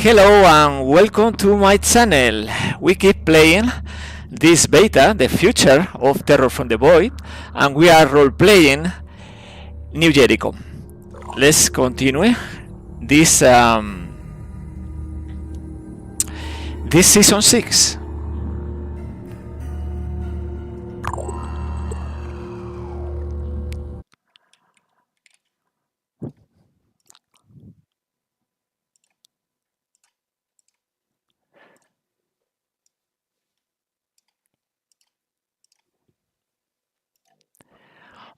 Hello and welcome to my channel. We keep playing this beta, the future of Terror from the Void, and we are role-playing New Jericho. Let's continue this this season 6.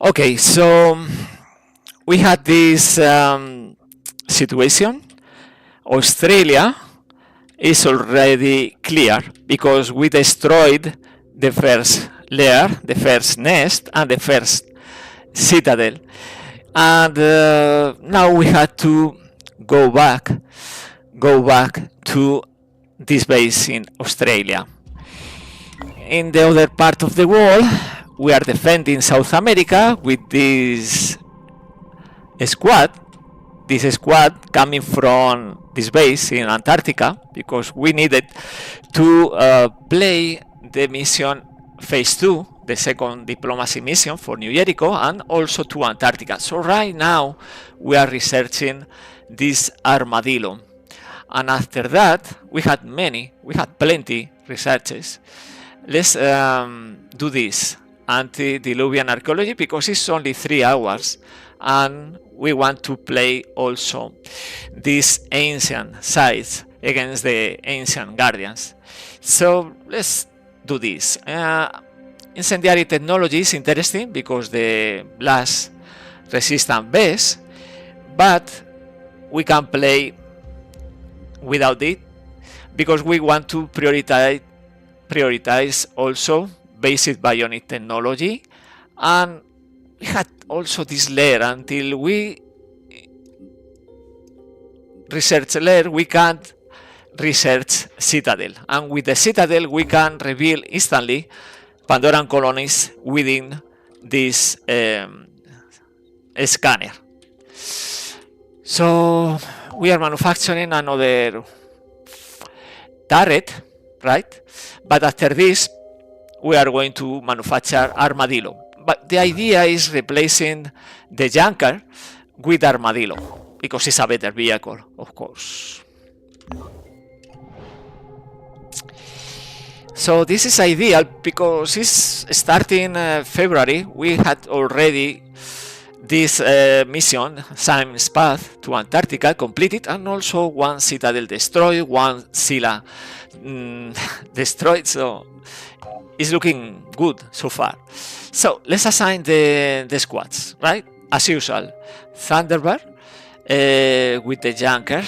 Okay, so we had this situation. Australia is already clear because we destroyed the first layer, the first nest, and the first citadel. And now we had to go back to this base in Australia. In the other part of the world, we are defending South America with this squad coming from this base in Antarctica, because we needed to play the mission phase 2, the second diplomacy mission for New Jericho, and also to Antarctica. So right now we are researching this armadillo, and after that we had plenty researches. Let's do this antediluvian archaeology because it's only 3 hours, and we want to play also these ancient sites against the ancient guardians. So let's do this. Incendiary technology is interesting because the blast resistant base, but we can play without it because we want to prioritize also basic bionic technology, and we had also this layer. Until we research layer, we can't research citadel, and with the citadel we can reveal instantly Pandoran colonies within this scanner. So we are manufacturing another turret, right? But after this we are going to manufacture Armadillo. But the idea is replacing the Junker with Armadillo because it's a better vehicle, of course. So this is ideal because it's starting February. We had already this mission, Simon's Path to Antarctica, completed, and also one citadel destroyed, one Scylla destroyed. So it's looking good so far. So let's assign the squads, right? As usual, Thunderbird with the Junker.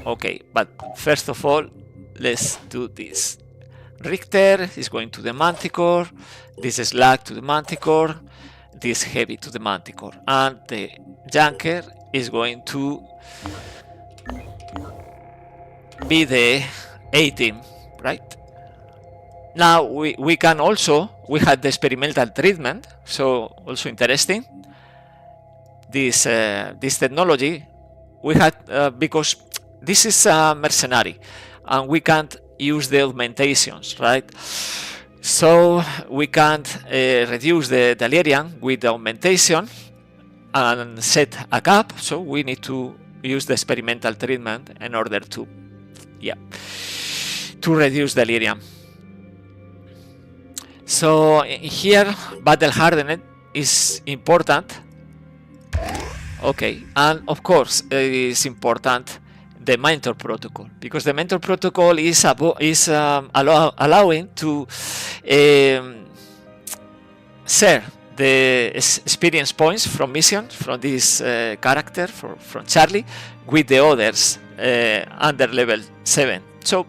Okay, but first of all, let's do this. Richter is going to the Manticore, this Slag to the Manticore, this Heavy to the Manticore, and the Junker is going to be the A-team, right? Now we can also, we had the experimental treatment, so also interesting. This technology we had because this is a mercenary, and we can't use the augmentations, right? So we can't reduce the delirium with the augmentation and set a cap. So we need to use the experimental treatment in order to reduce delirium. So here battle hardened is important. Okay, and of course it is important the mentor protocol, because the mentor protocol is allowing to share the experience points from missions from this character, from Charlie, with the others under level 7. So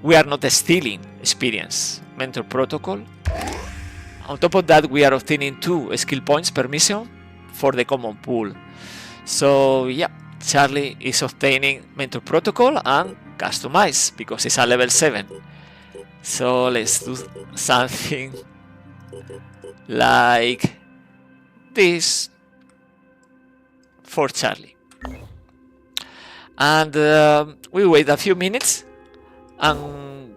we are not stealing experience. Mentor protocol. On top of that, we are obtaining 2 skill points per mission for the common pool. So yeah, Charlie is obtaining mentor protocol and customize because it's a level 7. So let's do something like this for Charlie. And we wait a few minutes and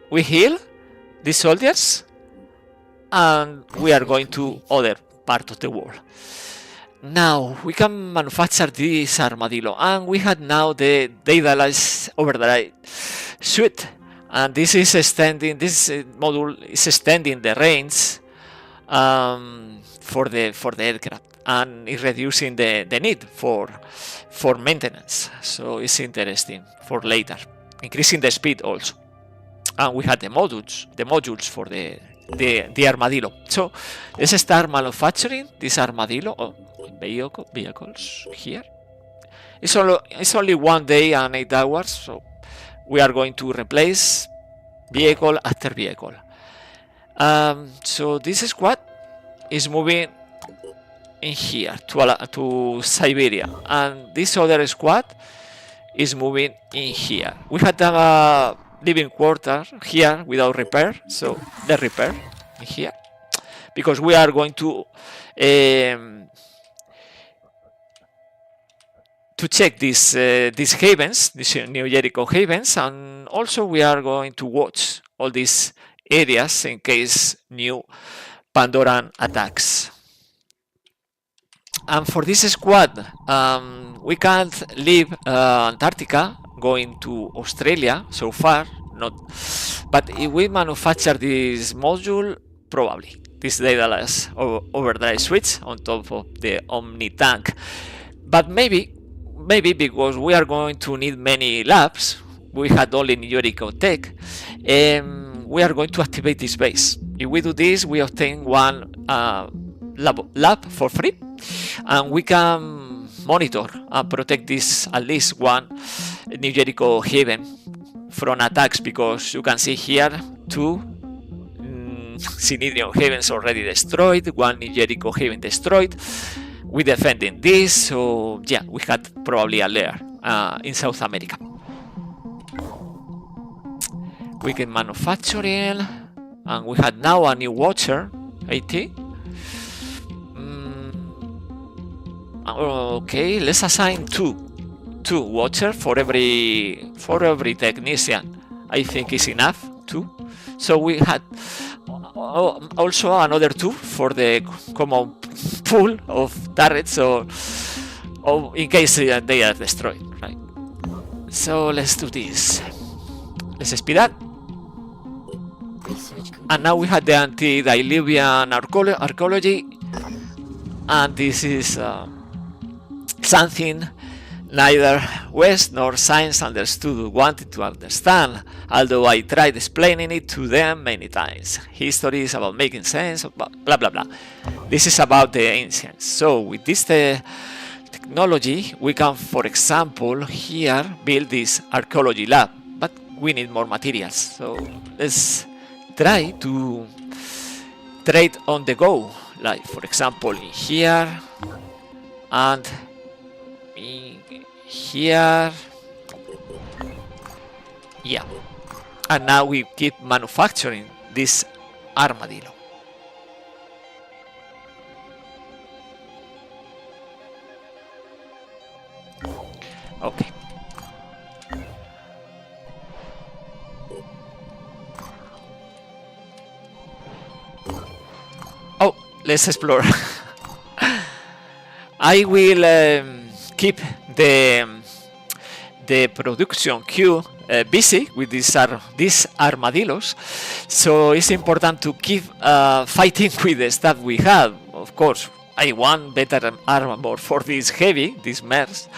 we heal the soldiers, and we are going to other part of the world. Now we can manufacture this armadillo, and we had now the Daedalus Overdrive suite, and this is extending. This module is extending the range for the aircraft, and is reducing the need for maintenance. So it's interesting for later, increasing the speed also. And we had the modules for the armadillo. So let's start manufacturing this armadillo vehicles here. It's only 1 day and 8 hours, so we are going to replace vehicle after vehicle. So this squad is moving in here to Siberia, and this other squad is moving in here. We had a living quarter here without repair, so the repair in here, because we are going to check these havens, these New Jericho havens, and also we are going to watch all these areas in case new Pandoran attacks. And for this squad, we can't leave Antarctica going to Australia so far, but if we manufacture this module, probably this Daedalus Overdrive switch on top of the Omni tank. But maybe because we are going to need many labs, we had only New Jericho tech, we are going to activate this base. If we do this, we obtain one lab for free, and we can monitor and protect this at least one New Jericho haven from attacks, because you can see here 2 Synedrion havens already destroyed, 1 New Jericho haven destroyed. We defending this, so yeah, we had probably a lair in South America. We can manufacturing, and we had now a new watcher, 80. Okay, let's assign two watcher for every technician. I think is enough, 2. So we had also another 2 for the common pool of turrets, or in case they are destroyed, right? So let's do this. Let's speed up. And now we had the antediluvian archaeology, and this is something neither West nor science wanted to understand, although I tried explaining it to them many times. History is about making sense, blah blah blah. This is about the ancients. So with this technology, we can, for example, here build this archaeology lab, but we need more materials. So let's try to trade on the go, like for example in here and in here. Yeah, and now we keep manufacturing this armadillo. Okay. Oh, let's explore. I will keep the production queue busy with these armadillos, so it's important to keep fighting with the stuff we have. Of course, I want better armor for this MERS,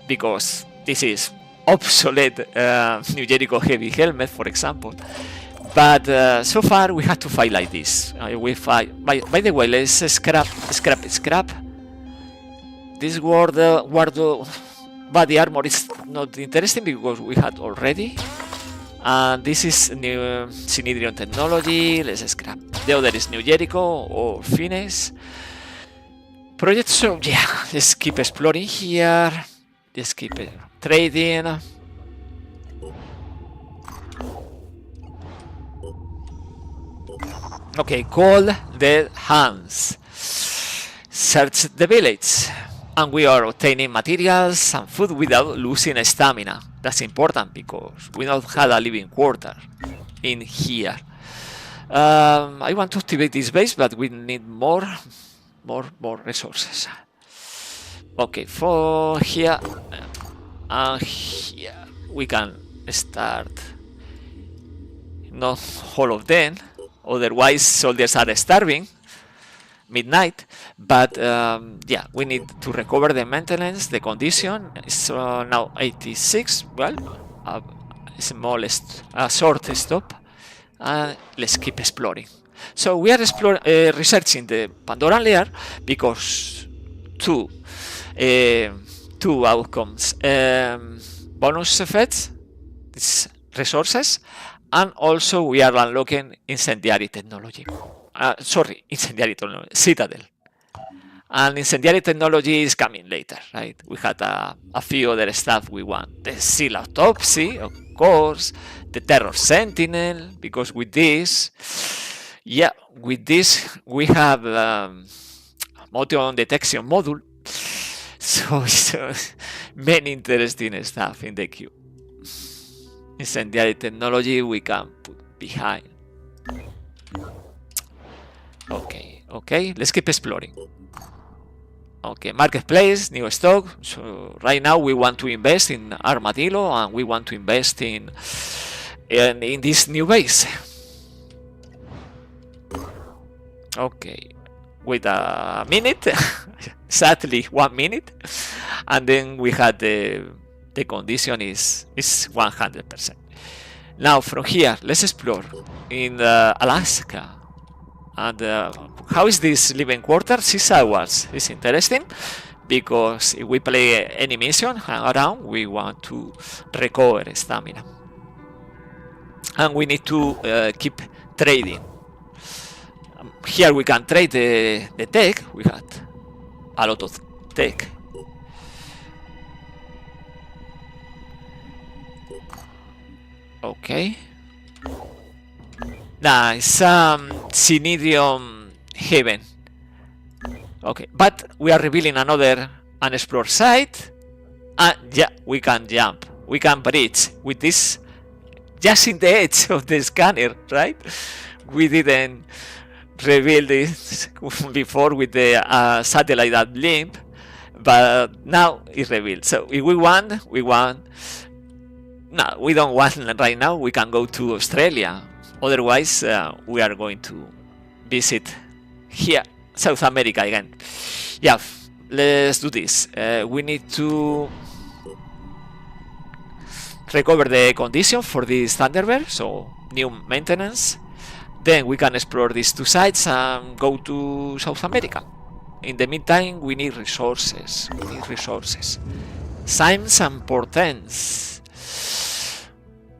because this is obsolete New Jericho heavy helmet, for example. But so far we had to fight like this. We fight. By the way, let's scrap this body armor is not interesting because we had already. And this is new Synedrion technology. Let's scrap. The other is New Jericho or Fines project. So yeah, let's keep exploring here. Let's keep trading. Okay, call the hands. Search the village. And we are obtaining materials and food without losing stamina. That's important because we don't have a living quarter in here. I want to activate this base, but we need more resources. Okay, for here and here we can start. Not all of them, otherwise soldiers are starving midnight. But yeah, we need to recover the maintenance. The condition is now 86. Well, smallest short stop. Let's keep exploring. So we are researching the Pandoran layer because two outcomes: bonus effects, these resources, and also we are unlocking incendiary technology. Incendiary technology, Citadel. And incendiary technology is coming later, right? We had a few other stuff we want. The Seal Autopsy, of course, the Terror Sentinel, because with this we have motion detection module. So many interesting stuff in the queue. Incendiary technology we can put behind. Okay, let's keep exploring. Okay, marketplace, new stock. So right now we want to invest in Armadillo and we want to invest in this new base. Okay, wait a minute, sadly 1 minute, and then we had the condition is 100%. Now from here, let's explore in Alaska. And how is this living quarter? 6 hours. It's interesting because if we play any mission around, we want to recover stamina. And we need to keep trading. Here we can trade the tech. We had a lot of tech. Okay. Nice. Cnidium Haven. Okay, but we are revealing another unexplored site. Yeah, we can jump. We can bridge with this just in the edge of the scanner, right? We didn't reveal this before with the satellite uplink, but now it's revealed. So if we want. No, we don't want right now. We can go to Australia. Otherwise, we are going to visit here, South America again. Yeah, let's do this. We need to recover the condition for this Thunderbird, so new maintenance. Then we can explore these two sites and go to South America. In the meantime, we need resources. Signs and portents.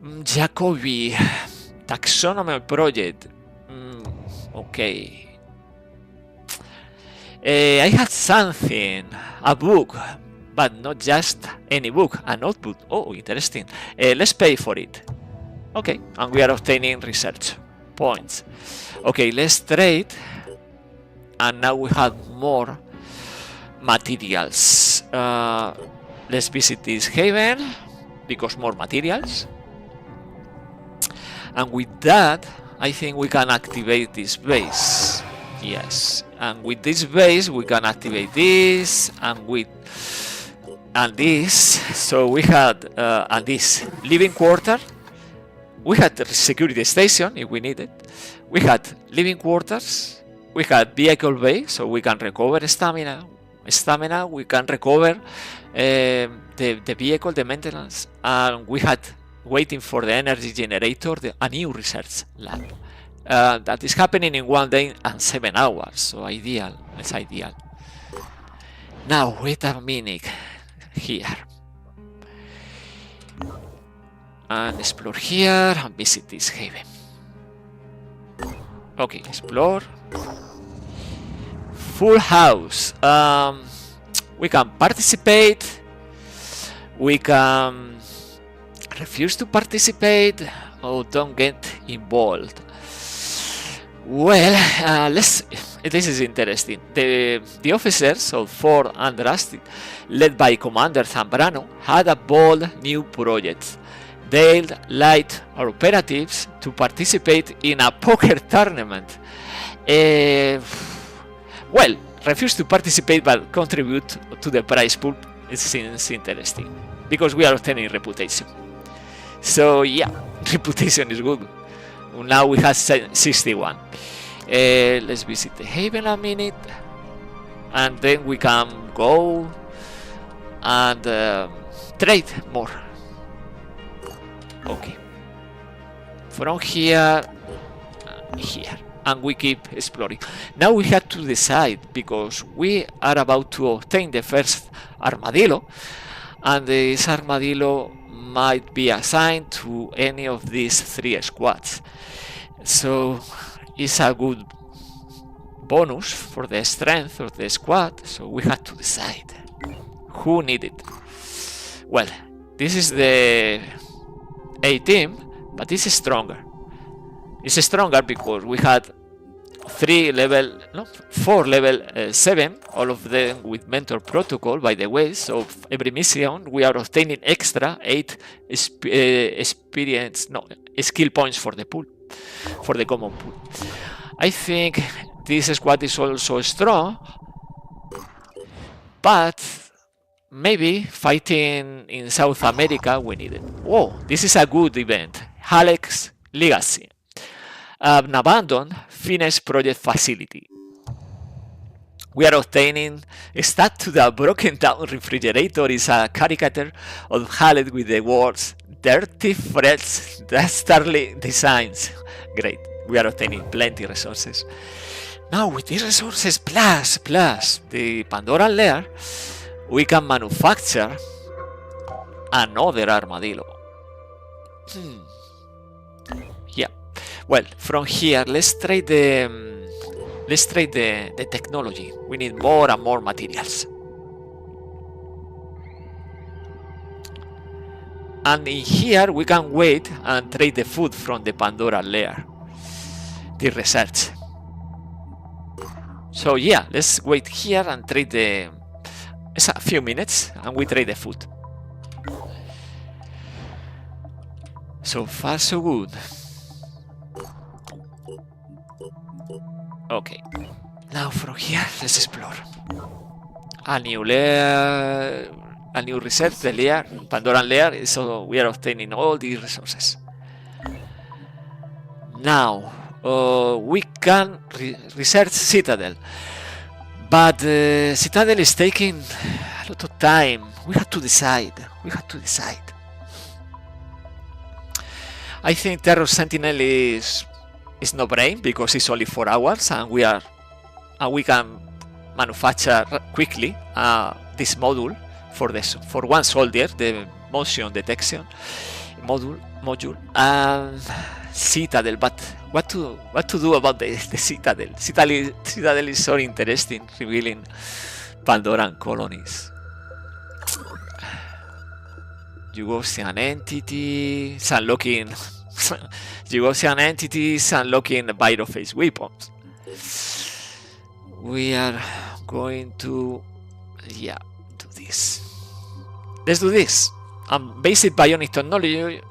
Jacobi. Taxonomy project. Okay. I had something. A book. But not just any book. A notebook. Oh, interesting. Let's pay for it. Okay. And we are obtaining research points. Okay, let's trade. And now we have more materials. Let's visit this haven. Because more materials. And with that, I think we can activate this base. Yes, and with this base we can activate this and this. So we had this living quarter. We had the security station if we need it. We had living quarters. We had vehicle bay, so we can recover stamina. We can recover the vehicle, the maintenance, and we had. Waiting for the energy generator, a new research lab. That is happening in 1 day and 7 hours, so ideal. It's ideal. Now, wait a minute here. And explore here and visit this haven. Okay, explore. Full house. We can participate. We can refuse to participate or don't get involved. Well, this is interesting. The officers of Fort and Rusty, led by Commander Zambrano, had a bold new project. They'd like our operatives to participate in a poker tournament. Well, refuse to participate but contribute to the prize pool. It seems interesting because we are obtaining reputation. So yeah, reputation is good. Now we have 61. Let's visit the haven a minute, and then we can go and trade more. Okay. From here, here, and we keep exploring. Now we have to decide because we are about to obtain the first armadillo, and this armadillo might be assigned to any of these 3 squads. So it's a good bonus for the strength of the squad, so we have to decide who need it. Well, this is the A team, but this is stronger. It's stronger because we had 4 level 7, all of them with mentor protocol, by the way. So every mission we are obtaining extra 8 skill points for the pool, for the common pool. I think this squad is also strong, but maybe fighting in South America we need it. Whoa, this is a good event. Alex Legacy. An abandoned Finnish project facility. We are obtaining a stat to the broken down refrigerator is a caricature of Hallet with the words dirty fresh dastardly designs. Great, we are obtaining plenty resources. Now with these resources plus the Pandora layer, we can manufacture another armadillo. Yeah. Well, from here, let's trade the technology. We need more and more materials. And in here, we can wait and trade the food from the Pandora layer. The research. So yeah, let's wait here and trade the... It's a few minutes and we trade the food. So far so good. Okay, now from here let's explore. A new layer, a new research, the layer, Pandoran layer, so we are obtaining all these resources. Now, we can research Citadel, but Citadel is taking a lot of time. We have to decide. I think Terror Sentinel is no brain because it's only 4 hours, and we can manufacture quickly this module for one soldier, the motion detection module, and Citadel. But what to do about the Citadel? Citadel is so interesting, revealing Pandoran colonies. Yugoslavian entities, unlocking Yugoslavian entities, unlocking Byroface weapons. We are going to do this. Let's do this. Basic bionic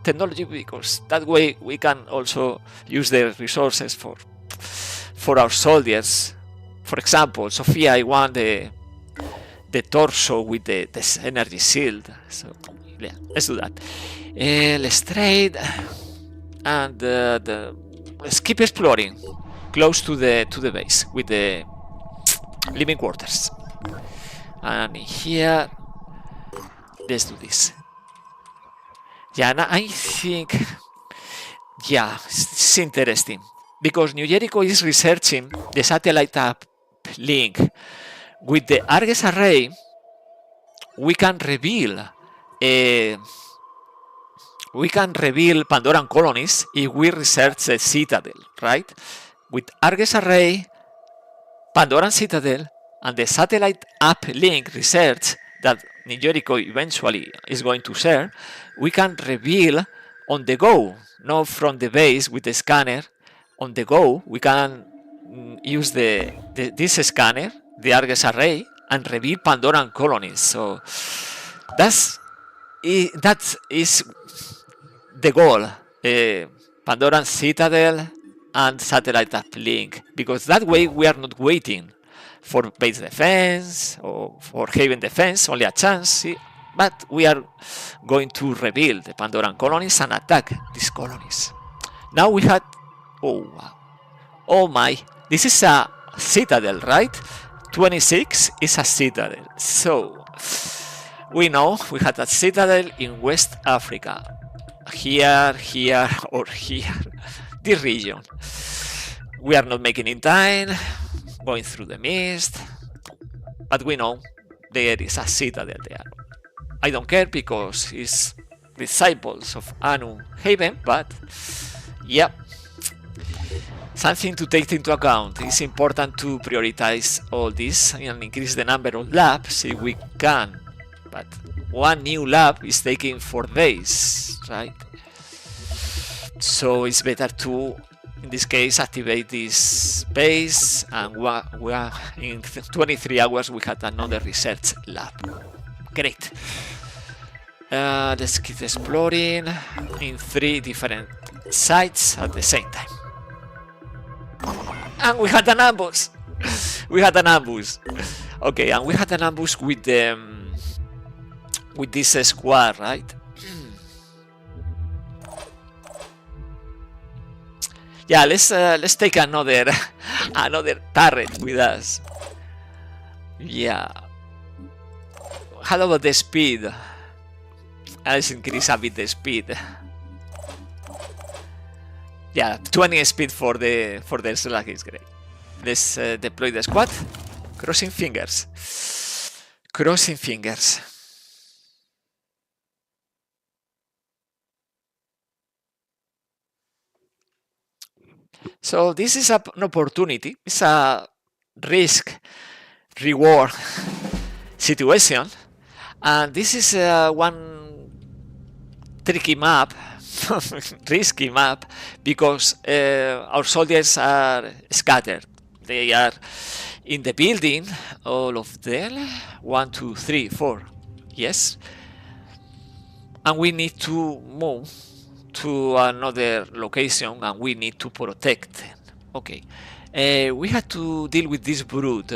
technology, because that way we can also use the resources for our soldiers. For example, Sophia, I want the torso with this energy shield. So yeah, let's do that. Let's trade, and let's keep exploring close to the base with the living quarters. And here, let's do this. Yeah, and I think, yeah, it's interesting because New Jericho is researching the satellite uplink. With the Argus array, we can reveal Pandoran colonies if we research the Citadel, right? With Argus array, Pandoran Citadel, and the satellite uplink research that New Jericho eventually is going to share, we can reveal on the go, not from the base with the scanner, on the go, we can use this scanner, the Argus array, and reveal Pandoran colonies. So that is the goal. Pandoran Citadel and satellite uplink, because that way we are not waiting for base defense or for haven defense, only a chance, see? But we are going to rebuild the Pandoran colonies and attack these colonies. Now we had, oh wow, oh my, this is a citadel, right? 26 is a citadel, so we know we had a citadel in West Africa. Here, here, or here, this region. We are not making in time, going through the mist, but we know there is a citadel there. I don't care because it's disciples of Anu Haven, but yeah, something to take into account. It's important to prioritize all this and increase the number of labs if we can, but one new lab is taking 4 days, right? So it's better to, in this case, activate this base, and we are in 23 hours we had another research lab. Great. Let's keep exploring in 3 different sites at the same time. And we had an ambush. We had an ambush. Okay, and we had an ambush with this squad, right? Yeah, let's take another turret with us. Yeah. How about the speed? Let's increase a bit the speed. Yeah, 20 speed for the Slack is great. Let's deploy the squad. Crossing fingers. Crossing fingers. So this is an opportunity. It's a risk-reward situation. And this is one tricky map, risky map, because our soldiers are scattered. They are in the building, all of them. 1, 2, 3, 4. Yes. And we need to move to another location, and we need to protect them. Okay. We had to deal with this brute.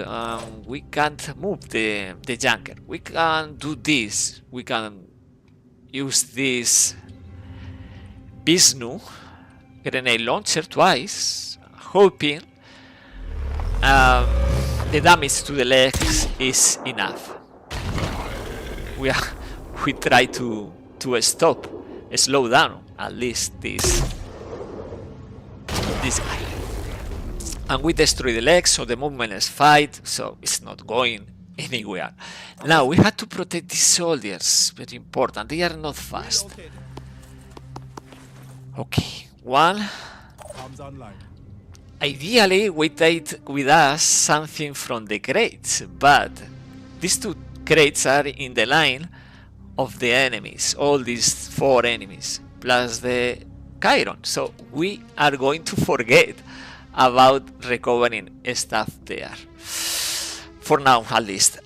We can't move the junker. We can do this. We can use this Vishnu grenade launcher twice, hoping the damage to the legs is enough. We try to slow down at least this guy. And we destroy the legs, so the movement is fight, so it's not going anywhere. Now we have to protect these soldiers, very important. They are not fast. Okay, one. Ideally, we take with us something from the crates, but these 2 crates are in the line of the enemies, all these 4 enemies, plus the Chiron. So we are going to forget about recovering stuff there. For now, at least.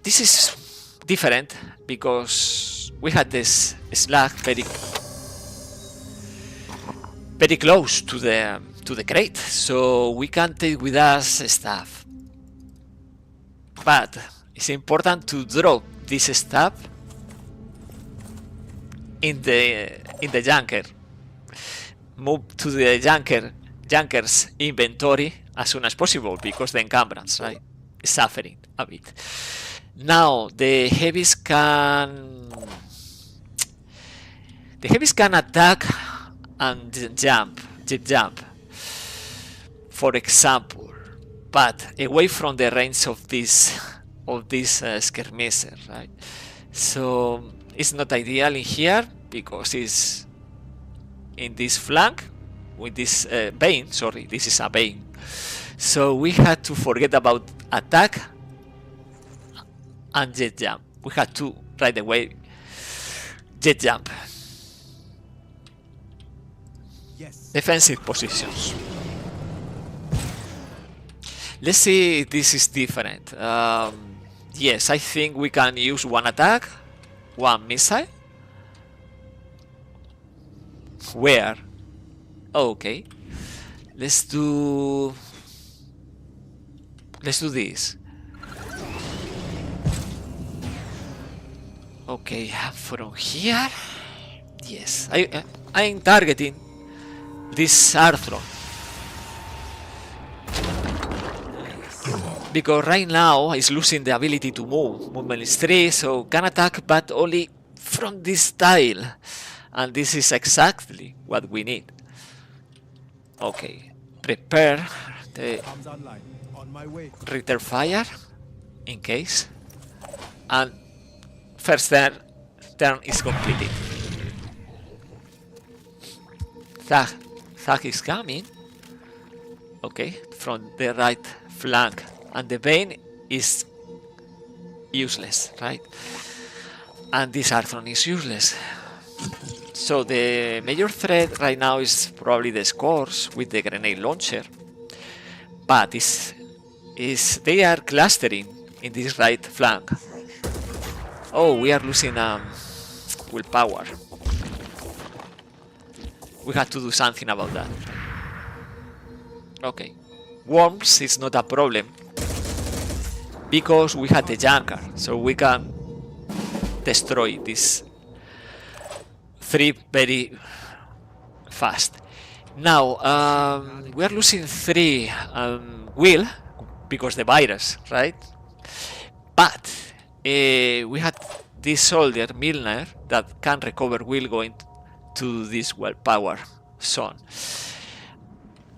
This is different because we had this Slack very close to the crate, so we can take with us stuff. But it's important to drop this stuff in the junker. Move to the junker's inventory as soon as possible, because the encumbrance, right, is suffering a bit. Now the heavies can attack and jet jump, for example, but away from the range of this skirmisher, right? So it's not ideal in here because it's in this flank with this vein. Sorry, this is a vein. So we had to forget about attack and jet jump. We had to right away jet jump. Yes. Defensive positions. Let's see if this is different. Yes, I think we can use one attack, one missile. Where? Okay. Let's do this. Okay, from here. Yes, I'm targeting this Arthro. Because right now it's losing the ability to move. Movement is 3, so can attack, but only from this tile. And this is exactly what we need. Okay, prepare the return fire in case. And first turn is completed. Thug is coming. Okay, from the right flank. And the Bane is useless, right? And this Arthron is useless. So the major threat right now is probably the Scores with the grenade launcher. But they are clustering in this right flank. Oh, we are losing willpower. We have to do something about that. Okay. Worms is not a problem because we had the Junker, so we can destroy this 3 very fast. Now, we are losing 3 will because the virus, right? But we had this soldier, Milner, that can recover will going to this willpower zone.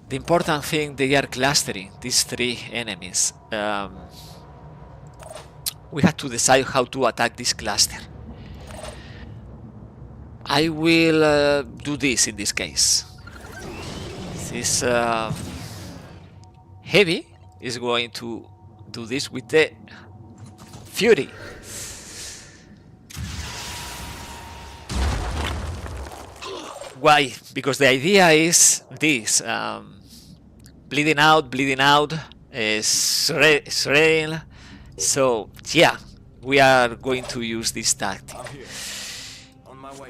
The important thing, they are clustering these 3 enemies. We have to decide how to attack this cluster. I will do this in this case. This Heavy is going to do this with the Fury. Why? Because the idea is this. Bleeding out, shredding. So, yeah, we are going to use this tactic. On my way.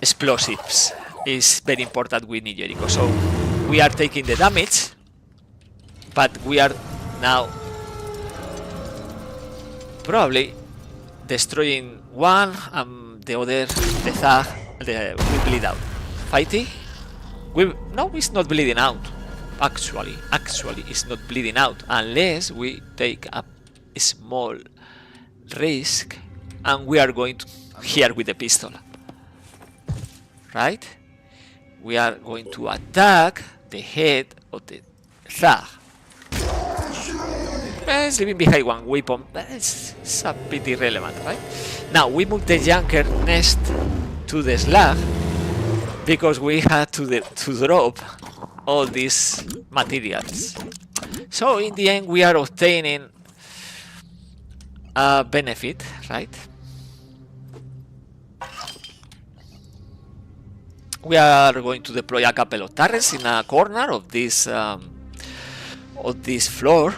Explosives is very important with New Jericho. So, we are taking the damage, but we are now probably destroying one and the other, the Thug, will bleed out. Fighting? No, it's not bleeding out. Actually, it's not bleeding out unless we take a small risk and we are going to here with the pistol. Right? We are going to attack the head of the Thug. It's leaving behind one weapon, but it's a bit irrelevant, right? Now we move the Junker next to the Slug because we had to drop all these materials. So in the end we are obtaining a benefit, right? We are going to deploy a couple of turrets in a corner of this floor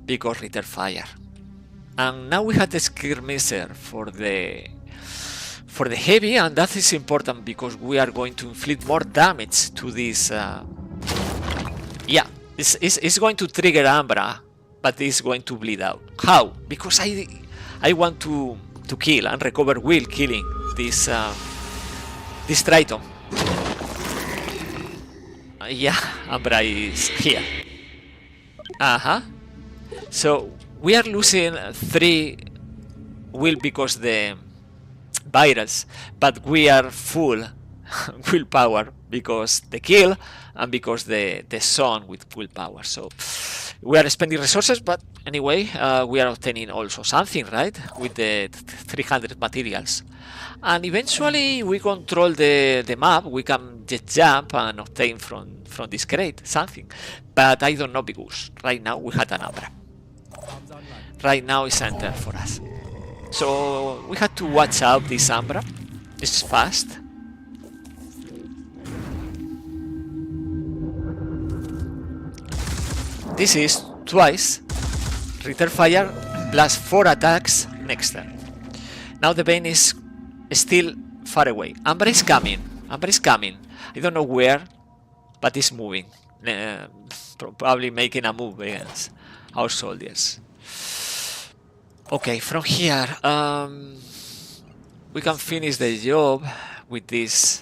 because return fire. And now we have the skirmisher for the heavy, and that is important because we are going to inflict more damage to this. Yeah, it's going to trigger Ambra, but it's going to bleed out. How? Because I want to kill and recover will killing this Triton. Yeah, Ambra is here. So we are losing 3 will because the virus, but we are full willpower because the kill and because the sun with willpower. So we are spending resources, but anyway, we are obtaining also something, right? With the 300 materials. And eventually we control the map, we can just jump and obtain from this crate something. But I don't know because right now we had an Ambra. Right now it's enter for us. So we had to watch out this Ambra. It's fast. This is twice return fire plus 4 attacks next turn. Now the Bane is still far away. Ambra is coming. Ambra is coming. I don't know where, but it's moving. Probably making a move against our soldiers. Okay, from here, we can finish the job with this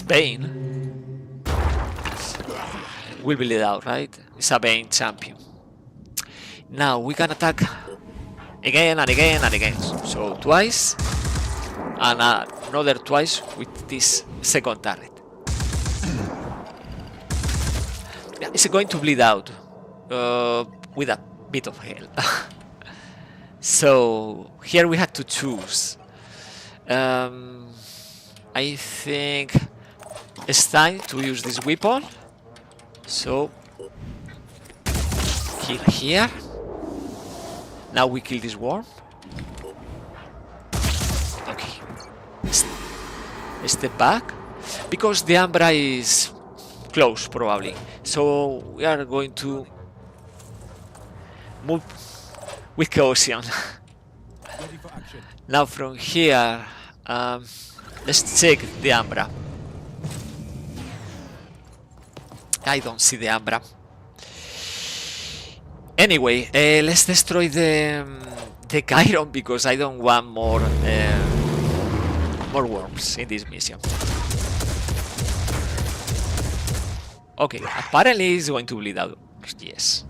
Bane. Will be lead out, right? It's a Bane champion. Now we can attack again and again and again. So twice, and another twice with this second turret. It's going to bleed out with a bit of hell. So here we had to choose. I think it's time to use this weapon. So kill here. Now we kill this worm. Okay. Step back because the Ambra is close probably. So we are going to move with caution. Now from here, let's check the Ambra. I don't see the Ambra. Anyway, let's destroy the Chiron because I don't want more worms in this mission. Okay, apparently it's going to bleed out. Yes.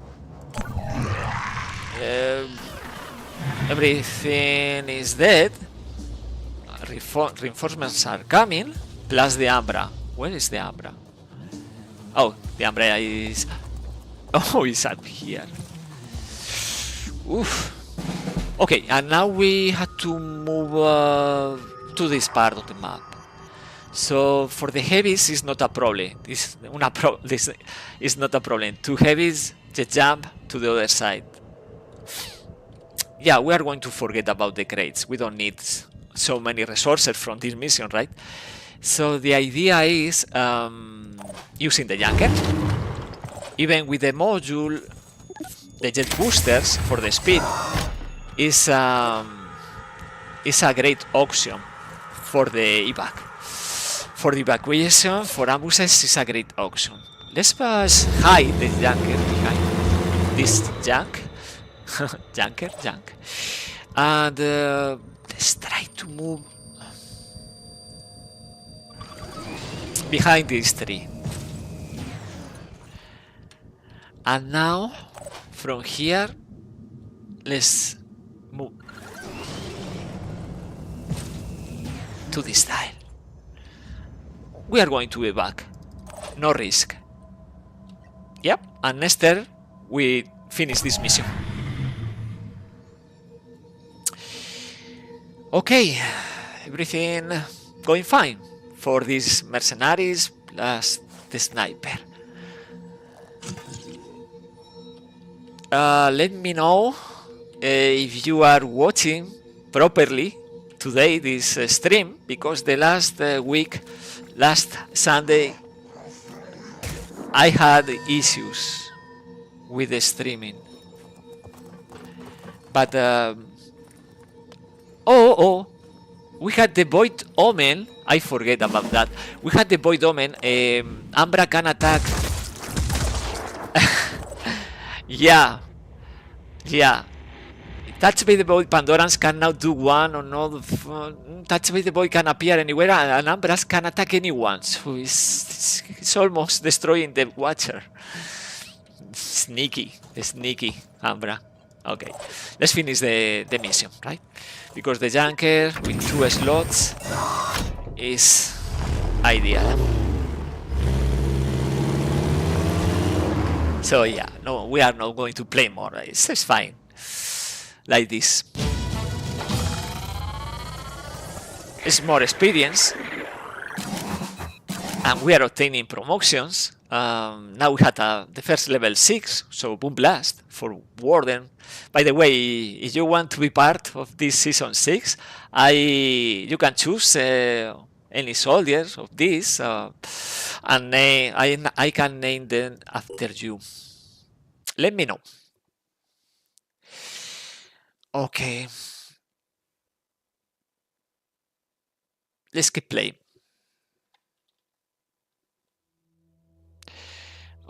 Everything is dead. Reinforcements are coming. Plus the Ambra. Where is the Ambra? Oh, the Ambra is... Oh, it's up here. Oof. Okay, and now we had to move to this part of the map. So for the heavies, it's not a problem. This is not a problem. Two heavies, just jump to the other side. Yeah, we are going to forget about the crates. We don't need so many resources from this mission, right? So the idea is using the junker. Even with the module, the jet boosters for the speed is a great option for the evac. For the evacuation, for ambushes, is a great option. Let's first hide the junker behind this junk. junk. And let's try to move behind this tree. And now, from here, let's move to this tile. We are going to be back. No risk. Yep, and next turn, we finish this mission. Okay, everything going fine for these mercenaries plus the sniper. Let me know if you are watching properly today this stream, because the last week, last Sunday, I had issues with the streaming. But we had the Void Omen. I forget about that. We had the Void Omen. Ambra can attack. Yeah. Touch by the Void, Pandorans can now do one or not. Touch by the Void can appear anywhere, and Ambras can attack anyone. So it's almost destroying the Watcher. Sneaky Ambra. Okay, let's finish the mission, right? Because the junker with 2 slots is ideal. So yeah, no, we are not going to play more. It's fine, like this. It's more experience, and we are obtaining promotions. Now we had the first level 6, so Boom Blast for Warden. By the way, if you want to be part of this season 6, you can choose any soldiers of this, and I can name them after you. Let me know. Okay. Let's keep playing.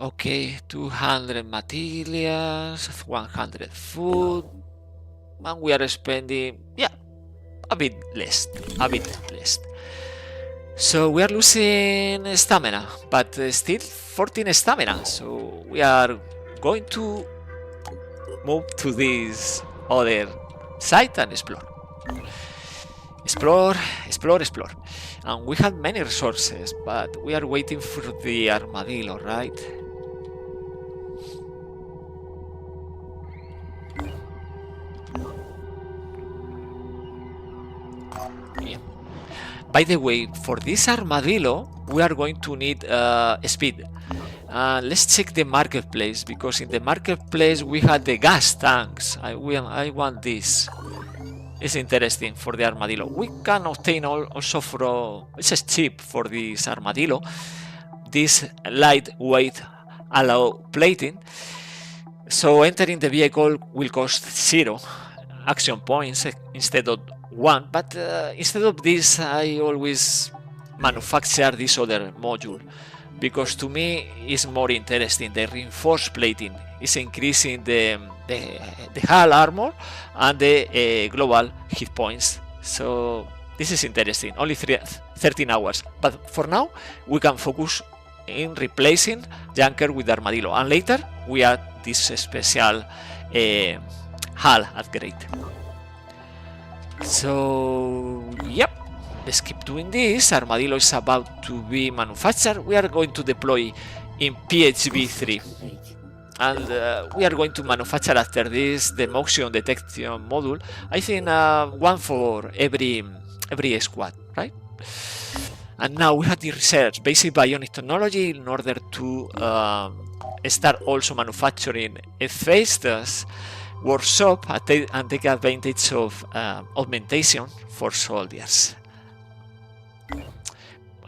Okay, 200 materials, 100 food, and we are spending, yeah, a bit less. So we are losing stamina, but still 14 stamina. So we are going to move to this other site and explore. Explore. And we have many resources, but we are waiting for the armadillo, right? Yeah. By the way, for this armadillo, we are going to need speed. Let's check the marketplace, because in the marketplace we had the gas tanks. I want this. It's interesting for the armadillo. We can obtain also from, it's cheap for this armadillo, this lightweight alloy plating. So entering the vehicle will cost 0 action points instead of 1, but instead of this I always manufacture this other module, because to me it's more interesting. The reinforced plating is increasing the hull armor and the global hit points, so this is interesting. Only 13 hours, but for now we can focus in replacing Junker with Armadillo, and later we add this special hull upgrade. So yep, let's keep doing this. Armadillo is about to be manufactured. We are going to deploy in PHB 3, and we are going to manufacture after this the motion detection module. I think one for every squad, right? And now we have the research basic bionic technology in order to start also manufacturing a Hephaestus workshop and take advantage of augmentation for soldiers.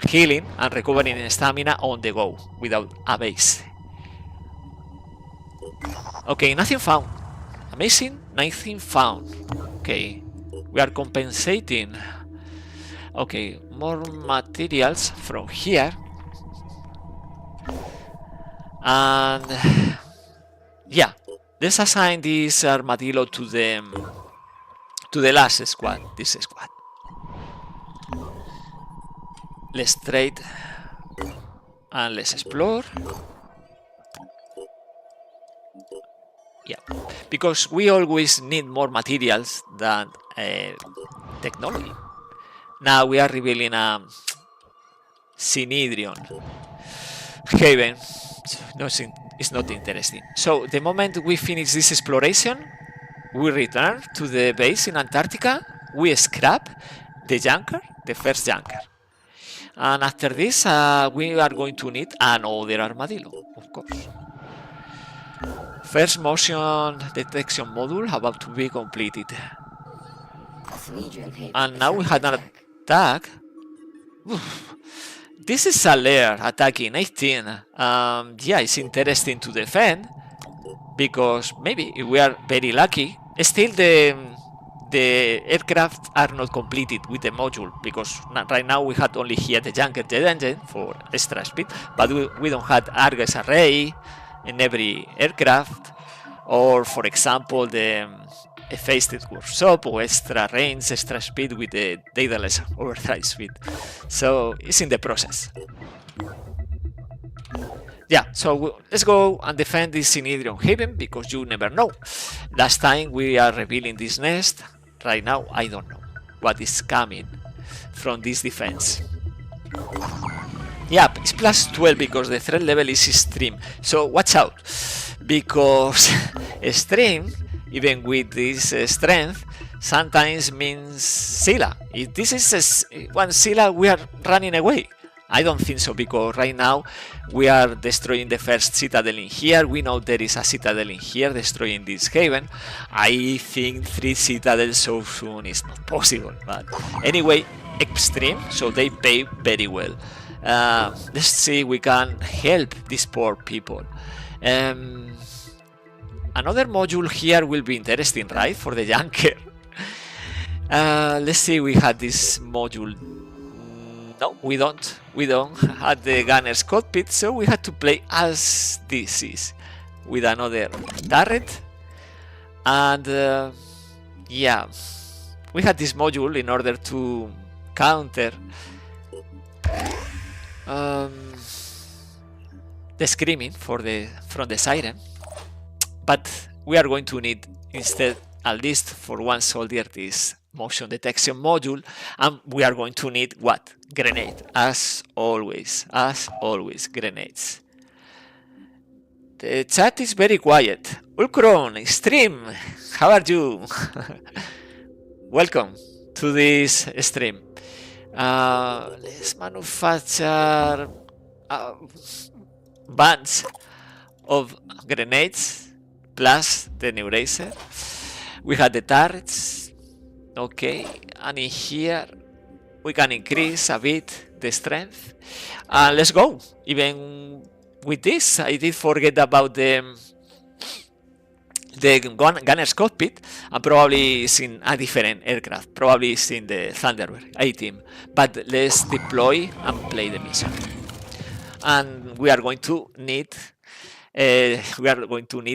Healing and recovering stamina on the go without a base. Okay, nothing found. Amazing, nothing found. Okay, we are compensating. Okay, more materials from here. And yeah, let's assign this armadillo to the last squad, this squad. Let's trade and let's explore. Yeah, because we always need more materials than technology. Now we are revealing a Synedrion Haven. No, it's not interesting. So the moment we finish this exploration, we return to the base in Antarctica. We scrap the junker, the first junker, and after this we are going to need another armadillo, of course. First motion detection module about to be completed. And now we had an attack. Oof. This is a lair attacking 18. Yeah, it's interesting to defend, because maybe if we are very lucky, still the aircraft are not completed with the module, because right now we had only here the junker jet engine for extra speed, but we don't have Argus array in every aircraft, or for example the Hephaestus workshop, or extra range, extra speed with the daedalus overdrive speed. So it's in the process. Yeah, so let's go and defend this Synedrion Haven, because you never know. Last time we are revealing this nest. Right now I don't know what is coming from this defense. Yeah, it's plus 12 because the threat level is extreme. So watch out, because extreme, even with this strength, sometimes means Scylla. If this is one Scylla, we are running away. I don't think so, because right now we are destroying the first citadel in here. We know there is a citadel in here destroying this haven. I think 3 citadels so soon is not possible, but anyway, extreme, so they pay very well. Let's see if we can help these poor people. another module here will be interesting, right? For the junker. Let's see, we had this module. No, we don't. We don't have the gunner's cockpit, so we had to play as this is, with another turret. And yeah, we had this module in order to counter the screaming from the siren, but we are going to need instead, at least for one soldier, this motion detection module, and we are going to need what? Grenade, as always, grenades. The chat is very quiet. Ulkron, stream, how are you? Welcome to this stream. Let's manufacture bunch of grenades plus the Neuracer. We had the turrets. Okay, and in here we can increase a bit the strength. Let's go. Even with this, I did forget about the gunner's cockpit, and probably it's in a different aircraft. Probably it's in the Thunderbird A-Team. But let's deploy and play the mission. And we are going to need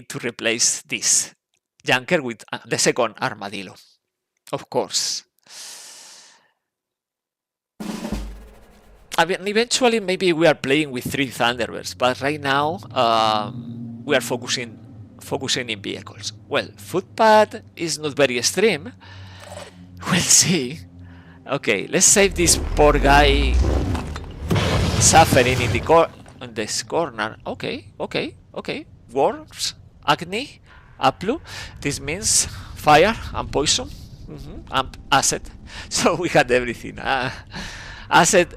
to replace this junker with the second armadillo, of course. I mean, eventually maybe we are playing with 3 Thunderbirds, but right now we are focusing in vehicles. Well, footpath is not very extreme. We'll see. Okay, let's save this poor guy suffering in this corner. Okay. Worms, acne, Aplu. This means fire and poison, and acid. So we had everything. Acid,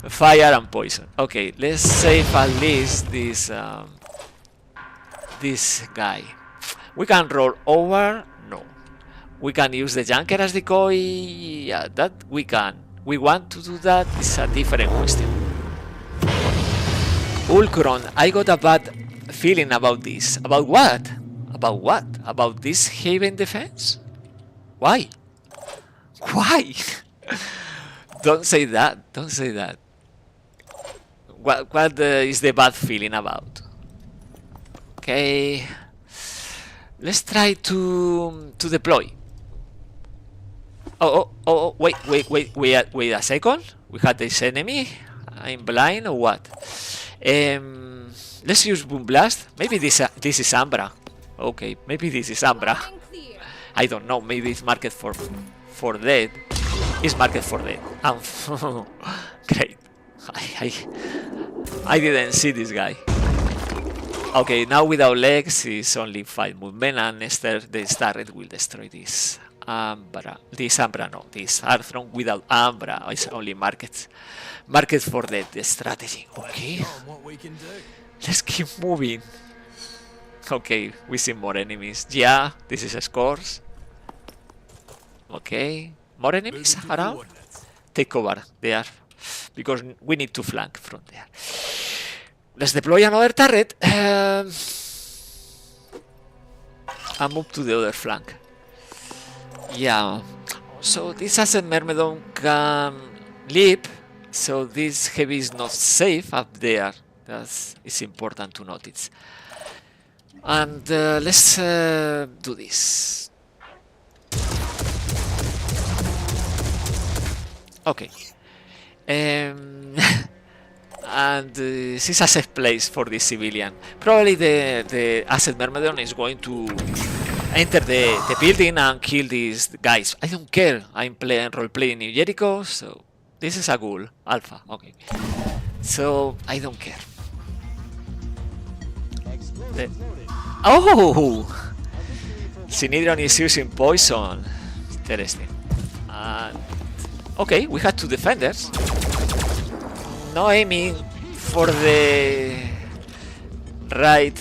fire, and poison. Okay, let's save at least this guy. We can roll over. No. We can use the junker as decoy. Yeah, that we can. We want to do that. It's a different question. Ulkron, I got a bad feeling about this. About what? About what? About this Haven defense? Why? Why? Don't say that. Don't say that. What is the bad feeling about? Okay. Let's try to deploy. Oh, wait a second. We had this enemy. I'm blind or what? Let's use Boom Blast. Maybe this is Ambra. Okay, maybe this is Ambra. I don't know. Maybe it's marked for dead. It's marked for dead. Great. I didn't see this guy. Okay, now without legs is only 5 movement, and the turret will destroy this Ambra. This Arthron without Ambra is only marked for the strategy. Okay, let's keep moving. Okay, we see more enemies. Yeah, this is scores. Okay, more enemies around. Take cover there, because we need to flank from there. Let's deploy another turret and move to the other flank. Yeah, so this Asset Myrmidon can leap, so this heavy is not safe up there. It's important to notice. And let's do this. Okay. And this is a safe place for this civilian. Probably the Asset Myrmidon is going to enter the building and kill these guys. I don't care. I'm playing Roleplaying New Jericho, so this is a ghoul alpha. Okay, so I don't care. Oh, Synedron is using poison. Interesting. Okay, we had 2 defenders. No aiming for the right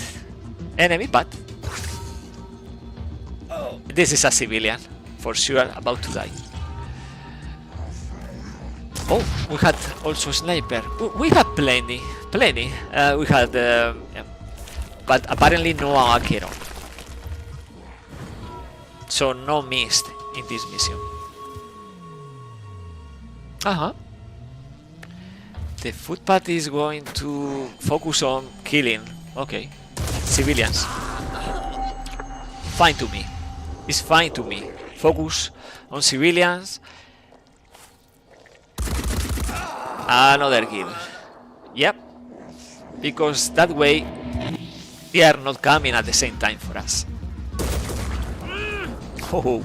enemy, but this is a civilian for sure about to die. Oh, we had also sniper. We had plenty. We had, but apparently no Acheron. So no missed in this mission. The footpath is going to focus on killing, okay, civilians. Fine to me. It's fine to me. Focus on civilians. Another kill. Yep. Because that way they are not coming at the same time for us. Oh,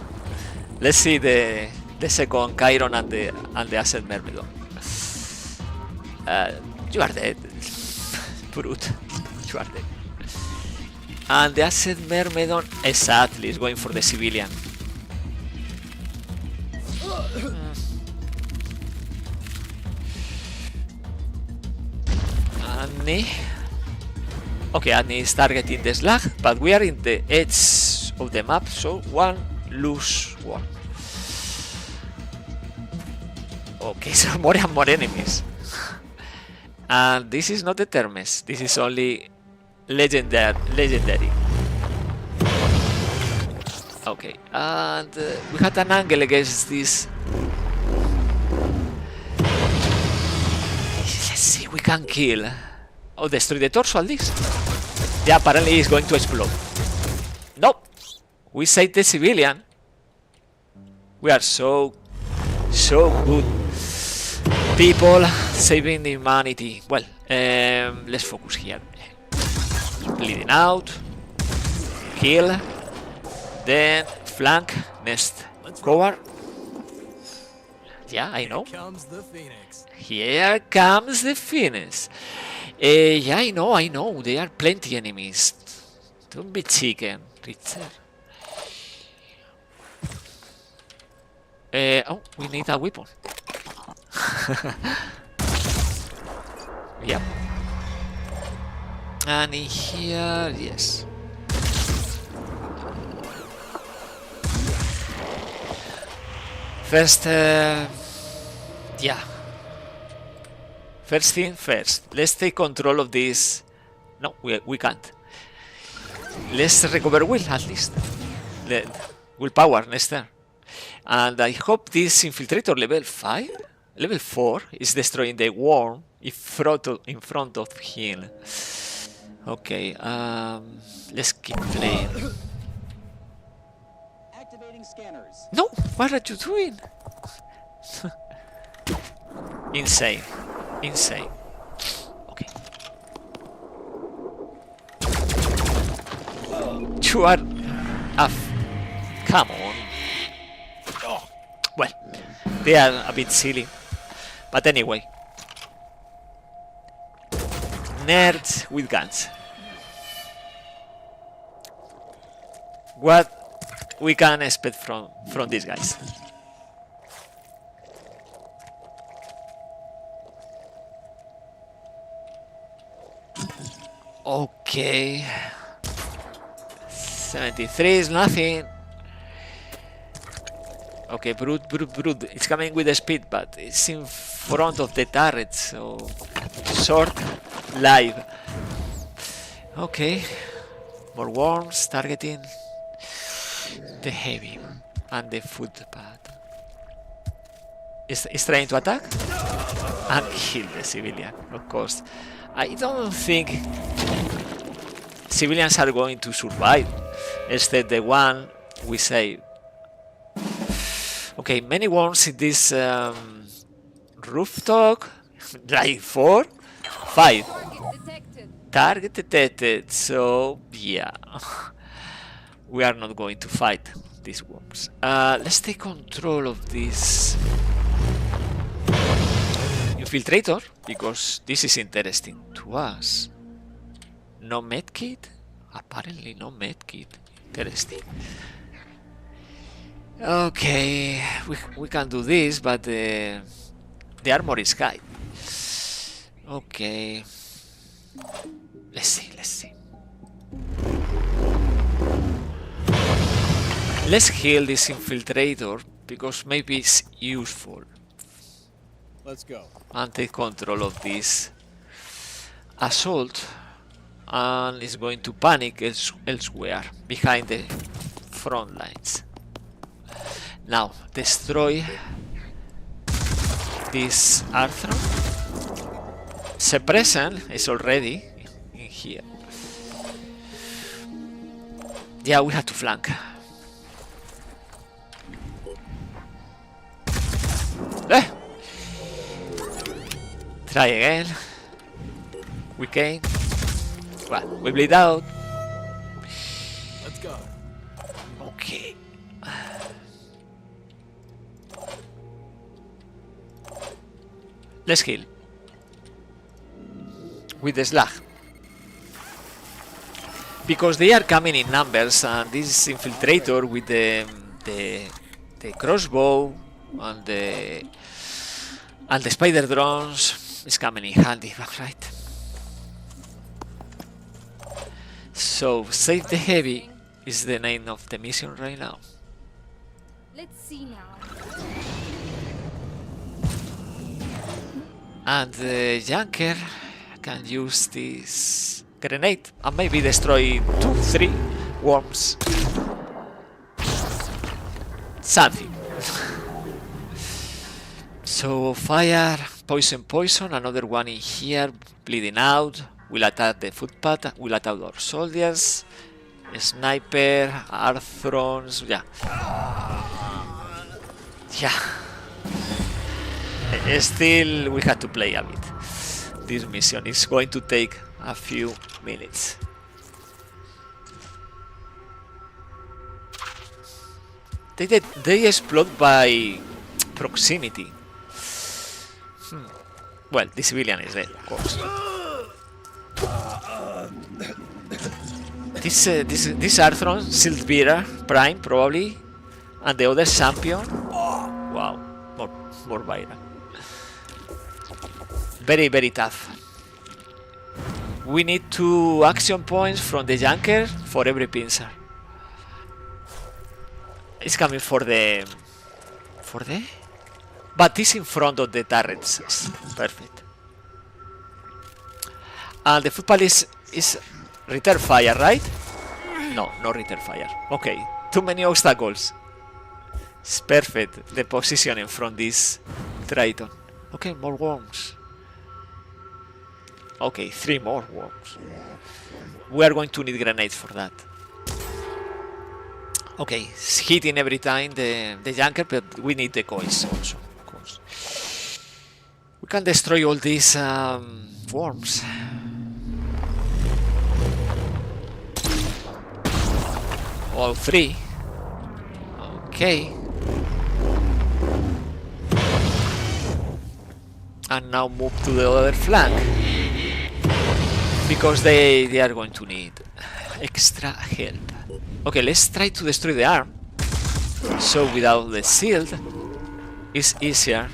let's see the second Chiron and the Asset Myrmidon. You are dead. Brute. You are dead. And the Asset Myrmidon exactly is going for the civilian. Annie. Okay, Annie is targeting the slag, but we are in the edge of the map, so one lose one. Okay, so more and more enemies. And this is not Etermes, this is only legendary. Okay, and we had an angle against this. Let's see, we can kill. Oh, destroy the torso at least. Yeah, apparently it's going to explode. Nope. We saved the civilian. We are so good people saving humanity. Well, let's focus here. Bleeding out. Kill. Then flank. Next. Cover. Yeah, I know. Here comes the Phoenix. Here comes the Phoenix. Yeah, I know. There are plenty enemies. Don't be chicken, Richard. Oh, we need a weapon. Yep. And in here, yes. First, yeah. First thing first, let's take control of this. No, we can't. Let's recover will at least. Willpower next turn. And I hope this infiltrator level 5, level 4 is destroying the worm in front of him. Okay, let's keep playing. Activating scanners. No, what are you doing? Insane. Okay. You are come on. Well, they are a bit silly. But anyway. Nerds with guns. What we can expect from these guys? Okay. 73 is nothing. Okay, brute. It's coming with the speed, but it's in front of the turret, so short live. Okay. More worms targeting the heavy and the footpad. Is trying to attack and kill the civilian, of course. I don't think civilians are going to survive, instead the one we save. Okay, many worms in this rooftop, like 4, 5. Target detected, so yeah. We are not going to fight these worms. Let's take control of this infiltrator, because this is interesting to us. No medkit? Apparently no medkit. Interesting. Okay, we can do this, but the armor is high. Okay. Let's see. Let's heal this infiltrator, because maybe it's useful. Let's go. And take control of this assault, and is going to panic elsewhere behind the front lines. Now, destroy this Arthur. Suppression is already in here. Yeah, we have to flank. Try again. We came. Well, we bleed out. Let's go. Okay. Let's kill. With the slag. Because they are coming in numbers, and this infiltrator with the crossbow and the spider drones is coming in handy, right? So save the heavy is the name of the mission right now. Let's see now. And the Junker can use this grenade and maybe destroy 2-3 worms. Something. So fire, poison, another one in here, bleeding out. Will attack the footpath, will attack our soldiers. Sniper, Arthrons, yeah. Still, we have to play a bit. This mission is going to take a few minutes. They explode by proximity. Well, the civilian is dead, of course. This Arthron, Silvira, Prime, probably, and the other champion. Wow, more viral. Very, very tough. We need 2 action points from the Junker for every pincer. It's coming for the... But it's in front of the turrets. Perfect. And the football is return fire, right? No, no return fire. Okay, too many obstacles. It's perfect, the positioning from this Triton. Okay, more worms. Okay, 3 more worms. We are going to need grenades for that. Okay, it's hitting every time the Junker, but we need the coils also, of course. We can destroy all these worms. All 3. Okay. And now move to the other flank. Because they are going to need extra help. Okay, let's try to destroy the arm. So without the shield, it's easier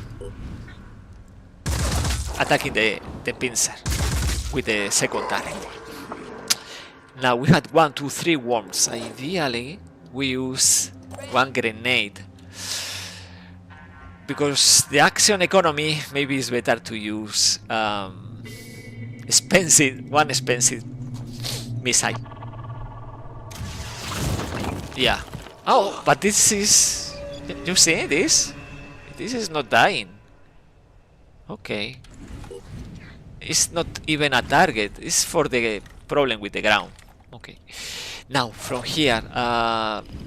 attacking the pincer with the second turret. Now we had 1, 2, 3 worms. Ideally, we use 1 grenade. Because the action economy, maybe it's better to use one expensive missile. Yeah. Oh, but this is... You see this? This is not dying. Okay. It's not even a target. It's for the problem with the ground. Okay. Now, from here,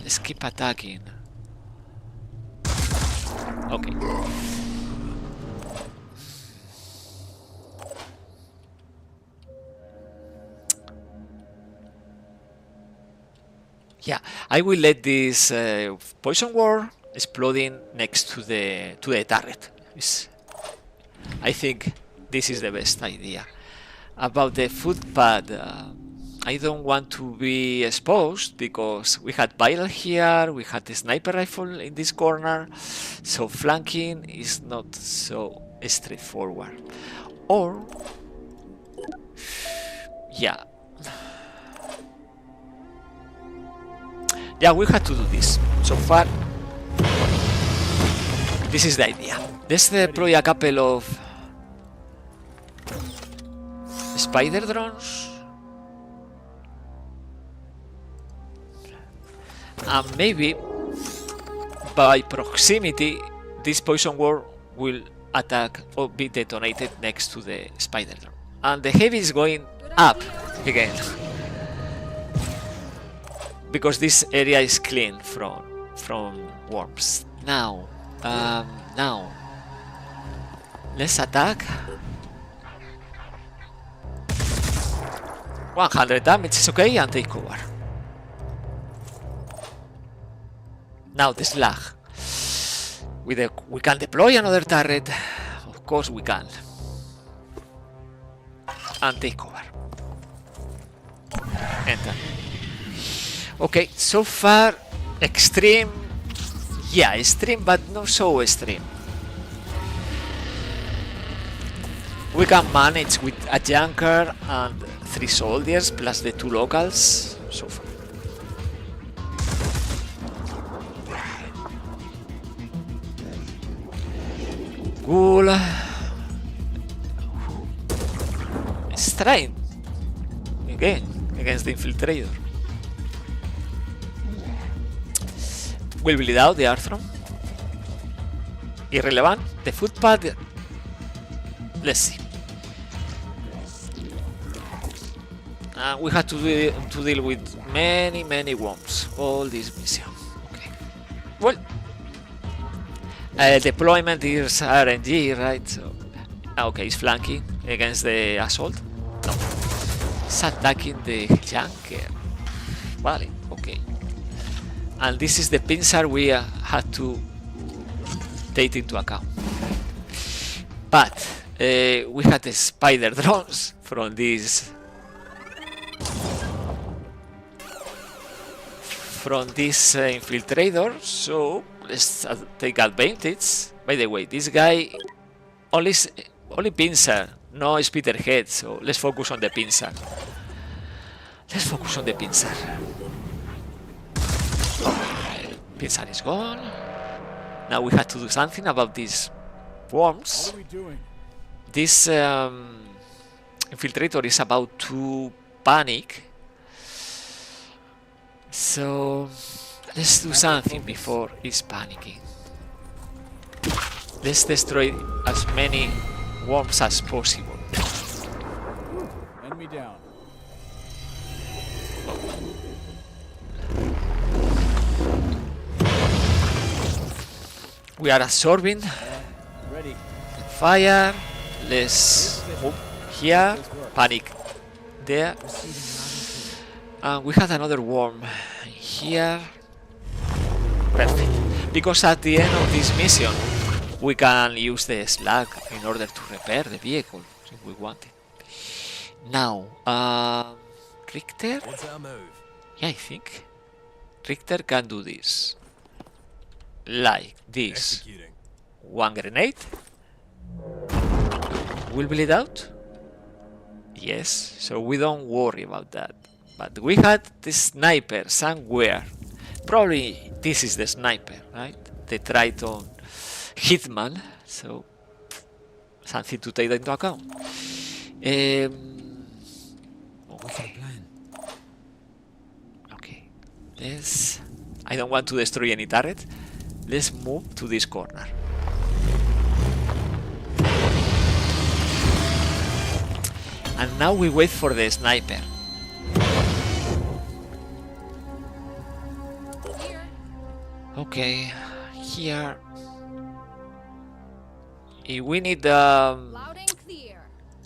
let's keep attacking. Okay. Yeah, I will let this poison wall exploding next to the turret. I think this is the best idea. About the footpath, I don't want to be exposed because we had vial here, we had the sniper rifle in this corner, so flanking is not so straightforward. Or, yeah, we have to do this. So far, this is the idea. Let's deploy a couple of spider drones. And maybe by proximity, this poison worm will attack or be detonated next to the spider drone. And the heavy is going up again. Because this area is clean from worms. Now, let's attack. 100 damage is okay, and take cover. Now the slag. We can deploy another turret. Of course we can. And take cover. Enter. Okay, so far extreme. Yeah, extreme, but not so extreme. We can manage with a junker and 3 soldiers plus the 2 locals so far. Cool. Strain again against the infiltrator. Will bleed out the Arthron. Irrelevant. The footpad. Let's see. We had to deal with many worms all this mission. Okay. Well, deployment is RNG, right? So, okay, it's flanking against the assault. No, it's attacking the junker. Vale, okay. And this is the pincer we had to take into account. But we had the spider drones from this infiltrator, so let's take advantage. By the way, this guy only pincer, no spitter head, so let's focus on the pincer. Let's focus on the pincer. Pincer is gone. Now we have to do something about these worms. What are we doing? This infiltrator is about to panic. So let's do something before he's panicking. Let's destroy as many worms as possible. Enemy down. We are absorbing Ready. fire. Let's move here. Panic there. And we had another worm here. Perfect. Because at the end of this mission, we can use the slag in order to repair the vehicle if we want it. Now, Richter? What's our move? Yeah, I think Richter can do this. Like this. Executing. One grenade. Will bleed out? Yes, so we don't worry about that. But we had the sniper somewhere. Probably this is the sniper, right? The Triton Hitman. So something to take into account. Okay. Okay. Let's. I don't want to destroy any turret. Let's move to this corner. And now we wait for the sniper. Here. Okay, here. If we need Loud and clear.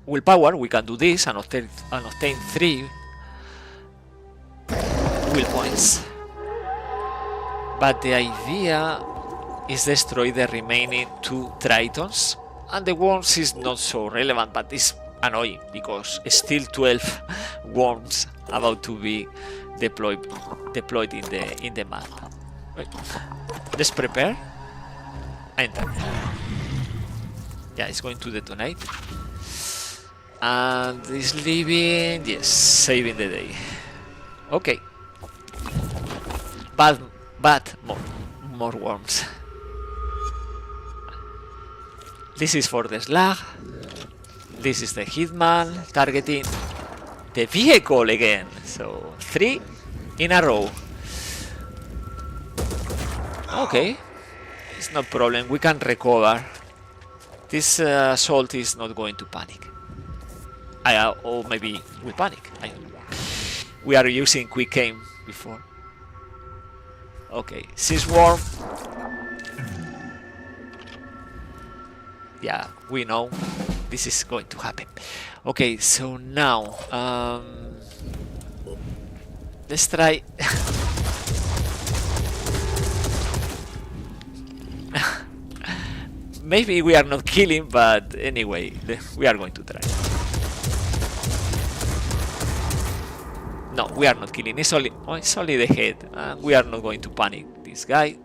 willpower, we can do this and obtain 3 will points. But the idea is destroy the remaining 2 Tritons, and the worms is not so relevant, but it's annoying because still 12 worms about to be deployed in the map. Wait. Let's prepare. Enter. Yeah, it's going to detonate. And it's leaving. Yes, saving the day. Okay. But more worms. This is for the slag. This is the Hitman targeting the vehicle again. So 3 in a row. Okay, It's no problem. We can recover. This assault is not going to panic. Or maybe we panic. I don't know. We are using quick aim before. Okay, Seize Worm. Yeah, we know this is going to happen. Okay, so now let's try. Maybe we are not killing, but anyway, we are going to try. No, we are not killing. It's only the head. We are not going to panic this guy.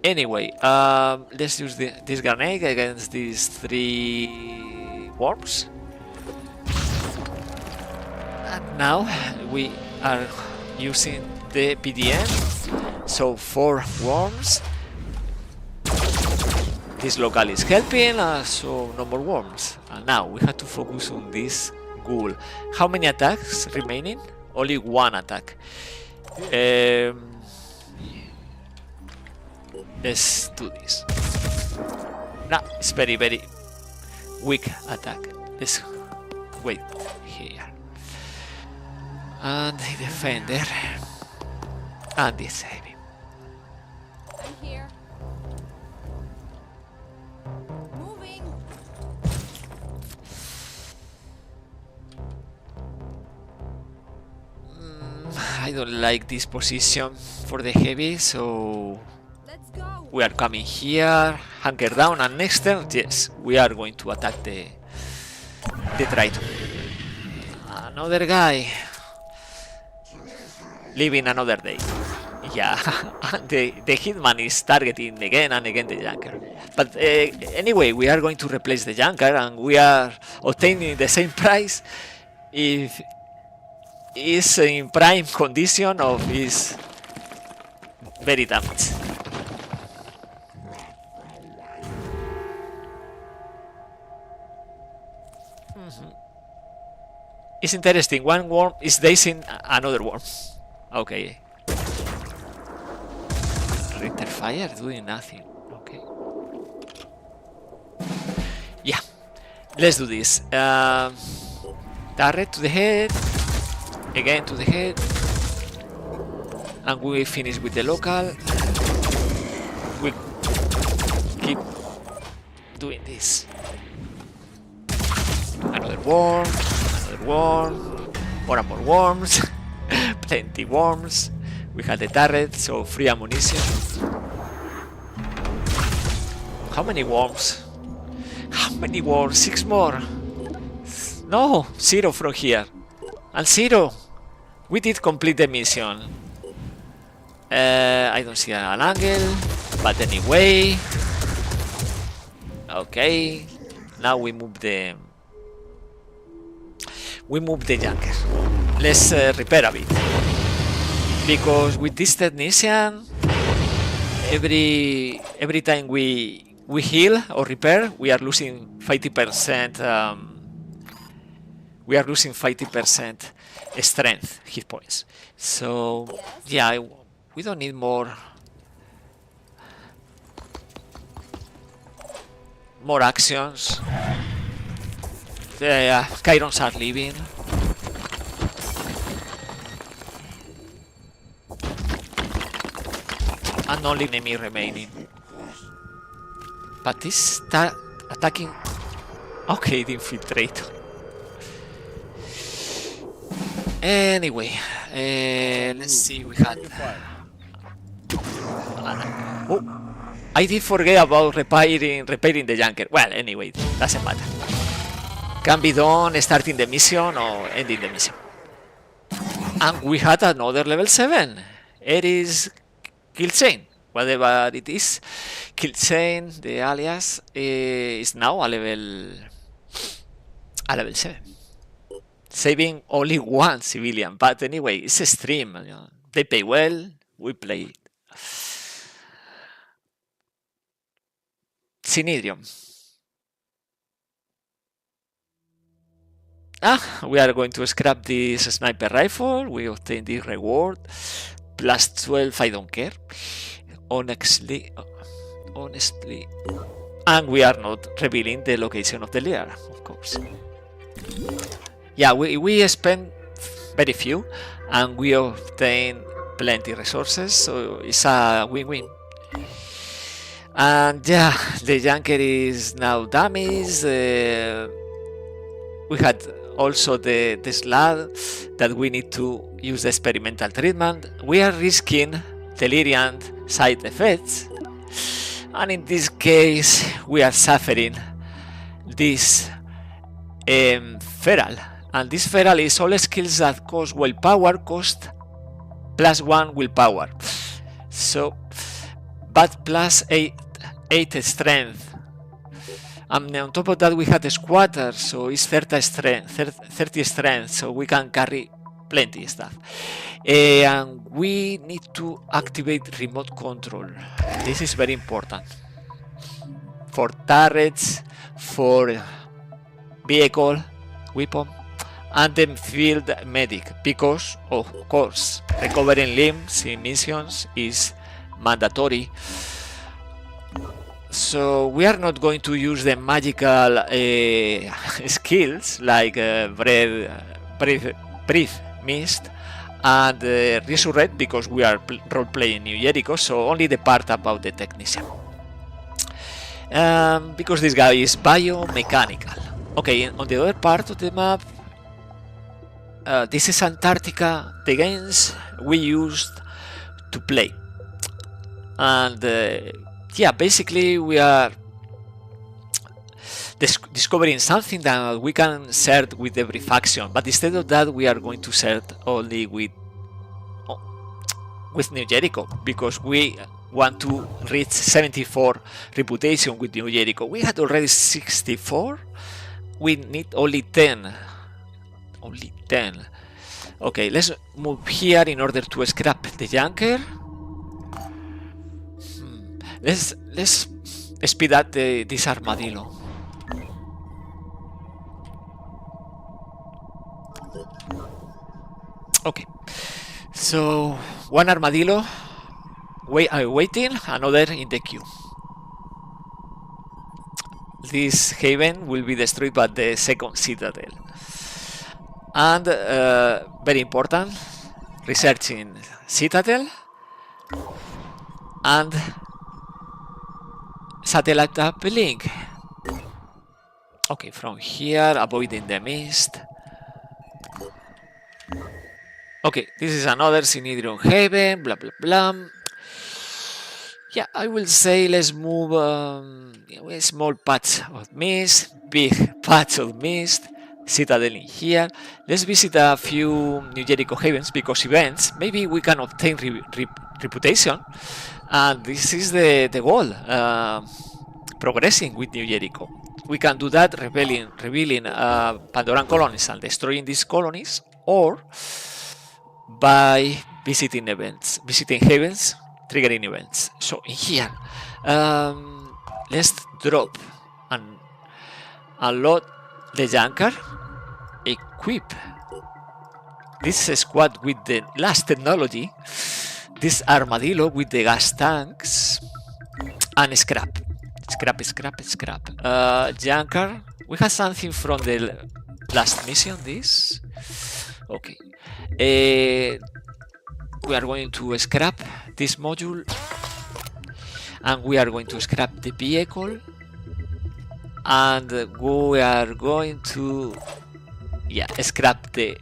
Anyway, let's use this grenade against these 3 worms. And now we are using the PDN. So 4 worms. This local is helping, so no more worms. And now we have to focus on this ghoul. How many attacks remaining? Only 1 attack. Let's do this. Nah, it's very, very weak attack. Let's wait here. And the defender. And this heavy. I'm here. Moving. I don't like this position for the heavy, so Let's go. we are coming here, hunker down, and next turn, yes, we are going to attack the Triton. Another guy living another day. Yeah, the hitman is targeting again and again the junker. But anyway, we are going to replace the junker, and we are obtaining the same price if is in prime condition of his very damaged. It's interesting. One worm is dazing another worm. Okay. Ritter fire doing nothing. Okay. Yeah. Let's do this. Turret to the head. Again to the head. And we finish with the local. We keep doing this. Another worm. Worm, more and more worms, plenty worms. We had the turret, so free ammunition. How many worms? How many worms? 6 more. No, 0 from here. And 0. We did complete the mission. I don't see an angle, but anyway. Okay. Now we move the junker. Let's repair a bit, because with this technician, every time we heal or repair, we are losing 50%. We are losing 50% strength hit points. So yeah, we don't need more actions. The Chirons are leaving. And only enemy remaining. But this attacking. Okay, the infiltrator. Anyway, let's see. We had. Oh, I did forget about repairing the junker. Well, anyway, doesn't matter. Can be done starting the mission or ending the mission. And we had another level 7. It is Kill Chain, whatever it is. Kill Chain, the alias, is now a level 7. Saving only 1 civilian, but anyway, it's a stream. You know, they pay well, we play it. Synedrium. We are going to scrap this sniper rifle. We obtain this reward. +12, I don't care. Honestly, honestly. And we are not revealing the location of the lair, of course. Yeah, we spend very few and we obtain plenty resources, so it's a win-win. And yeah, the junker is now damaged. We had also the slab that we need to use the experimental treatment. We are risking delirium side effects, and in this case we are suffering this feral, and this feral is all skills that cost willpower cost +1 willpower, so but +8 strength. And on top of that we have the squatter, so it's 30 strength, so we can carry plenty stuff. And we need to activate remote control. This is very important for turrets, for vehicle, weapon, and the field medic, because of course recovering limbs in missions is mandatory. So we are not going to use the magical skills like breathe, mist, and resurrect, because we are role-playing New Jericho, so only the part about the technician. Because this guy is biomechanical. Okay, on the other part of the map, this is Antarctica, the games we used to play. And yeah, basically we are discovering something that we can share with every faction, but instead of that we are going to share only with New Jericho, because we want to reach 74 reputation with New Jericho. We had already 64, we need only 10. Only 10. Okay, let's move here in order to scrap the junker. Let's speed up this armadillo. Okay, so one armadillo waiting, another in the queue. This haven will be destroyed by the second citadel. And very important, researching citadel and satellite uplink. Okay, from here, avoiding the mist. Okay, this is another Synedrion haven, blah blah blah. Yeah, I will say let's move a small patch of mist, big patch of mist, citadel in here. Let's visit a few New Jericho havens, because events, maybe we can obtain reputation. And this is the goal, progressing with New Jericho. We can do that revealing Pandoran colonies and destroying these colonies, or by visiting havens, triggering events. So in here, let's drop and unload the junker, equip this squad with the last technology, this armadillo with the gas tanks, and scrap. Junker, we have something from the last mission, this. Okay. We are going to scrap this module, and we are going to scrap the vehicle, and we are going to scrap the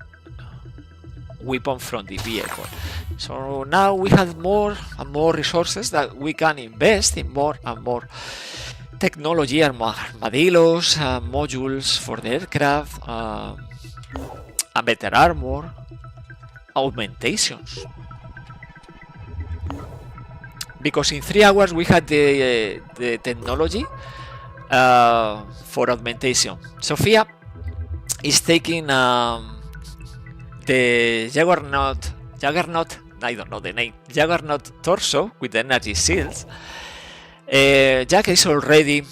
weapon from the vehicle. So now we have more and more resources that we can invest in more and more technology, armadillos, modules for the aircraft, a better armor, augmentations. Because in 3 hours we had the technology for augmentation. Sophia is taking the Juggernaut, I don't know the name, Juggernaut torso with the energy shields. Jack is already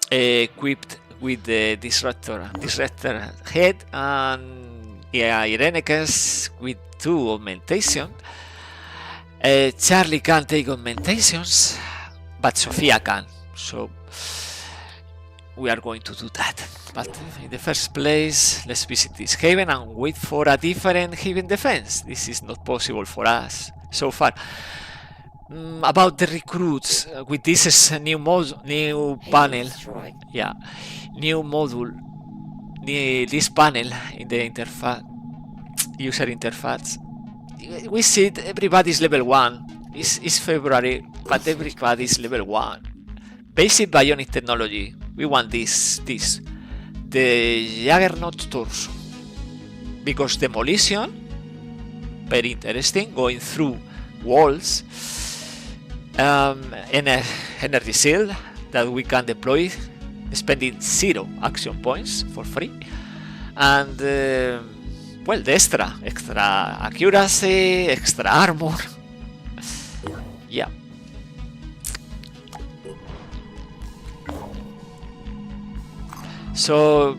equipped with the disruptor head, and Irenicus with 2 augmentation. Charlie can take augmentations, but Sofia can. So we are going to do that. But in the first place, let's visit this haven and wait for a different haven defense. This is not possible for us so far. About the recruits, with this is a new panel. Yeah, new module. This panel in the interface, user interface. We see everybody's level 1. It's February, but everybody's level 1. Basic bionic technology. We want this. The Juggernaut torso. Because demolition, very interesting, going through walls. Energy shield that we can deploy, spending 0 action points for free. And well, the extra accuracy, extra armor. Yeah. So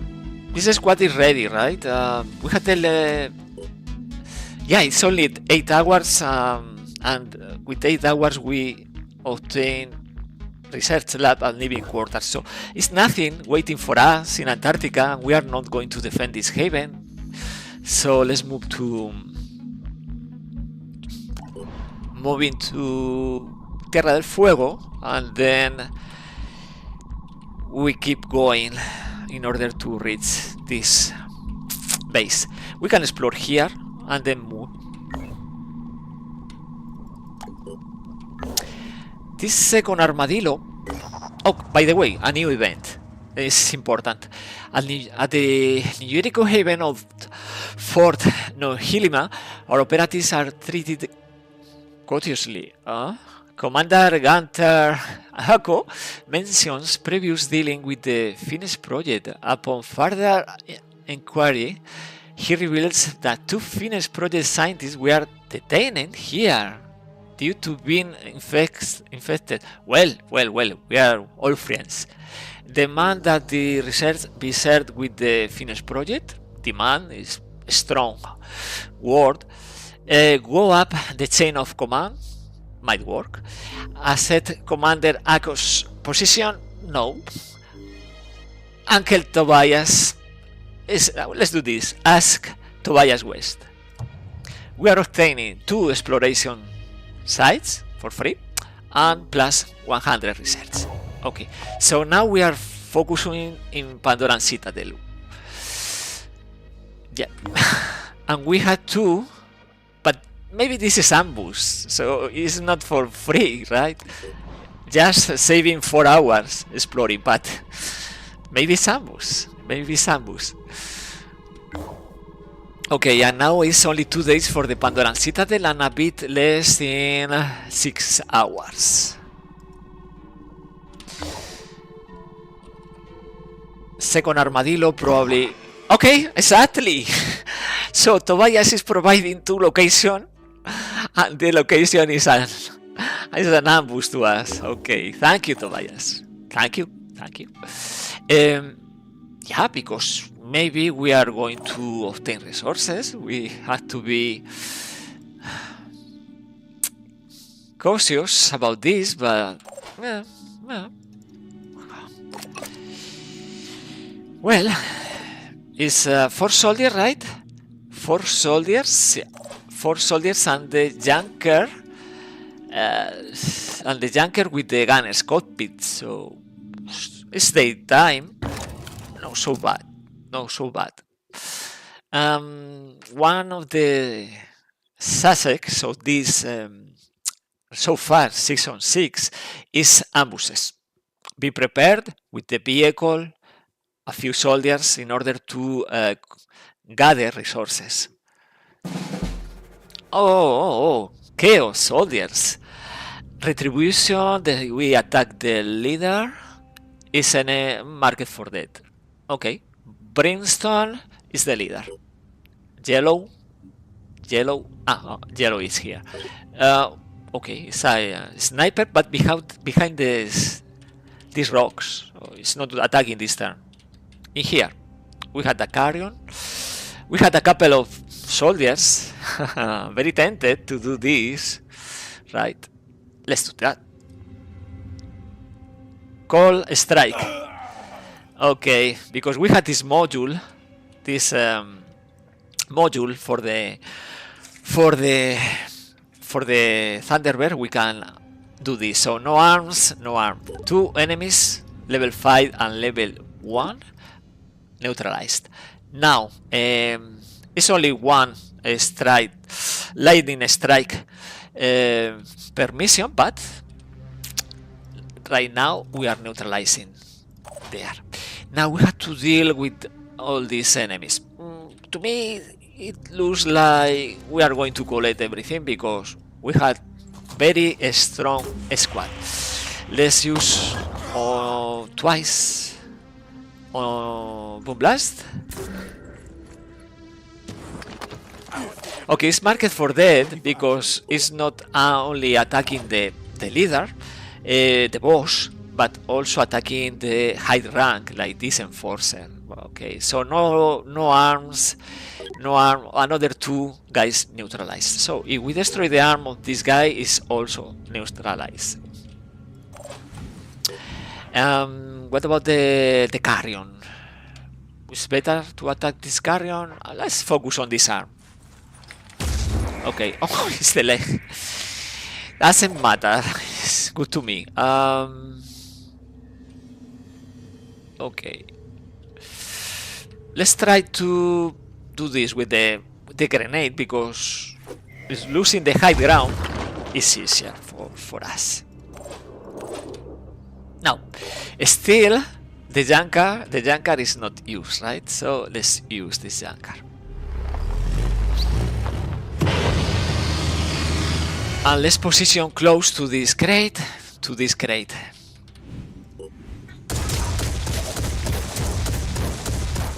this squad is ready, right? We have the yeah, it's only 8 hours, and with 8 hours we obtain research lab and living quarters. So it's nothing waiting for us in Antarctica, and we are not going to defend this haven. So let's move to Tierra del Fuego, and then we keep going in order to reach this base. We can explore here and then move. This second armadillo. Oh, by the way, a new event is important. At the New Jericho haven of Fort Nohilima, our operatives are treated courteously. Commander Gunter Hako mentions previous dealing with the Finnish project. Upon further inquiry, he reveals that 2 Finnish project scientists were detained here due to being infected. Well, we are all friends. Demand that the research be shared with the Finnish project. Demand is a strong word. Go up the chain of command. Might work. Asset Commander Ako's position? No. Uncle Tobias is. Let's do this. Ask Tobias West. We are obtaining 2 exploration sites for free and plus 100 research. Okay, so now we are focusing in Pandoran Citadel. Yeah, and we had 2, but maybe this is ambush, so it's not for free, right? Just saving 4 hours exploring, but maybe it's ambush. Okay, and now it's only 2 days for the Pandoran Citadel and a bit less than 6 hours. Second armadillo probably. Okay, exactly. So Tobias is providing 2 locations, and the location is an ambush to us. Okay, thank you, Tobias. Thank you. Yeah, because maybe we are going to obtain resources. We have to be cautious about this, but yeah. Well, it's 4 soldiers, right? 4 soldiers, yeah. 4 soldiers and the junker, with the gunner's cockpit. So it's daytime. Not so bad. One of the suspects of this so far 6 on 6 is ambushes. Be prepared with the vehicle, a few soldiers in order to gather resources. Oh, chaos soldiers. Retribution, we attack the leader, is a market for death. Okay, Brimstone is the leader. Yellow, yellow is here. Okay, it's a sniper, but behind these rocks. So it's not attacking this turn. In here, we had a carrion. We had a couple of soldiers. Very tempted to do this, right? Let's do that. Call strike. Okay, because we had this module, module for the Thunderbird, we can do this. So no arms, no arm. 2 enemies, level 5 and level 1, neutralized. Now, it's only one strike, lightning strike per mission, but right now we are neutralizing there. Now we have to deal with all these enemies. To me, it looks like we are going to collect everything because we had very strong squad. Let's use twice Boom Blast. Okay, it's marked for dead because it's not only attacking the leader, the boss, but also attacking the high rank like this enforcer. Okay, so no arms, no arm. Another 2 guys neutralized. So if we destroy the arm of this guy, is also neutralized. What about the carrion? It's better to attack this carrion. Let's focus on this arm. Okay. Oh, it's the leg. Doesn't matter. It's good to me. Okay. Let's try to do this with the grenade because it's losing the high ground is easier for us. Now, still the junker is not used, right? So let's use this junker. And let's position close to this crate,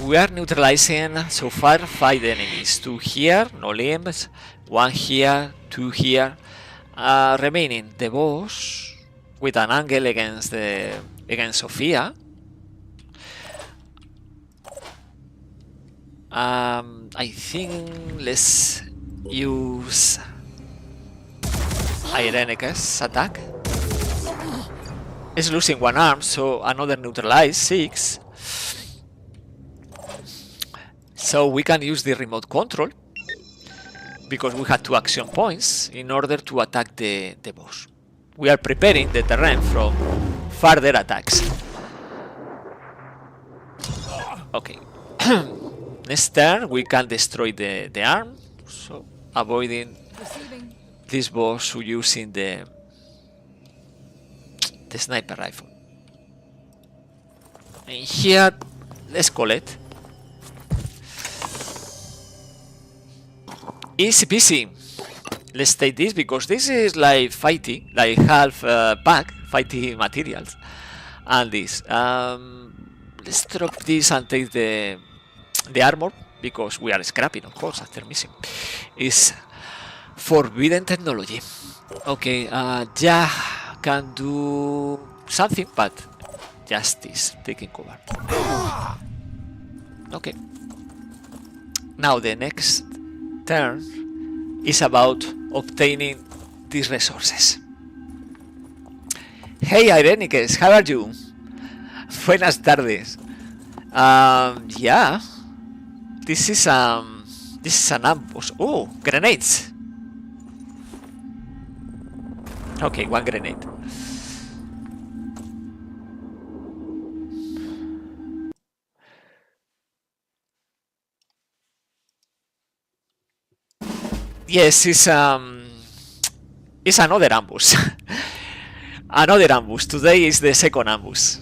We are neutralizing so far 5 enemies. 2 here, no limbs. 1 here, 2 here. Remaining the boss with an angle against Sophia. I think let's use Ironman attack. It's losing 1 arm, so another neutralize 6. So we can use the remote control because we had 2 action points in order to attack the boss. We are preparing the terrain from further attacks. Okay. Next turn we can destroy the arm, so avoiding this boss using the sniper rifle. And here, let's collect. Easy peasy. Let's take this because this is like fighting, like half pack fighting materials. And this. Let's drop this and take the armor because we are scrapping, of course, after missing. It's forbidden technology. Okay, yeah, can do something, but just this, taking cover. Okay. Now the next turn is about obtaining these resources. Hey Irenicus, how are you? Buenas tardes. Yeah, this is an ambush. Oh, grenades. Okay, 1 grenade. Yes, it's another ambush. Another ambush. Today is the second ambush.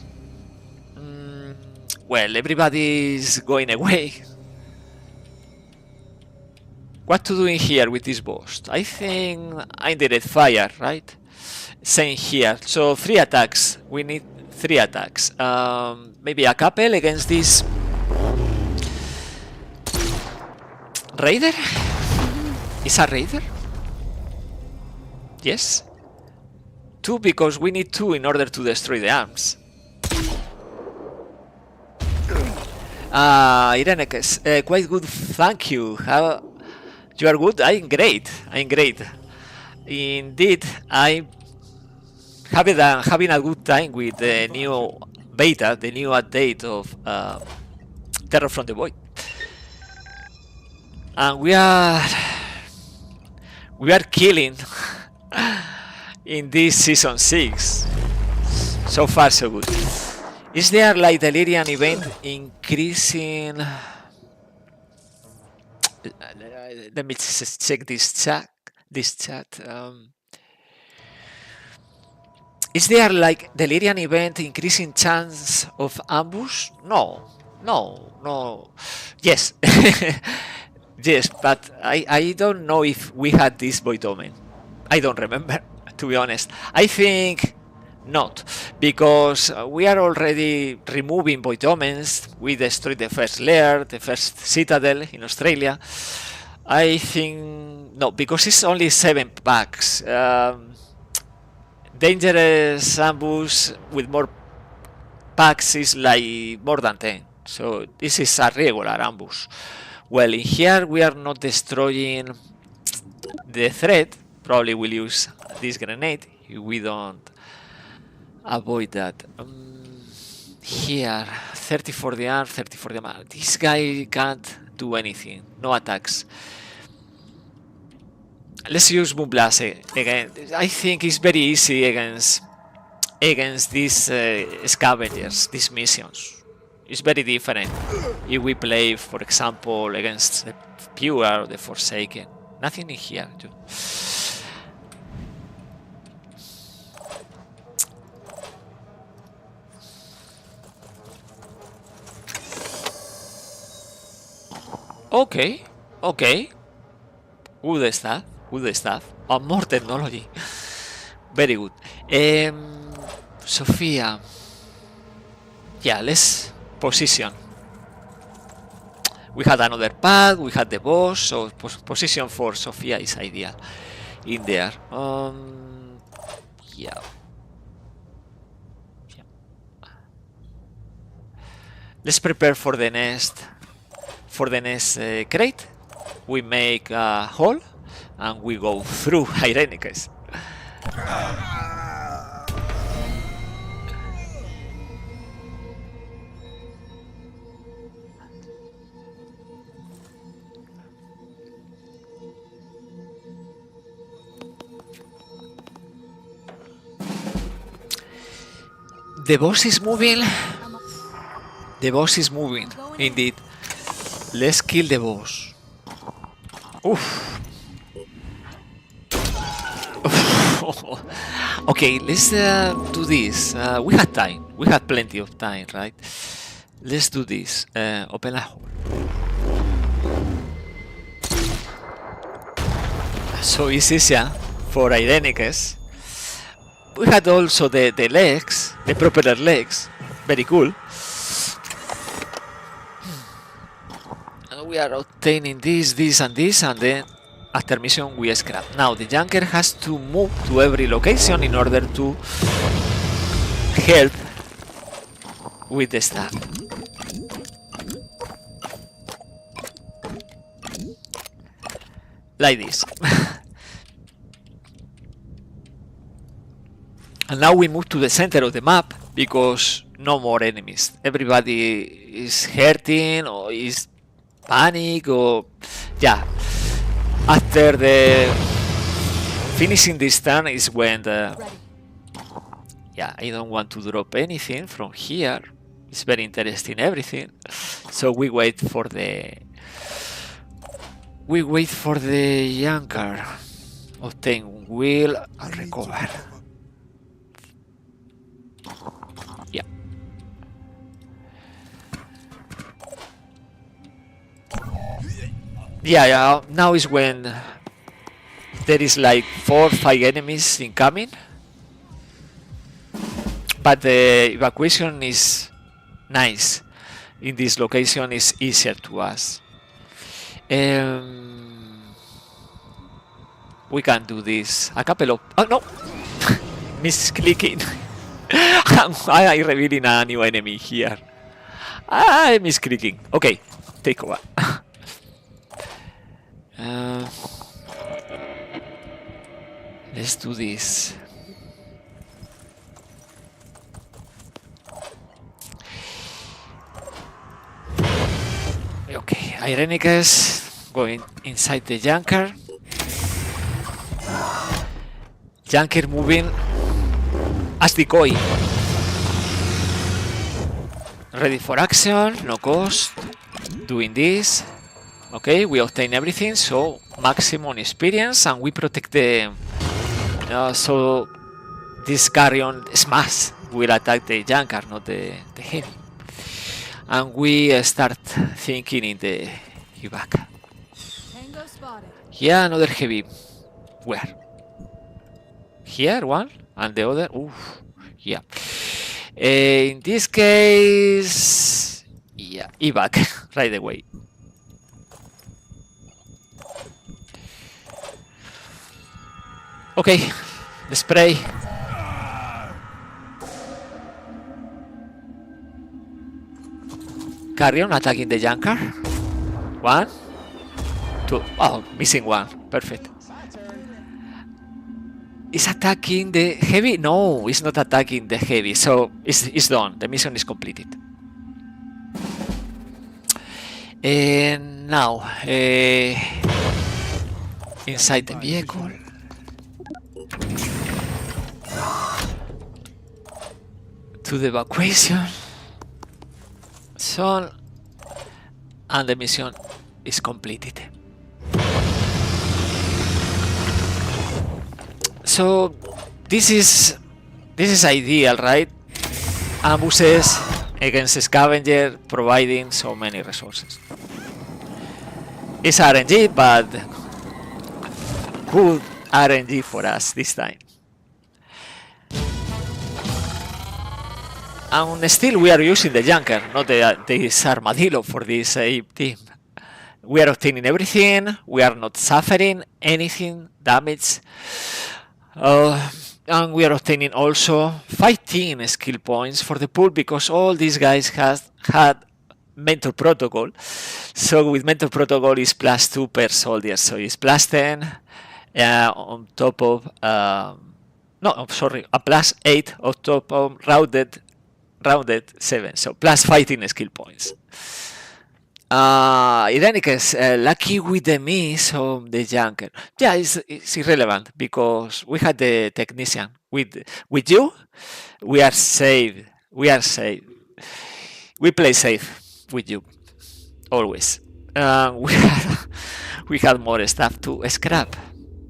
Well, everybody's going away. What to do in here with this boss? I think I did it fire, right? Same here. So 3 attacks. We need 3 attacks. Maybe a couple against this raider? Is a raider? Yes. 2 because we need 2 in order to destroy the arms. Irenicus, quite good, thank you. How you are good? I'm great. I'm great. Indeed, I'm having a good time with the new beta, the new update of Terror from the Void. And we are killing in this season 6. So far so good. Is there like Delirium event increasing? Let me check this chat. Is there like Delirium event increasing chance of ambush? No. Yes. Yes, but I don't know if we had this Void Omen. I don't remember, to be honest. I think not, because we are already removing Void Omens. We destroyed the first lair, the first citadel in Australia. I think no, because it's only 7 packs. Dangerous ambush with more packs is like more than 10. So this is a regular ambush. Well, in here we are not destroying the threat. Probably we'll use this grenade if we don't avoid that. Here, 30 for the arm, 30 for the man. This guy can't do anything. No attacks. Let's use Moonblast again. I think it's very easy against these scavengers, these missions. It's very different if we play, for example, against the Pure or the Forsaken. Nothing in here, too. Okay. Good stuff. More technology. Very good. Sophia. Yeah, let's position. We had another path, we had the boss, so position for Sophia is ideal in there. Yeah. Let's prepare for the next crate. We make a hole and we go through Ironman. The boss is moving. The boss is moving, indeed. Let's kill the boss. Oof. Okay, let's do this. We had time. We had plenty of time, right? Let's do this. Open a hole. So it's easier for Ironman. We had also the legs, the propeller legs. Very cool. And we are obtaining this, and then after mission we scrap. Now the junker has to move to every location in order to help with the stuff. Like this. And now we move to the center of the map because no more enemies. Everybody is hurting or is panic or yeah. After the finishing this turn is when the yeah, I don't want to drop anything from here. It's very interesting everything. So we wait for the junker. Obtain wheel and recover. Yeah. Yeah, now is when there is like 4 or 5 enemies incoming. But the evacuation is nice. In this location is easier to us. We can do this. A couple of... Oh no! Misclicking. I revealing a new enemy here. I'm misclicking. Okay, take over. Let's do this. Irenicus going inside the junker. Junker moving as decoy. Ready for action, no cost. Doing this. Okay, we obtain everything, so maximum experience, and we protect the... so this carrion smash will attack the junker, not the heavy. And we start thinking in the evac. Tango spotted. Yeah, another heavy. Where? Here, one, and the other. Oof. Yeah. In this case, yeah, evac right away. Okay, the spray. Carrion attacking the junker. 1, 2. Oh, missing one. Perfect. Is attacking the heavy? No, it's not attacking the heavy. So it's done. The mission is completed. And now, inside the vehicle. To the evacuation zone, and the mission is completed. So this is ideal, right? Ambuses against scavenger, providing so many resources. It's RNG, but good RNG for us this time. And still we are using the junker, not this armadillo for this team. We are obtaining everything, we are not suffering anything, damage. And we are obtaining also 15 skill points for the pool, because all these guys had mentor protocol. So with mentor protocol is +2 per soldier, so it's +10 on top of a +8 on top of rounded 7, so +15 skill points. In any case, lucky with the miss on the junker. Yeah, it's irrelevant because we had the technician. With you, we are safe. We are safe. We play safe with you always. We had more stuff to scrap.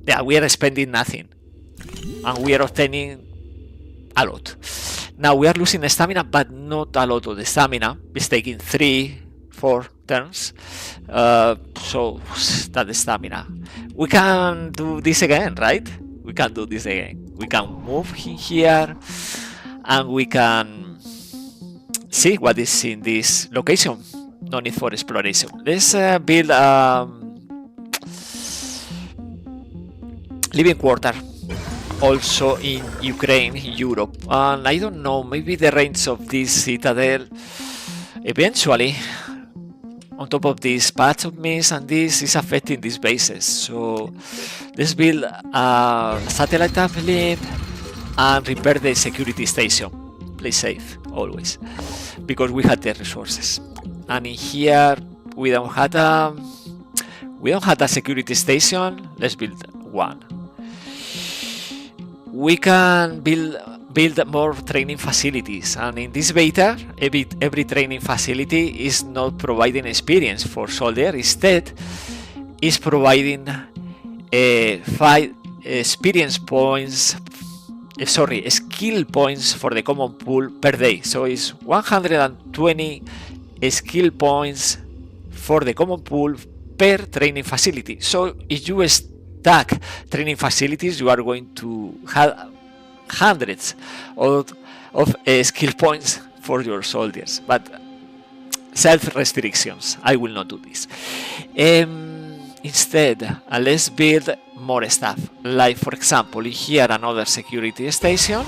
Yeah, we are spending nothing, and we are obtaining a lot. Now we are losing stamina, but not a lot of the stamina. It's taking 3-4 turns. So that's the stamina. We can do this again, right? We can do this again. We can move here, and we can see what is in this location. No need for exploration. Let's build living quarter. Also in Ukraine, Europe, and I don't know, maybe the range of this citadel eventually, on top of this patch of mist, and this is affecting these bases. So let's build a satellite uplink and repair the security station. Play safe always, because we had the resources. And in here we don't have a security station. Let's build one. We can build more training facilities, and in this beta, every training facility is not providing experience for soldier. Instead, is providing 5 experience points. Skill points for the common pool per day. So it's 120 skill points for the common pool per training facility. So if you stack training facilities, you are going to have hundreds of skill points for your soldiers, but self-restrictions. I will not do this. Instead, let's build more stuff. Like, for example, here another security station,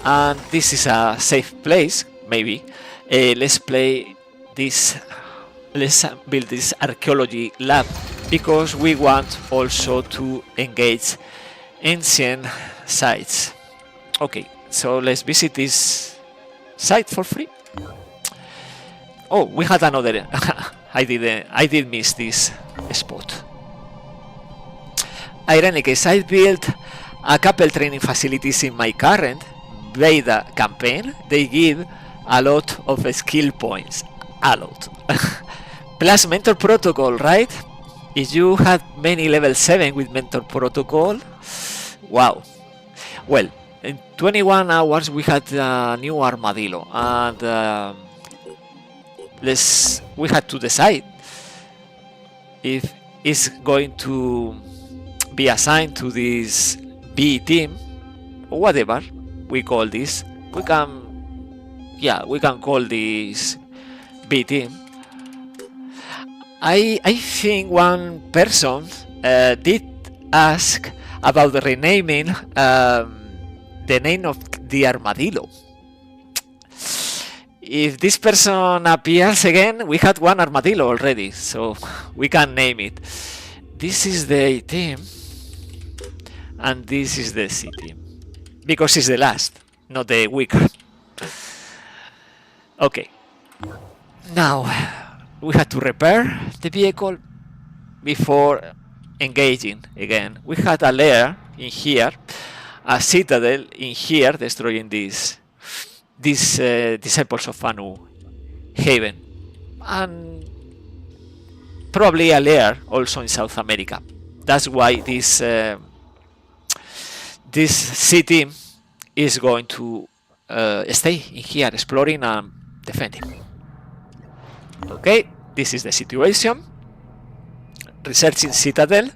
and this is a safe place. Maybe let's play this. Let's build this archaeology lab, because we want also to engage ancient sites. Okay, so let's visit this site for free. Oh, we had another. I did miss this spot. In any case, I built a couple training facilities in my current beta campaign. They give a lot of skill points. A lot. Plus mentor protocol, right? If you had many level 7 with mentor protocol, wow. Well, in 21 hours we had a new armadillo, and we had to decide if it's going to be assigned to this B team or whatever we call this. We can call this B team. I think one person did ask about the renaming the name of the armadillo. If this person appears again, we had one armadillo already, so we can name it. This is the A team, and this is the C team, because it's the last, not the weaker. Okay, now we had to repair the vehicle before engaging again. We had a lair in here, a citadel in here, destroying this Disciples of Anu haven, and probably a lair also in South America. That's why this C team is going to stay in here, exploring and defending. Okay, this is the situation. Researching citadel,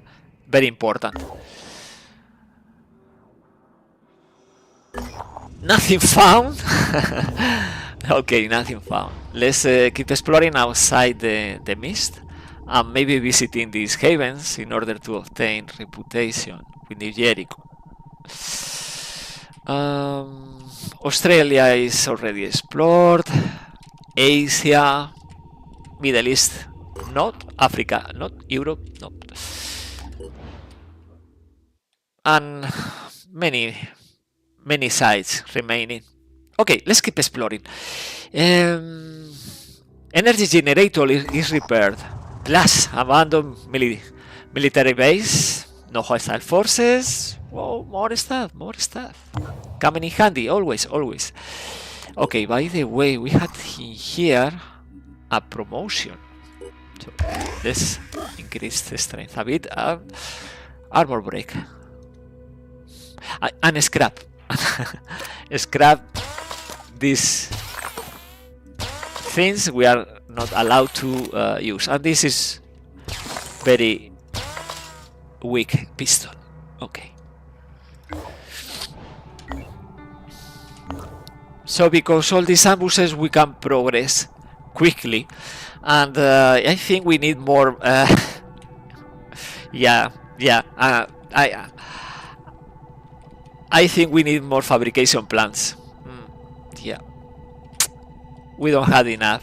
very important. Nothing found. Okay, nothing found. Let's keep exploring outside the mist, and maybe visiting these havens in order to obtain reputation with New Jericho. Australia is already explored. Asia, Middle East, not Africa, not Europe, not, and many sites remaining. Okay, let's keep exploring. Energy generator is repaired. Plus, abandoned military base. No hostile forces. Oh, more stuff. Coming in handy, always. Okay, by the way, we had in here a promotion. So let's increase the strength a bit. Armor break. And scrap. Scrap these things we are not allowed to use, and this is very weak pistol. Okay, so because all these ambushes we can progress quickly, and I think we need more I think we need more fabrication plants. Yeah, we don't have enough.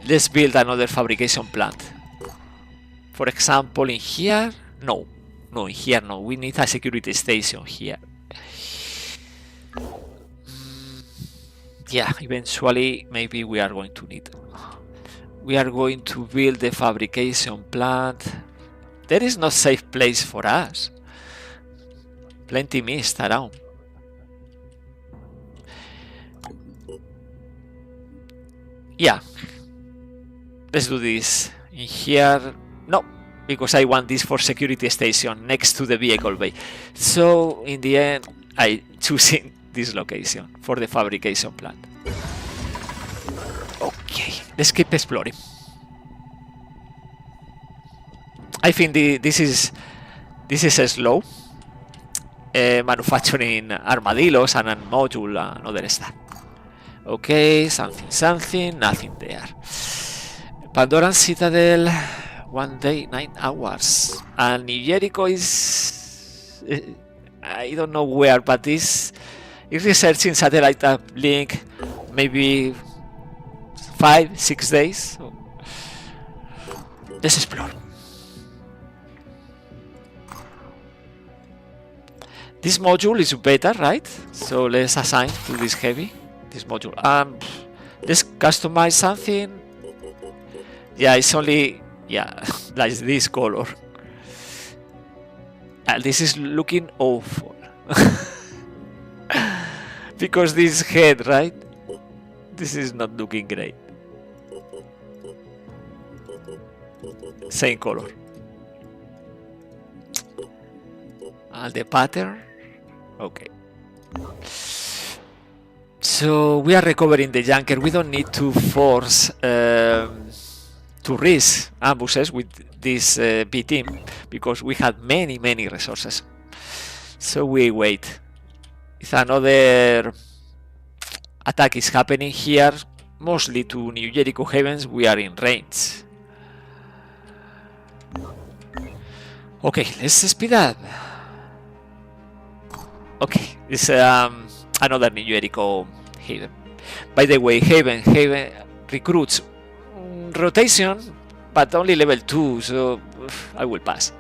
Let's build another fabrication plant. For example, in here, no, in here no. We need a security station here. Yeah, eventually maybe we are going to need. We are going to build the fabrication plant. There is no safe place for us. Plenty mist around. Yeah, let's do this in here. No, because I want this for security station next to the vehicle bay. So in the end, I choosing this location for the fabrication plant. Okay, let's keep exploring. I think this is slow. Manufacturing armadillos and a module and other stuff. Okay, something, nothing there. Pandoran Citadel, 1 day, 9 hours. And New Jericho is... I don't know where, but this is researching satellite uplink, maybe 5-6 days. So let's explore. This module is beta, right? So let's assign to this heavy. this module. Let's customize something. Yeah, it's only, yeah, like this color. This is looking awful. Because this head, right? This is not looking great. Same color. And the pattern. Okay. So we are recovering the junker. We don't need to force to risk ambushes with this B team because we had many resources. So we wait. If another attack is happening here, mostly to New Jericho Heavens, we are in range. Okay, let's speed up. Okay, it's another New Jericho Haven. By the way, Haven recruits rotation, but only level 2, so I will pass.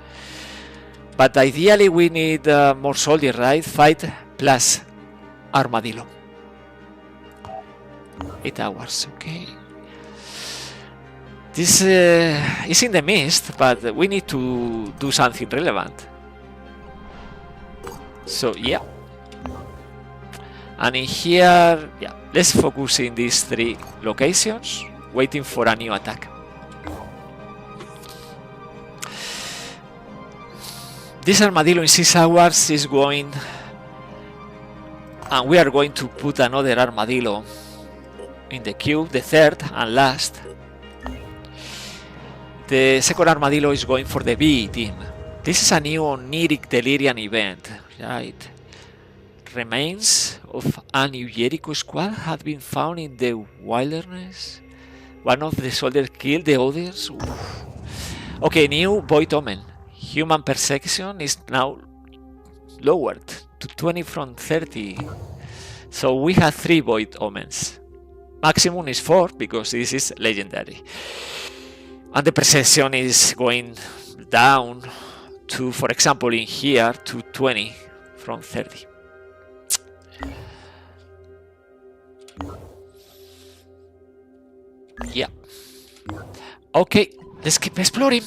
But ideally we need more soldiers, right? Fight plus Armadillo. 8 hours, okay. This is in the mist, but we need to do something relevant. So yeah. And in here, yeah, let's focus in these 3 locations, waiting for a new attack. This Armadillo in 6 hours is going, and we are going to put another Armadillo in the queue, the third and last. The second Armadillo is going for the B team. This is a new Oniric Delirium event, right? Remains of a New Jericho squad have been found in the wilderness. One of the soldiers killed the others. Oof. Okay, new Void Omen. Human perception is now lowered to 20 from 30. So we have 3 Void Omens. Maximum is 4 because this is legendary. And the perception is going down to, for example, in here to 20 from 30. Yeah. Okay, let's keep exploring.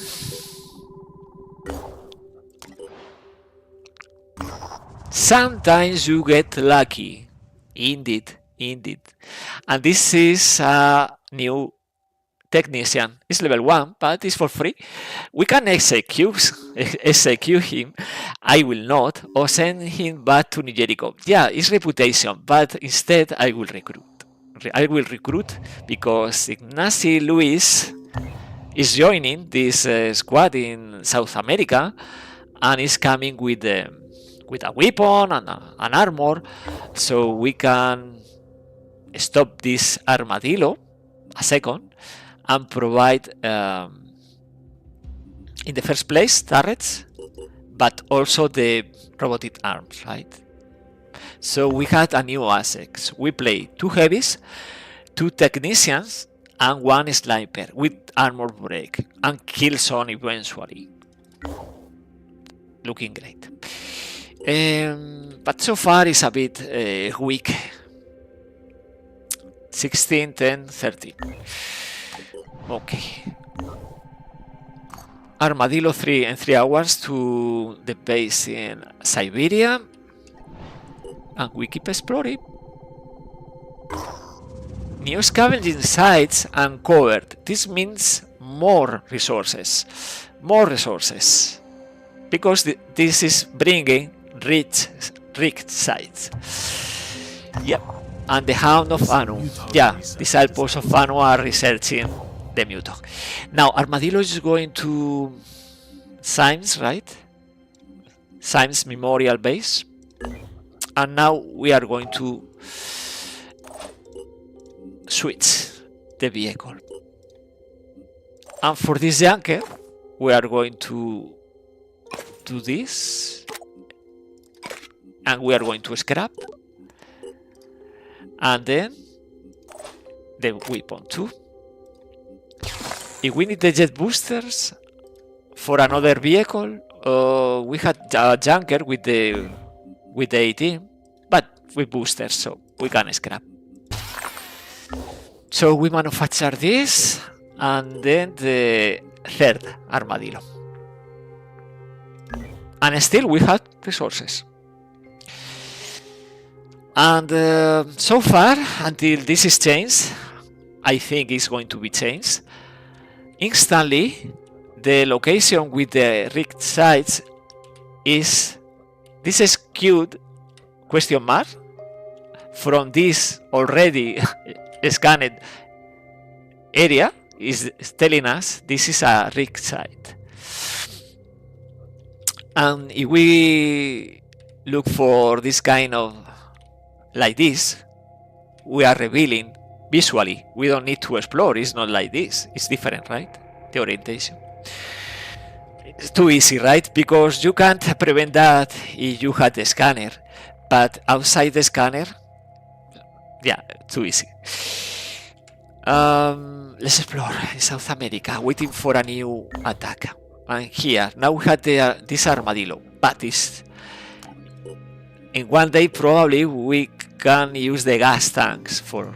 Sometimes you get lucky. Indeed. And this is a new technician. It's level 1, but it's for free. We can execute him. I will not, or send him back to New Jericho. Yeah, it's reputation, but instead I will recruit. Because Ignacy Luis is joining this squad in South America and is coming with a weapon and an armor, so we can stop this Armadillo a second and provide in the first place turrets, but also the robotic arms, right? So we had a new asset. We play 2 heavies, 2 technicians, and 1 sniper with armor break and kill zone eventually. Looking great. But so far it's a bit weak. 16, 10, 13. Okay. Armadillo 3 in 3 hours to the base in Siberia. And we keep exploring. New scavenging sites uncovered. This means more resources. Because this is bringing rich sites. Yep. And the Hound of Anu. Yeah, disciples of Anu are researching the Mutog. Now Armadillo is going to Symes, right? Symes Memorial Base. And now we are going to switch the vehicle. And for this junker, we are going to do this. And we are going to scrap. And then the weapon too. If we need the jet boosters for another vehicle, we had a junker with the 18, but with boosters, so we can scrap. So we manufacture this, and then the third armadillo. And still we have resources. And so far, until this is changed, I think it's going to be changed. Instantly, the location with the rigged sites is this skewed question mark from this already scanned area is telling us this is a rigged site. And if we look for this kind of like this, we are revealing visually. We don't need to explore. It's not like this. It's different, right? The orientation. It's too easy, right? Because you can't prevent that if you had the scanner. But outside the scanner, yeah, too easy. Let's explore in South America, waiting for a new attack. And here, now we have this armadillo. But in one day, probably we can use the gas tanks for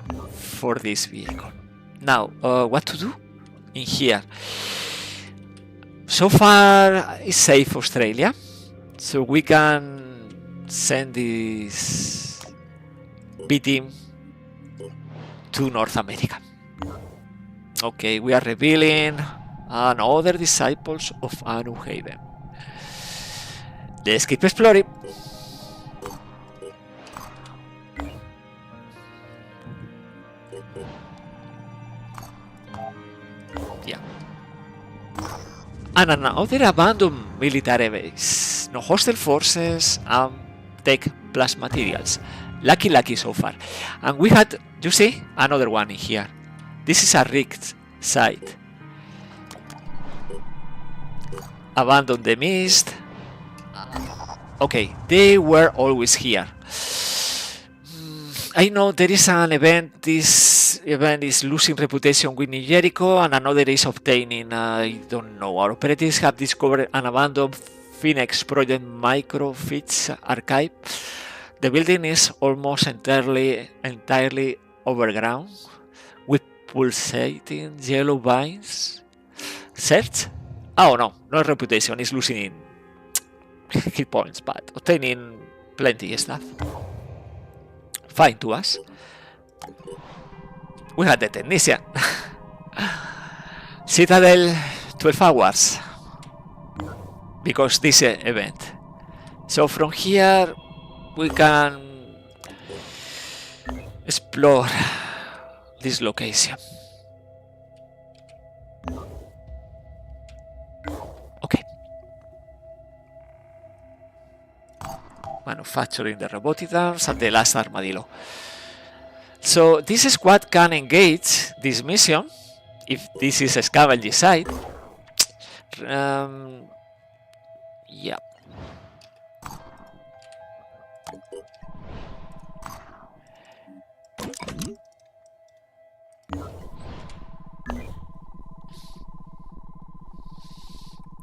this vehicle. Now, what to do in here? So far, it's safe, Australia. So we can send this B-team to North America. Okay, we are revealing another disciples of Anu Haven. Let's keep exploring. Yeah. And another abandoned military base. No hostile forces and tech plus materials. Lucky so far. And we had, you see, another one in here. This is a rigged site. Abandon the mist. Okay, they were always here. I know there is an event. This event is losing reputation with New Jericho, and another is obtaining. I don't know. Our operatives have discovered an abandoned Phoenix Project microfiche archive. The building is almost entirely overground, with pulsating yellow vines. Search? Oh no, no reputation. It's losing hit points, but obtaining plenty of stuff. Fine to us. We had the technician. Citadel 12 hours. Because this event. So from here we can explore this location. Okay. Manufacturing the robotic arms and the last armadillo. So this squad can engage this mission if this is a scavenging site. Yeah.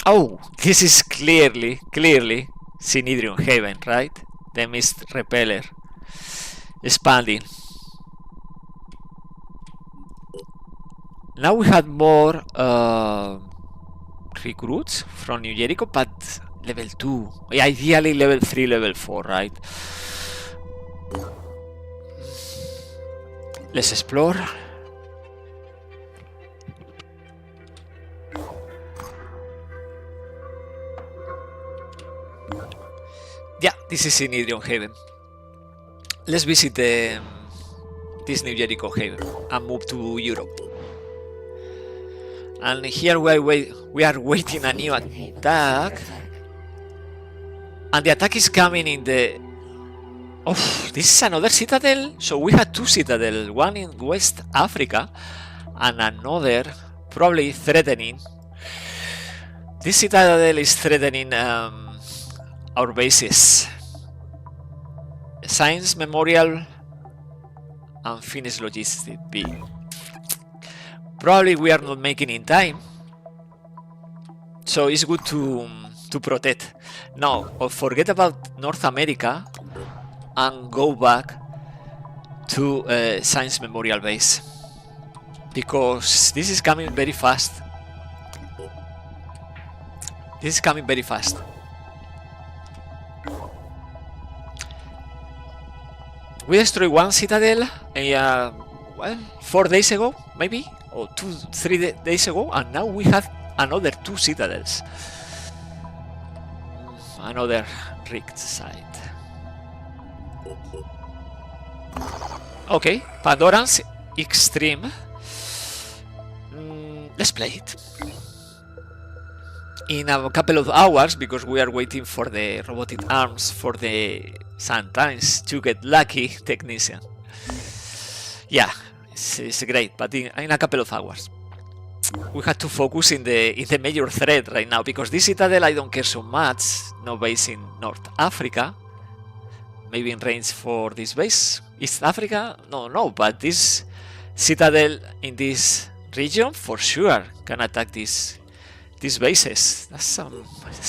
Oh, this is clearly Synedrion Haven, right? The mist repeller expanding. Now we had more recruits from New Jericho, but level 2. Ideally level 3, level 4, right? Let's explore. Yeah, this is Synedrion Haven. Let's visit this New Jericho Haven and move to Europe. And here we are waiting a new attack. And the attack is coming in the... Oh, this is another citadel? So we had 2 citadels, one in West Africa and another probably threatening. This citadel is threatening our bases. Science Memorial and Finnish Logistics B. Probably we are not making in time, so it's good to protect. Now, forget about North America and go back to Science Memorial Base. because this is coming very fast. This is coming very fast. We destroyed one citadel, well, 4 days ago, maybe, or 3 days ago, and now we have another 2 citadels. Another rigged site. Okay, Pandorans Extreme. Let's play it. In a couple of hours, because we are waiting for the robotic arms for the sometimes to get lucky technician. Yeah, it's great, but in a couple of hours. We have to focus in the major threat right now, because this citadel I don't care so much. No base in North Africa. Maybe in range for this base. East Africa? No, but this citadel in this region for sure can attack these bases. That's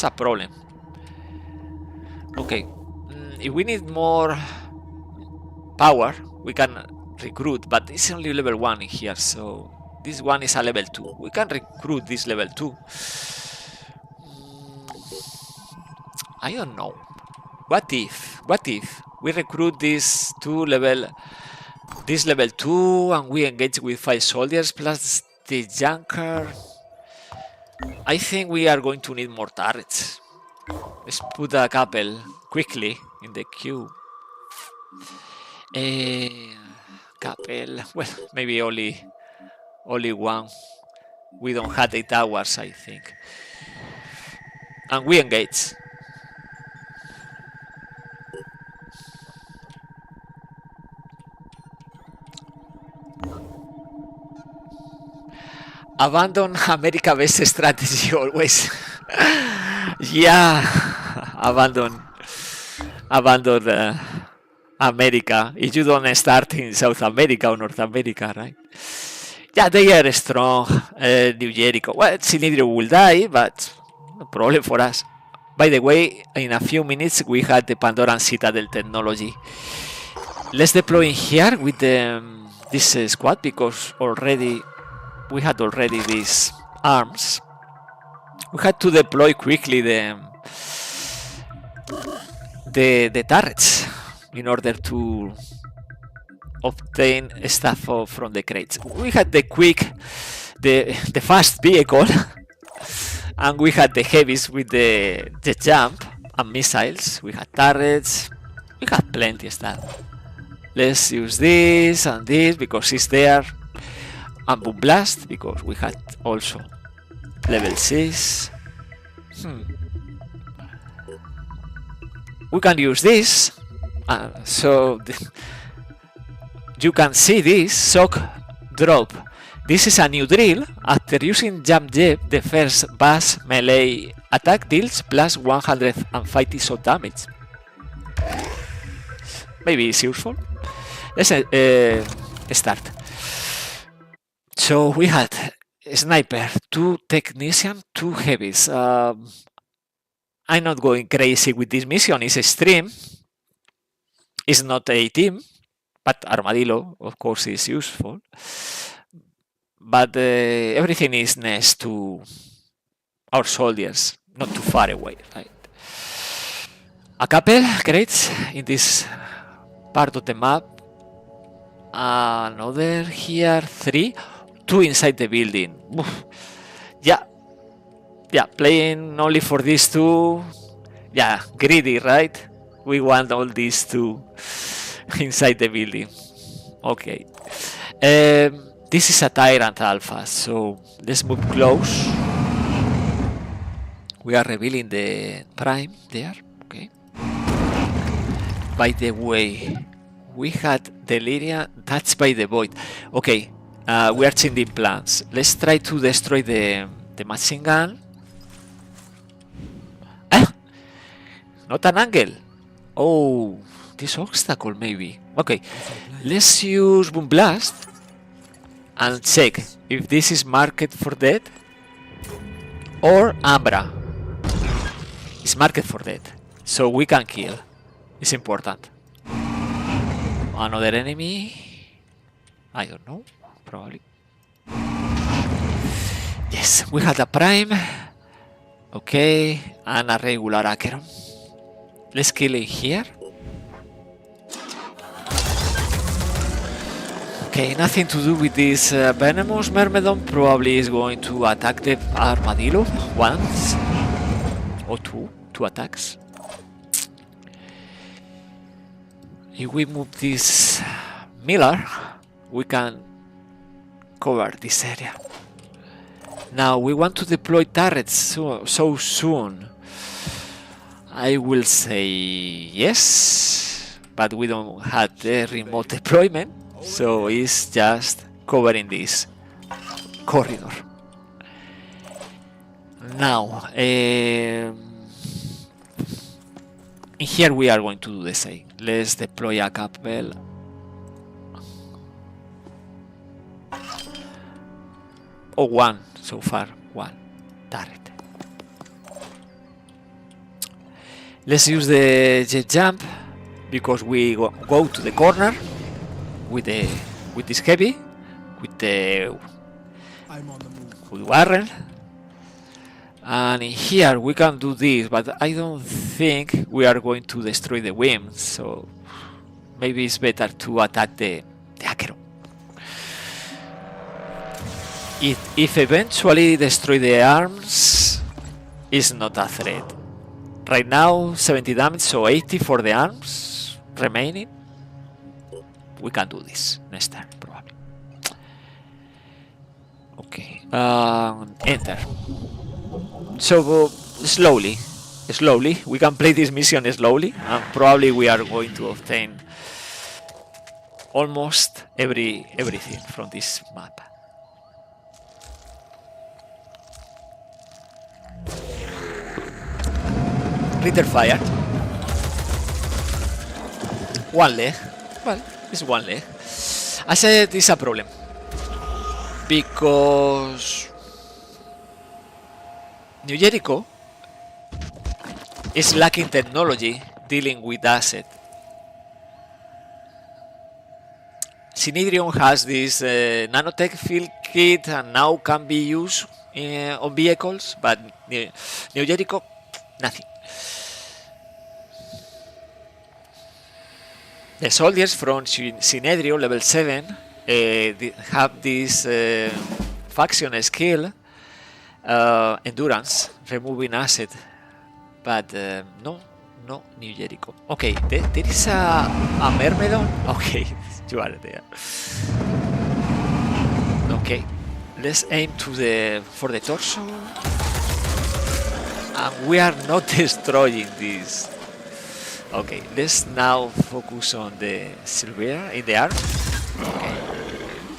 a problem. Okay, if we need more power, we can recruit, but it's only level 1 in here, so this one is a level 2. We can recruit this level 2. I don't know. What if we recruit this level 2 and we engage with 5 soldiers plus the junker? I think we are going to need more turrets. Let's put a couple quickly in the queue. Couple, well, maybe only one. We don't have 8 hours, I think. And we engage. Abandon America best strategy always. Yeah, abandon America if you don't start in South America or North America, right? Yeah, they are strong. New Jericho. Well, Sinidrio will die, but no problem for us. By the way, in a few minutes we had the Pandoran Citadel technology. Let's deploy in here with this squad, because we had already these arms. We had to deploy quickly the turrets in order to obtain stuff from the crates. We had the fast vehicle, and we had the heavies with the jump and missiles. We had turrets. We had plenty of stuff. Let's use this and this because it's there. And Boom Blast because we had also level 6. We can use this. So you can see this shock drop. This is a new drill. After using Jump Jet, the first bass melee attack deals plus 150 shot damage. Maybe it's useful. Let's start. So we had a sniper, 2 technician, 2 heavies. I'm not going crazy with this mission. It's extreme. It's not a team, but Armadillo, of course, is useful. But everything is next to our soldiers, not too far away, right? A couple crates in this part of the map. Another here, 3. 2 inside the building. Oof. Yeah, playing only for these 2. Yeah, greedy, right? We want all these 2 inside the building. Okay. This is a Tyrant Alpha, so let's move close. We are revealing the Prime there. Okay. By the way, we had Deliria. That's by the Void. Okay. We are changing plans. Let's try to destroy the machine gun. Not an angle. Oh, this obstacle maybe. Okay, let's use Boom Blast and check if this is marked for dead or Ambra. It's marked for dead, so we can kill. It's important. Another enemy. I don't know. Probably. Yes, we had a prime. Okay, and a regular Acheron. Let's kill it here. Okay, nothing to do with this venomous Myrmidon. Probably is going to attack the armadillo once or two attacks. If we move this Miller, we can cover this area. Now we want to deploy turrets so soon. I will say yes, but we don't have the remote deployment, so it's just covering this corridor. Now, in here we are going to do the same. Let's deploy a couple. Oh, one so far, one turret. Let's use the jet jump because we go to the corner with this heavy, with I'm on the move. with Warren. And in here we can do this, but I don't think we are going to destroy the wing, so maybe it's better to attack the Acheron. If eventually destroy the arms, it's not a threat. Right now 70 damage, so 80 for the arms remaining. We can do this next time probably. Okay, enter. So slowly we can play this mission slowly, and probably we are going to obtain almost everything from this map. Ritter fire. One leg. Well, it's one leg. I said it's a problem because New Jericho is lacking technology dealing with asset. Synedrion has this nanotech field kit and now can be used on vehicles, but New Jericho, nothing. The soldiers from Synedrion level 7 have this faction skill, endurance, removing asset, but no New Jericho. Okay, there is a Myrmidon. Okay, you are there. Okay, let's aim for the torso, and we are not destroying this. Okay, let's now focus on the silver in the arm. Okay,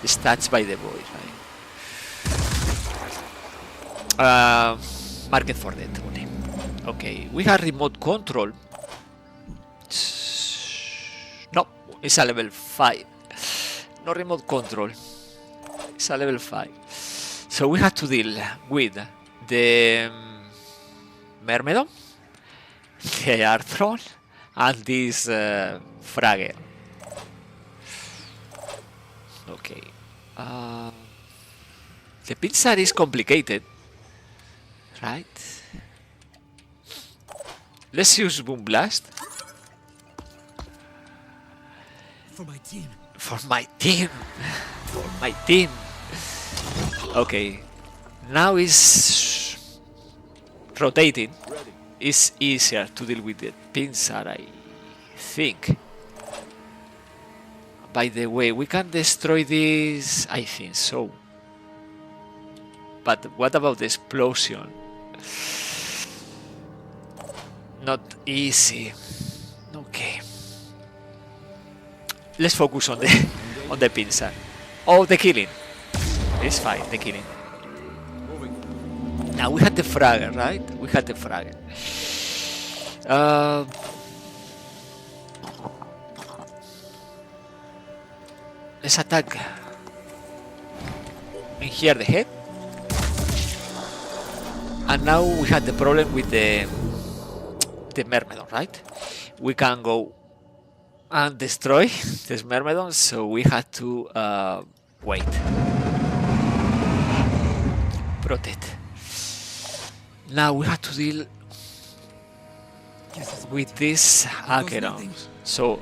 it's touched by the void, right? Market for that only. Okay, we have remote control. No, it's a level 5. No remote control. It's a level 5. So we have to deal with the Myrmidon, the Arthron, and this Fragger. Okay. The pizza is complicated, right? Let's use Boom Blast. For my team. For my team. For my team. Okay. Now it's rotating. It's easier to deal with the pincer, I think. By the way, we can destroy this. I think so. But what about the explosion? Not easy. Okay. Let's focus on the pincer. Oh, the killing. It's fine, the killing. Now we had the fragger, right? We had the fragger. Let's attack. And here the head. And now we had the problem with the Myrmidon, right? We can go and destroy this Myrmidon, so we had to wait. protect. Now we have to deal with this Acheron. So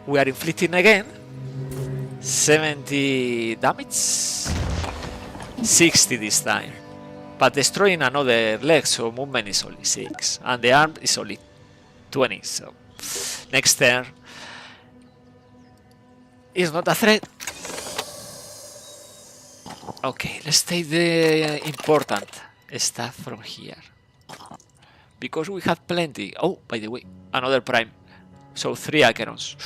we are inflicting again 70 damage, 60 this time, but destroying another leg, so movement is only 6 and the arm is only 20. So next turn is not a threat. Okay, let's take the important stuff from here, because we have plenty. Oh, by the way, another prime, so 3 Acherons.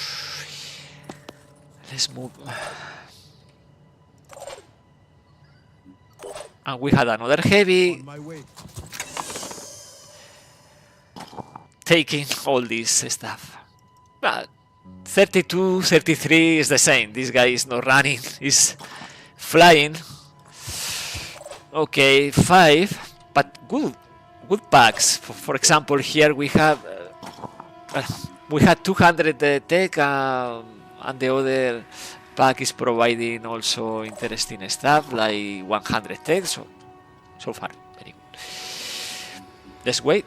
Let's move. And we had another heavy, On my way. taking all this stuff. But 32, 33 is the same. This guy is not running, he's flying. Okay, 5, but good packs. For example, here we have we had 200 tech, and the other pack is providing also interesting stuff like 100 tech. So far, very good. Let's wait.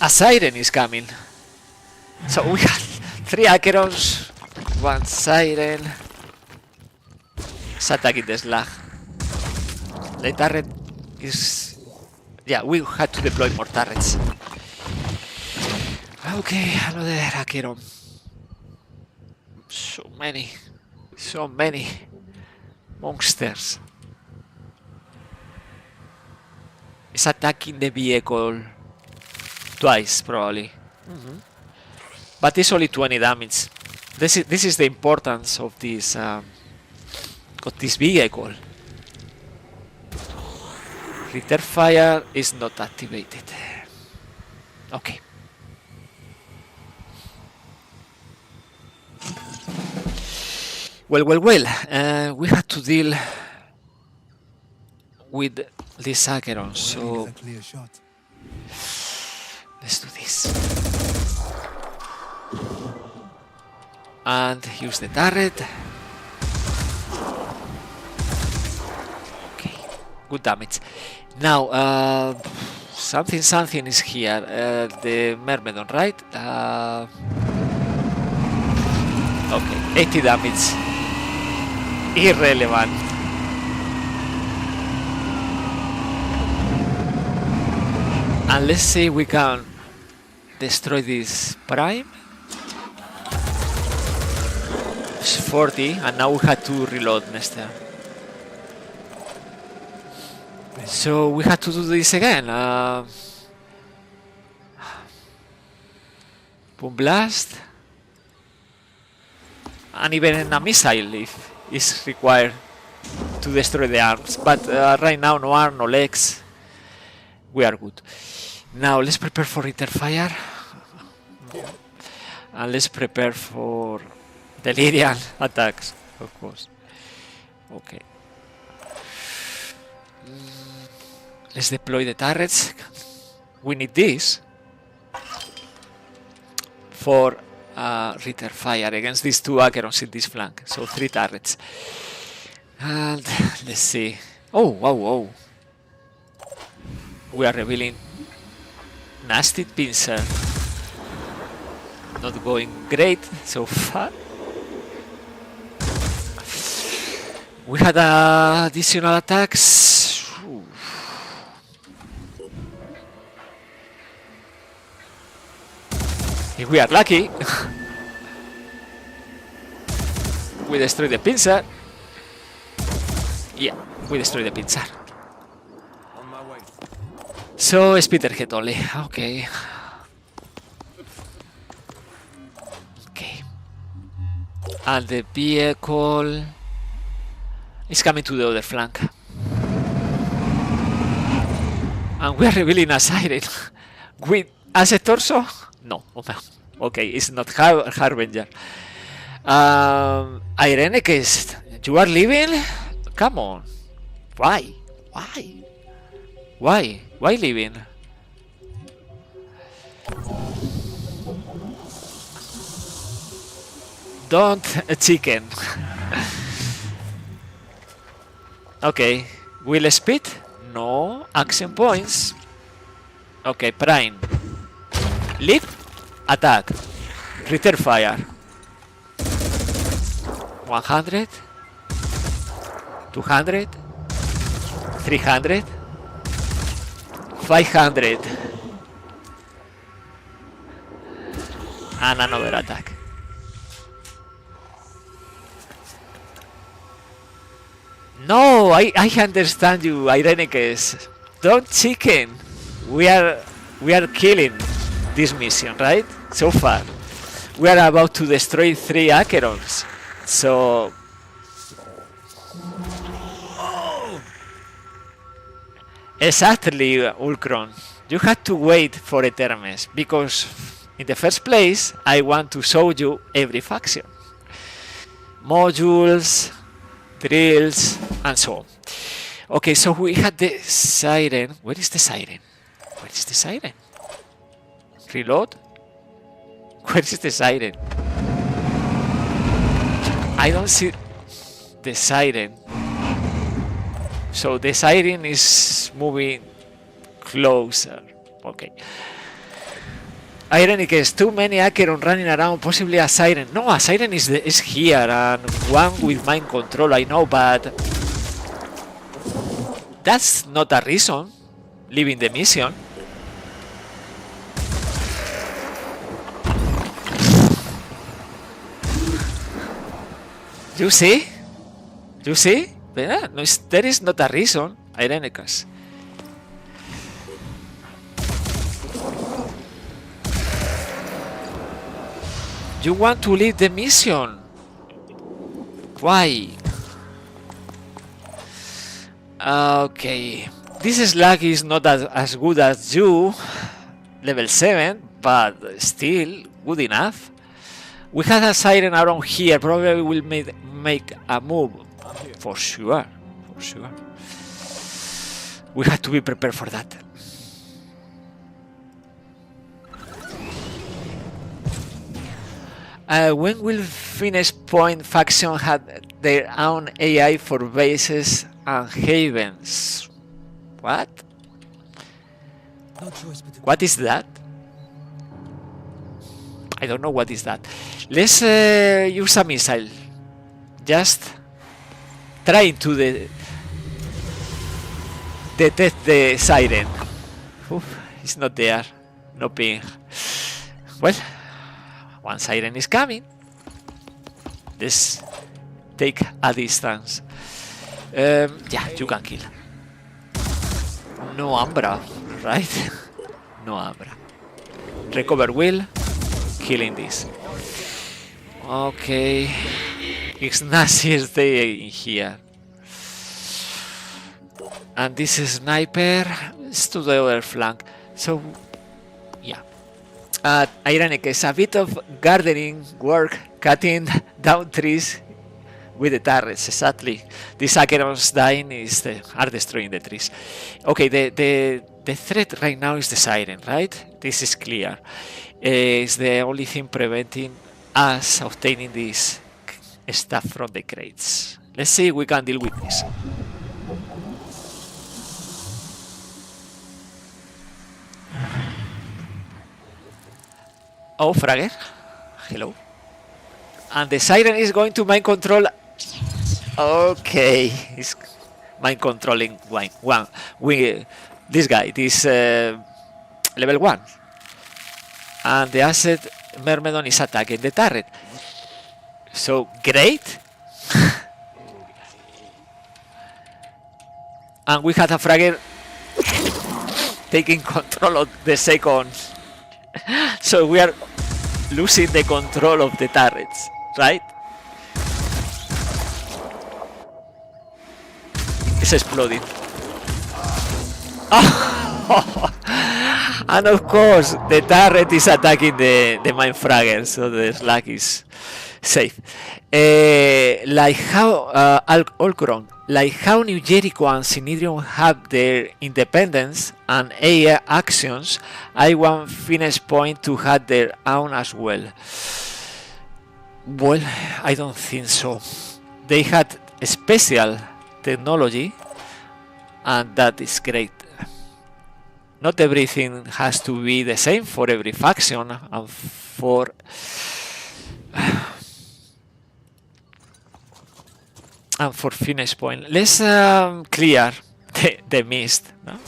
A siren is coming. So we have 3 Acherons, 1 siren. It's attacking the slag. The turret is... Yeah, we had to deploy more turrets. Okay, another Acheron. So many monsters. It's attacking the vehicle twice, probably. But it's only 20 damage. This is the importance of this vehicle. Return fire is not activated. Okay. Well. We have to deal with this Acheron, so It's a clear shot. let's do this. And use the turret. Okay, good damage. Now, something is here. The Myrmidon, right? Okay, 80 damage. Irrelevant. And let's see if we can destroy this prime. It's 40, and now we have to reload next turn. So we have to do this again. Boom blast. And even a missile if is required to destroy the arms. But right now, no arm, no legs. We are good. Now let's prepare for return fire. And let's prepare for Delirium attacks, of course. Okay. Let's deploy the turrets. We need this for return fire against these 2 Acherons in this flank. So 3 turrets. And let's see. Oh, wow. We are revealing nasty pincer. Not going great so far. We had additional attacks. Ooh. If we are lucky, we destroy the pincer. Yeah, we destroy the pincer. On my way. So it's Peter hit only. Okay. And the vehicle is coming to the other flank. And we are revealing a siren with as a torso. No, okay, it's not Harbinger. Irenicus, you are leaving? Come on. Why leaving? Don't chicken. Okay, will speed? No. Action points? Okay, prime. Leap, attack, return fire. 100, 200, 300, 500, and another attack. No, I understand you, Irenicus. Don't chicken. We are killing this mission, right? So far. We are about to destroy 3 Acherons. So exactly, Ulcron. You had to wait for Etermes because in the first place I want to show you every faction. Modules, drills, and so on. Okay, so we had the siren. Where is the siren? Where is the siren? Reload? Where is the siren? I don't see the siren. So the siren is moving closer. Okay. Ironicus, too many Acheron running around, possibly a siren. No, a siren is here, and one with mind control, I know, but that's not a reason leaving the mission. You see? You see? Yeah, no, there is not a reason, Irenicus. You want to leave the mission? Why? Okay. This slug is not as good as you, level 7, but still good enough. We have a siren around here, probably will make a move. For sure, for sure. We have to be prepared for that. When will Finish Point faction have their own AI for bases and havens? What? No choice but to What is that? I don't know what is that. Let's use a missile. Just trying to detect the siren. Oof, it's not there. No ping. Well, one siren is coming. Let's take a distance. Yeah, you can kill. No Ambra, right? No Ambra. Recover will. Killing this. Okay. Ignacy is staying in here. And this sniper is to the other flank. So, yeah. Ironic is a bit of gardening work, cutting down trees with the turrets. Exactly. These Acherons dying are destroying the trees. Okay, the threat right now is the siren, right? This is clear. It's the only thing preventing us obtaining this stuff from the crates. Let's see if we can deal with this. Oh, Fragger. Hello. And the siren is going to mind control. Okay, he's mind controlling one. This guy, this level 1. And the asset Myrmidon is attacking the turret. So great. And we had a Fragger taking control of the second. So we are losing the control of the turrets, right? It's exploding. Oh. And of course, the turret is attacking the mine fragger, so the slug is safe. Like how Ulcron, like how New Jericho and Synedrion have their independence and AI actions, I want Finish Point to have their own as well. Well, I don't think so. They had special technology, and that is great. Not everything has to be the same for every faction and for finish point. Let's clear the mist. No?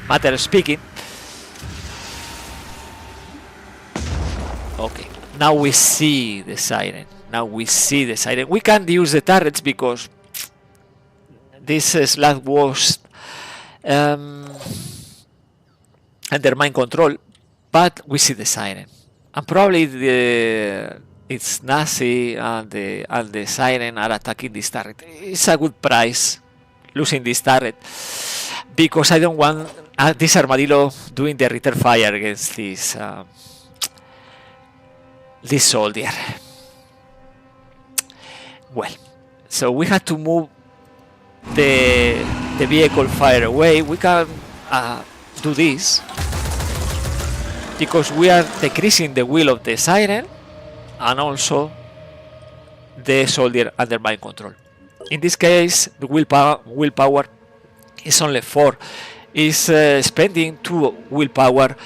Matter of speaking. Okay, now we see the siren. We can't use the turrets because this slot was under mind control, but we see the siren, and probably it's Nazi and the siren are attacking this turret. It's a good price losing this turret because I don't want this armadillo doing the return fire against this soldier. Well, so we had to move the vehicle fire away. We can do this because we are decreasing the wheel of the siren and also the soldier under mind control. In this case, the willpower is only 4. Is spending 2 willpower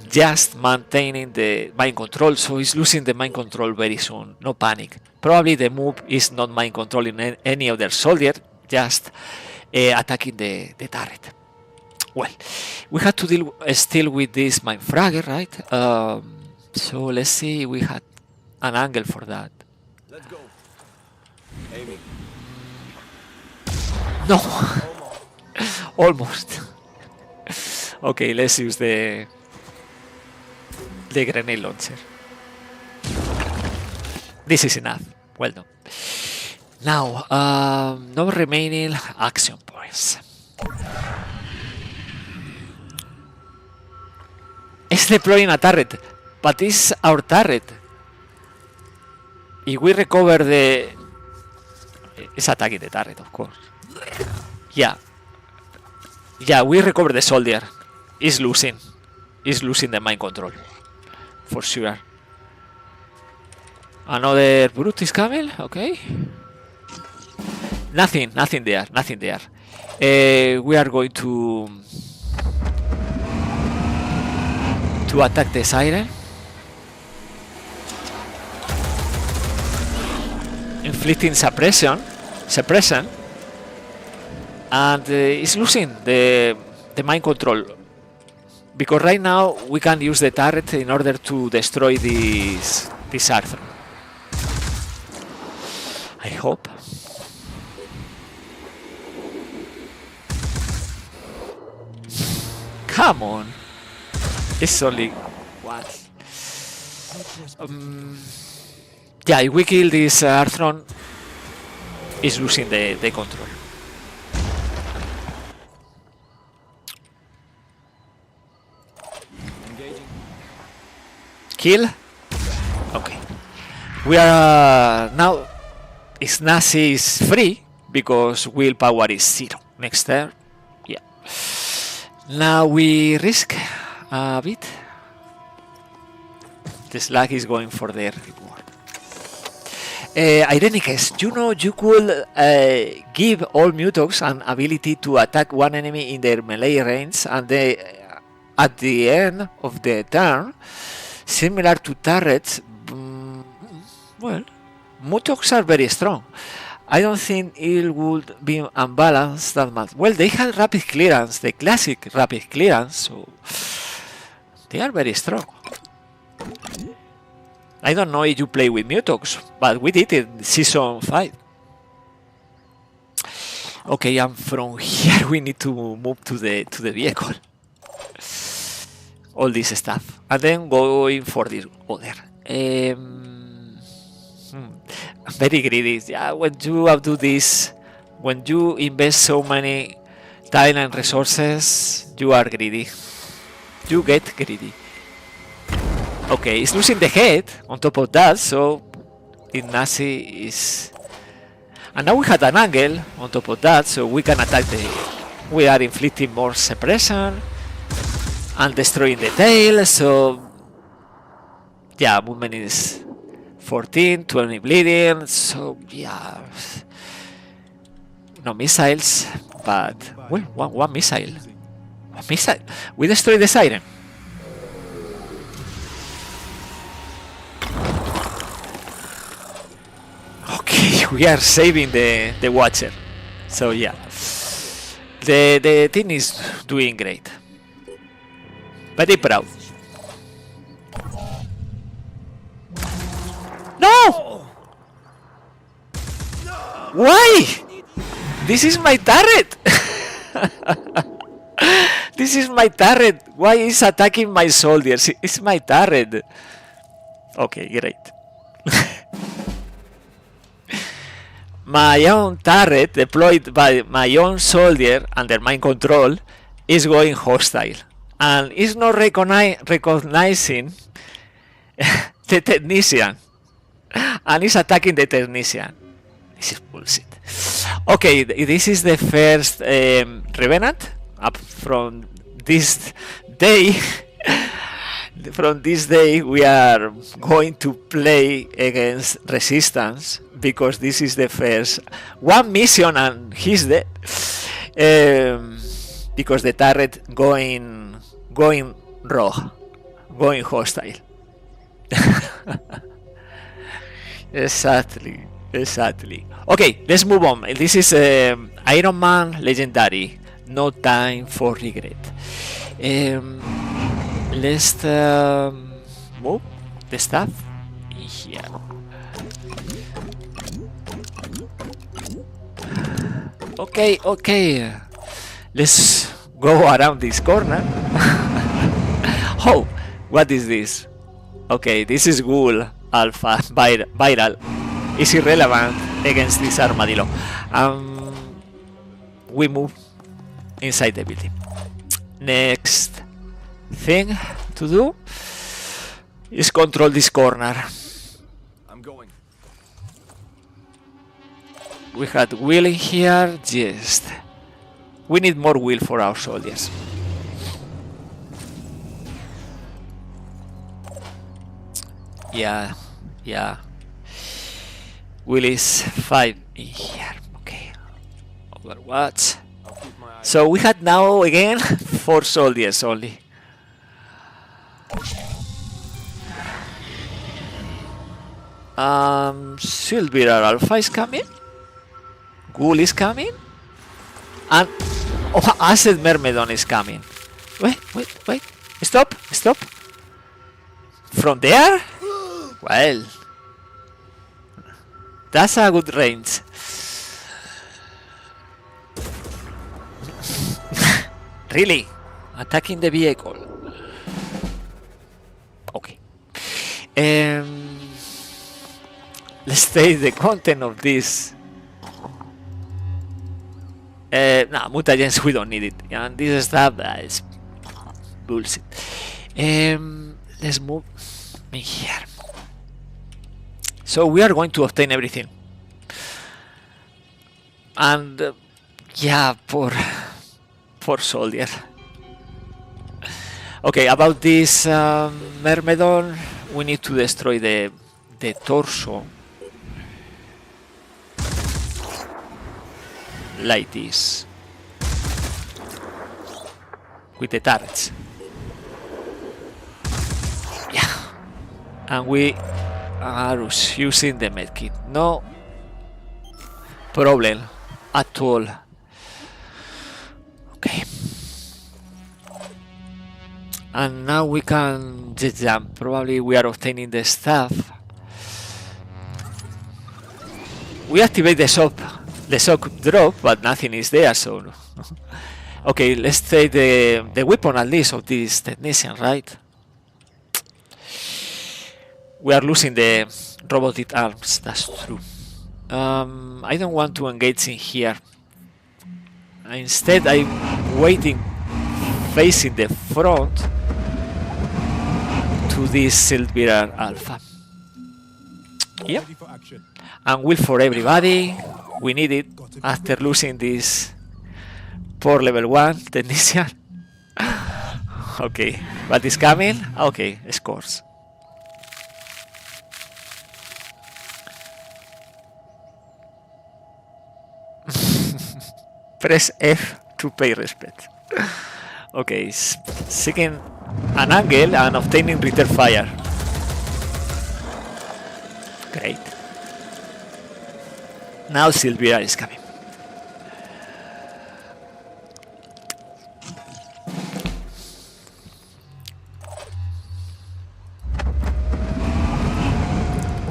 just maintaining the mind control, so he's losing the mind control very soon. No panic. Probably the move is not mind controlling any other soldier, just attacking the turret. Well, we had to deal still with this mind fragger, right? So let's see, we had an angle for that. Let's go. Aiming. No, almost. Okay, let's use the grenade launcher. This is enough. Well done. Now, no remaining action points. It's deploying a turret, but it's our turret. If we recover the... It's attacking the turret, of course. Yeah. Yeah, we recover the soldier. He's losing. He's losing the mind control. For sure. Another brute is coming, okay. Nothing there. We are going to attack the siren. Inflicting suppression. And it's losing the mind control. Because right now we can use the turret in order to destroy this Arthur. I hope. Come on. It's only one. Yeah, if we kill this Arthron, it's losing the control. Engaging. Kill. Okay. We are now. Nazi is free because willpower is 0. Next turn. Yeah. Now we risk a bit. The slag is going for the reward. Irenicus, you could give all Mutox an ability to attack one enemy in their melee range, and at the end of the turn, similar to turrets. Well, Mutox are very strong. I don't think it would be unbalanced that much. Well, they had rapid clearance, the classic rapid clearance, so they are very strong. I don't know if you play with Mutox, but we did it in Season 5. Okay, and from here we need to move to the vehicle. All this stuff. And then going for this other. Very greedy. Yeah, when you do this, when you invest so many time and resources, you are greedy. You get greedy. Okay, it's losing the head on top of that, so Nazi is... And now we had an angle on top of that, so we can attack we are inflicting more suppression and destroying the tail, so... Yeah, movement is 14, 20 bleeding, so yeah... No missiles, but well, one missile. One missile. We destroyed the siren. Okay, we are saving the watcher. So yeah, the team is doing great. Very proud. No! Why? This is my turret! This is my turret! Why is attacking my soldiers? It's my turret! Okay, great. My own turret, deployed by my own soldier under my control, is going hostile. And is not recognizing the technician. And is attacking the technician. This is bullshit. Okay, this is the first Revenant up from this day. From this day we are going to play against Resistance, because this is the first one mission and he's dead. Because the turret going rogue, going hostile. Exactly. Okay, let's move on. This is Ironman Legendary. No time for regret. Let's move the stuff here. Okay. Let's go around this corner. Oh, what is this? Okay, this is Ghoul Alpha Viral. Is irrelevant against this armadillo. We move inside the building. Next thing to do is control this corner. I'm going. We had wheel in here. Just we need more wheel for our soldiers. Yeah. Wheel is 5 in here. Okay. Overwatch. I'll keep my eyes. So we had now again 4 soldiers only. Silver Alpha is coming. Ghoul is coming. And Acid Myrmidon is coming. Wait. Stop. From there? Well, that's a good range. Really? Attacking the vehicle? Okay. Let's take the content of this. Nah, mutagens, we don't need it. And this stuff is bullshit. Let's move in here. So we are going to obtain everything. And yeah, poor soldier. Okay, about this Myrmidon, we need to destroy the torso. Like this. With the turrets. Yeah. And we are using the medkit. No problem at all. Okay. And now we can just jump. Probably we are obtaining the stuff. We activate the shock drop, but nothing is there, so no. Okay, let's take the weapon at least of this technician, right? We are losing the robotic arms, that's true. I don't want to engage in here. Instead, I'm waiting, facing the front to this Silver Alpha. Yep. Ready for action. And will for everybody. We need it after losing this poor level 1 technician. Okay, what is coming? Okay, scores. Press F to pay respect. Okay, seeking an angle and obtaining return fire. Great. Now Sylvia is coming.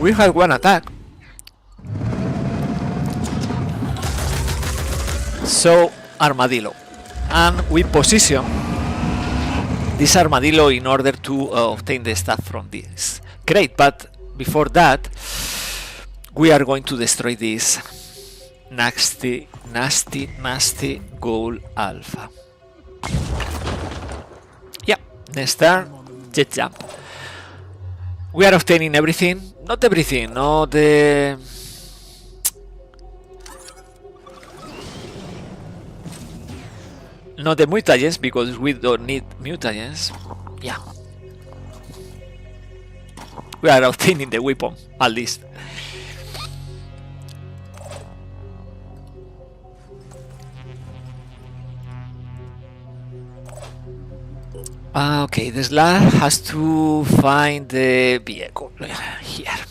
We have one attack. So, armadillo. And we position this armadillo in order to obtain the stuff from this. Great, but before that, we are going to destroy this nasty goal alpha. Yeah, next turn, jet jump. We are obtaining everything. Not everything, no the... Not the mutagens, because we don't need mutagens. Yeah. We are obtaining the weapon, at least. Okay, the slug has to find the vehicle here.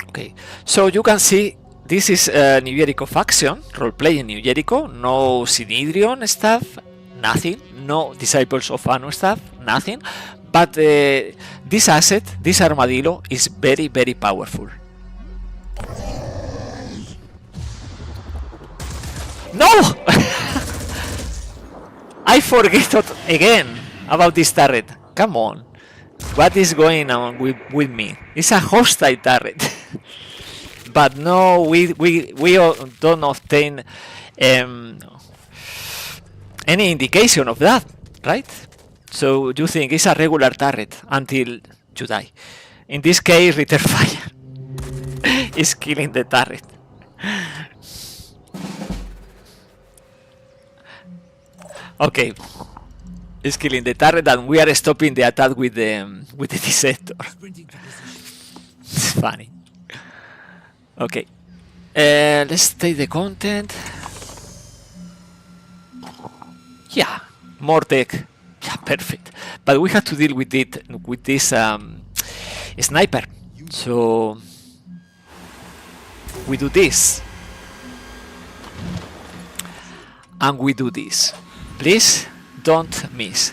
Okay, so you can see this is New Jericho faction, role-playing New Jericho, no Synedrion stuff, nothing, no Disciples of Anu stuff, nothing, but this asset, this armadillo, is very, very powerful. No! I forget again about this turret. Come on. What is going on with me? It's a hostile turret. But no, we don't obtain any indication of that, right? So you think it's a regular turret until you die. In this case, return fire is killing the turret. Okay, it's killing the turret, and we are stopping the attack with the dissector. It's funny. Okay, let's take the content. Yeah, more tech. Yeah, perfect. But we have to deal with it with this sniper. So we do this, and we do this. Please don't miss.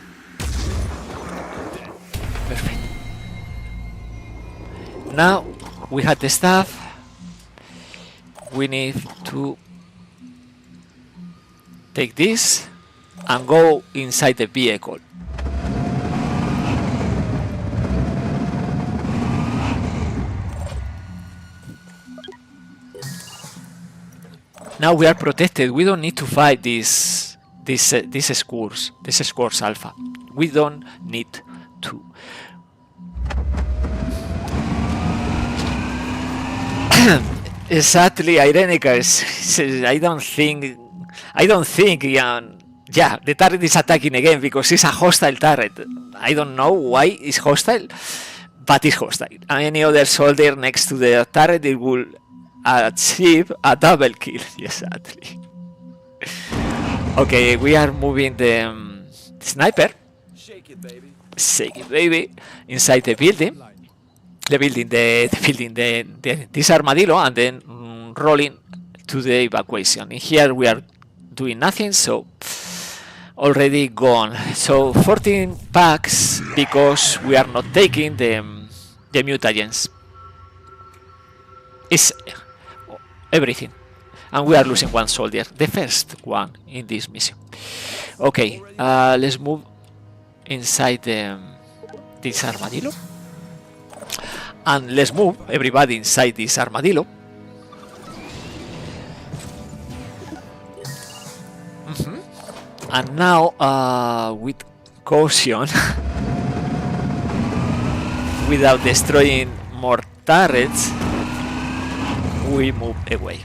Perfect. Now we have the stuff. We need to take this and go inside the vehicle. Now we are protected. We don't need to fight this scores alpha. We don't need to. Exactly, Irenica. I don't think. Yeah, the turret is attacking again because it's a hostile turret. I don't know why it's hostile, but it's hostile. Any other soldier next to the turret, it will achieve a double kill. Exactly. Okay, we are moving the sniper. Shake it, baby. Shake it, baby. Inside the building. This armadillo, and then rolling to the evacuation. In here we are doing nothing, so already gone. So 14 packs because we are not taking the mutagens. It's everything, and we are losing one soldier, the first one in this mission. Okay, let's move inside this armadillo. And let's move everybody inside this armadillo. And now, with caution, without destroying more turrets, we move away.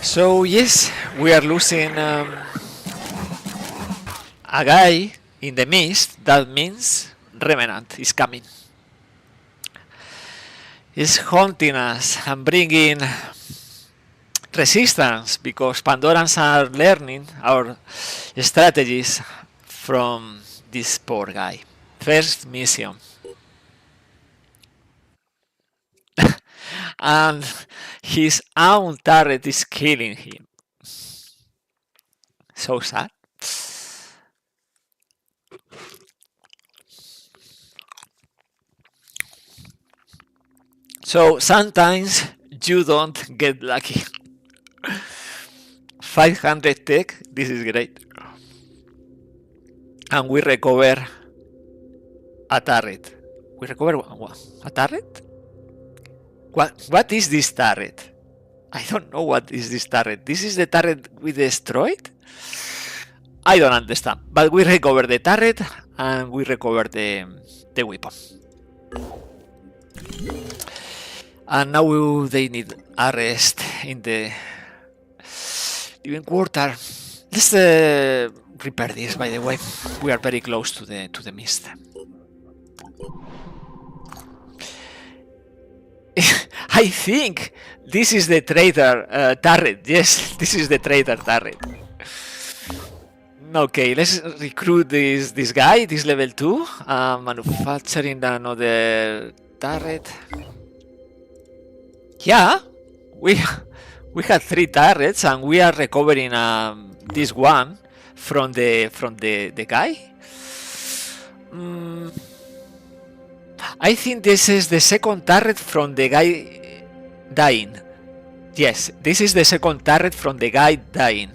So yes, we are losing a guy in the mist. That means Revenant is coming. He's haunting us and bringing resistance because Pandorans are learning our strategies from this poor guy. First mission. And his own turret is killing him. So sad. So sometimes you don't get lucky. 500 tech, this is great. And we recover a turret. We recover a turret? What is this turret? I don't know what is this turret. This is the turret we destroyed? I don't understand. But we recover the turret and we recover the weapon. And now they need arrest in the living quarter. Let's repair this, by the way. We are very close to the mist. I think this is the traitor turret. Yes, this is the traitor turret. Okay, let's recruit this guy, this level 2. Manufacturing another turret. Yeah, we had 3 turrets and we are recovering this one from the guy. I think this is the second turret from the guy dying. Yes, this is the second turret from the guy dying.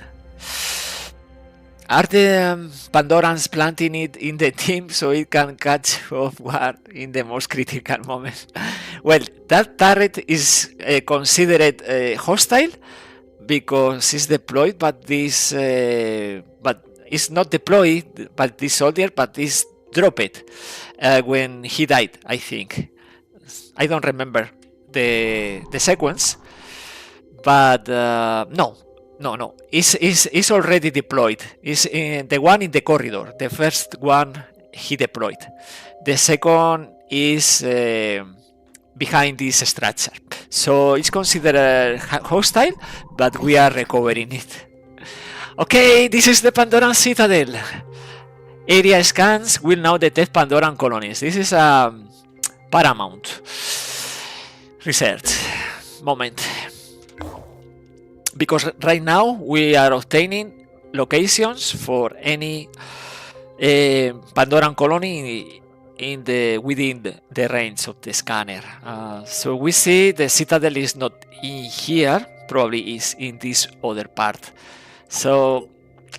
Are the Pandorans planting it in the team so it can catch off guard in the most critical moment? Well, that turret is considered hostile because it's deployed, but this but it's not deployed, but this soldier, but is dropped when he died. I think I don't remember the sequence, but no. It's already deployed. It's the one in the corridor. The first one he deployed. The second is behind this structure. So it's considered hostile, but we are recovering it. Okay, this is the Pandoran Citadel. Area scans will now detect Pandoran colonies. This is a paramount research moment. Because right now we are obtaining locations for any Pandoran colony within the range of the scanner. So we see the citadel is not in here, probably is in this other part. So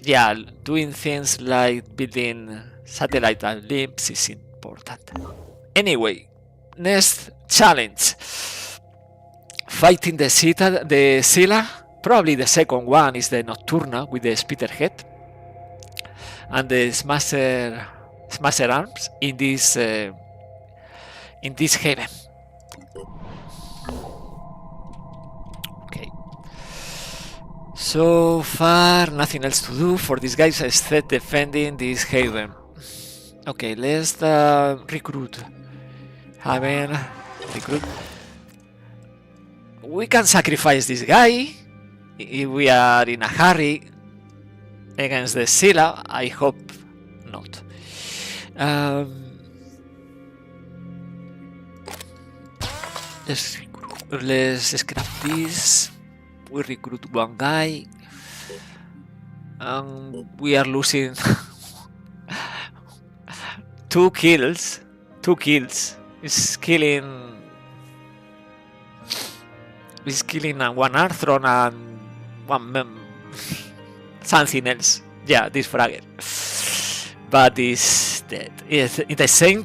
yeah, doing things like building satellite limps is important. Anyway, next challenge: fighting the Scylla. Probably the second one is the Nocturna with the Spitter head and the Smasher arms in this haven. Okay. So far, nothing else to do for these guys except defending this haven. Okay, let's recruit. Recruit. We can sacrifice this guy. If we are in a hurry against the Scylla, I hope not. Let's scrap this. We recruit one guy. We are losing 2 kills. 2 kills. It's killing one Arthron and one something else. Yeah, this fragger. But he's dead. Yes, in the same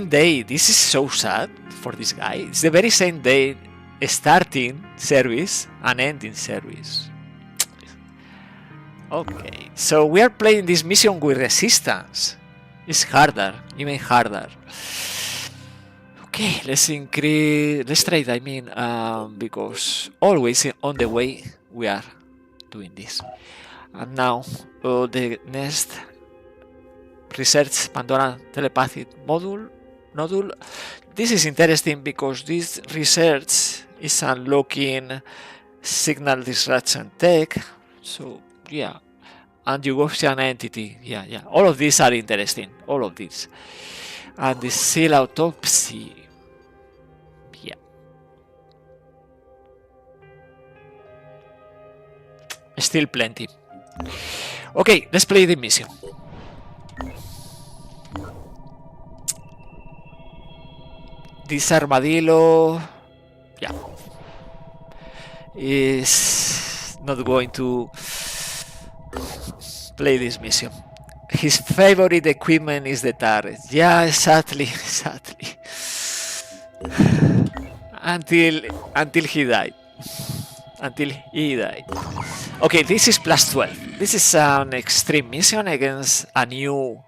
day. This is so sad for this guy. It's the very same day starting service and ending service. Okay, so we are playing this mission with resistance. It's harder, even harder. Okay, let's trade, because always on the way we are doing this. And now the next research Pandora telepathic nodule. This is interesting because this research is unlocking signal disruption tech. So yeah, and Yugoslavian entity. Yeah. All of these are interesting. All of these. And the seal autopsy. Yeah. Still plenty. Okay, let's play the mission. This armadillo, yeah, is not going to play this mission. His favorite equipment is the turret. Yeah, exactly. Until he died. Okay, this is plus 12. This is an extreme mission against a new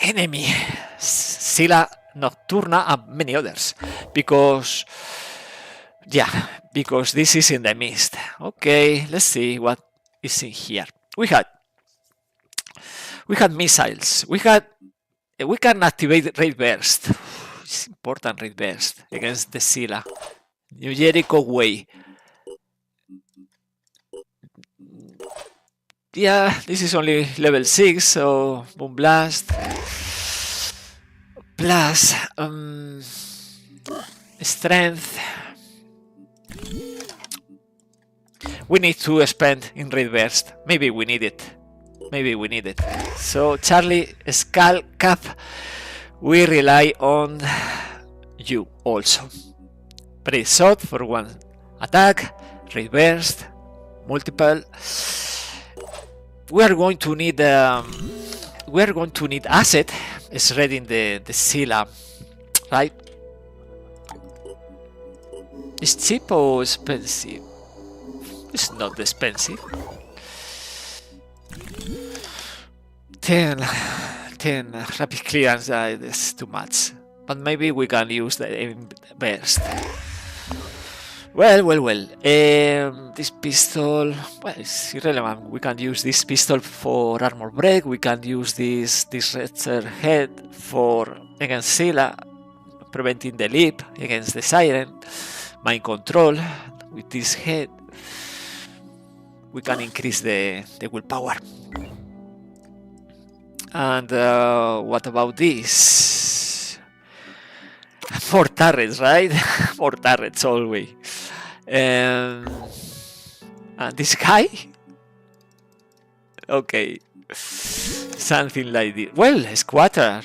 enemy, Scylla Nocturna, and many others, because this is in the mist. Okay, let's see what is in here. We had missiles. We can activate raid burst. It's important, raid burst against the Scylla. New Jericho way. Yeah, this is only level 6, so Boom Blast plus strength. We need to spend in raid burst. Maybe we need it. So Charlie Skull Cap, we rely on you also. Press shot for one attack, raid burst, multiple. We are going to need asset is reading the Scylla, right? Is cheap or expensive? It's not expensive. 10 rapid clearance, is too much. But maybe we can use the burst. Well. This pistol, well, it's irrelevant. We can use this pistol for armor break. We can use this Retzer head for against Scylla, preventing the leap against the Siren. Mind control with this head. We can increase the willpower. And what about this? More turrets, right? More turrets always. And this guy? Okay. Something like this. Well, Squatter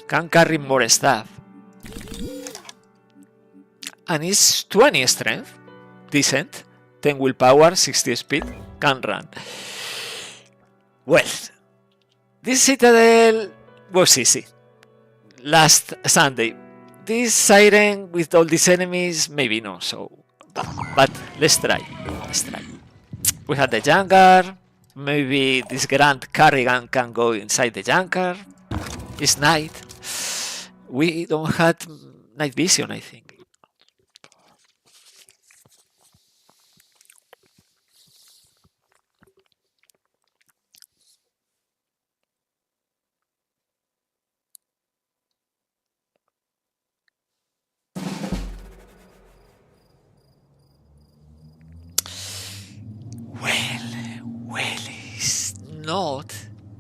can carry more stuff. And it's 20 strength. Decent. 10 willpower, 60 speed. Can run. Well, this Citadel was easy. Last Sunday. This Siren with all these enemies, maybe no, so... But let's try. We had the Junker. Maybe this Grand Carrigan can go inside the Junker. It's night. We don't have night vision, I think.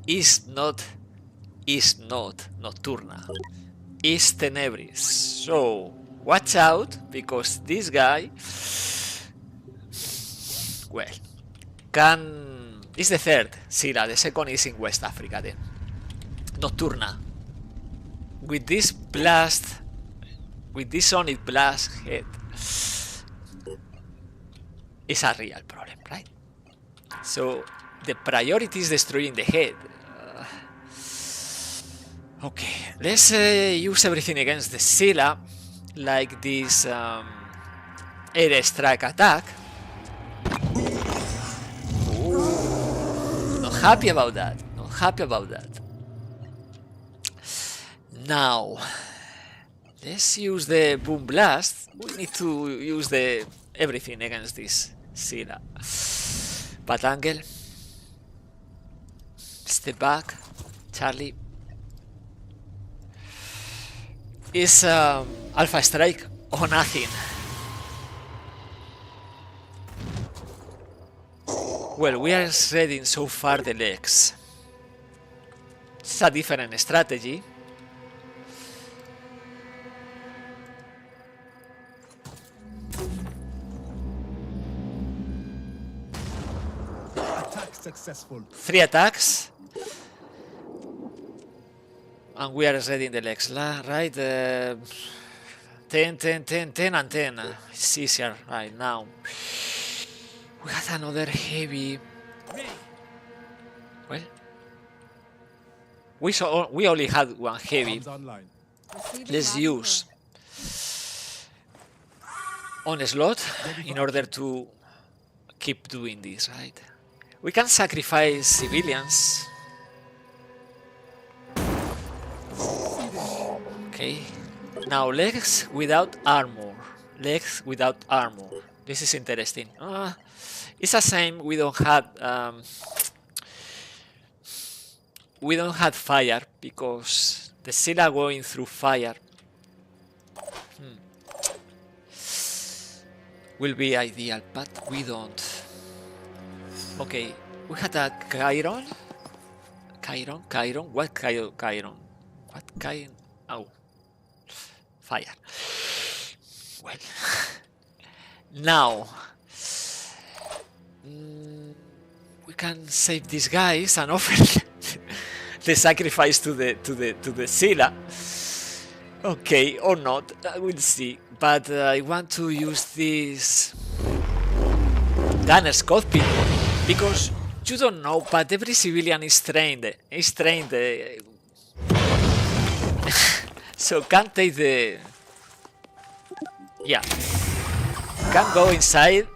It's not Nocturna. It's Tenebris. So watch out, because this guy, well, is the third Scylla. The second is in West Africa then. Nocturna. With this sonic blast head, is a real problem, right? So the priority is destroying the head. Okay, let's use everything against the Scylla, like this air strike attack. Ooh, not happy about that. Now, let's use the Boom Blast. We need to use the everything against this Scylla. Bad angle. Step back. Charlie. Is Alpha Strike or nothing? Well, we are reading so far the legs. It's a different strategy. Attack successful. 3 attacks. And we are reading the legs, right? 10, 10, 10, 10, and 10. It's easier right now. We got another heavy. Well, we only had one heavy. Arms online. Receiving Let's last use onslaught in order to keep doing this, right? We can sacrifice civilians. Okay. Now legs without armor. Legs without armor. This is interesting. It's a shame we don't have fire because the Scylla going through fire will be ideal, but we don't. Okay, we had a Chiron. Chiron. What Chiron? What Chiron? Oh, fire. Well, now we can save these guys and offer the sacrifice to the Scylla. Okay, or not, we'll see. But I want to use this gunner's cockpit because you don't know, but every civilian is trained. So can't take the. Yeah, can go inside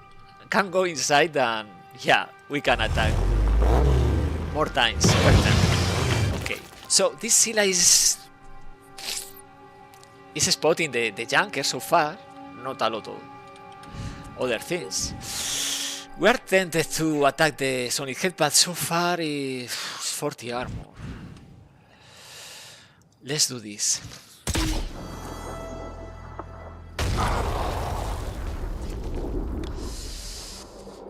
and yeah, we can attack more times per turn. Okay, so this Scylla is spotting the junker so far, not a lot of other things. We are tempted to attack the Sonic Head, but so far it's 40 armor. Let's do this.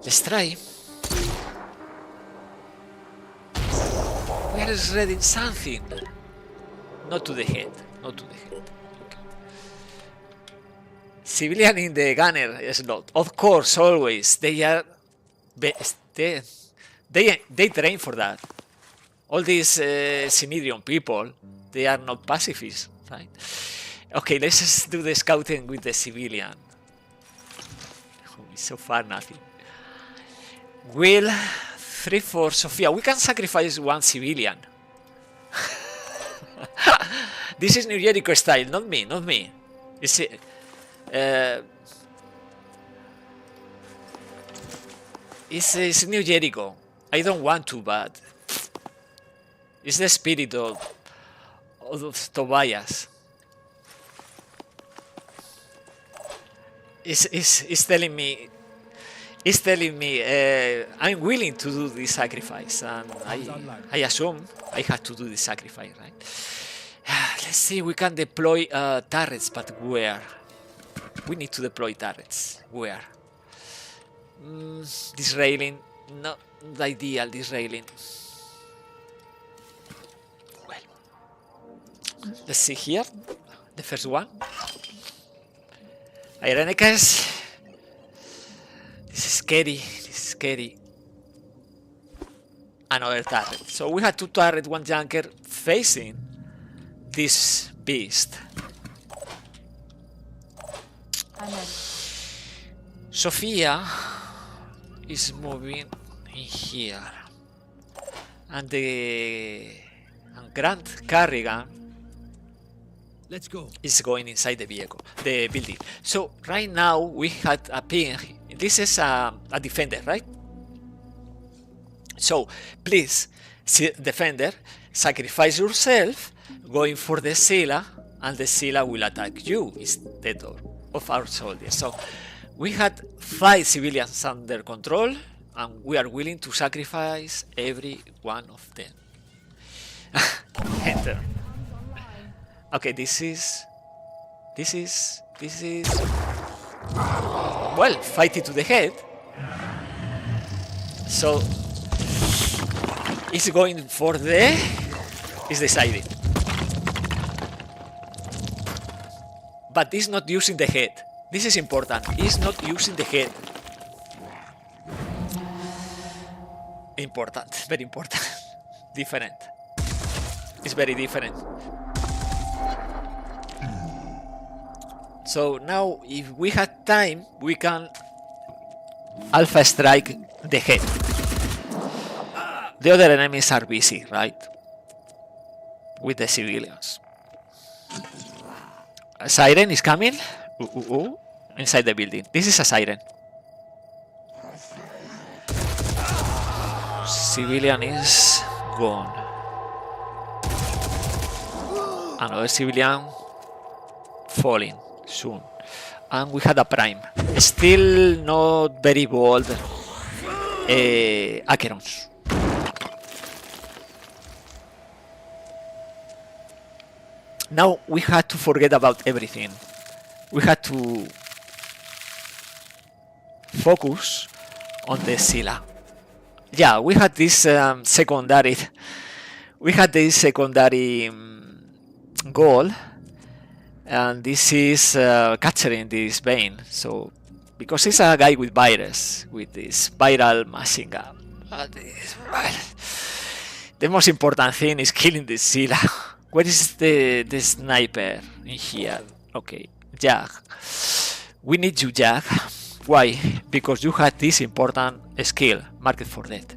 Let's try. We are reading something. Not to the head. Okay. Civilian in the gunner slot. Of course, always. They are. They train for that. All these Synedrion people, they are not pacifists, right? Okay, let's just do the scouting with the civilian. So far, nothing. Will 3 for Sophia. We can sacrifice one civilian. This is New Jericho style, not me. It's it's New Jericho. I don't want to, but it's the spirit of Tobias. It's telling me. It's telling me I'm willing to do this sacrifice, and I assume I have to do this sacrifice, right? Let's see, we can deploy turrets, but where? We need to deploy turrets. Where? This railing, not ideal, this railing. Well, let's see here, the first one. Ironicus. This is scary. Another turret. So we had 2 turrets, 1 junker facing this beast. I'm ready. Sophia is moving in here. And Grant Carrigan Let's go. is going inside the building. So right now we had a ping. This is a defender, right? So please, defender, sacrifice yourself, going for the Scylla, and the Scylla will attack you instead of our soldiers. So We had 5 civilians under control, and we are willing to sacrifice every one of them. Enter. Okay, this is well, fight it to the head. So it's going for the is decided. But it's not using the head. This is important. It's not using the head. Important, very important. Different. It's very different. So now, if we had time, we can alpha strike the head. The other enemies are busy, right? With the civilians. A siren is coming. Inside the building. This is a siren. Civilian is gone. Another civilian falling soon. And we had a prime. Still not very bold. Acherons. Now we had to forget about everything. We had to focus on the Scylla. Yeah, we had this secondary. We had this secondary goal, and this is capturing this vein. So, because it's a guy with virus, with this viral machine gun. The most important thing is killing the Scylla. Where is the sniper in here? Okay, Jag. We need you, Jag. Why? Because you had this important skill, marked for death.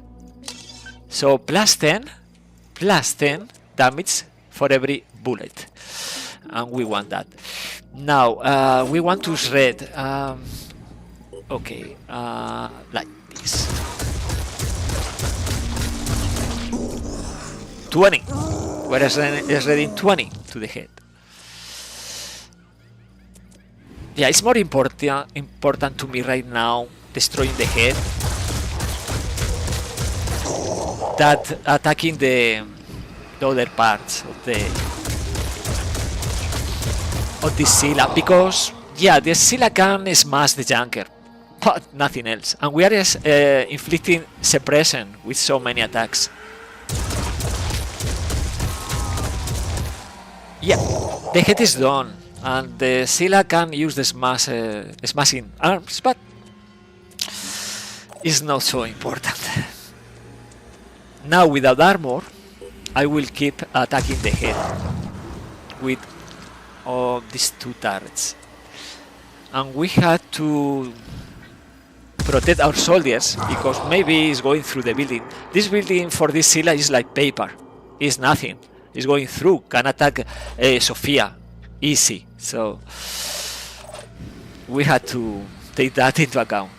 So plus 10 damage for every bullet. And we want that. Now, we want to shred. Okay, like this. 20. Whereas is reading 20 to the head. Yeah, it's more important to me right now destroying the head that attacking the other parts of the Scylla, because yeah, the Scylla can smash the junker, but nothing else. And we are inflicting suppression with so many attacks. Yeah, the head is done, and the Scylla can use the smashing arms, but it's not so important. Now, without armor, I will keep attacking the head with all these 2 turrets. And we had to protect our soldiers, because maybe it's going through the building. This building for this Scylla is like paper. It's nothing. It's going through. Can attack Sofia. Easy. So we had to take that into account.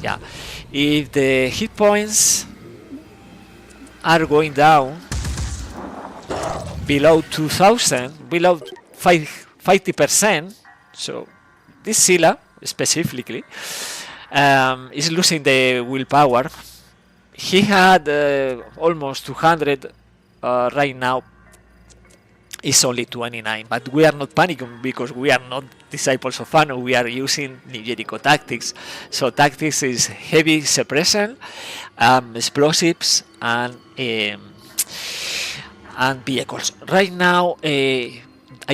Yeah. If the hit points are going down below 2000, below 50%, so this Scylla specifically is losing the willpower. He had almost 200 right now. It's only 29, but we are not panicking because we are not disciples of Anu. We are using New Jericho tactics. So tactics is heavy suppression, explosives, and vehicles. Right now, I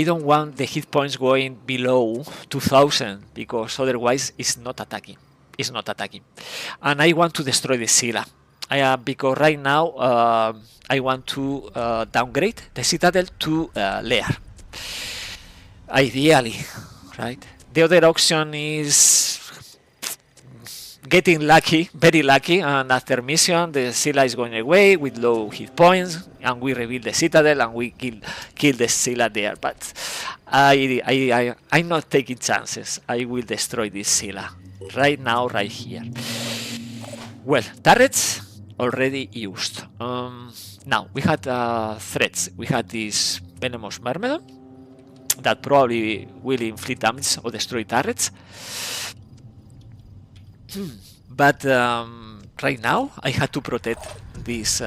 don't want the hit points going below 2000 because otherwise it's not attacking. It's not attacking, and I want to destroy the Scylla. Because right now I want to downgrade the Citadel to Lair. Ideally, right? The other option is getting lucky, very lucky, and after mission the Scylla is going away with low hit points, and we rebuild the Citadel and we kill the Scylla there. But I'm not taking chances. I will destroy this Scylla right now, right here. Well, turrets already used. Now we had threats. We had this venomous myrmidon. that probably will inflict damage or destroy turrets. But right now I had to protect these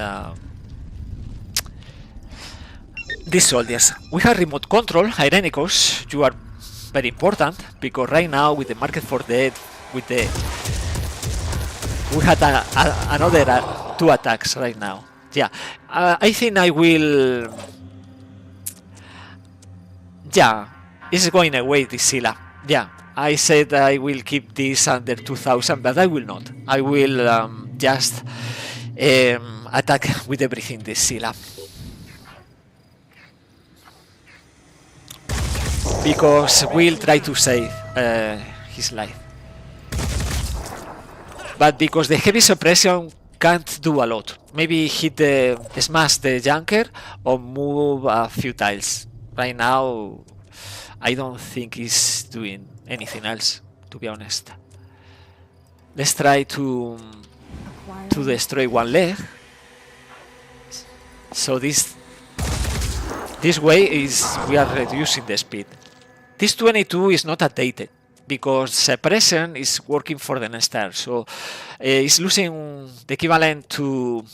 soldiers. We have remote control. Irenicos, you are very important, because right now with the market for dead, with the we had another 2 attacks right now. Yeah, I think I will. Yeah, it's going away, this Scylla. Yeah, I said I will keep this under 2000, but I will not. I will just attack with everything, this Scylla. Because we'll try to save his life. But because the heavy suppression can't do a lot. Maybe hit smash the junker or move a few tiles. Right now, I don't think he's doing anything else, to be honest. Let's try to destroy one leg. So this way is we are reducing the speed. This 22 is not updated because suppression is working for the next turn, so it's losing the equivalent to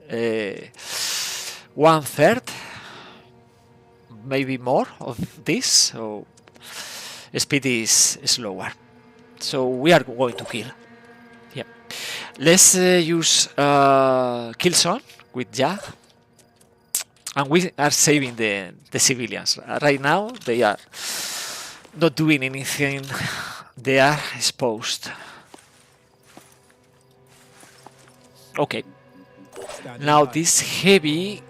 1/3, maybe more of this. So speed is slower. So we are going to kill. Yeah, let's use Killzone with Jag. And we are saving the civilians. Right now, they are not doing anything. They are exposed. Okay. Now this heavy...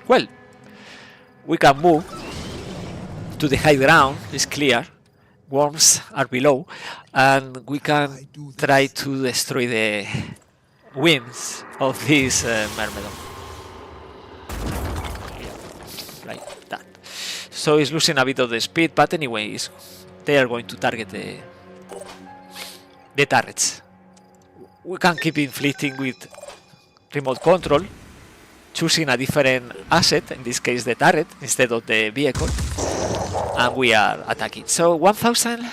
well, we can move to the high ground. It's clear. Worms are below. And we can try to destroy the wings of this Myrmidon. Like that. So it's losing a bit of the speed, but anyways, they are going to target the turrets. We can keep inflicting with remote control, choosing a different asset, in this case the turret, instead of the vehicle, and we are attacking. So 1000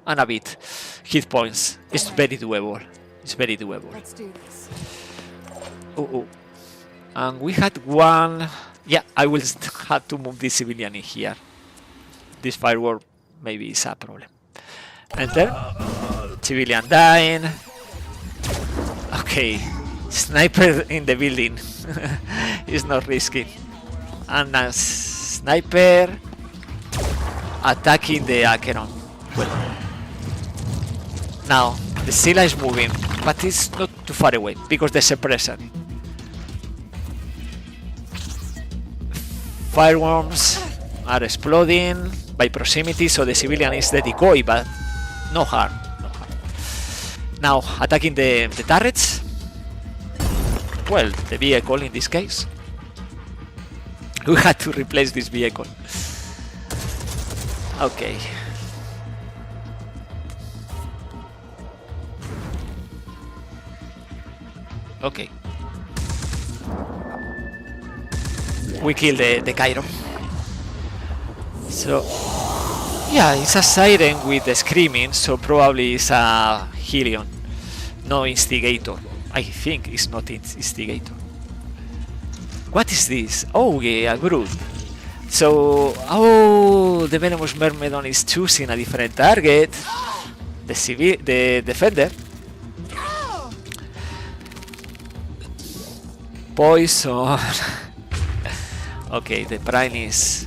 and a bit hit points. It's very doable. It's very doable. Let's do this. Oh. And we had one... Yeah, I will have to move this civilian in here. This firework maybe is a problem. Enter. Civilian dying. Okay. Sniper in the building. It's not risky. And a sniper attacking the Acheron. Well. Now, the Scylla is moving, but it's not too far away because there's a suppression. Fireworms are exploding by proximity, so the civilian is the decoy, but no harm. Now, attacking the turrets. Well, the vehicle in this case. We had to replace this vehicle. Okay. Okay. We kill the Cairo. So, yeah, it's a siren with the screaming, so probably it's a Helion, no instigator. I think it's not instigator. What is this? Oh, yeah, a Groot. So, oh, the Venomous Myrmidon is choosing a different target. The defender. Poison. Okay, the Prime is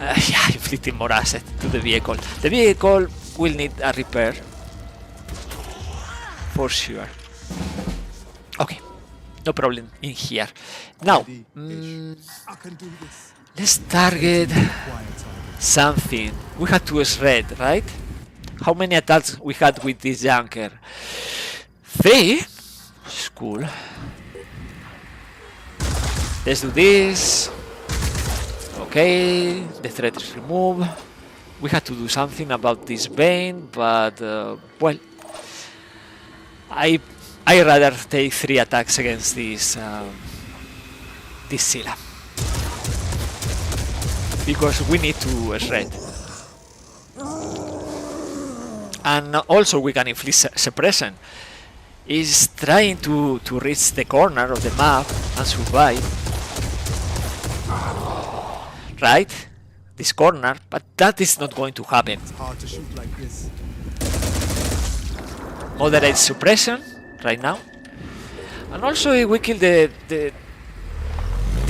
yeah, inflicting more asset to the vehicle. The vehicle will need a repair for sure. Okay, no problem in here. Now, let's target something. We had to shred, right? How many attacks we had with this junker? 3? It's cool. Let's do this. Okay, the threat is removed. We had to do something about this Bane, but well, I rather take 3 attacks against this Scylla. because we need to shred. And also we can inflict suppression. Is trying to reach the corner of the map and survive. Right? This corner, but that is not going to happen. It's hard to shoot like this. Moderate suppression right now. And also if we kill the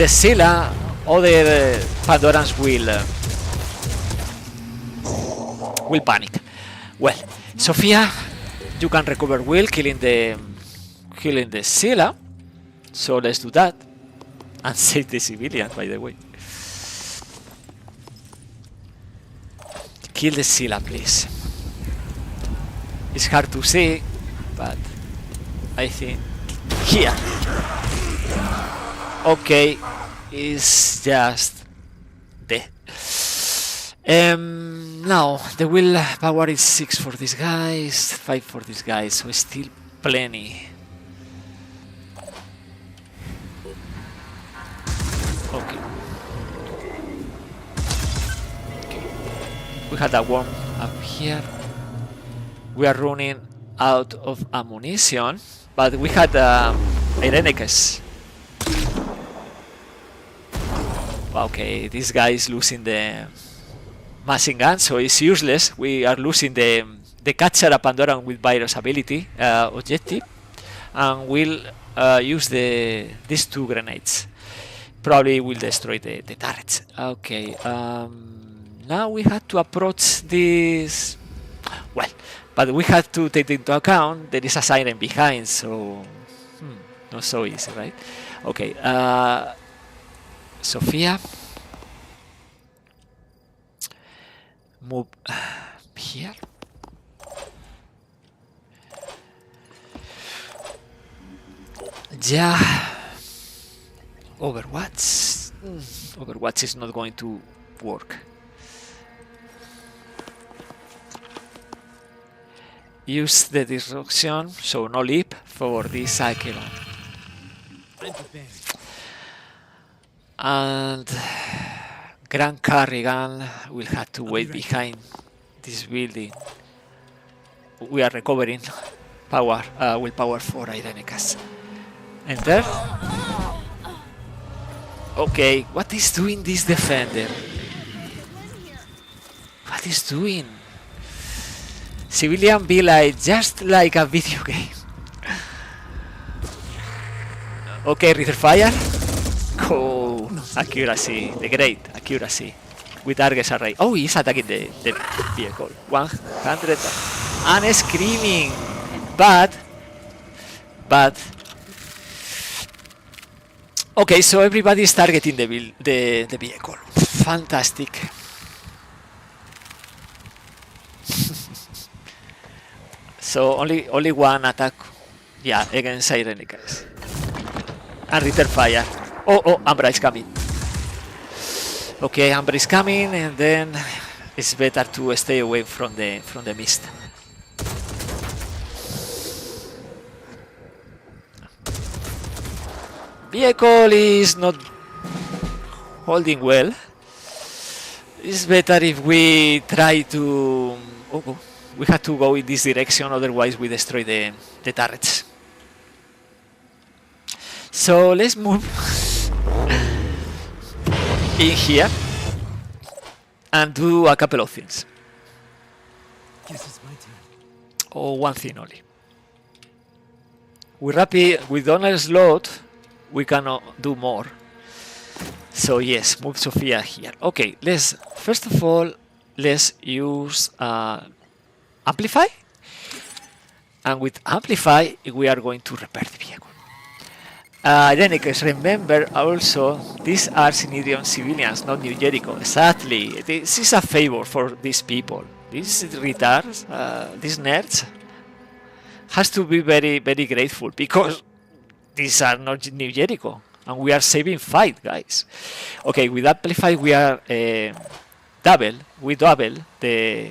Scylla, other Pandorans will panic. Well, Sophia, you can recover Will killing the Scylla. So let's do that. And save the civilians, by the way. Kill the Scylla, please. It's hard to see, but I think here. Okay, it's just there. Now the will power is 6 for these guys, 5 for these guys, so still plenty. Okay. We had a worm up here. We are running out of ammunition, but we had Etermes. Okay, this guy is losing the machine gun, so it's useless. We are losing the catcher a Pandoran with virus ability objective, and we'll use these 2 grenades. Probably will destroy the turrets. Okay, now we have to approach this. Well, but we have to take into account there is a siren behind, so not so easy, right? Okay, Sophia, move here. Yeah, Overwatch. Overwatch is not going to work. Use the disruption, so no leap for this cycle. I'm prepared. And Grand Carrigan will have to wait behind this building. We are recovering power, willpower for Irenicus. Enter. Okay, what is doing this defender? What is doing? Civilian be like just like a video game. Okay, Ritter Fire. Oh, accuracy, the great accuracy with target array. Oh, he's attacking the vehicle. 100 and screaming. But okay, so everybody is targeting the vehicle. Fantastic. So only one attack, yeah, against Irenicus. And Ritter Fire. Oh, Ambra is coming. Okay, Ambra is coming, and then it's better to stay away from the mist. Vehicle is not holding well. It's better if we try to. Oh, we have to go in this direction, otherwise we destroy the turrets. So let's move in here and do a couple of things. Guess it's my turn. Or one thing only. With Donald slot, we cannot do more. So yes, move Sophia here. Okay, first of all, let's use Amplify. And with Amplify, we are going to repair the vehicle. Irenicus, remember also, these are Synedion civilians, not New Jericho. Exactly. This is a favor for these people. These retards, these nerds, has to be very, very grateful, because these are not New Jericho. And we are saving fight, guys. Okay, with Amplify, we are double the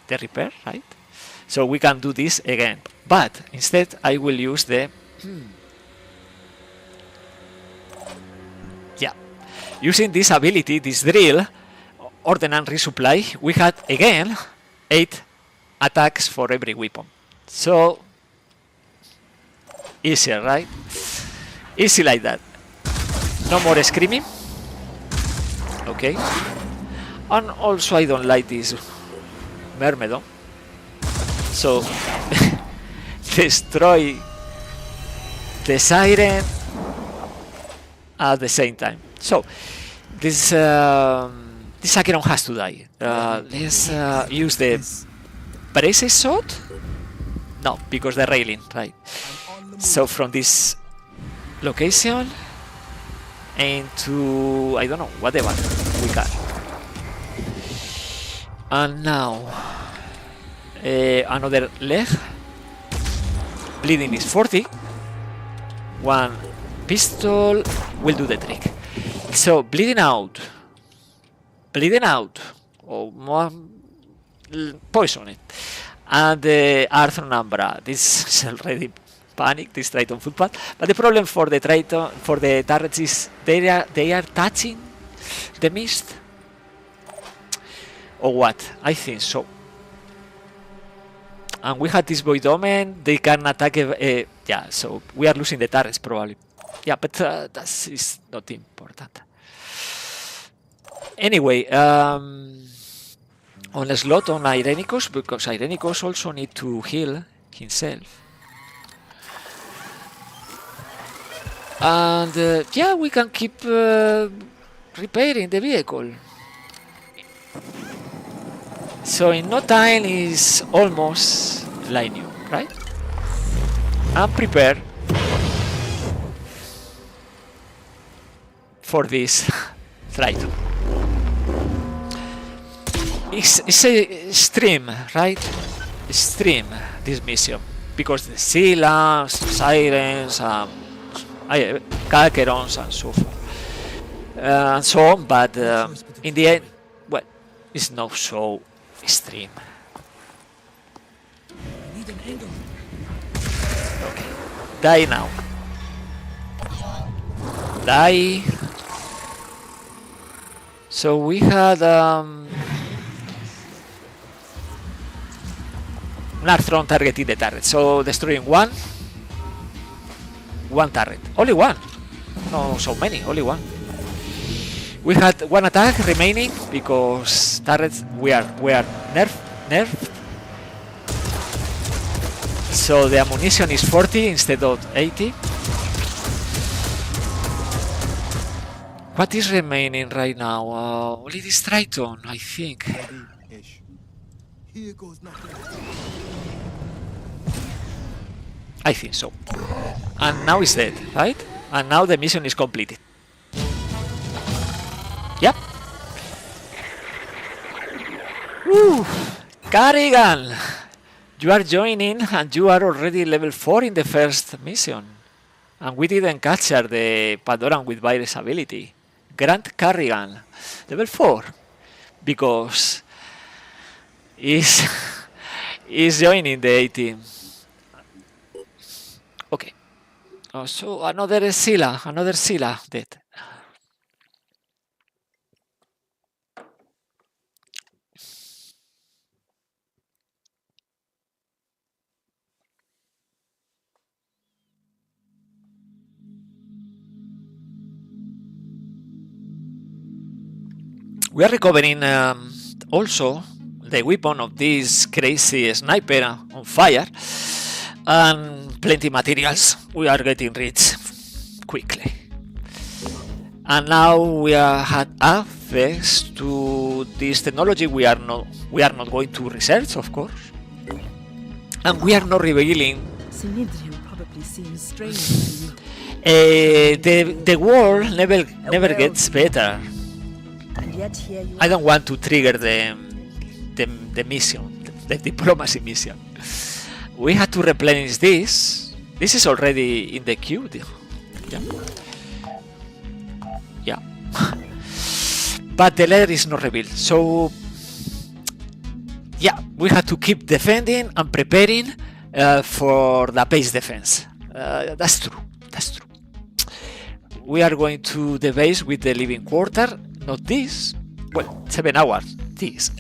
repair, right? So we can do this again. But instead, I will use the... Yeah. Using this ability, this drill, ordnance resupply, we had again 8 attacks for every weapon. So easier, right? Easy like that. No more screaming. Okay. And also I don't like this Myrmidon. So destroy the siren at the same time. So this Acheron has to die. Let's use the braces shot. No, because the railing, right? So from this location into I don't know, whatever we can. And now another leg. Bleeding is 40. One pistol will do the trick. So bleeding out, or more poison it, and the Arthur Nambra. This is already panic. This Triton footpath, but the problem for the Triton, for the turrets, is they are touching the mist, or what? I think so. And we had this Void Omen. They can attack. Yeah, so we are losing the turrets probably. Yeah, but that is not important. Anyway, on a slot on Irenicus, because Irenicus also need to heal himself. And yeah, we can keep repairing the vehicle. So in no time is almost like new, right? And prepare for this Triton. It's a stream, right? Stream this mission because the Scylla, sirens, Calcerons, and so forth, and so on. But in the end, well, it's not so extreme. Need an angle. Okay, die now. Die. So we had Narthron targeting the turret, so destroying one turret. Only one. No, so many. Only one. We had one attack remaining because turrets were nerfed. So the ammunition is 40 instead of 80. What is remaining right now? Only this Triton, I think. Ish. Here goes nothing. I think so. And now it's dead, right? And now the mission is completed. Yep. Woo! Carrigan! You are joining and you are already level 4 in the first mission. And we didn't capture the Pandoran with virus ability. Grant Carrigan, level 4. Because is joining the A team. Okay. So another Scylla dead. We are recovering also the weapon of this crazy sniper on fire and plenty materials. We are getting rich quickly. And now we had access to this technology. We are not going to research, of course, and we are not revealing. Synedrium probably seems strange to you. The world never gets better. And yet here you I are. don't want to trigger the mission, the diplomacy mission. We had to replenish this. This is already in the queue. Yeah. Yeah. But the letter is not revealed. So yeah, we had to keep defending and preparing for the base defense. That's true. We are going to the base with the living quarter. Not this. well, 7 hours. This.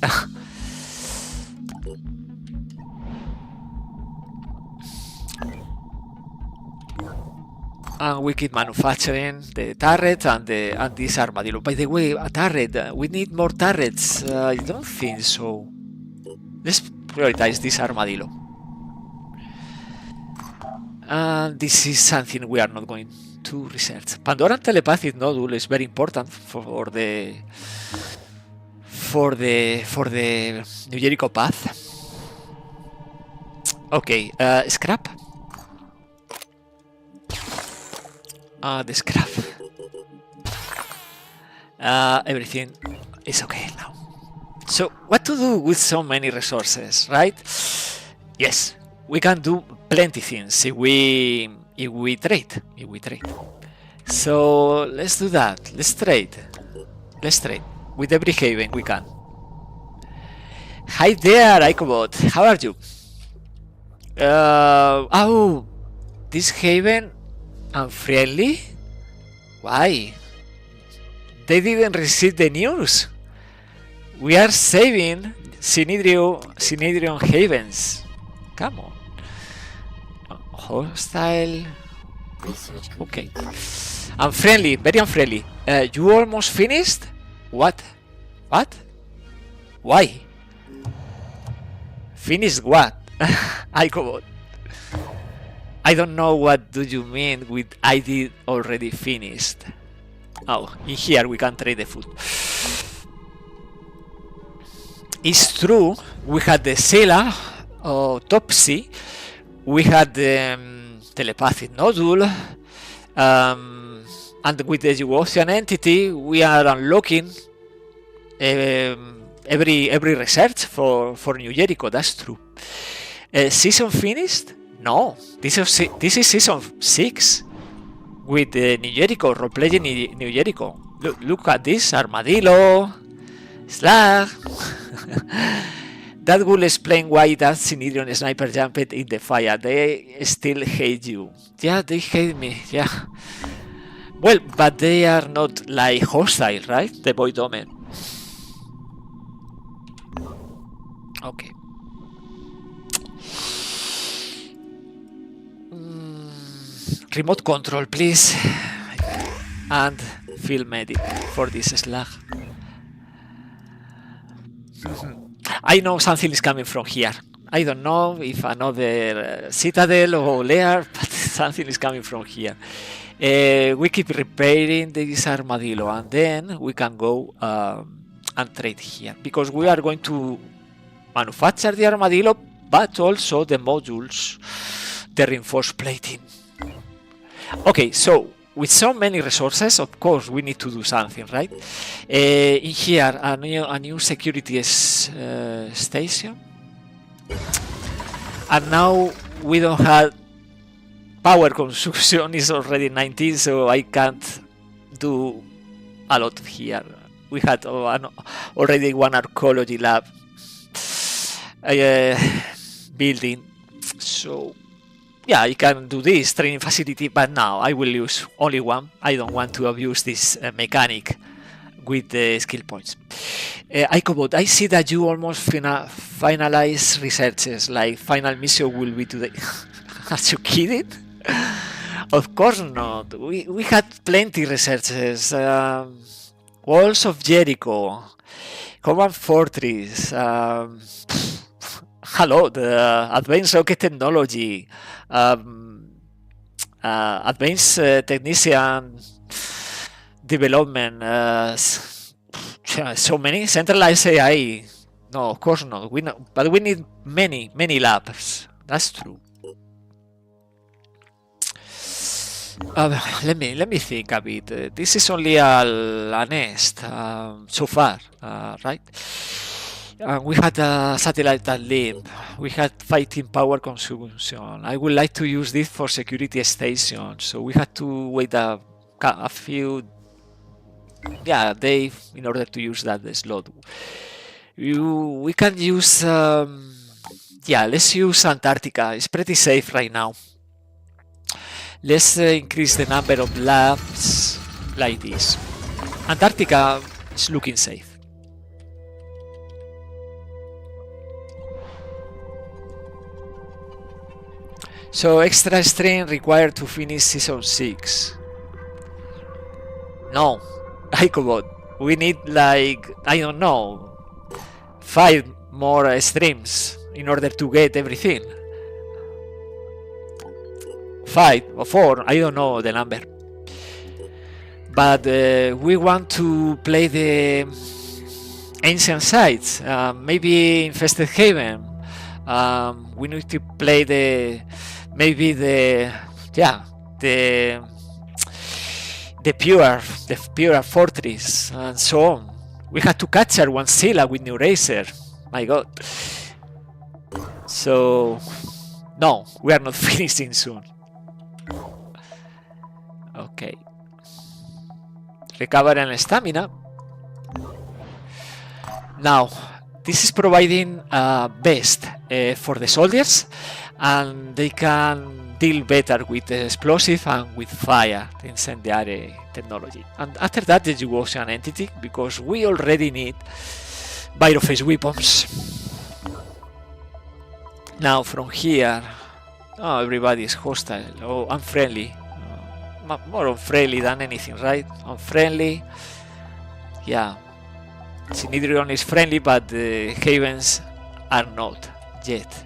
And we keep manufacturing the turret and this armadillo. By the way, a turret. We need more turrets. I don't think so. Let's prioritize this armadillo. And this is something we are not going to research. Pandoran telepathic nodule is very important for the New Jericho path. Okay, scrap. The scrap. Everything is okay now. So, what to do with so many resources, right? Yes, we can do plenty things if we trade. So let's do that. Let's trade. With every haven we can. Hi there, Icobot. How are you? Oh, this haven unfriendly? Why? They didn't receive the news. We are saving Synedrion havens. Come on. Hostile. Okay. Unfriendly, very unfriendly. You almost finished? What? Why? Finished what? Icobot. I don't know what do you mean with I did already finished. Oh, in here we can trade the food. It's true, we had the Sela autopsy, we had the telepathic nodule, and with the Eurasian entity we are unlocking every research for New Jericho. That's true. Season finished? No, this is season 6 with New Jericho, Roleplaying New Jericho. Look at this armadillo, slag. That will explain why that Synedrion sniper jumped in the fire. They still hate you. Yeah, they hate me. Yeah. Well, but they are not like hostile, right? The Void Omen. Okay. Remote control, please. And field medic for this slag. I know something is coming from here. I don't know if another citadel or lair, but something is coming from here. We keep repairing this armadillo and then we can go and trade here. Because we are going to manufacture the armadillo, but also the modules, the reinforced plating. Okay, so with so many resources, of course, we need to do something, right? In here, a new security station. And now we don't have power consumption is already 19, so I can't do a lot here. We had already one archaeology lab building, so yeah, I can do this training facility, but now I will use only one. I don't want to abuse this mechanic with the skill points. Icobot, I see that you almost finalize researches, like final mission will be today. Are you kidding? Of course not. We had plenty researches. Walls of Jericho, Command Fortress, hello, the advanced rocket technology, advanced technician development, so many centralized AI. No, of course not. We know, but we need many labs. That's true. Let me think a bit. This is only a nest so far, right? We had a satellite that limp. We had fighting power consumption. I would like to use this for security stations, so we had to wait a few days in order to use that slot. We can use let's use Antarctica. It's pretty safe right now. Let's increase the number of labs like this. Antarctica is looking safe. So extra strength required to finish season 6. No, Icobot. We need like, I don't know, 5 more streams in order to get everything. 5 or 4, I don't know the number. But we want to play the ancient sites, maybe Infested Haven. We need to play the pure fortress and so on. We had to capture one Scylla with New Racer. My god. So no, we are not finishing soon. Okay. Recover and stamina. Now, this is providing best for the soldiers, and they can deal better with explosive and with fire, incendiary technology. And after that, the Ocean entity, because we already need Byroface weapons. Now, from here, oh, everybody is hostile. Oh, unfriendly. More unfriendly than anything, right? Unfriendly. Yeah. Synedrion is friendly, but the Havens are not yet.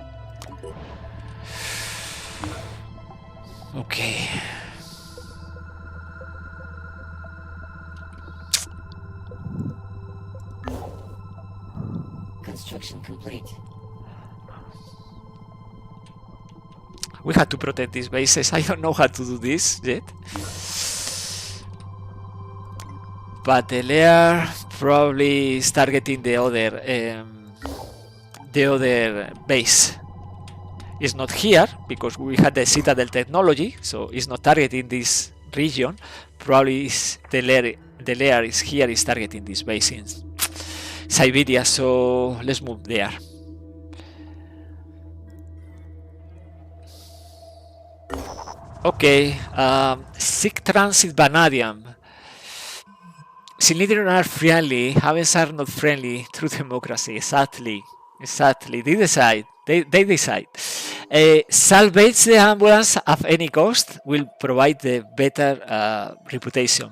Okay. Construction complete. We had to protect these bases. I don't know how to do this yet. But the lair probably is targeting the other base. It's not here because we had the Citadel technology, so it's not targeting this region. Probably the lair is here, is targeting this base in Siberia. So let's move there. Okay, Sick Transit Vanadium. Synedrion are friendly, Havens are not friendly. True democracy, exactly. They decide. Salvage the ambulance at any cost will provide the better reputation.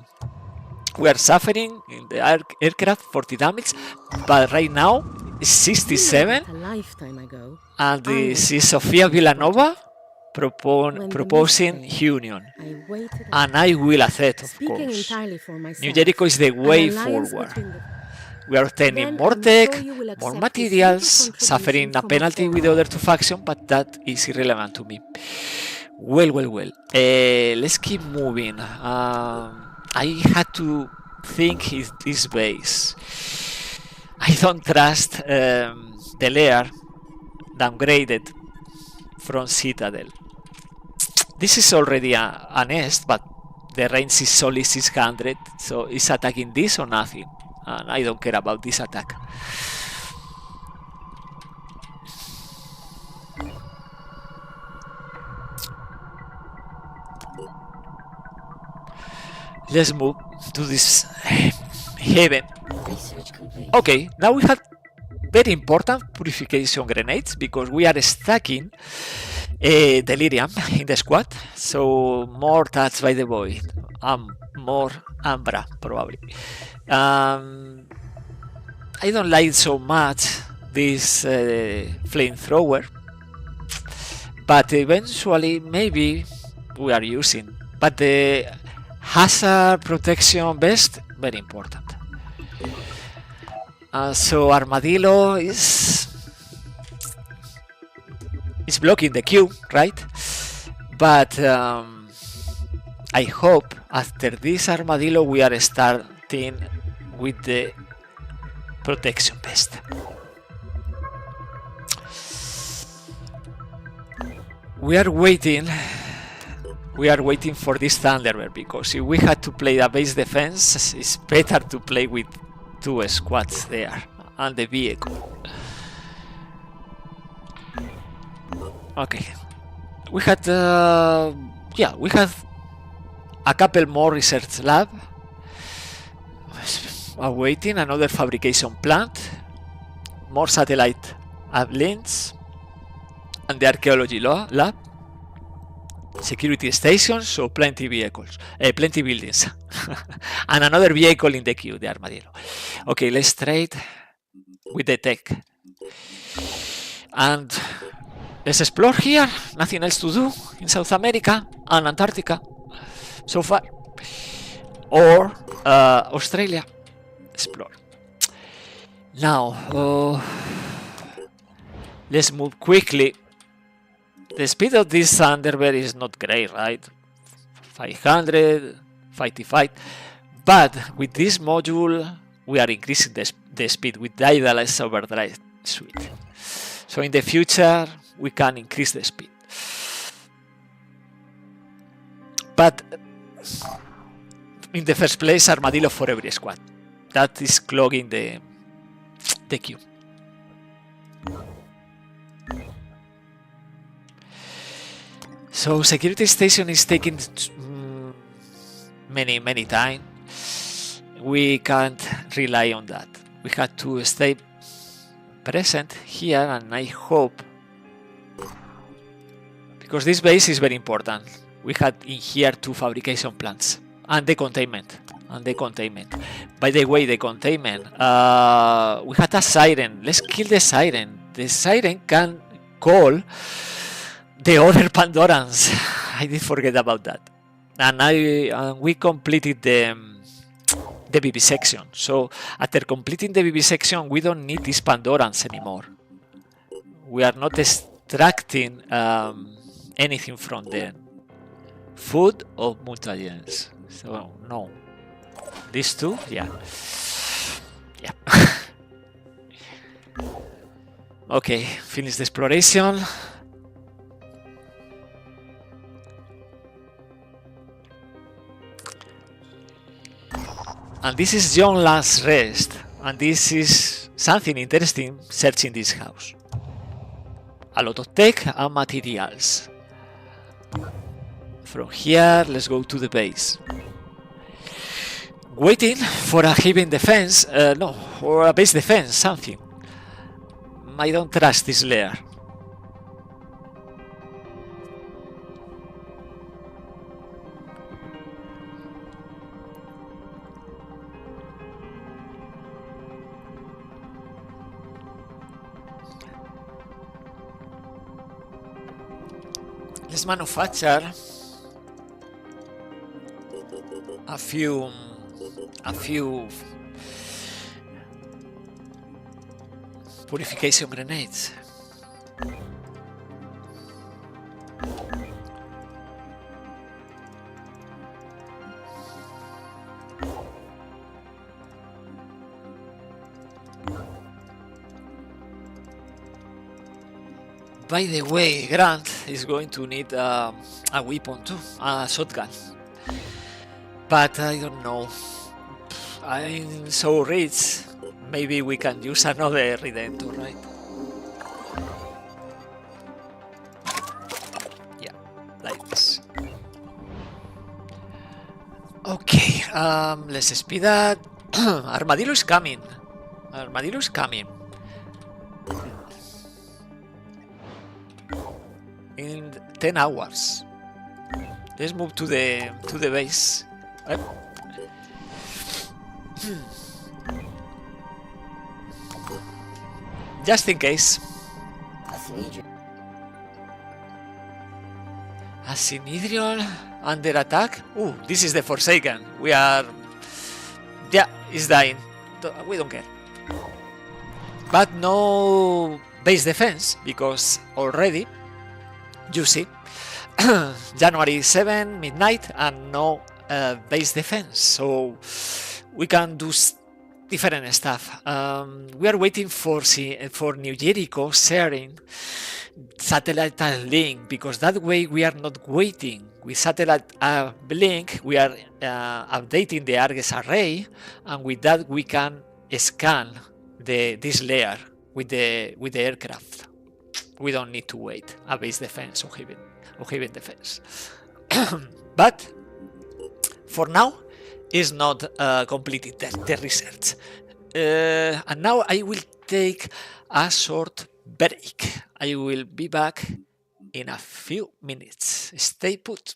We are suffering in the aircraft 40 damage, but right now it's 67. A lifetime ago. And this is Sofia Villanova proposing union, and I will accept, of course. New Jericho is the way forward. We are obtaining more tech, more materials, suffering a penalty with the other two factions, but that is irrelevant to me. Well. Let's keep moving. I had to think is this base. I don't trust the lair downgraded from Citadel. This is already a nest, but the range is only 600, so it's attacking this or nothing, and I don't care about this attack. Let's move to this haven. Okay, now we have very important purification grenades because we are stacking Delirium in the squad, so more touch by the void, more Ambra probably. I don't like so much this flamethrower, but eventually maybe we are using. But the hazard protection vest, very important. So Armadillo is blocking the queue, right? But I hope after this Armadillo we are starting with the protection vest. We are waiting for this Thunderbird, because if we had to play a base defense, it's better to play with two squads there and the vehicle. Okay, we had a couple more research lab awaiting another fabrication plant, more satellite links, and the archaeology lab. security stations, so plenty vehicles, plenty buildings, and another vehicle in the queue, the armadillo. Okay, let's trade with the tech, and let's explore here. Nothing else to do in South America and Antarctica so far, or Australia. Explore. Now, let's move quickly. The speed of this Thunderbird is not great, right? 500, 55. But with this module, we are increasing the speed with Daedalus Overdrive Suite. So in the future, we can increase the speed. But in the first place, Armadillo for every squad. That is clogging the queue. So security station is taking many time. We can't rely on that. We have to stay present here, and I hope, because this base is very important, we had in here 2 fabrication plants and the containment. By the way, the containment, we had a siren. Let's kill the siren. The siren can call the other Pandorans. I did forget about that. And we completed the vivisection. So after completing the vivisection, we don't need these Pandorans anymore. We are not extracting anything from them. Food or mutagens. So no. These two, yeah. Okay, finish the exploration. And this is John's last rest, and this is something interesting searching this house. A lot of tech and materials. From here, let's go to the base. Waiting for a heavy defense, no, or a base defense, something. I don't trust this layer. Let's manufacture a few purification grenades. By the way, Grant is going to need a weapon too, a shotgun. But I don't know. I'm so rich. Maybe we can use another Redemptor, right? Yeah, like this. Okay, let's speed up. Armadillo is coming. Armadillo is coming. In 10 hours. Let's move to the base. Just in case. A Synedrion under attack. Ooh, this is the Forsaken. We are... Yeah, it's dying. We don't care. But no base defense, because already, you see, January 7, midnight, and no base defense. So we can do different stuff. We are waiting for New Jericho sharing satellite link, because that way we are not waiting. With satellite link, we are updating the Argus array, and with that we can scan this layer with the aircraft. We don't need to wait a base defense or heaven defense. But for now, is not completed the research. And now I will take a short break. I will be back in a few minutes. Stay put.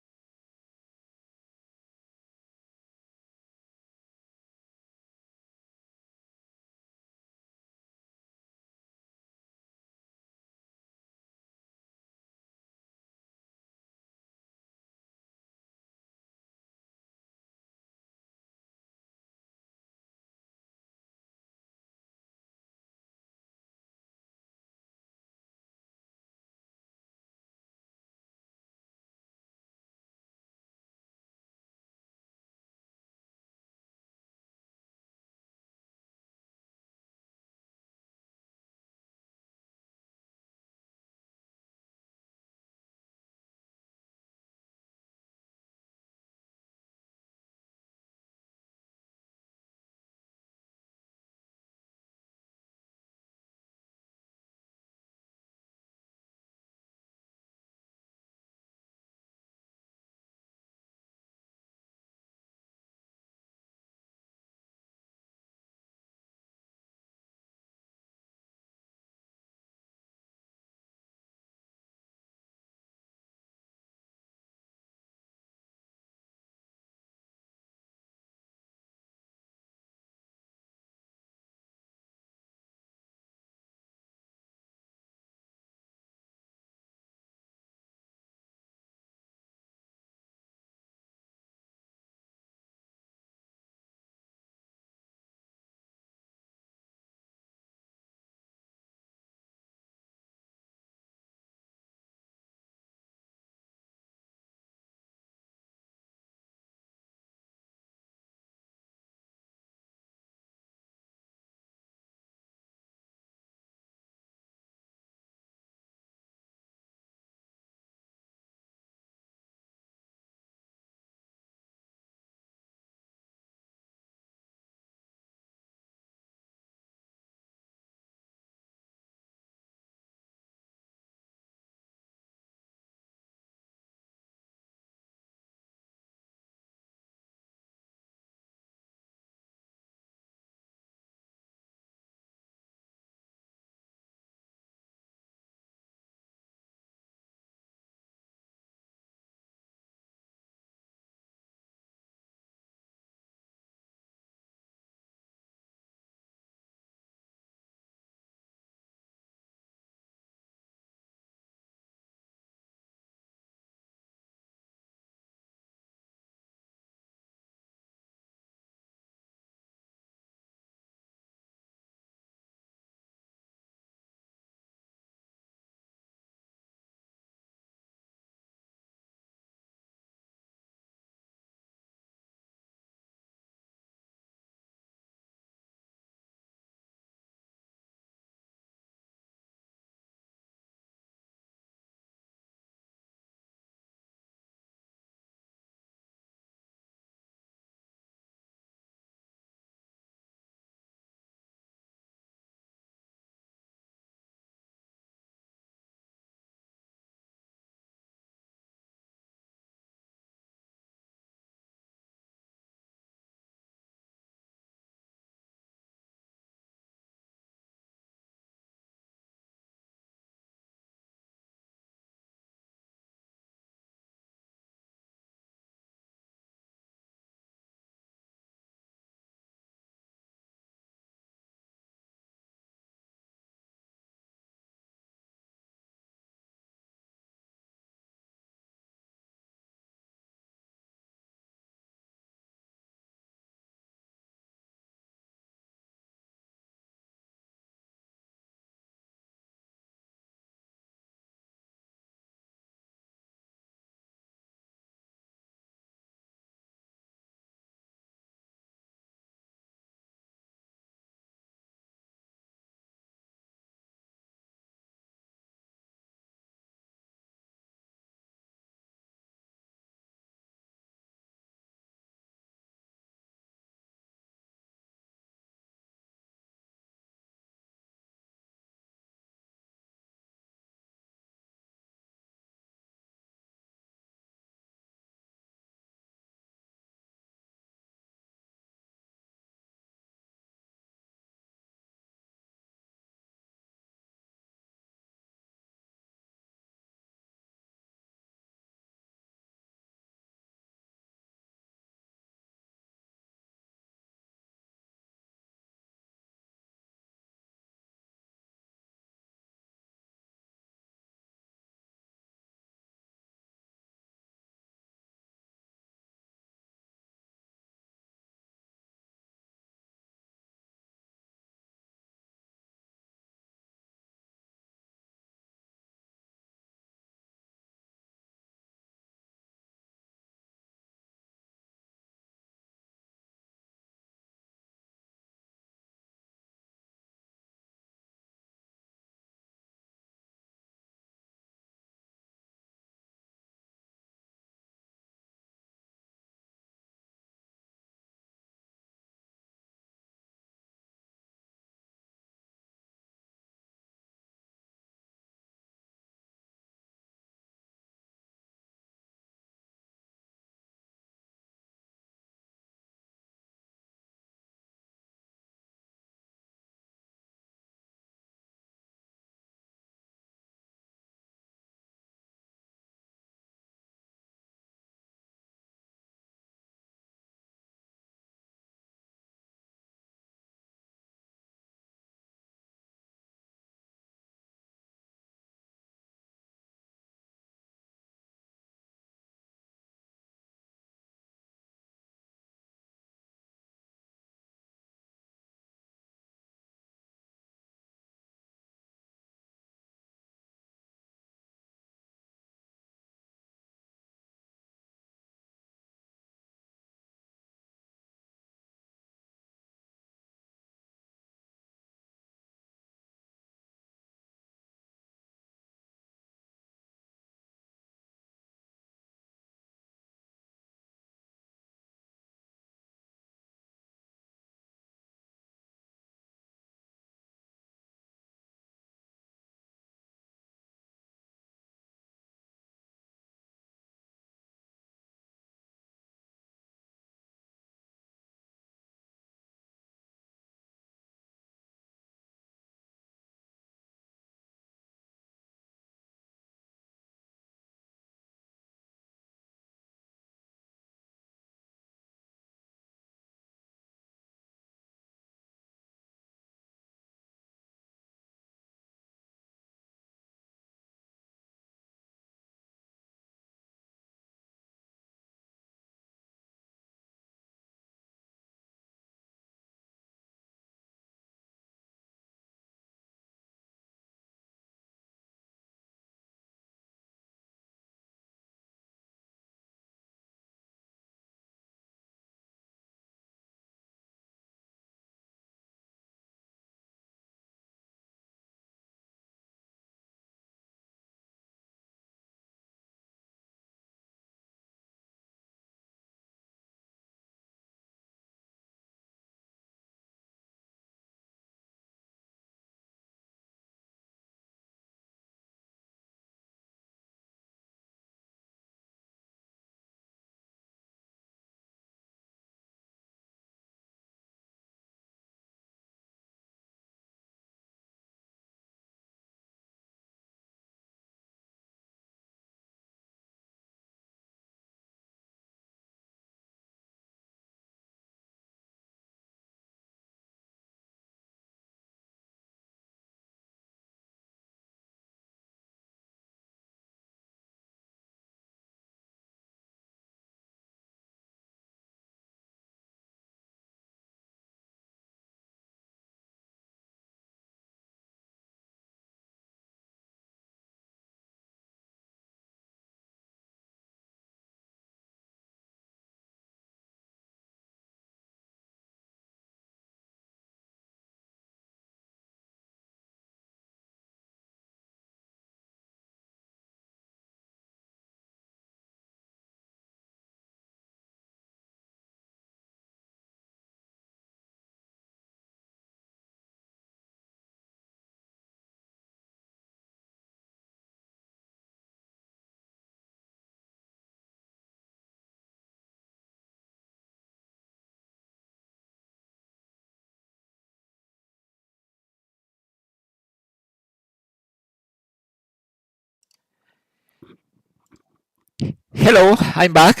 Hello, I'm back.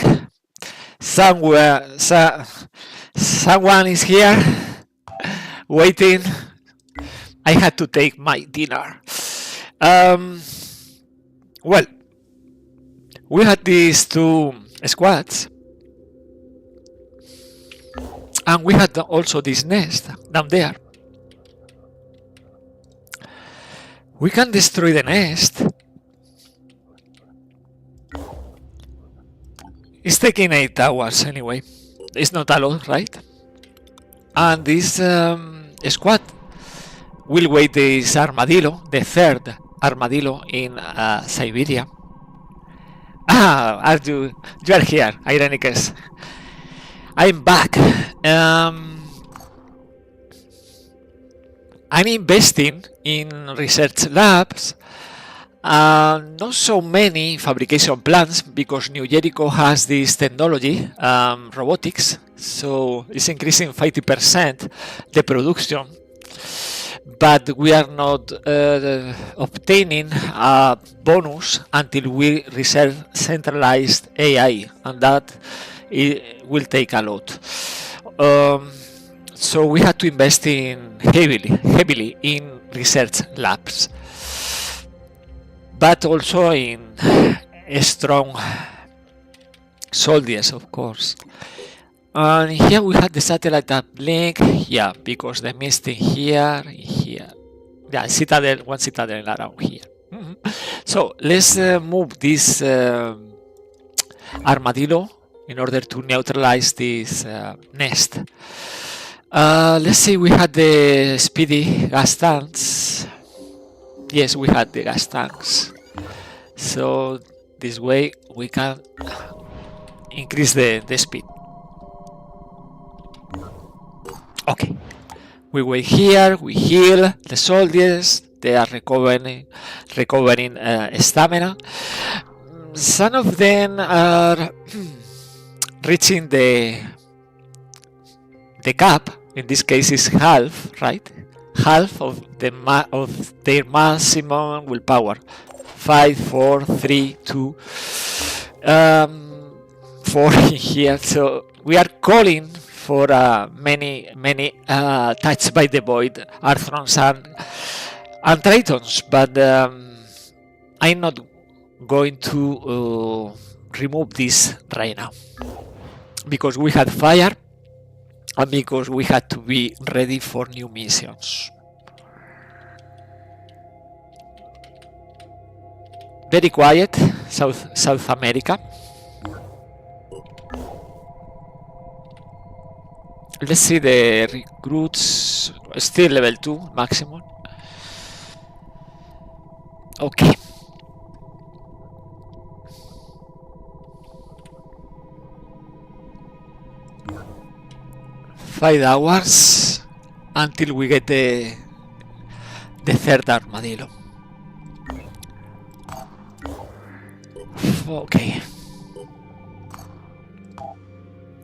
Someone is here waiting. I had to take my dinner. Well, we had these two squads, and we had also this nest down there. We can destroy the nest. It's taking 8 hours anyway. It's not a lot, right? And this squad will wait this armadillo, the third armadillo in Siberia. Ah, you are here, Ironicus. I'm back. I'm investing in research labs. Not so many fabrication plants because New Jericho has this technology, robotics, so it's increasing 50% the production, but we are not obtaining a bonus until we reserve centralized AI, and that it will take a lot. So we had to invest in heavily in research labs, but also in strong soldiers, of course. And here we had the satellite uplink, yeah, because the mist in here, yeah, citadel, one citadel around here. So let's move this armadillo in order to neutralize this nest. Let's see, we had the speedy gas tanks. Yes, we had the gas tanks. So this way we can increase the speed. Okay, we wait here, we heal the soldiers, they are recovering stamina. Some of them are reaching the cap. In this case is half, right? Half of their maximum willpower. 5, 4, 3, 2, 4 here. So we are calling for many touched by the void Arthrons and Tritons, but I'm not going to remove this right now because we had fire and because we had to be ready for new missions. Very quiet, South America. Let's see the recruits, still level 2 maximum. Okay. Five hours until we get the third armadillo. Okay.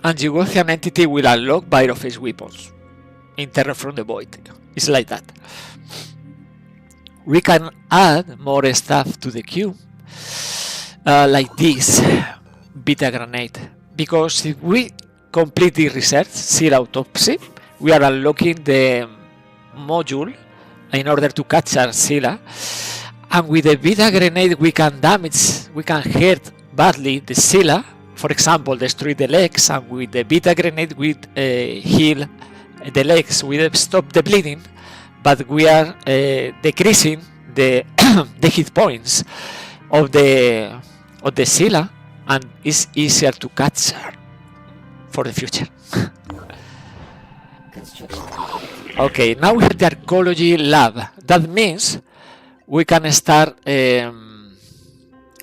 And Yugoslavian entity will unlock Byroface weapons in Terror from the Void. It's like that. We can add more stuff to the queue, like this beta grenade, because if we complete the research, Seal Autopsy, we are unlocking the module in order to capture Sila, and with the beta grenade we can hurt badly the Sila. For example, destroy the legs, and with the beta grenade we heal the legs, we stop the bleeding, but we are decreasing the the hit points of the Sila, and it's easier to capture for the future. Okay, now we have the archaeology lab. That means we can start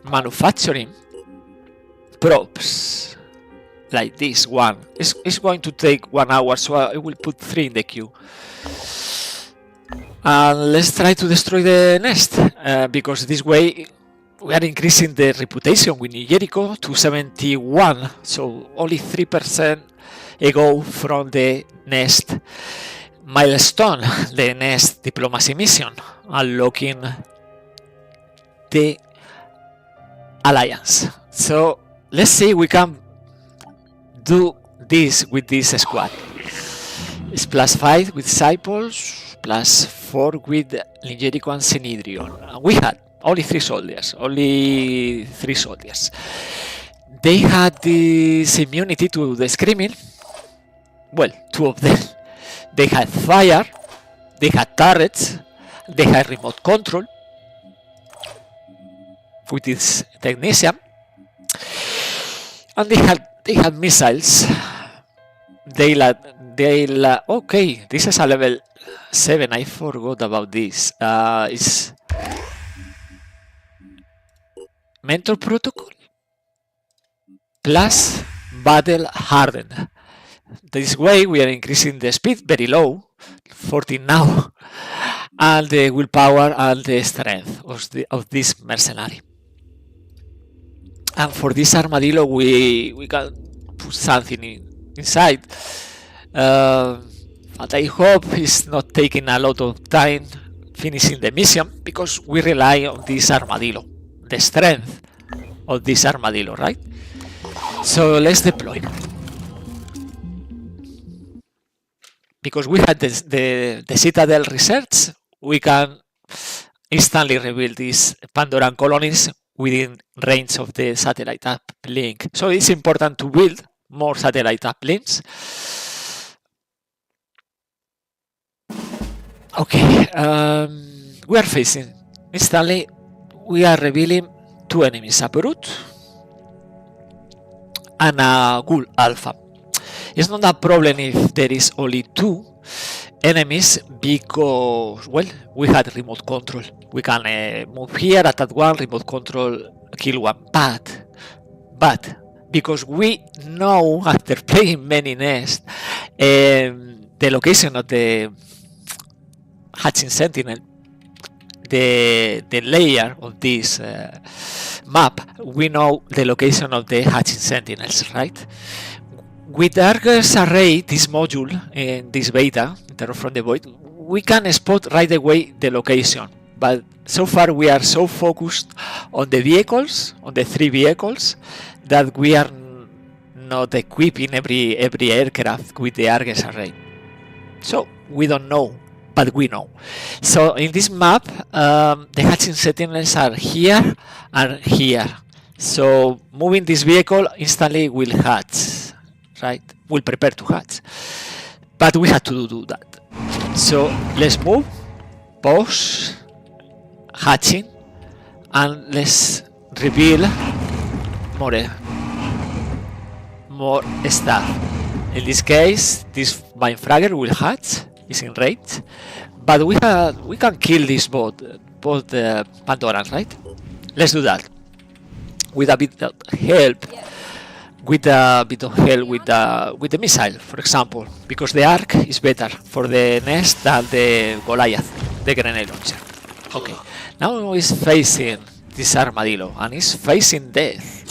manufacturing props like this one. It's going to take 1 hour, so I will put 3 in the queue. And let's try to destroy the nest, because this way we are increasing the reputation with New Jericho to 71, so only 3% ago from the nest milestone, the nest diplomacy mission, unlocking the alliance. So let's see we can do this with this squad. It's +5 with Disciples, +4 with New Jericho and Synedrion. We had only 3 soldiers. They had this immunity to the screaming. Well, 2 of them. They had fire, they had turrets, they had remote control with this technician, and they had missiles. Okay, this is a level 7. I forgot about this. It's Mentor Protocol plus Battle Hardened. This way we are increasing the speed very low, 14 now, and the willpower and the strength of this mercenary. And for this armadillo we can put something inside. But I hope it's not taking a lot of time finishing the mission, because we rely on this armadillo, the strength of this armadillo, right? So let's deploy. Because we had the Citadel research, we can instantly reveal these Pandoran colonies within range of the satellite uplink. So it's important to build more satellite uplinks. Okay, we are facing instantly. We are revealing 2 enemies, a Brute and a Ghoul Alpha. It's not a problem if there is only 2 enemies, because, well, we had remote control. We can move here, attack one, remote control, kill one. But because we know after playing many nests the location of the hatching sentinel, the layer of this map, we know the location of the hatching sentinels, right? With the Argus array, this module in this beta, Terror from the Void, we can spot right away the location. But so far we are so focused on the vehicles, on the 3 vehicles, that we are not equipping every aircraft with the Argus array. So we don't know, but we know. So in this map, the hatching sentinels are here and here. So moving this vehicle instantly will hatch, right? Will prepare to hatch. But we had to do that. So let's move, pause, hatching, and let's reveal more stuff. In this case, this Mindfragger will hatch, is in range, but we can kill this both Pandorans, right? Let's do that with a bit of help. With the missile, for example, because the arc is better for the nest than the Goliath, the grenade launcher. Okay, now he's facing this armadillo and he's facing death.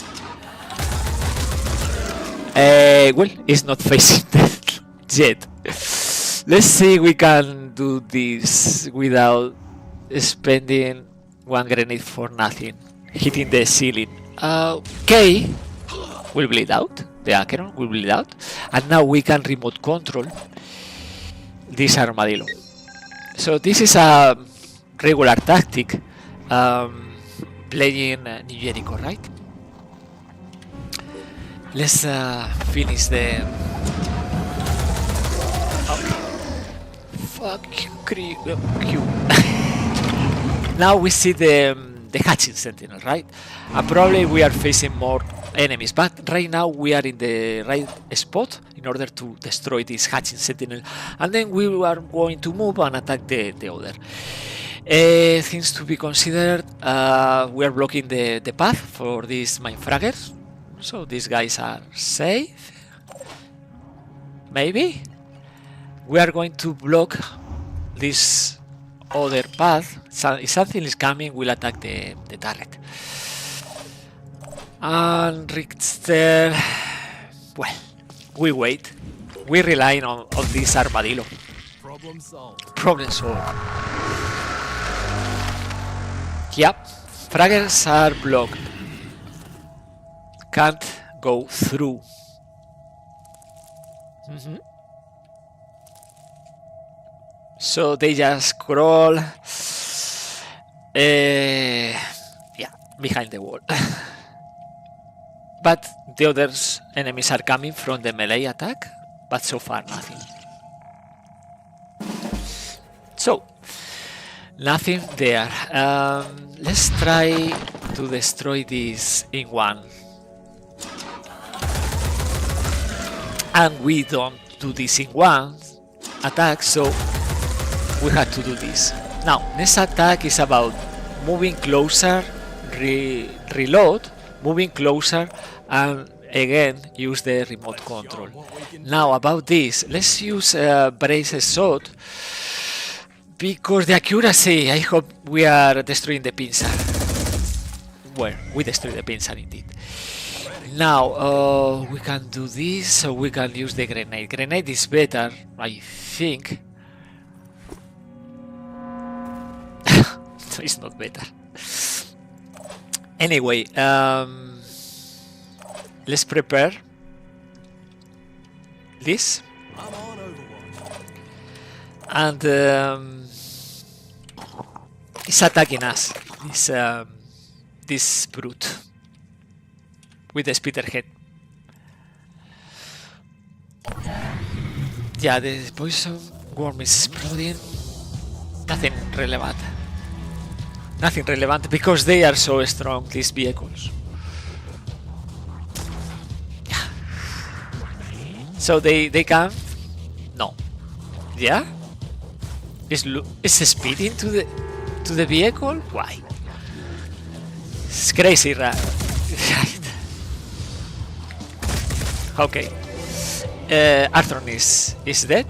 Well, he's not facing death yet. Let's see if we can do this without spending 1 grenade for nothing, hitting the ceiling. Okay. Will bleed out, the Acheron will bleed out, and now we can remote control this armadillo. So this is a regular tactic playing New Jericho, right? Let's finish the... Okay. Fuck you. Now we see the hatching sentinel, right? And probably we are facing more enemies, but right now we are in the right spot in order to destroy this hatching sentinel, and then we are going to move and attack the other. Things to be considered: we are blocking the path for these Mindfraggers, so these guys are safe. Maybe we are going to block this other path. So if something is coming, we'll attack the turret. And Richter, well, we wait. We rely on this armadillo. Problem solved. Problem solved. Yep, fraggers are blocked. can't go through. So they just crawl behind the wall. But the other enemies are coming from the melee attack, but so far nothing. So, nothing there. Let's try to destroy this in one. And we don't do this in one attack, so we had to do this. Now, next attack is about moving closer, reload, moving closer, and again use the remote control. Now about this, let's use brace shot, because the accuracy, I hope we are destroying the pincer. Well, we destroy the pincer indeed. Now we can do this, so we can use the grenade. Grenade is better, I think. It's not better. Anyway, let's prepare this. I'm on Overwatch. And it's attacking us, this brute with the spitter head. Yeah, the poison worm is exploding. Nothing relevant. Nothing relevant because they are so strong, these vehicles. Yeah. So they can. No. Yeah. Is speeding to the vehicle? Why? It's crazy, right? Okay. Arthur is dead.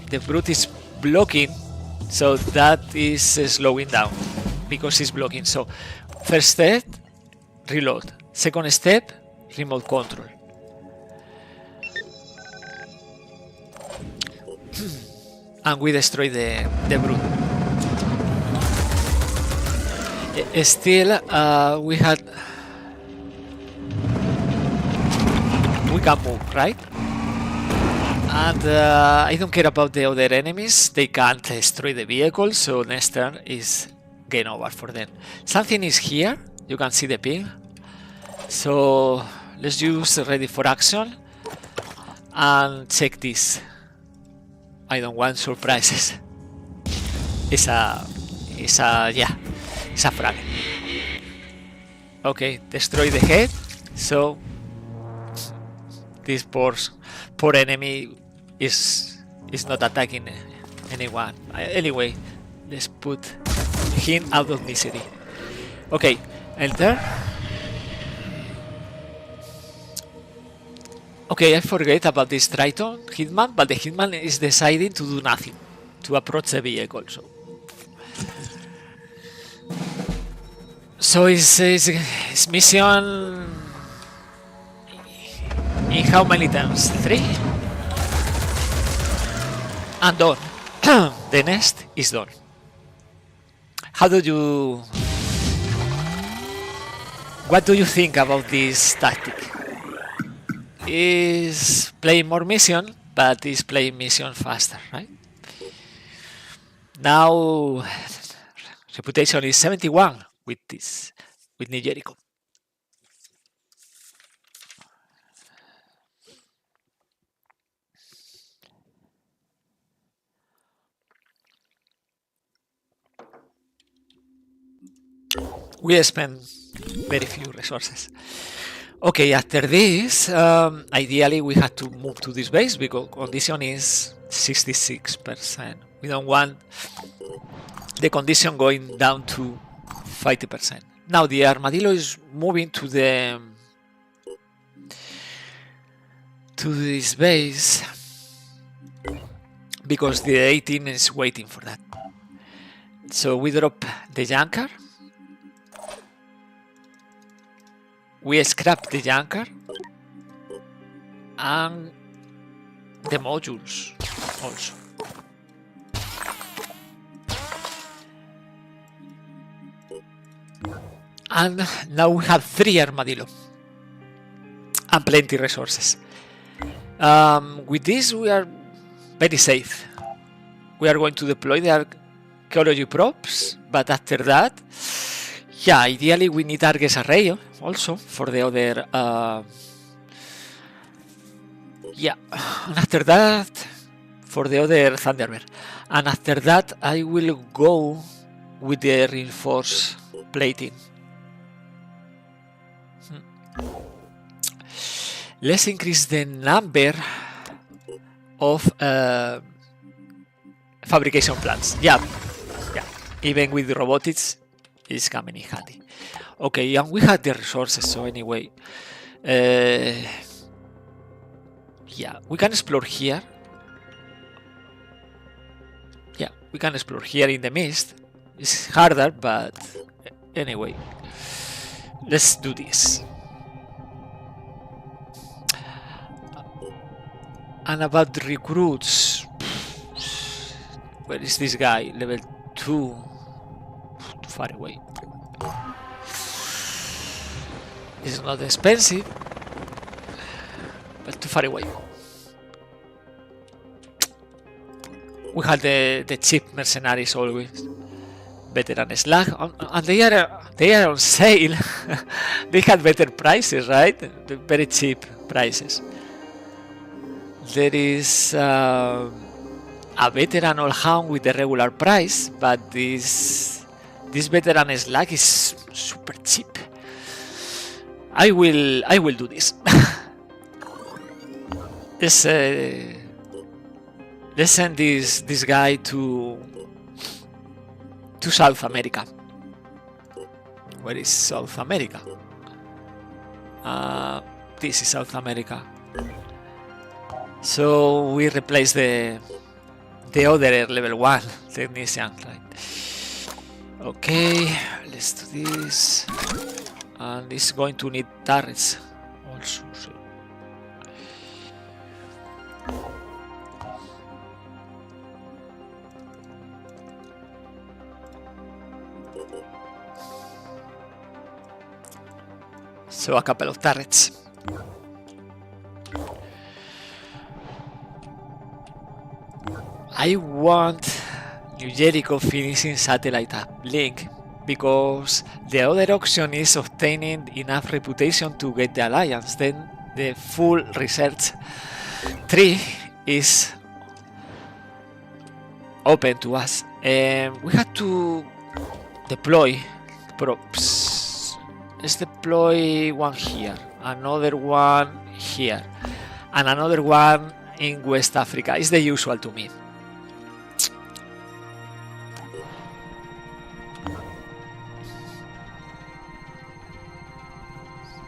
The brute is blocking, so that is slowing down because he's blocking. So first step, reload. Second step, remote control. And we destroy the brute. Still, we can move, right? And I don't care about the other enemies. They can't destroy the vehicle, so next turn is game over for them. Something is here. You can see the ping. So let's use ready for action and check this. I don't want surprises. It's a frag. Okay, destroy the head. So this poor enemy is not attacking anyone. Anyway, let's put him out of misery. Okay, enter. Okay, I forget about this Triton Hitman, but the Hitman is deciding to do nothing, to approach the vehicle. So his mission in how many times? 3? And done. The nest is done. What do you think about this tactic? Is playing more mission, but is playing mission faster, right? Now reputation is 71 with New Jericho. We spend very few resources. Okay, after this, ideally we had to move to this base because condition is 66%. We don't want the condition going down to 50%. Now the armadillo is moving to this base because the 18 is waiting for that. So we drop the junker. We scrap the junker and the modules also. And now we have 3 armadillo. and plenty resources. With this we are very safe. We are going to deploy the archaeology props, but after that, yeah, ideally we need Argus Array also for the other yeah, and after that for the other Thunderbird, and after that I will go with the reinforced plating. Let's increase the number of fabrication plants. Yeah, even with the robotics is coming in handy. Okay, and we have the resources, so anyway, yeah, we can explore here. Yeah, we can explore here in the mist. It's harder, but anyway, let's do this. And about the recruits, where is this guy? Level 2, too far away. It's not expensive, but too far away. We had the cheap mercenaries always, veteran slag, and they are on sale. They had better prices, right? Very cheap prices. There is a veteran all hound with the regular price, but this veteran slag is super cheap. I will do this. Let's send this guy to South America. Where is South America? This is South America. So we replace the other level 1 technician, right? Okay, let's do this. And it's going to need turrets also. So a couple of turrets. I want New Jericho finishing satellite uplink because the other option is obtaining enough reputation to get the alliance. Then the full research tree is open to us. We have to deploy props. Let's deploy one here, another one here, and another one in West Africa. It's the usual to me.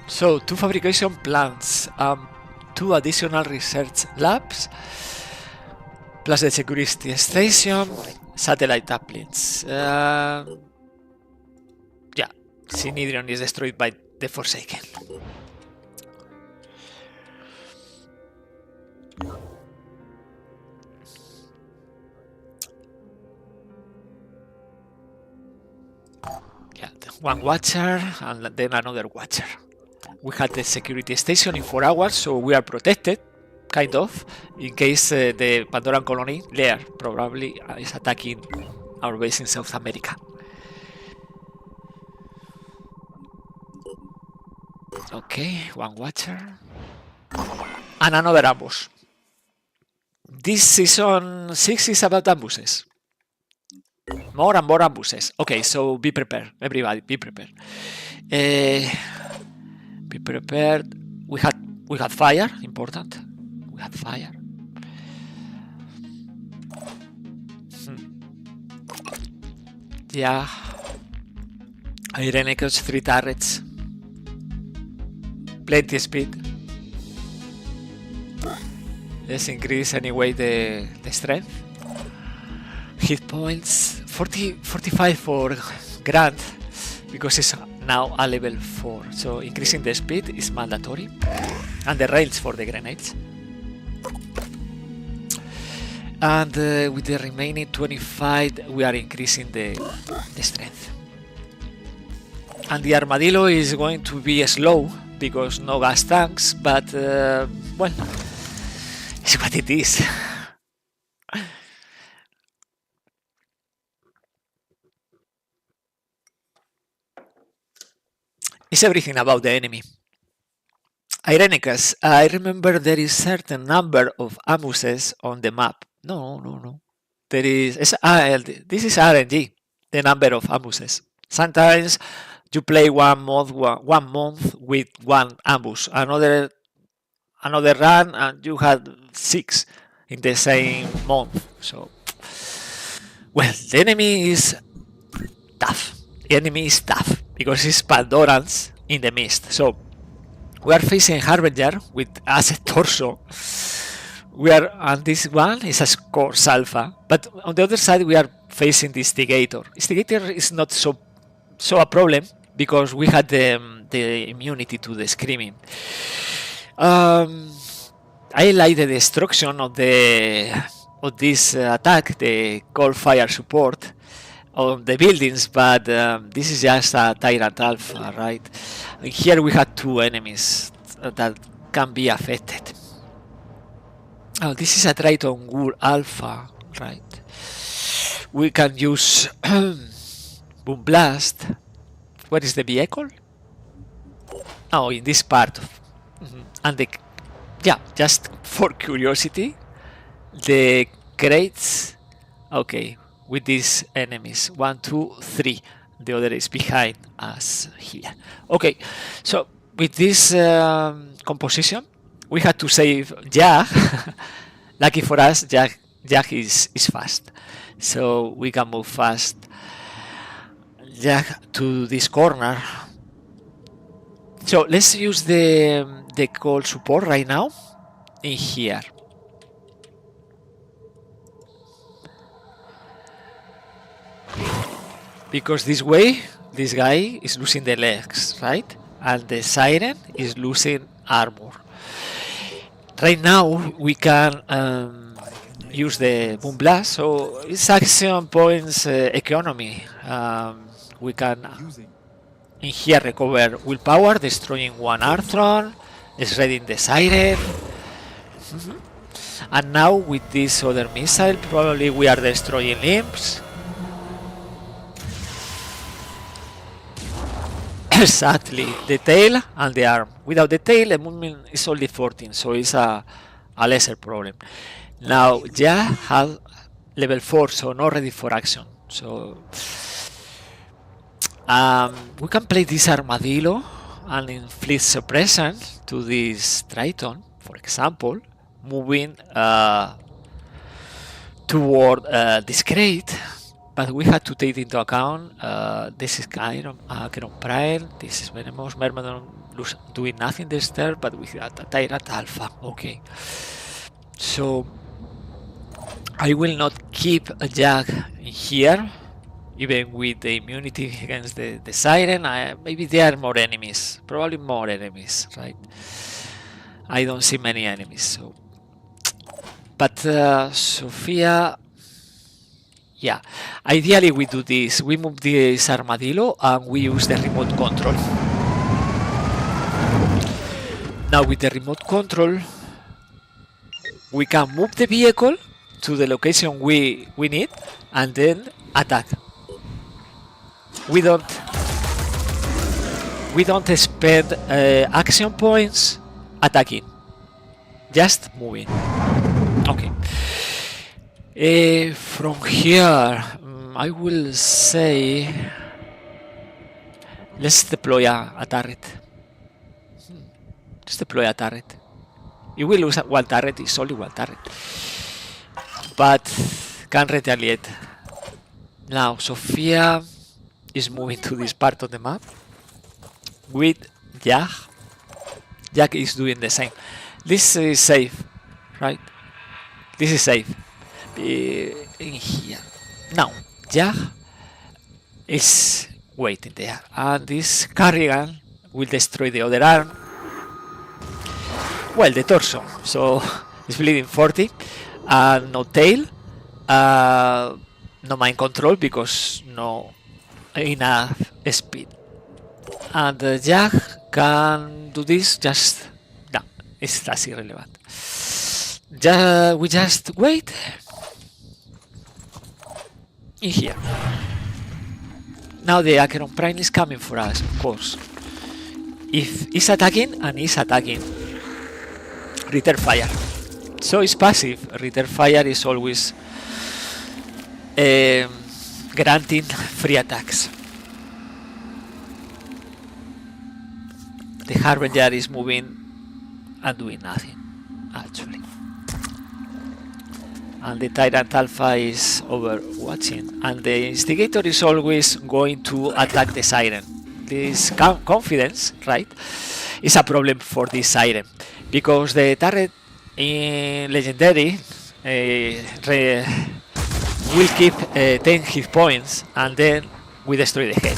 So 2 fabrication plants, 2 additional research labs, plus the security station, satellite uplinks. Yeah, Synedrion is destroyed by the Forsaken. Yeah, one watcher and then another watcher. We had the security station in 4 hours, so we are protected, kind of, in case the Pandoran colony, Lear, probably is attacking our base in South America. Okay, one watcher. And another ambush. This season 6 is about ambushes. More and more ambushes. Okay, so be prepared, everybody, be prepared. Be prepared. We had fire, important. We had fire. Yeah. Iron Echoes, 3 turrets. Plenty speed. Let's increase anyway the strength. Hit points 45 for Grant because it's now a level 4, so increasing the speed is mandatory, and the range for the grenades. And with the remaining 25 we are increasing the strength. And the armadillo is going to be slow because no gas tanks, but well, it's what it is. It's everything about the enemy. Irenicus, I remember there is certain number of amuses on the map. No. There is, this is RNG, the number of amuses. Sometimes you play one month with one ambush, another run, and you had 6 in the same month. So, well, the enemy is tough. The enemy is tough because it's Pandorans in the mist. So we are facing Harbinger with as a torso. And this one is a Scorch Alpha, but on the other side we are facing the Instigator. Instigator is not so a problem because we had the immunity to the Screaming. I like the destruction of this attack, the cold fire support on the buildings, but this is just a Tyrant Alpha, right? Here we had 2 enemies that can be affected. Oh, this is a Triton Ghoul Alpha, right? We can use Boom Blast. What is the vehicle? Oh, in this part. And just for curiosity, the crates. Okay, with these enemies. 1, 2, 3. The other is behind us here. Okay, so with this composition, we had to save Jag. Lucky for us, Jag is fast, so we can move fast Jag to this corner. So let's use the cold support right now in here. Because this way, this guy is losing the legs, right? And the Siren is losing armor. Right now, we can use the Boom Blast, so it's action points economy. We can, in here, recover willpower, destroying one Arthron, shredding the Siren. And now, with this other missile, probably we are destroying limbs. Exactly, the tail and the arm. Without the tail, the movement is only 14, so it's a lesser problem. Now, has level 4, so not ready for action. So we can play this Armadillo and inflict suppression to this Triton, for example, moving toward this crate. But we had to take into account this is Chiron Prime, this is Venomous, Myrmidon doing nothing this turn, but we had a Tyrant Alpha. Okay. So I will not keep a Jag in here, even with the immunity against the Siren. Maybe there are more enemies, probably more enemies, right? I don't see many enemies, so. But Sophia. Yeah, ideally we do this. We move this Armadillo and we use the remote control. Now with the remote control, we can move the vehicle to the location we need and then attack. We don't spend action points attacking, just moving. Okay. From here, I will say, let's deploy a turret. Let's deploy a turret. You will lose one turret, it's only one turret. But can retaliate. Now, Sophia is moving to this part of the map with Jag. Jag is doing the same. This is safe, right? This is safe. In here. Now, Jag is waiting there, and this Carrigan will destroy the other arm. Well, the torso, so it's bleeding 40, and no tail, no mind control because no enough speed. And Jag can do this. Just no, that's irrelevant. We just wait in here. Now the Acheron Prime is coming for us, of course. If it's attacking and it's attacking, return fire. So it's passive. Return fire is always granting free attacks. The Harbinger is moving and doing nothing, actually. And the Tyrant Alpha is overwatching. And the Instigator is always going to attack the Siren. This confidence, right, is a problem for this Siren. Because the turret in Legendary will keep 10 hit points and then we destroy the head.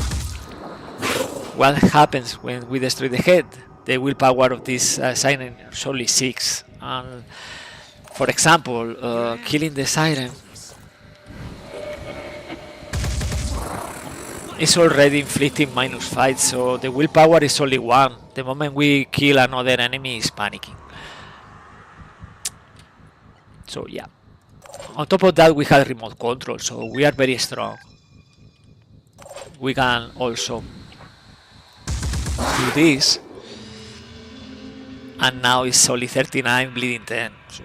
What happens when we destroy the head? The willpower of this Siren is only 6. And for example, killing the Siren is already inflicting -5, so the willpower is only 1. The moment we kill another enemy is panicking. So yeah. On top of that, we have remote control, so we are very strong. We can also do this, and now it's only 39 bleeding 10. So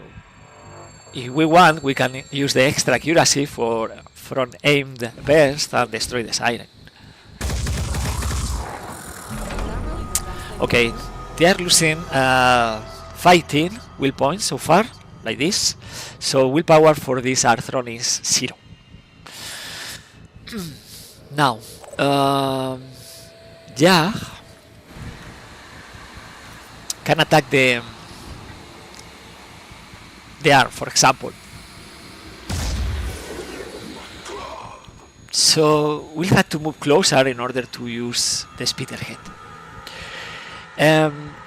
if we want, we can use the extra accuracy for front aimed burst and destroy the Siren. Okay, they are losing 15 will points so far, like this. So willpower for this Arthron is 0. Now, yeah, can attack the arm, for example. So we have to move closer in order to use the Speederhead.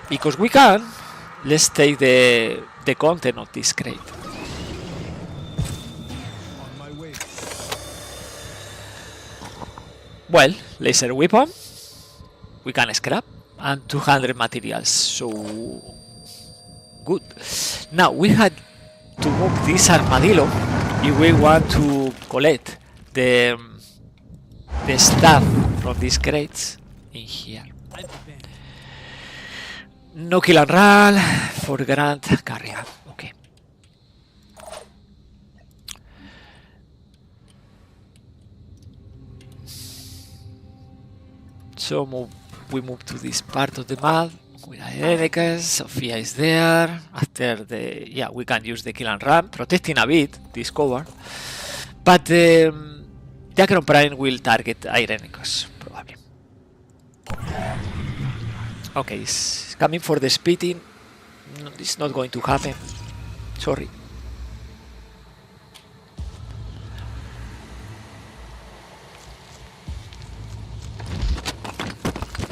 Because we can, let's take the content of this crate. On my way. Well, laser weapon, we can scrap, and 200 materials, so good. Now we had to move this armadillo if we want to collect the stuff from these crates in here. No kill and run for Grand Carrier. Okay. So we move to this part of the map with Irenicus. Sophia is there. After we can use the kill and run, protecting a bit this cover. But the Acheron Prime will target Irenicus, probably. Okay, it's coming for the speeding. No, it's not going to happen. Sorry.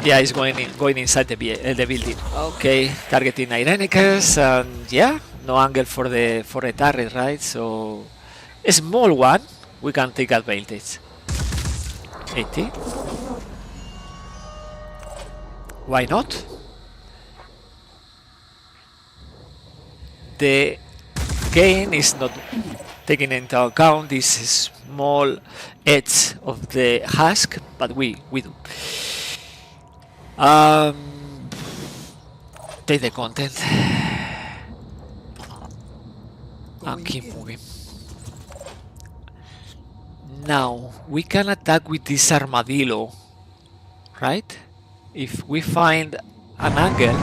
Yeah, it's going inside the building. Okay, targeting Irenicus, and yeah, no angle for the turret, right? So a small one, we can take advantage. 80. Why not? The gain is not taking into account this small edge of the husk, but we do. Take the content and keep moving. Now we can attack with this armadillo, right? If we find an angle,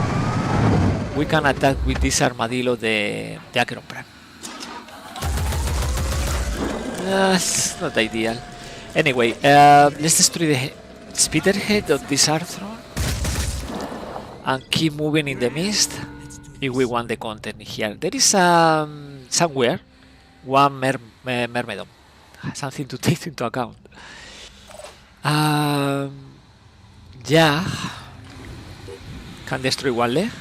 we can attack with this armadillo the Acheron Prime. That's not ideal. Anyway, let's destroy the Speederhead of this Arthron and keep moving in the mist if we want the content here. There is somewhere one Myrmidon, something to take into account. Yeah, can destroy one leg.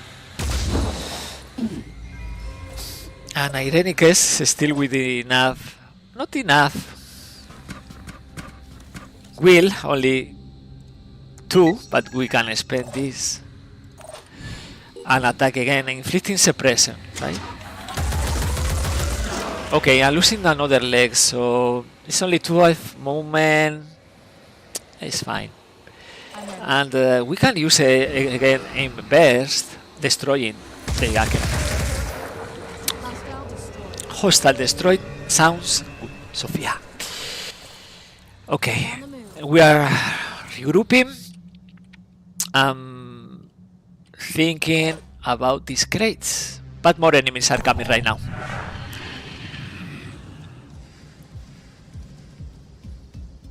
And Irenicus is still with enough, not enough. Will only 2, but we can spend this. and attack again, inflicting suppression, right? Okay, I'm losing another leg, so it's only 12 movement. It's fine. And we can use again aim burst, destroying the Akira. Hostile destroyed sounds good, Sophia. Okay, we are regrouping. Thinking about these crates, but more enemies are coming right now.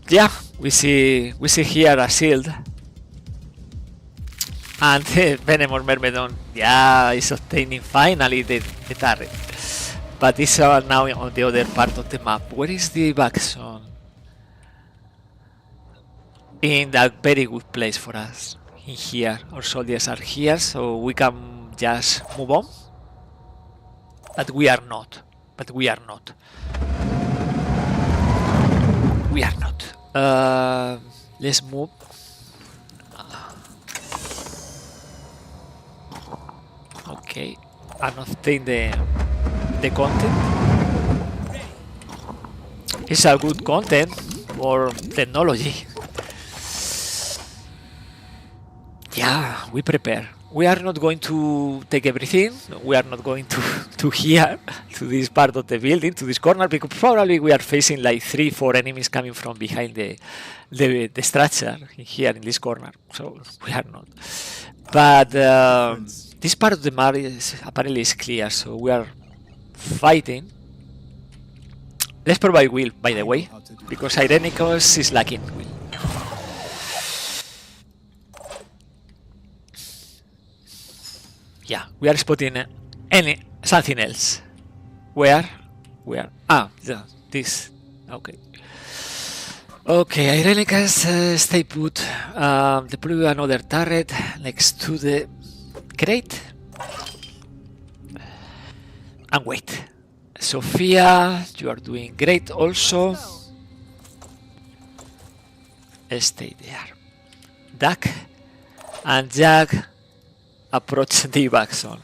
Yeah, we see here a shield. And Venomous Myrmidon, yeah, is obtaining finally the turret. But it's now on the other part of the map. Where is the back zone? In a very good place for us. In here, our soldiers are here, so we can just move on. But we are not. We are not. Let's move. Okay, and obtain the content. It's a good content for technology. Yeah, we prepare. We are not going to take everything. We are not going to here, to this part of the building, to this corner, because probably we are facing like 3-4 enemies coming from behind the structure here in this corner. So we are not. But this part of the map is apparently is clear, so we are fighting. Let's provide will, by the way, because Irenicus is lacking will. Yeah, we are spotting something else. Where? Ah, yeah, this. Okay. Okay, Irenicus, stay put. Deploy another turret next to the crate. And wait. Sophia, you are doing great also. Stay there. Duck and Jack approach the back zone.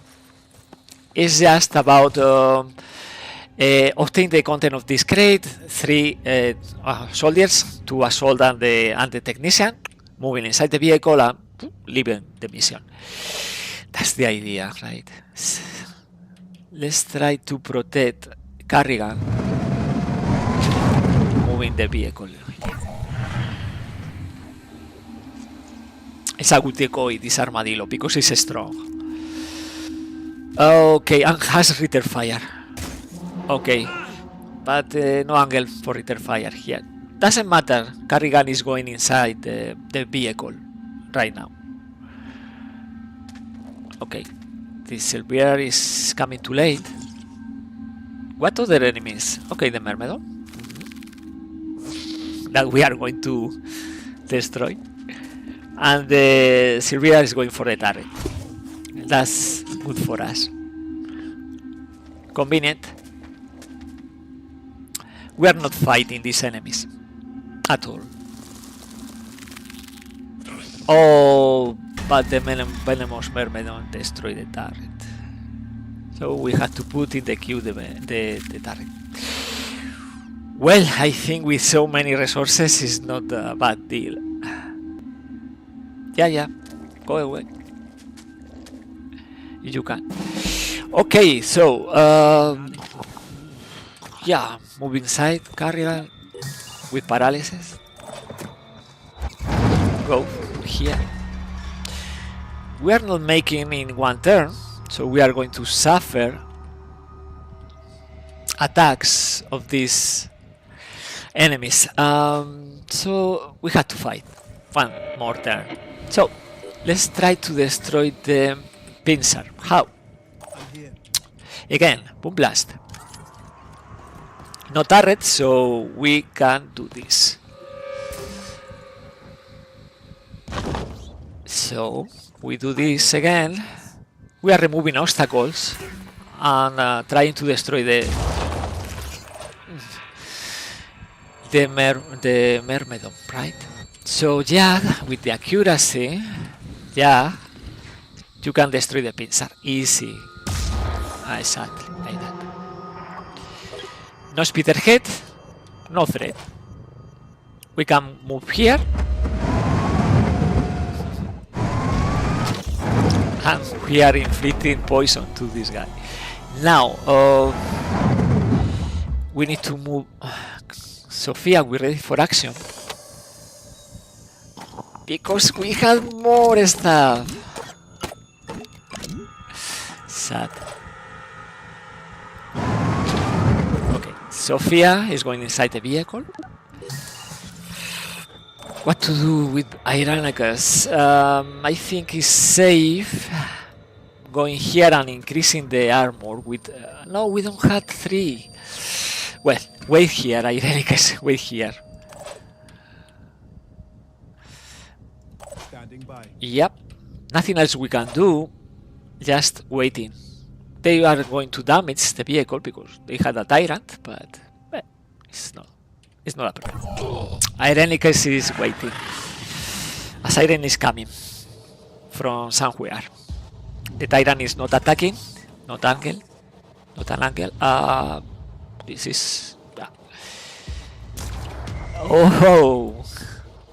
It's just about obtain the content of this crate. 3 soldiers, 2 assault and the technician, moving inside the vehicle and leaving the mission. That's the idea, right? Let's try to protect Carrigan, moving the vehicle. It's a good decoy, this armadillo, because it's strong. Okay, and has return fire. Okay, but no angle for return fire here. Doesn't matter, Carrigan is going inside the vehicle right now. Okay, this Silvier is coming too late. What other enemies? Okay, the Myrmidon. That we are going to destroy. And the Silvier is going for the turret. That's good for us. Convenient. We are not fighting these enemies at all. Oh, but the Venomous Myrmidon destroyed the turret. So we had to put in the queue the turret. Well, I think with so many resources it's not a bad deal. Yeah, go away. You can. Okay, so yeah, move inside, Carrigan with paralysis. Go here. We are not making in one turn, so we are going to suffer attacks of these enemies. So we had to fight one more turn. So let's try to destroy the pincer. How? Again, boom blast. No turret, so we can do this. So we do this again. We are removing obstacles and trying to destroy the Myrmidon, right? So yeah, with the accuracy, yeah, You can destroy the pincer. Easy. Exactly, like that. No speederhead, no threat. We can move here. And we are inflicting poison to this guy. Now, we need to move. Sophia, we're ready for action. Because we have more stuff. Sad. Okay, Sophia is going inside the vehicle. What to do with Ironicus? I think it's safe going here and increasing the armor with... no, we don't have 3. Well, wait here, Ironicus, wait here. Standing by. Yep, nothing else we can do, just waiting. They are going to damage the vehicle because they had a tyrant, but well, it's not a problem. Ironicus is waiting. A siren is coming from somewhere. The tyrant is not attacking, not an angle. This is... oh,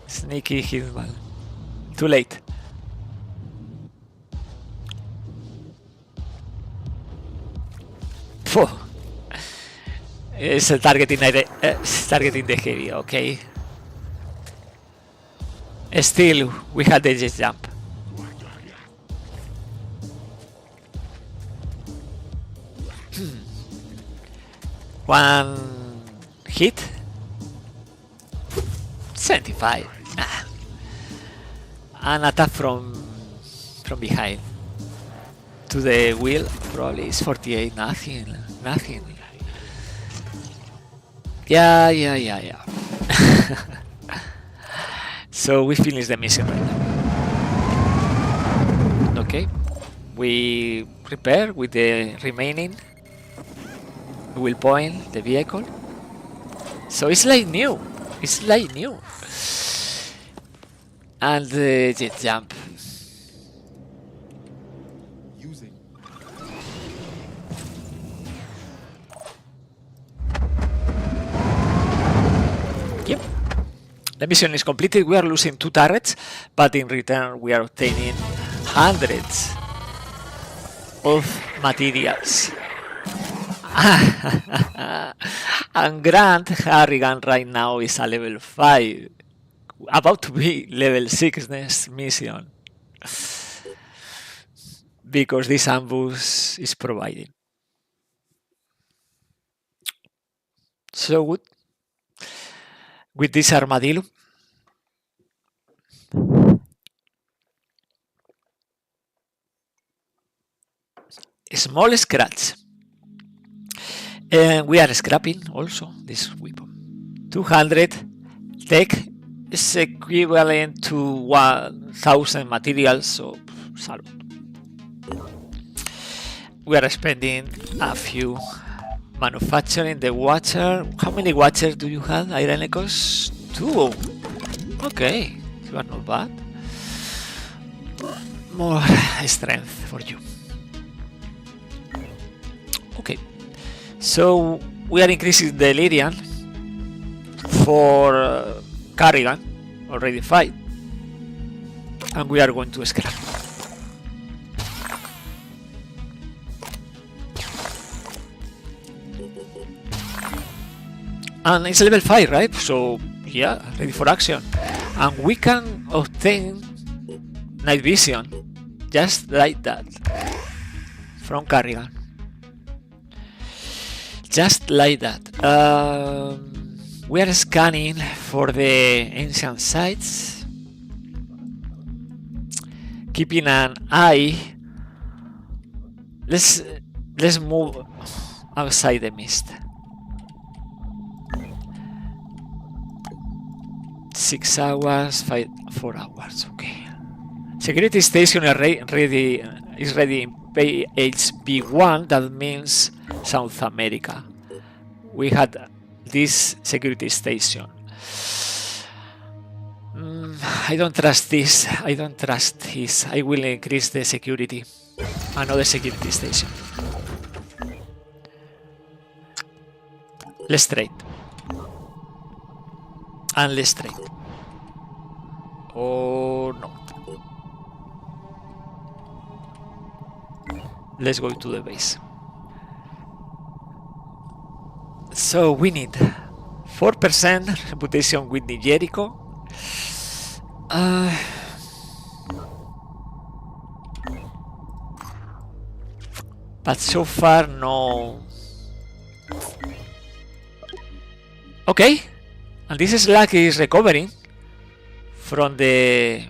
sneaky hitman. Too late. Phew. It's targeting the heavy, okay. Still, we had the jet jump. One hit. 75. Ah. An attack from behind to the wheel probably is 48. Nothing. Yeah. So we finish the mission right now. Okay, we repair with the remaining. We will point the vehicle. So it's like new. And the jet jump. Using. Yep. The mission is completed. We are losing 2 turrets, but in return we are obtaining hundreds of materials. And Grant Harrigan right now is a level 5. About to be level 6 next mission. Because this ambush is providing. So good. With this armadillo. Small scratch. And we are scrapping also this weapon. 200 tech is equivalent to 1000 materials, so salute. We are spending a few manufacturing the watcher. How many watchers do you have, Ironicus? 2. Okay, you are not bad. More strength for you. Okay, so we are increasing the Lyrian for Carrigan, already 5, and we are going to scrap. And it's level 5, right? So yeah, ready for action. And we can obtain night vision, just like that, from Carrigan. Just like that. We are scanning for the ancient sites, keeping an eye. Let's move outside the mist. 6 hours, 4 hours. Okay. Security station is ready in PHB1. That means South America. We had this security station. I don't trust this. I don't trust this. I will increase the security. Another security station. Let's trade. And let's trade. Oh no. Let's go to the base. So we need 4% reputation with New Jericho. But so far no. Okay, and this slug is recovering from the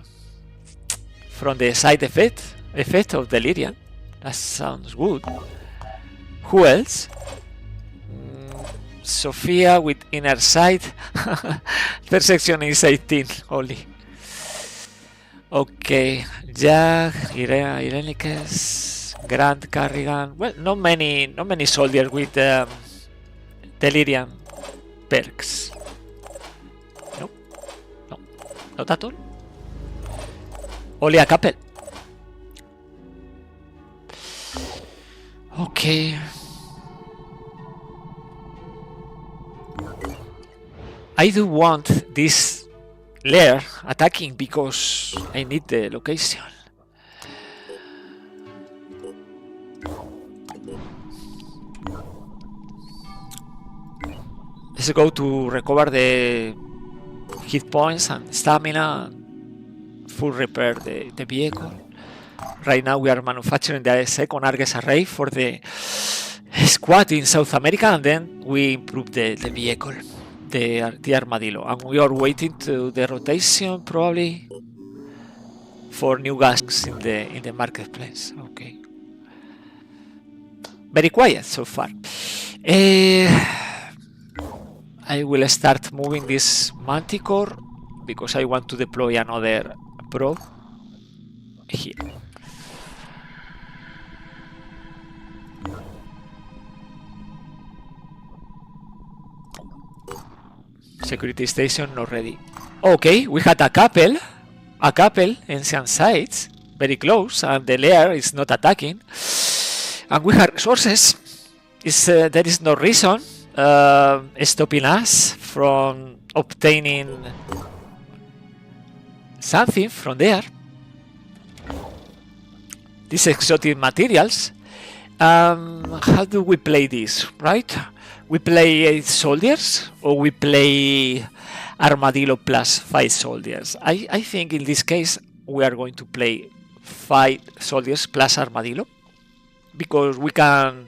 side effect of delirium. That sounds good. Who else? Sophia with inner sight. Perception is 18 only. Okay, Jack, Irenicus, Grant, Carrigan. Well, not many soldiers with delirium perks. No, not at all. Only a couple. Okay. I do want this lair attacking because I need the location. Let's go to recover the hit points and stamina and full repair the vehicle. Right now we are manufacturing the second Argus array for the squad in South America, and then we improve the vehicle, the armadillo, and we are waiting to the rotation probably for new gas in the marketplace. Okay, very quiet so far. I will start moving this Manticore because I want to deploy another probe here. Security station not ready. Okay, we had a couple ancient sites very close, and the lair is not attacking, and we have resources. There is no reason stopping us from obtaining something from there. These exotic materials. How do we play this, right? We play 8 soldiers, or we play Armadillo plus 5 soldiers. I think in this case we are going to play 5 soldiers plus Armadillo, because we can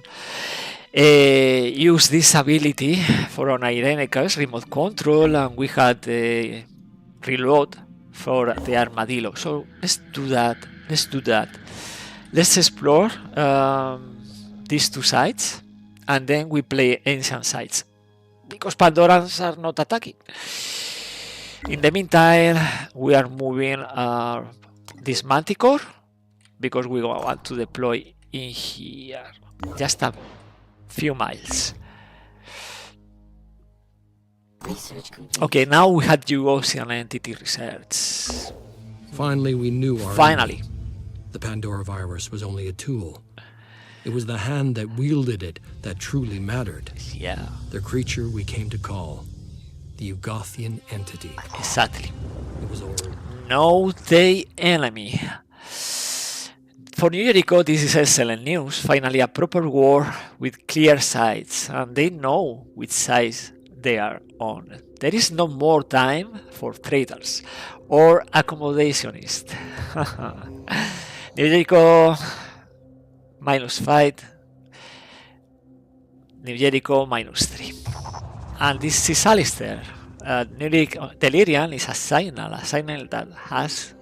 use this ability for an Irenicus remote control, and we had the reload for the Armadillo. So let's do that. Let's explore these 2 sites, and then we play ancient sites, because Pandorans are not attacking. In the meantime, we are moving this Manticore because we want to deploy in here, just a few miles. Okay, now we had Ocean Entity Research. Finally, we knew our Finally. enemy. The Pandora virus was only a tool. It was the hand that wielded it that truly mattered. Yeah, The creature we came to call the Ugothian entity. exactly. It was all Know the enemy. For New Jericho, this is excellent news. Finally, a proper war with clear sides, and they know which side they are on. There is no more time for traitors or accommodationists. New Jericho -5, New Jericho -3. And this is Alistair. Delirium is a signal that has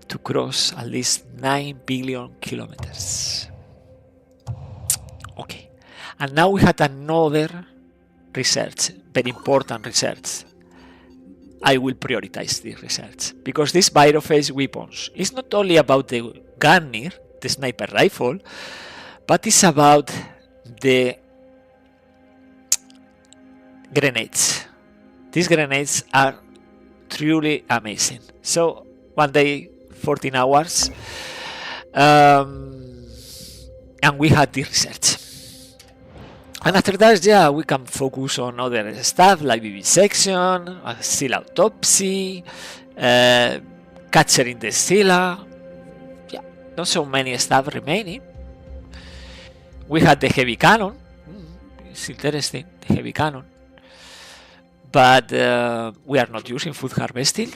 to cross at least 9 billion kilometers. Okay, and now we had another research, very important research. I will prioritize this research, because this Virophase weapons is not only about the Gunner, the sniper rifle, but it's about the grenades. These grenades are truly amazing. So one day, 14 hours, and we had the research. And after that, yeah, we can focus on other stuff like vivisection, seal autopsy, capturing the Scylla. Yeah, not so many stuff remaining. We had the heavy cannon. It's interesting, the heavy cannon. But we are not using food harvesting.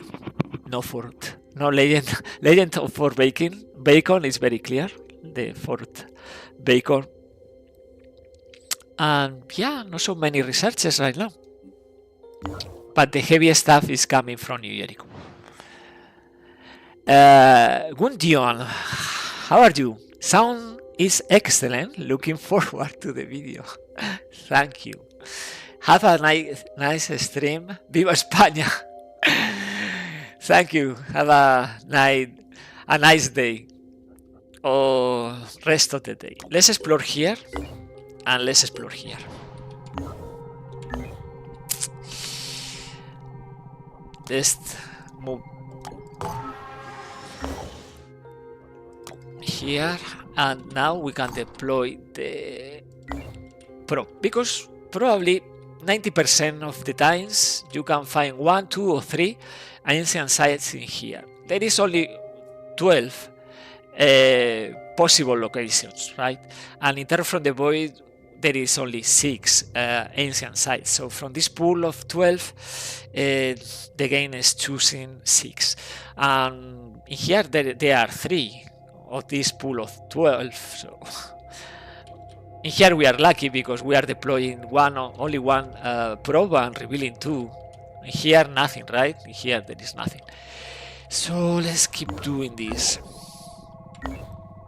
No fort. No legend. Legend of Fort Bacon. Bacon is very clear. The Fort Bacon. And yeah, not so many researches right now. But the heavy stuff is coming from New Jericho. Gundion, how are you? Sound is excellent. Looking forward to the video. Thank you. Have a nice stream. Viva España. Thank you. Have a nice day. Or rest of the day. Let's explore here. And let's explore here. Let's move here, and now we can deploy the Pro, because probably 90% of the times you can find 1, 2 or 3 ancient sites in here. There is only 12 possible locations, right? And in terms from the void, there is only 6 ancient sites. So from this pool of 12, the game is choosing 6. And in here there are 3 of this pool of 12. So in here we are lucky because we are deploying only one probe and revealing 2. In here nothing, right? In here there is nothing. So let's keep doing this.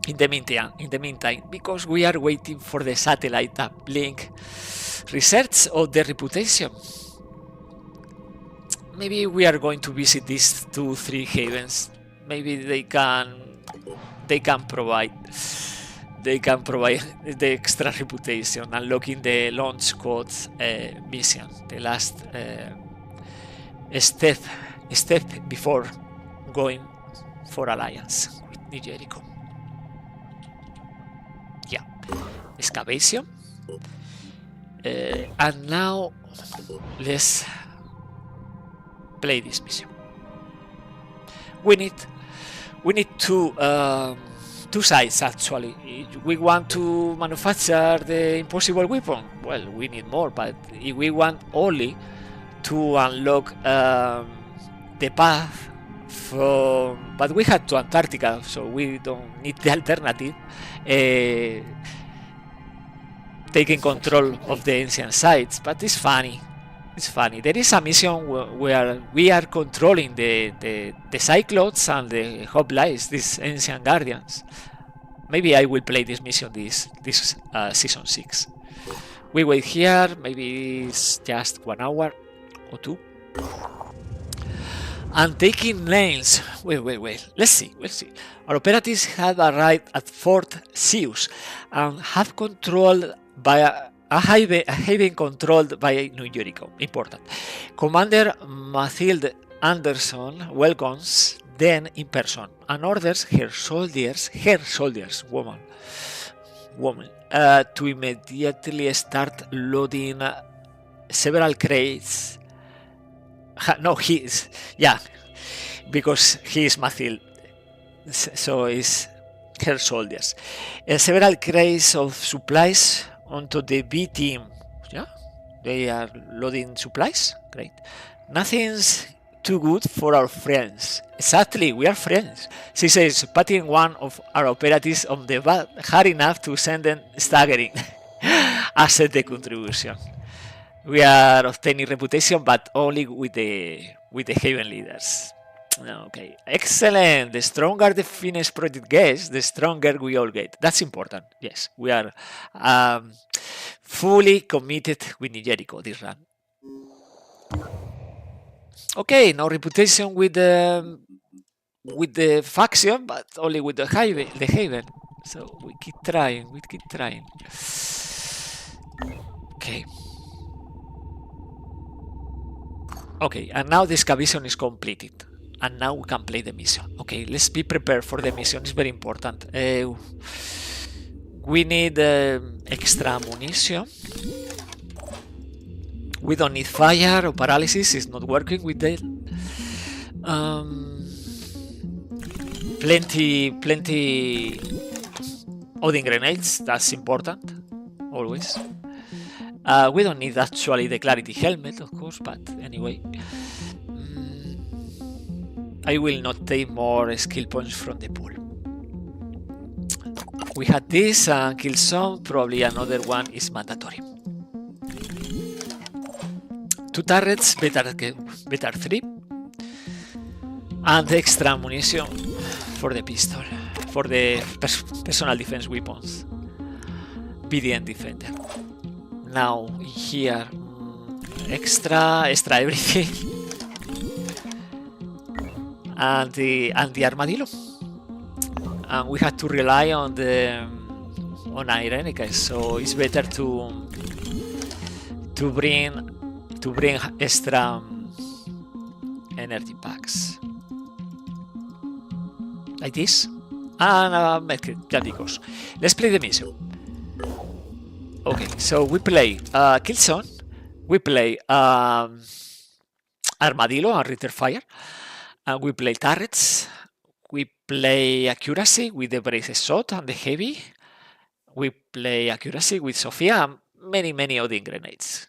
In the meantime, because we are waiting for the satellite uplink research of the reputation. Maybe we are going to visit these 2-3 havens. Maybe they can provide the extra reputation, unlocking the launch codes mission, the last step before going for alliance with New Jericho. Yeah, excavation. And now let's play this mission. We need two sides actually. If we want to manufacture the impossible weapon, well, we need more. But if we want only to unlock the path from, but we had to Antarctica, so we don't need the alternative. Taking control of the ancient sites, but it's funny. It's funny. There is a mission where we are controlling the Cyclops and the Hoplites, these ancient guardians. Maybe I will play this mission this season 6. We wait here. Maybe it's just 1 hour or 2. And taking names. Wait. Let's see. Our operatives have arrived at Fort Zeus and have controlled by a haven controlled by New Jericho. Important. Commander Mathilde Anderson welcomes them in person and orders her soldiers, woman, to immediately start loading several crates. Because he is Mathilde, so is her soldiers. Several crates of supplies onto the B team. Yeah, they are loading supplies. Great. Nothing's too good for our friends. Exactly, we are friends. She says, patting one of our operatives on the back hard enough to send them staggering. Accept the contribution. We are obtaining reputation, but only with the Haven leaders. Okay, excellent. The stronger the finished project gets, the stronger we all get. That's important. Yes, we are fully committed with New Jericho this run. Okay, no reputation with the faction, but only with the Haven. So we keep trying. Okay. Okay, and now the excavation is completed. And now we can play the mission. Okay, let's be prepared for the mission. It's very important. We need extra ammunition. We don't need fire or paralysis. It's not working with that. Plenty Odin grenades. That's important. Always. We don't need actually the clarity helmet, of course, but anyway. I will not take more skill points from the pool. We had this and kill some, probably another one is mandatory. 2 turrets, better 3. And extra ammunition for the pistol, for the personal defense weapons. BDN defender. Now here, extra everything. And the armadillo, and we had to rely on Irenica, so it's better to bring extra energy packs like this, and medkit, because let's play the mission. Okay, so we play Killzone, we play armadillo and return fire. We play turrets, we play accuracy with the braces shot and the heavy, we play accuracy with Sophia, and many Odin grenades.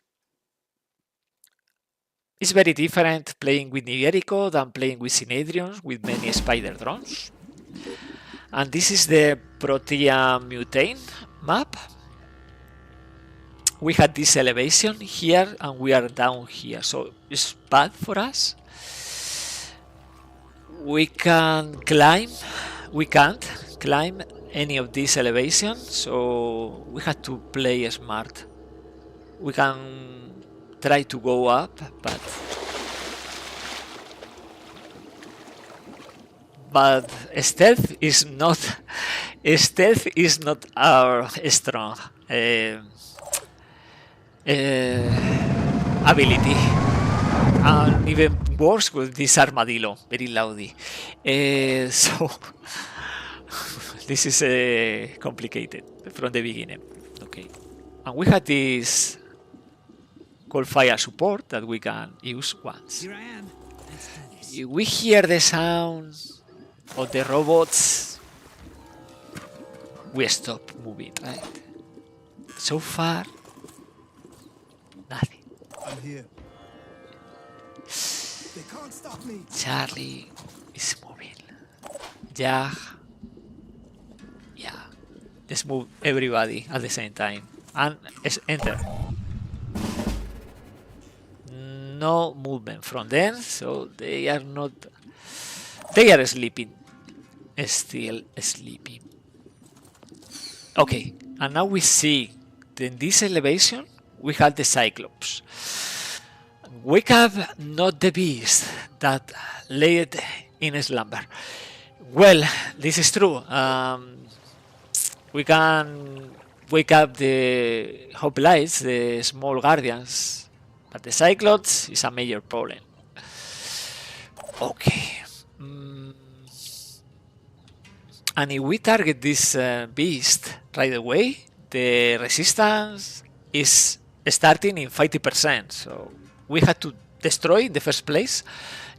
It's very different playing with New Jericho than playing with Synedrions with many spider drones. And this is the Protea Mutane map. We had this elevation here and we are down here, so it's bad for us. We can't climb any of these elevations, so we had to play smart. We can try to go up, but stealth is not our strong ability. And even worse with this armadillo, very loudy. So this is complicated from the beginning. Okay, and we had this cold fire support that we can use once. Here I am. We hear the sound of the robots. We stop moving, right? So far, nothing. I'm here. They can't stop me. Charlie is moving. Yeah. Let's move everybody at the same time. And enter. No movement from them, so they are not. They are sleeping. Still sleeping. Okay, and now we see in this elevation we have the Cyclops. Wake up, not the beast that laid in slumber. Well, this is true. We can wake up the hoplites, the small guardians, but the Cyclops is a major problem. Okay. And if we target this beast right away, the resistance is starting in 50%, so we had to destroy in the first place,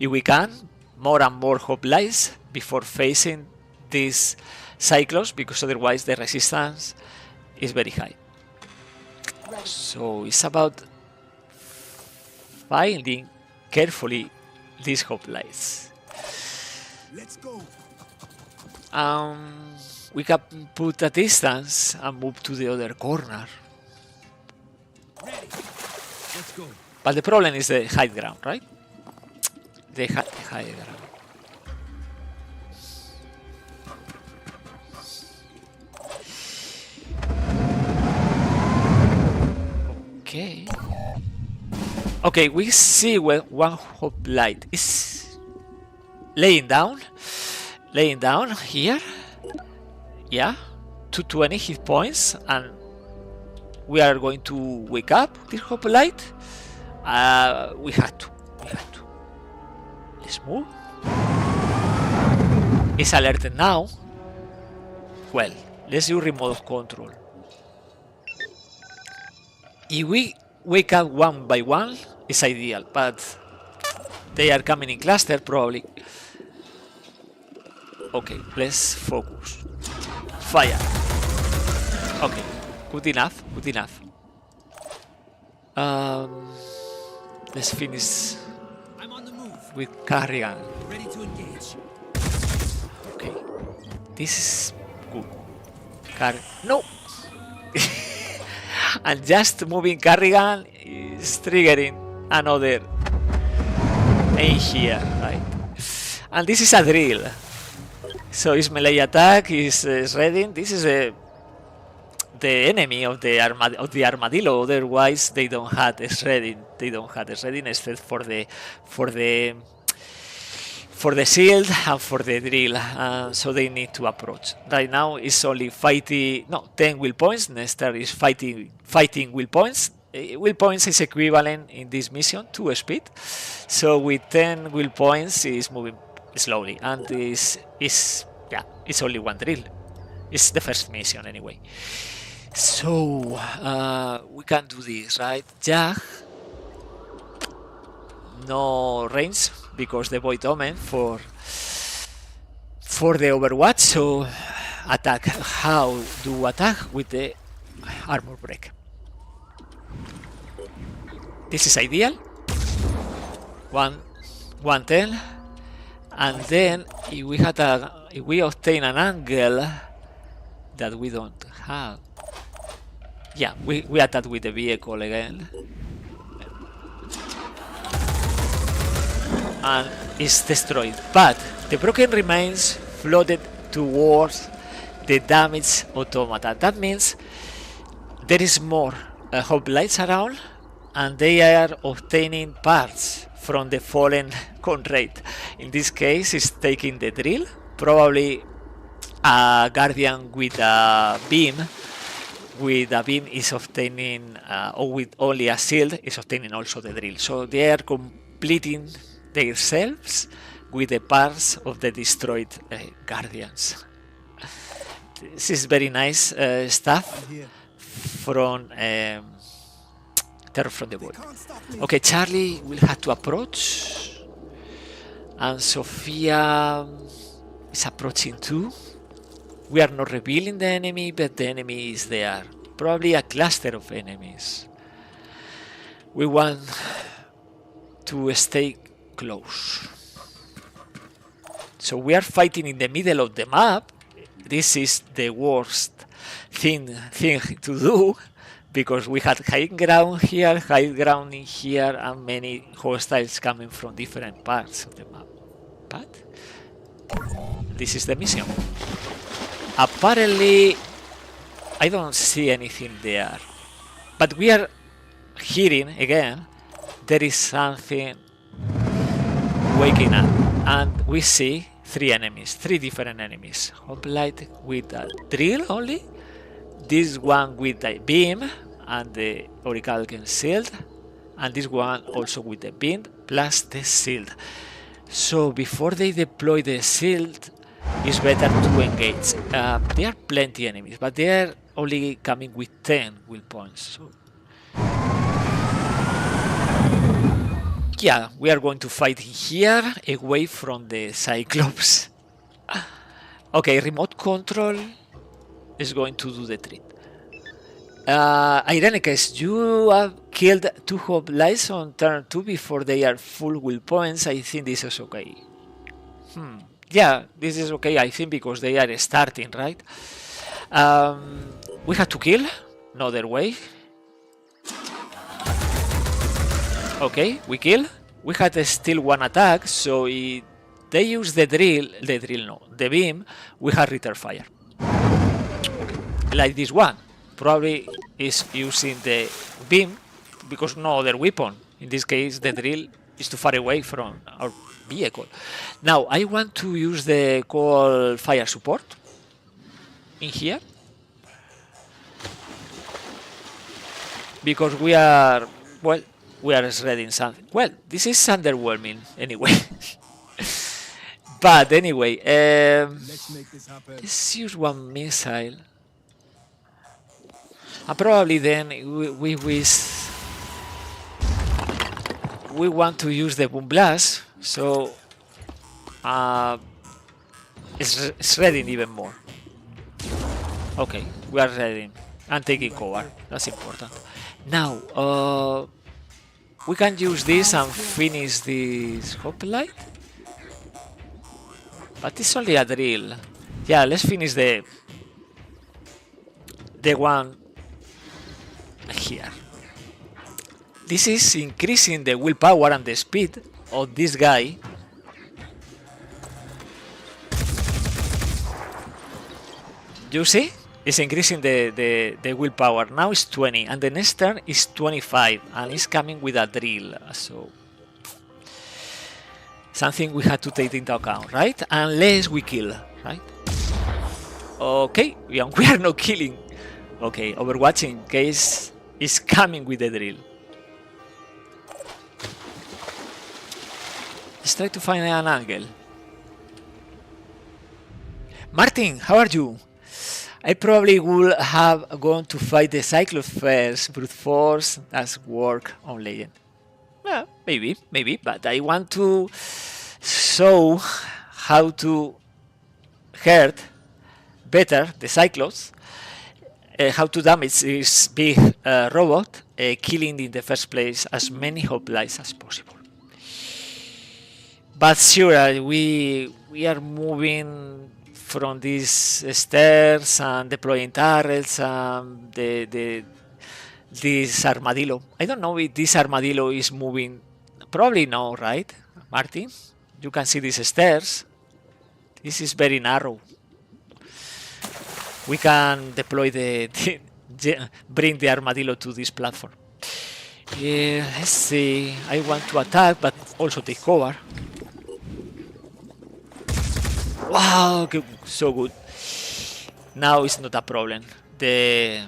if we can, more and more hoplites before facing this Cyclops, because otherwise the resistance is very high. So it's about finding carefully these hoplites. Let's go. We can put a distance and move to the other corner. Ready. Let's go. But the problem is the high ground, right? The high ground. Okay. Okay, we see where one hoplite is laying down here. Yeah, 220 hit points, and we are going to wake up this hoplite. We had to. Let's move. It's alerted now. Well, let's do remote control. If we wake up one by one, it's ideal, but they are coming in cluster probably. Okay, let's focus. Fire. Okay, good enough, good enough. Let's finish I'm on the move. with Carrigan. Ready to engage. Okay, this is good. No! And just moving Carrigan is triggering another in here, right? And this is a drill. So his melee attack is reading. This is the enemy of the armadillo. Otherwise, they don't have a shredding. They don't have a shredding except for the shield and for the drill. So they need to approach. Right now, it's only fighting. No, 10 will points. Next turn is fighting will points. Will points is equivalent in this mission to speed. So with 10 will points, is moving slowly, and it's only one drill. It's the first mission anyway. So we can do this, right? Jag, no range because the Void Omen for the Overwatch. So attack. How do attack with the armor break? This is ideal. 110, and then if we obtain an angle that we don't have, yeah, we attack with the vehicle again, and it's destroyed. But the broken remains floated towards the damaged automata. That means there is more hoplites around, and they are obtaining parts from the fallen Conrad. In this case, it's taking the drill, probably a guardian with a beam. With a beam is obtaining, or with only a shield is obtaining also the drill. So they are completing themselves with the parts of the destroyed guardians. This is very nice stuff from Terror from the Void. Okay, Charlie will have to approach, and Sophia is approaching too. We are not revealing the enemy, but the enemy is there. Probably a cluster of enemies. We want to stay close. So we are fighting in the middle of the map. This is the worst thing to do, because we had high ground here, high ground in here, and many hostiles coming from different parts of the map. But this is the mission. Apparently, I don't see anything there. But we are hearing again, there is something waking up. And we see three different enemies. Hoplite with a drill only. This one with a beam and the Orichalcum shield, and this one also with the beam plus the shield. So before they deploy the shield, it's better to engage. There are plenty enemies, but they are only coming with 10 will points. So yeah, we are going to fight here away from the Cyclops. Okay, remote control is going to do the trick. Irenicus, you have killed 2 hoplites on turn 2 before they are full will points. I think this is okay. Yeah, this is okay, I think, because they are starting, right? We have to kill. No other way. Okay, we kill. We had still one attack, so if they use the beam, we have return fire. Like this one. Probably is using the beam because no other weapon. In this case, the drill is too far away from our vehicle. Now, I want to use the cold fire support in here, because we are shredding something. Well, this is underwhelming anyway. But anyway, Let's make this happen. let's use one missile. And probably then we want to use the boom blast, so it's reading even more. Okay, we are reading and taking cover. That's important. Now we can use this and finish this hoplite. But it's only a drill. Yeah, let's finish the one here. This is increasing the willpower and the speed of this guy. You see? It's increasing the willpower. Now it's 20 and the next turn is 25 and it's coming with a drill. So something we had to take into account, right? Unless we kill, right? Okay, we are not killing. Okay, Overwatch in case is coming with the drill. Let's try to find an angle. Martin, how are you? I probably would have gone to fight the Cyclops first. Brute force does work on Legend. Well, maybe, but I want to show how to hurt better the Cyclops, how to damage this big robot, killing in the first place as many hoplites as possible. But sure, we are moving from these stairs and deploying turrets and this armadillo. I don't know if this armadillo is moving. Probably no, right, Martin? You can see these stairs. This is very narrow. We can deploy bring the armadillo to this platform. Yeah, let's see. I want to attack, but also take cover. Wow, so good. Now it's not a problem. The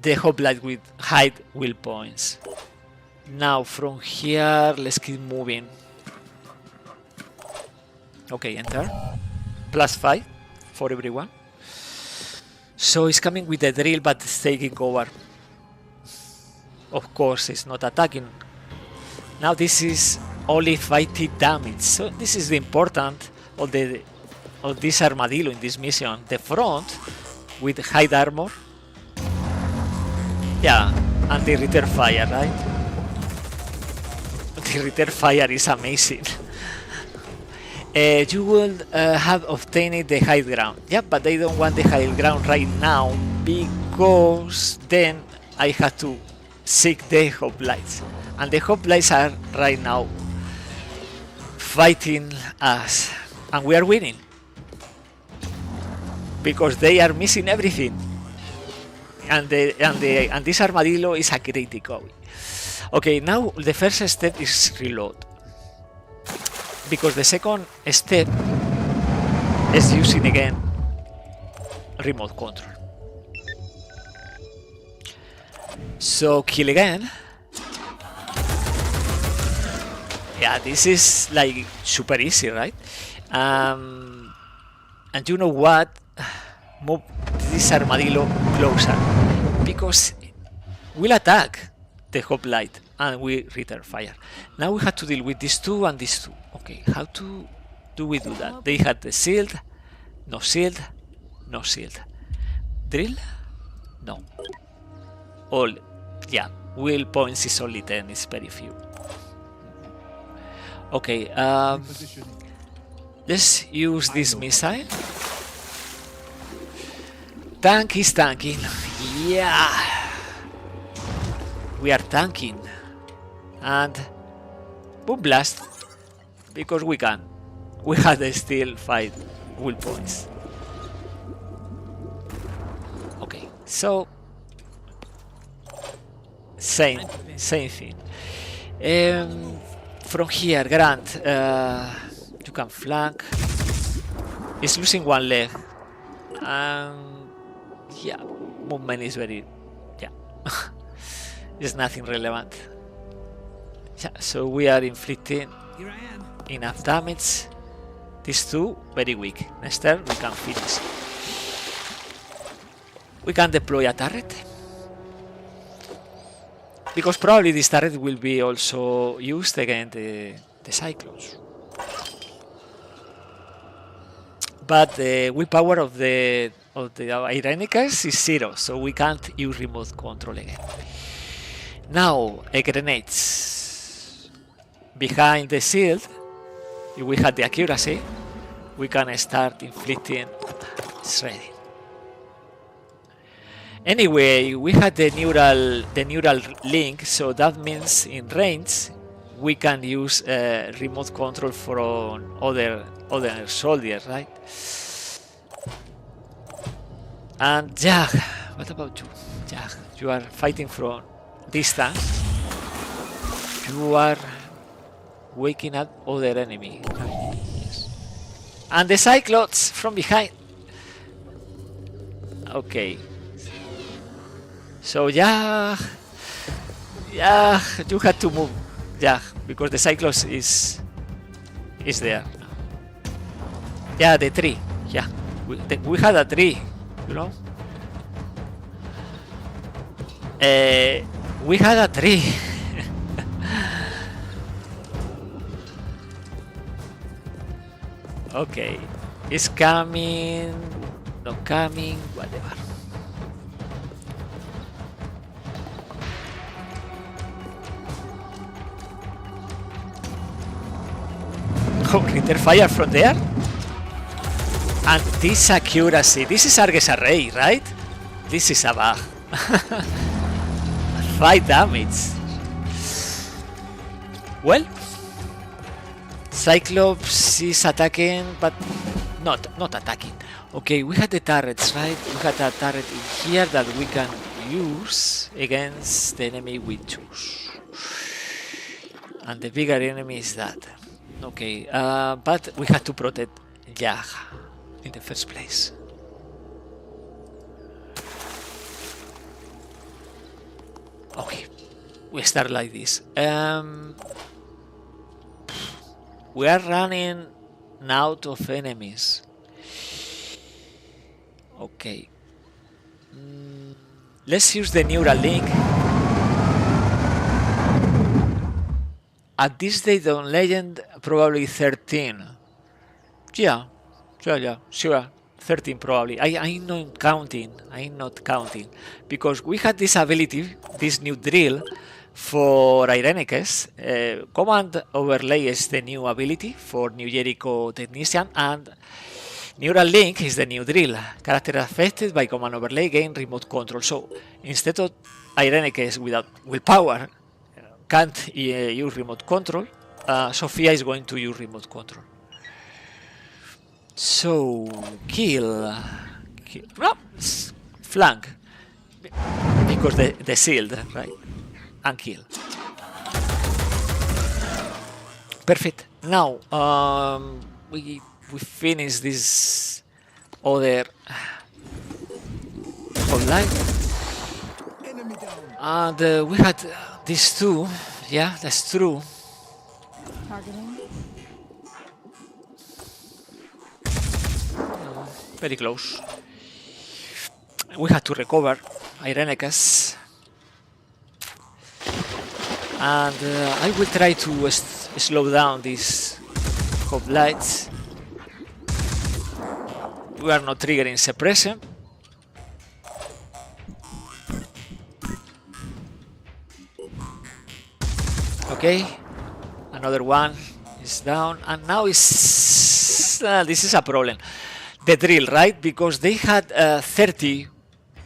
hoplite with hide will points. Now from here, let's keep moving. Okay, enter. +5 for everyone. So it's coming with the drill, but it's taking cover. Of course, it's not attacking. Now this is only fighting damage. So this is the important of this armadillo in this mission. The front with hide armor. Yeah, and the return fire, right? The return fire is amazing. You will have obtained the high ground. Yeah, but I don't want the high ground right now because then I have to seek the hoplites. And the hoplites are right now fighting us. And we are winning. Because they are missing everything. And this armadillo is a great decoy. Okay, now the first step is reload. Because the second step is using again remote control. So kill again. Yeah, this is like super easy, right? And you know what? Move this armadillo closer because we'll attack the hoplite and we return fire. Now we have to deal with these two and these two. Okay, how do we do that? They had the shield, no shield, no shield. Drill? No. All, yeah, will points is only 10, it's very few. Okay, let's use this missile. Tank is tanking. Yeah, we are tanking. And boom blast. Because we can. We had still 5 will points. Okay, so same thing. From here, Grant, you can flank. It's losing one leg. Yeah, movement is very, yeah, it's nothing relevant. Yeah, so we are inflicting. Here I am. enough damage. These two very weak. Next turn we can finish. We can deploy a turret. Because probably this turret will be also used against the Cyclones. But the willpower of the Irenicus is 0, so we can't use remote control again. Now, grenades. Behind the shield, if we had the accuracy, we can start inflicting shredding. Anyway, we had the neural link, so that means in range we can use remote control from other soldiers, right? And Jag, what about you? Jag, you are fighting from distance. You are waking up other enemy. Yes. And the Cyclops from behind. Okay. So yeah, you had to move, because the Cyclops is there. Yeah, the tree. Yeah, we had a tree, you know. We had a tree. Okay, it's coming, not coming, whatever. Oh, return fire from there? And this accuracy, this is Argus Array, right? This is a bug. 5 damage. Well, Cyclops is attacking, but not attacking. Okay, we had the turrets, right? We had a turret in here that we can use against the enemy we choose. And the bigger enemy is that. Okay, but we had to protect Jag in the first place. Okay, we start like this. We are running out of enemies. Okay. Let's use the neural link. At this date on Legend, probably 13. Yeah, sure. 13 probably. I'm not counting. Because we had this ability, this new drill for Irenicus. Command Overlay is the new ability for New Jericho Technician, and Neural Link is the new drill. Character affected by Command Overlay gain remote control. So instead of Irenicus without willpower can't use remote control, Sophia is going to use remote control. So kill. No, flank, because the shield, right? And kill. Perfect. Now we finish this other online, and we had these two. Yeah, that's true. Targeting. Very close. We had to recover Irenicus, and I will try to slow down these hoplites. We are not triggering suppression. Okay, another one is down, and now this is a problem. The drill, right? Because they had 30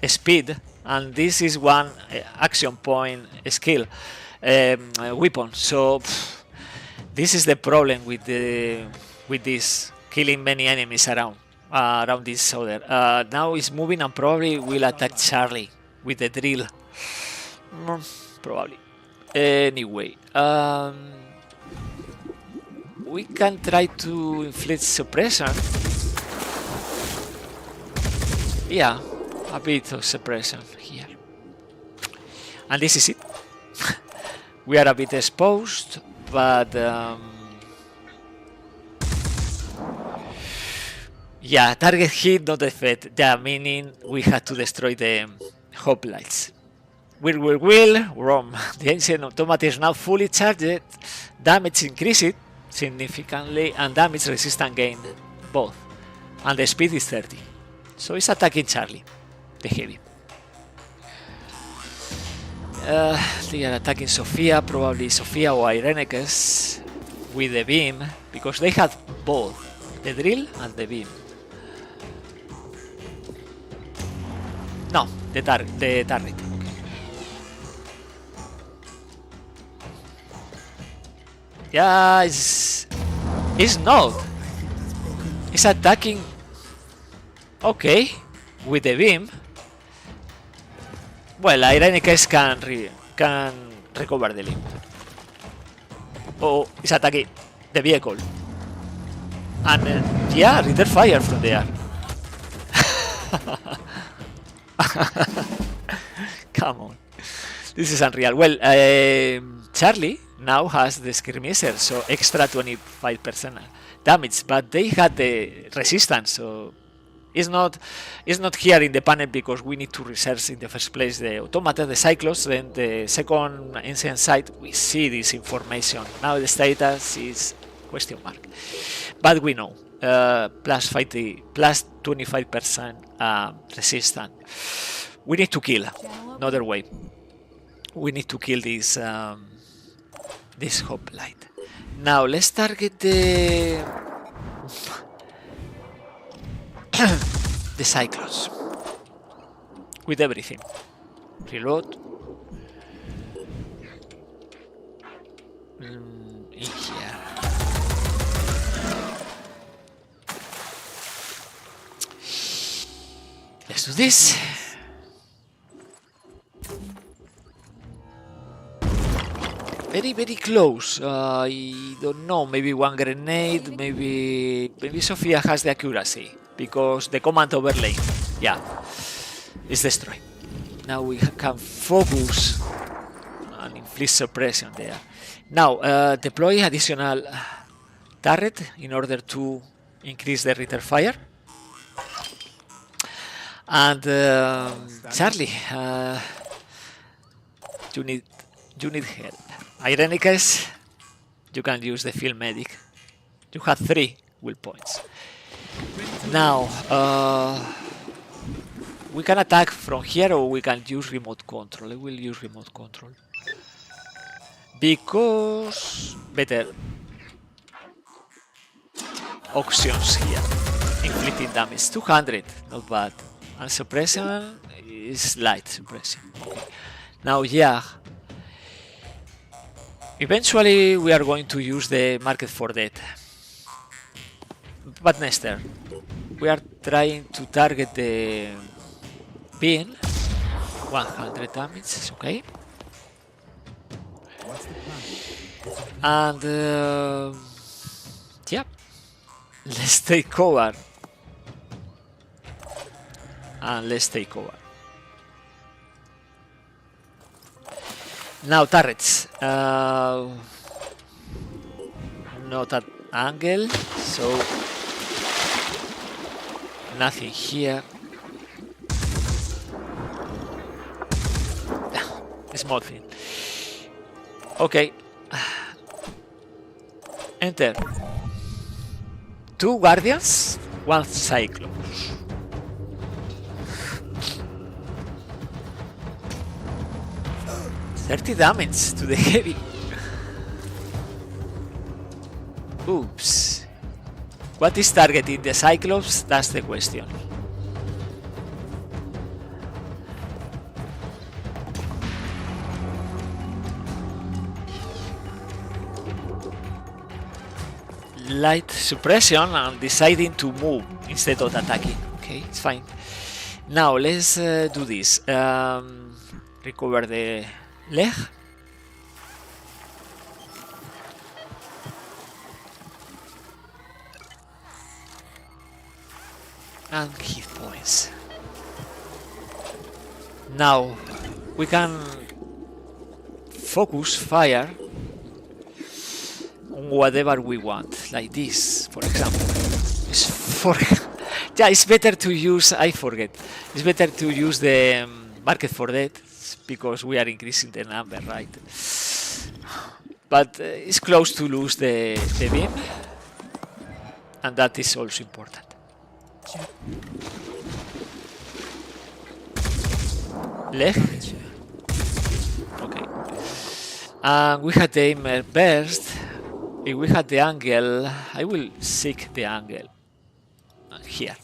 speed, and this is one action point skill weapon. So this is the problem with this killing many enemies around this other. Now it's moving and probably will attack Charlie with the drill. Probably. Anyway, we can try to inflict suppression. Yeah, a bit of suppression here. And this is it. We are a bit exposed, but Yeah, target hit, not effect. Yeah, meaning we had to destroy the hoplites. Will, Rom. The ancient automat is now fully charged. Damage increased significantly and damage resistance gained both. And the speed is 30. So it's attacking Charlie, the heavy. They are attacking Sophia, probably Sophia or Irenicus with the beam, because they had both the drill and the beam. No, the target. Okay. Yeah, it's not. It's attacking. Okay, with the beam. Well, Irenicus can recover the limb. Oh, it's attacking the vehicle. And yeah, return fire from there. Come on. This is unreal. Well, Charlie now has the skirmisher, so extra 25% damage, but they had the resistance, so it's not here in the panel because we need to research in the first place the automata, the cyclos, then the second ancient site we see this information. Now the status is question mark. But we know plus 25% resistance. We need to kill. Another way. We need to kill this this hoplite. Now let's target the the cyclones with everything. Reload. Yeah. Let's do this. Very close. I don't know. Maybe one grenade. Maybe Sophia has the accuracy because the command overlay. Yeah, is destroyed. Now we can focus and inflict suppression there. Now deploy additional turret in order to increase the return fire. And Charlie, you need help. Irenicus, you can use the field medic. You have 3 will points. Now we can attack from here or we can use remote control. I will use remote control because better options here. Inflicting damage 200, not bad. And suppression is light suppression. Okay. Now, yeah. Eventually, we are going to use the market for death. But next turn, we are trying to target the pin. 100 damage, is okay. And yeah, let's take cover. And let's take over. Now turrets. Not at angle, so nothing here. Small thing. Okay. Enter. 2 guardians, 1 cyclops. $30 damage to the heavy. Oops. What is targeting the Cyclops? That's the question. Light suppression and deciding to move instead of attacking. Okay, it's fine. Now let's do this. Recover the leg. And hit points. Now we can focus fire on whatever we want, like this, for example. It's Yeah, it's better to use, I forget, it's better to use the market for dead because we are increasing the number, right? But it's close to lose the beam, and that is also important. Leg. Okay. And we had the aimer burst. If we had the angle, I will seek the angle here.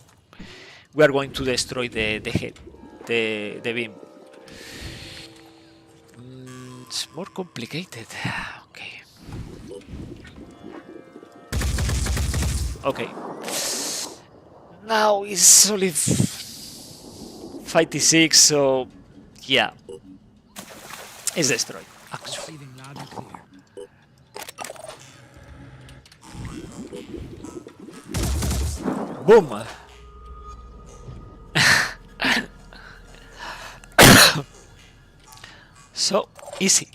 We are going to destroy the head, the beam. It's more complicated. Okay. Okay. Now it's only 56, so yeah, it's destroyed. Actually. Receiving loud and clear. Boom. So easy.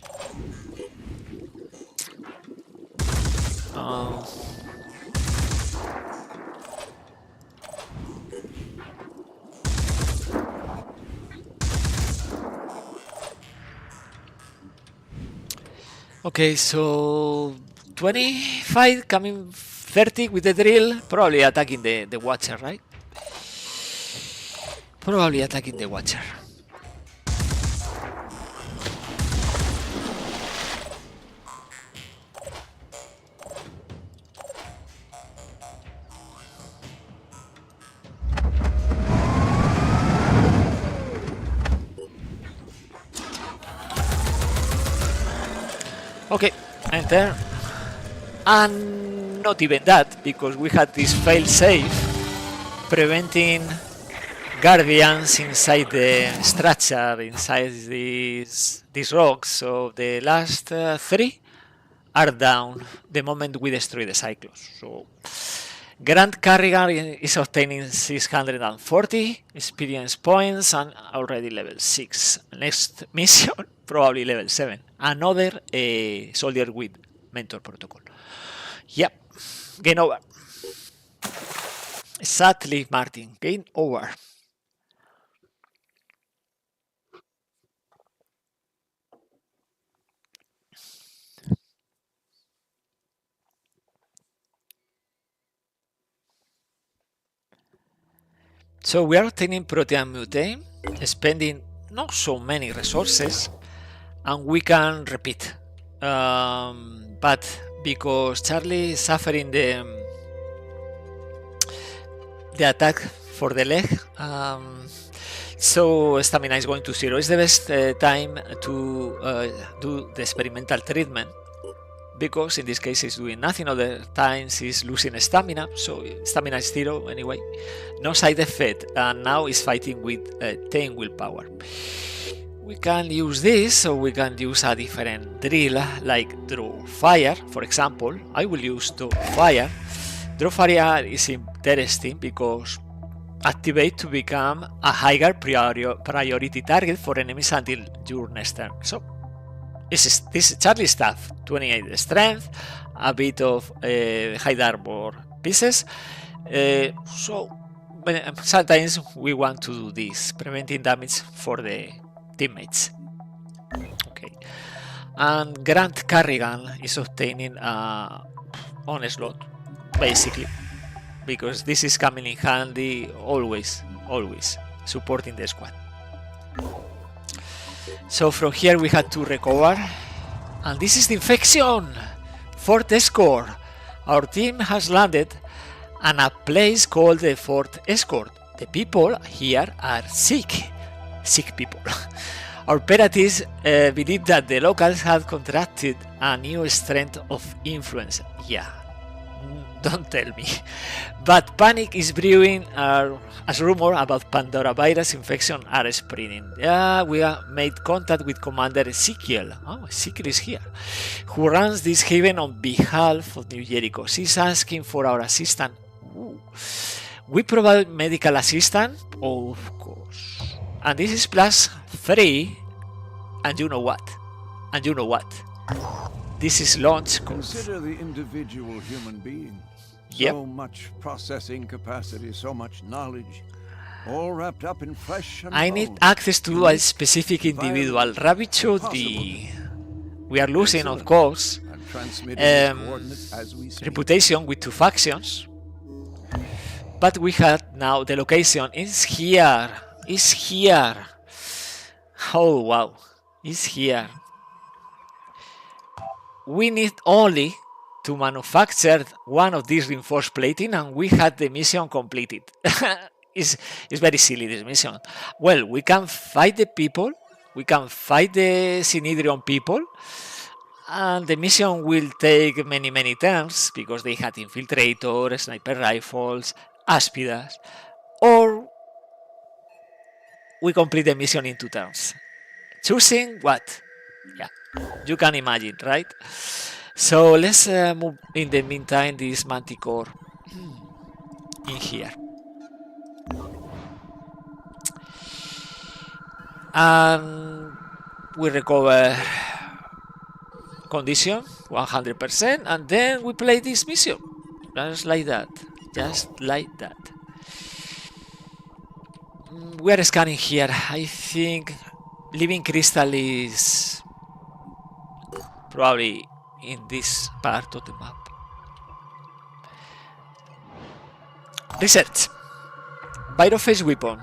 Okay, so 25 coming 30 with the drill, probably attacking the Watcher, right? Probably attacking the Watcher. Okay, enter. And not even that, because we had this fail safe preventing guardians inside the structure, inside these rocks. So the last 3 are down the moment we destroy the Cyclops. So Grant Carrigan is obtaining 640 experience points and already level 6. Next mission, probably level 7. Another soldier with mentor protocol. Yep, game over. Exactly, Martin, game over. So we are obtaining protein mutate, spending not so many resources, and we can repeat. But because Charlie is suffering the attack for the leg, so stamina is going to 0. It's the best time to do the experimental treatment, because in this case it's doing nothing. Other times it's losing stamina, so stamina is 0 anyway. No side effect, and now it's fighting with 10 willpower. We can use this, or we can use a different drill, like draw fire, for example. I will use draw fire. Draw fire is interesting because activate to become a higher priority target for enemies until your next turn. So this is Charlie stuff. 28 strength, a bit of high armor pieces. So sometimes we want to do this, preventing damage for the teammates. Okay, and Grant Carrigan is obtaining onslaught, basically, because this is coming in handy always supporting the squad. So from here we had to recover, and this is the infection. 4th escort. Our team has landed in a place called the 4th escort. The people here are sick people. Our operatives believe that the locals had contracted a new strength of influenza. Yeah, don't tell me. But panic is brewing as rumor about Pandora virus infection are spreading. Yeah, we have made contact with Commander Ezekiel. Oh, Ezekiel is here, who runs this haven on behalf of New Jericho. She's asking for our assistance. Ooh. We provide medical assistance, of course. And this is +3. And you know what? This is launch code. Consider the individual human being. Yep. So much processing capacity, so much knowledge, all wrapped up in flesh and I need bone. access to a specific individual. Rabbit should be... We are losing, of course, And transmitting its coordinates as we speak. reputation with 2 factions. But we had now the location is here. Is here. Oh wow. Is here. We need only to manufacture one of these reinforced plating and we had the mission completed. it's very silly, this mission. Well, we can fight the people, we can fight the Synedrion people, and the mission will take many turns because they had infiltrators, sniper rifles, aspidas, or we complete the mission in 2 turns. Choosing what? Yeah, you can imagine, right? So let's move in the meantime this Manticore in here. And we recover condition 100% and then we play this mission. Just like that. Just like that. We are scanning here. I think Living Crystal is probably in this part of the map. Research. Pyrophase weapon.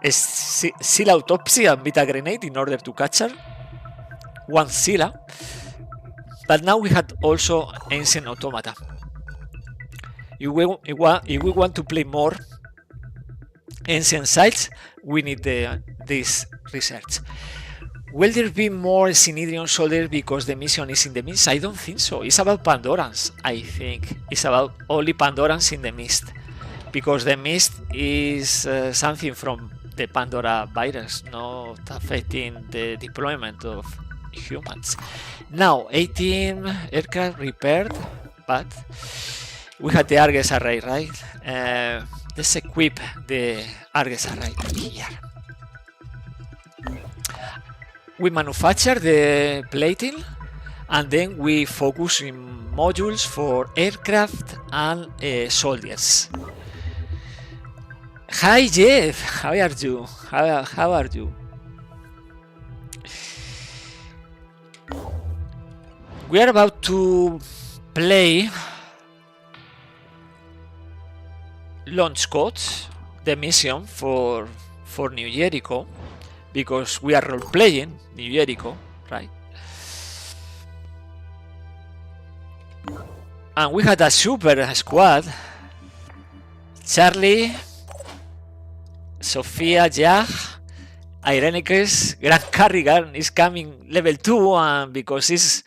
Seal autopsy and beta grenade in order to catch her. 1 Scylla. But now we had also ancient automata. If we want to play more ancient sites, we need this research. Will there be more Synedrion soldiers because the mission is in the mist? I don't think so. It's about Pandorans, I think. It's about only Pandorans in the mist. Because the mist is something from the Pandora virus, not affecting the deployment of humans. Now, 18 aircraft repaired, but we had the Argus array, right? Let's equip the Argus array here. We manufacture the plating and then we focus in modules for aircraft and soldiers. Hi Jeff, how are you? How are you? We are about to play launch codes, the mission for New Jericho, because we are role-playing New Jericho, right? And we had a super squad. Charlie, Sophia, Jag, Irenicus, Grand Carrigan is coming level 2 and because he's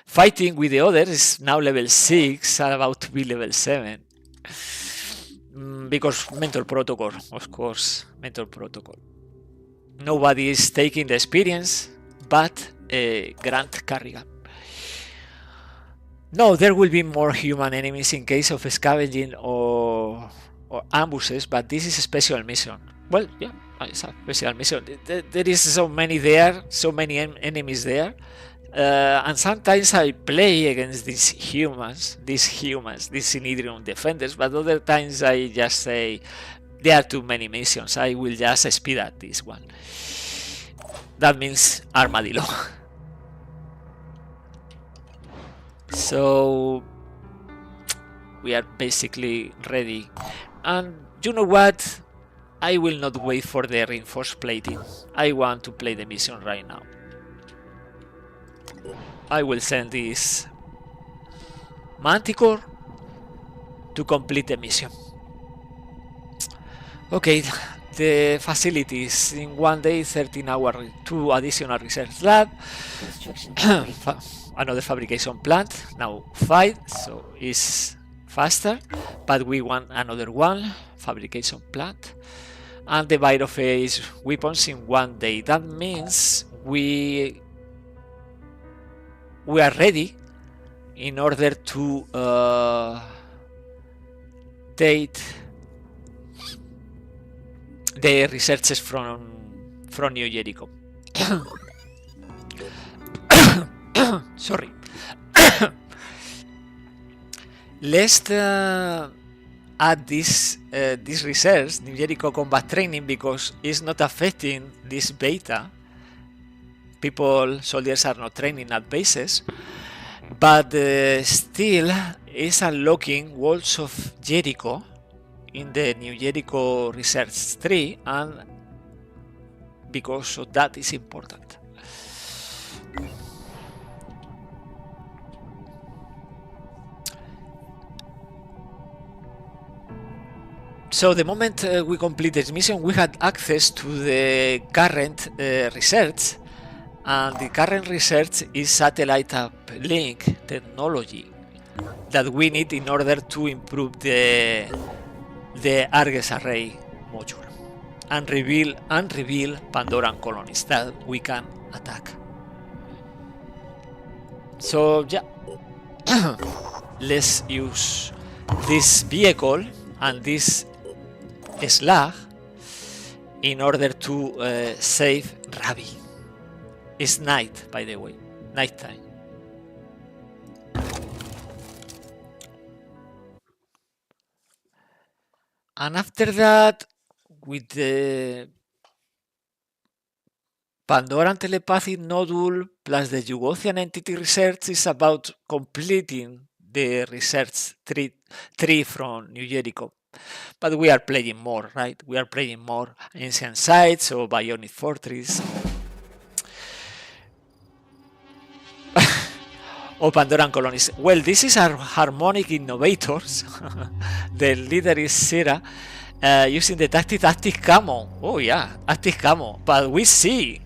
fighting with the others is now level 6 and about to be level 7. Because mental protocol, of course, mental protocol. Nobody is taking the experience but Grand Carrigan. No, there will be more human enemies in case of scavenging or ambushes, but this is a special mission. Well, yeah, it's a special mission. There is so many there, so many enemies there. And sometimes I play against these humans, these Synedrion defenders, but other times I just say, there are too many missions, I will just speed up this one. That means Armadillo. So, we are basically ready. And you know what? I will not wait for the reinforced plating. I want to play the mission right now. I will send this Manticore to complete the mission. Okay, the facilities in 1 day, 13 hours, 2 additional research lab, another fabrication plant, now 5, so it's faster, but we want another one, fabrication plant, and the Pyrophase weapons in 1 day. That means we are ready in order to take the researches from New Jericho. Sorry. let's add this research, New Jericho combat training, because it's not affecting this beta. Soldiers are not training at bases, but still is unlocking Walls of Jericho in the New Jericho Research 3, and because of that is important. So the moment we complete this mission, we had access to the current research, and the current research is satellite uplink technology that we need in order to improve the Argus array module and reveal Pandoran colonies that we can attack. So yeah, let's use this vehicle and this slug in order to save Ravi. It's night, by the way, nighttime. And after that, with the Pandoran telepathic nodule plus the Yugothyan entity research is about completing the research tree from New Jericho. But we are playing more, right? We are playing more ancient sites or Bionic Fortress or Pandoran colonies. Well, this is our Harmonic Innovators. The leader is Sera, using the tactic camo. Oh yeah, tactic camo. But we see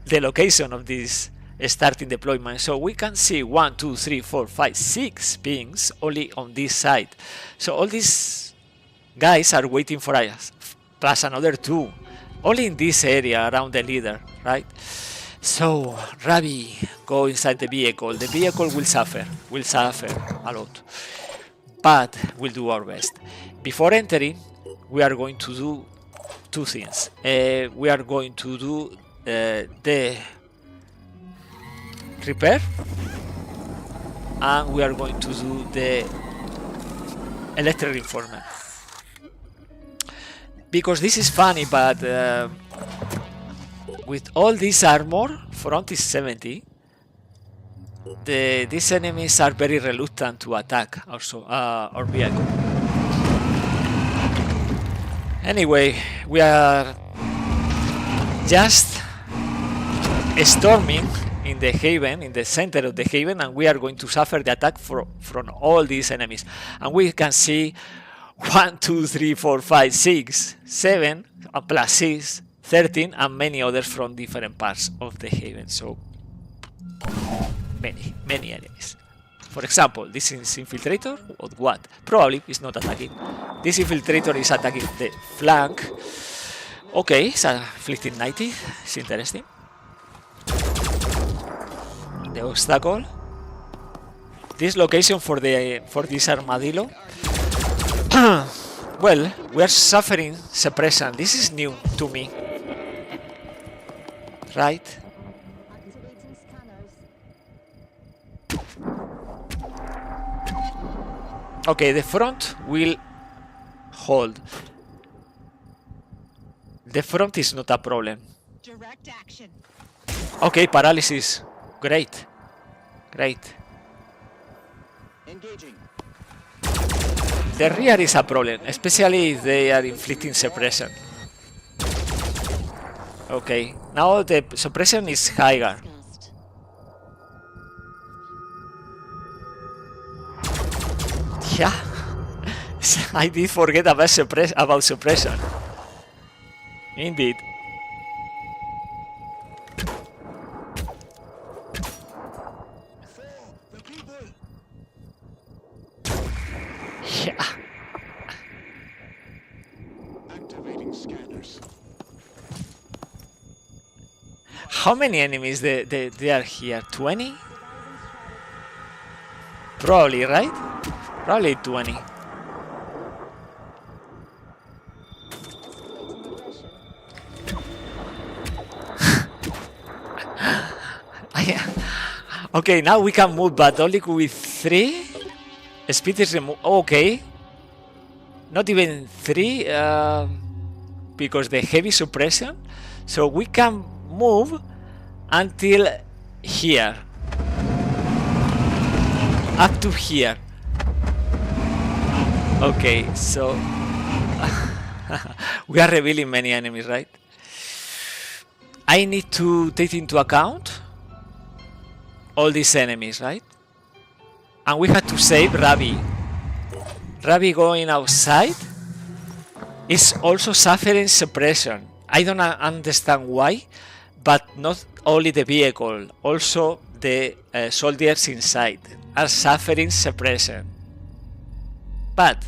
the location of this starting deployment, so we can see 1, 2, 3, 4, 5, 6 pings only on this side. So all these guys are waiting for us, plus another 2 only in this area around the leader, right? So Ravi, go inside the vehicle. The vehicle will suffer a lot, but we'll do our best. Before entering, we are going to do 2 things. We are going to do the repair, and we are going to do the electric reinforcement. Because this is funny, but with all this armor, front is 70. These enemies are very reluctant to attack also our vehicle. Anyway, we are just storming in the haven, in the center of the haven, and we are going to suffer the attack from all these enemies. And we can see 1, 2, 3, 4, 5, 6, 7, and plus 6, 13, and many others from different parts of the haven. So many enemies. For example, this is infiltrator, or what? Probably it's not attacking. This infiltrator is attacking the flank. Okay, it's inflicting 90. It's interesting. The obstacle. This location for this armadillo. Well, we are suffering suppression. This is new to me, right? Okay, the front will hold. The front is not a problem. Direct action. Okay, paralysis. Great. Engaging. The rear is a problem, especially if they are inflicting suppression. Okay, now the suppression is higher. Yeah, I did forget about suppression. Indeed. Yeah. Activating scanners. How many enemies they are here? 20? Probably, right? Probably 20. Okay, now we can move, but only with 3 Speed is removed. Okay. Not even 3 because the heavy suppression. So we can move until here. Up to here. Okay, so we are revealing many enemies, right? I need to take into account all these enemies, right? And we had to save Ravi. Ravi going outside is also suffering suppression. I don't understand why, but not only the vehicle, also the soldiers inside are suffering suppression. But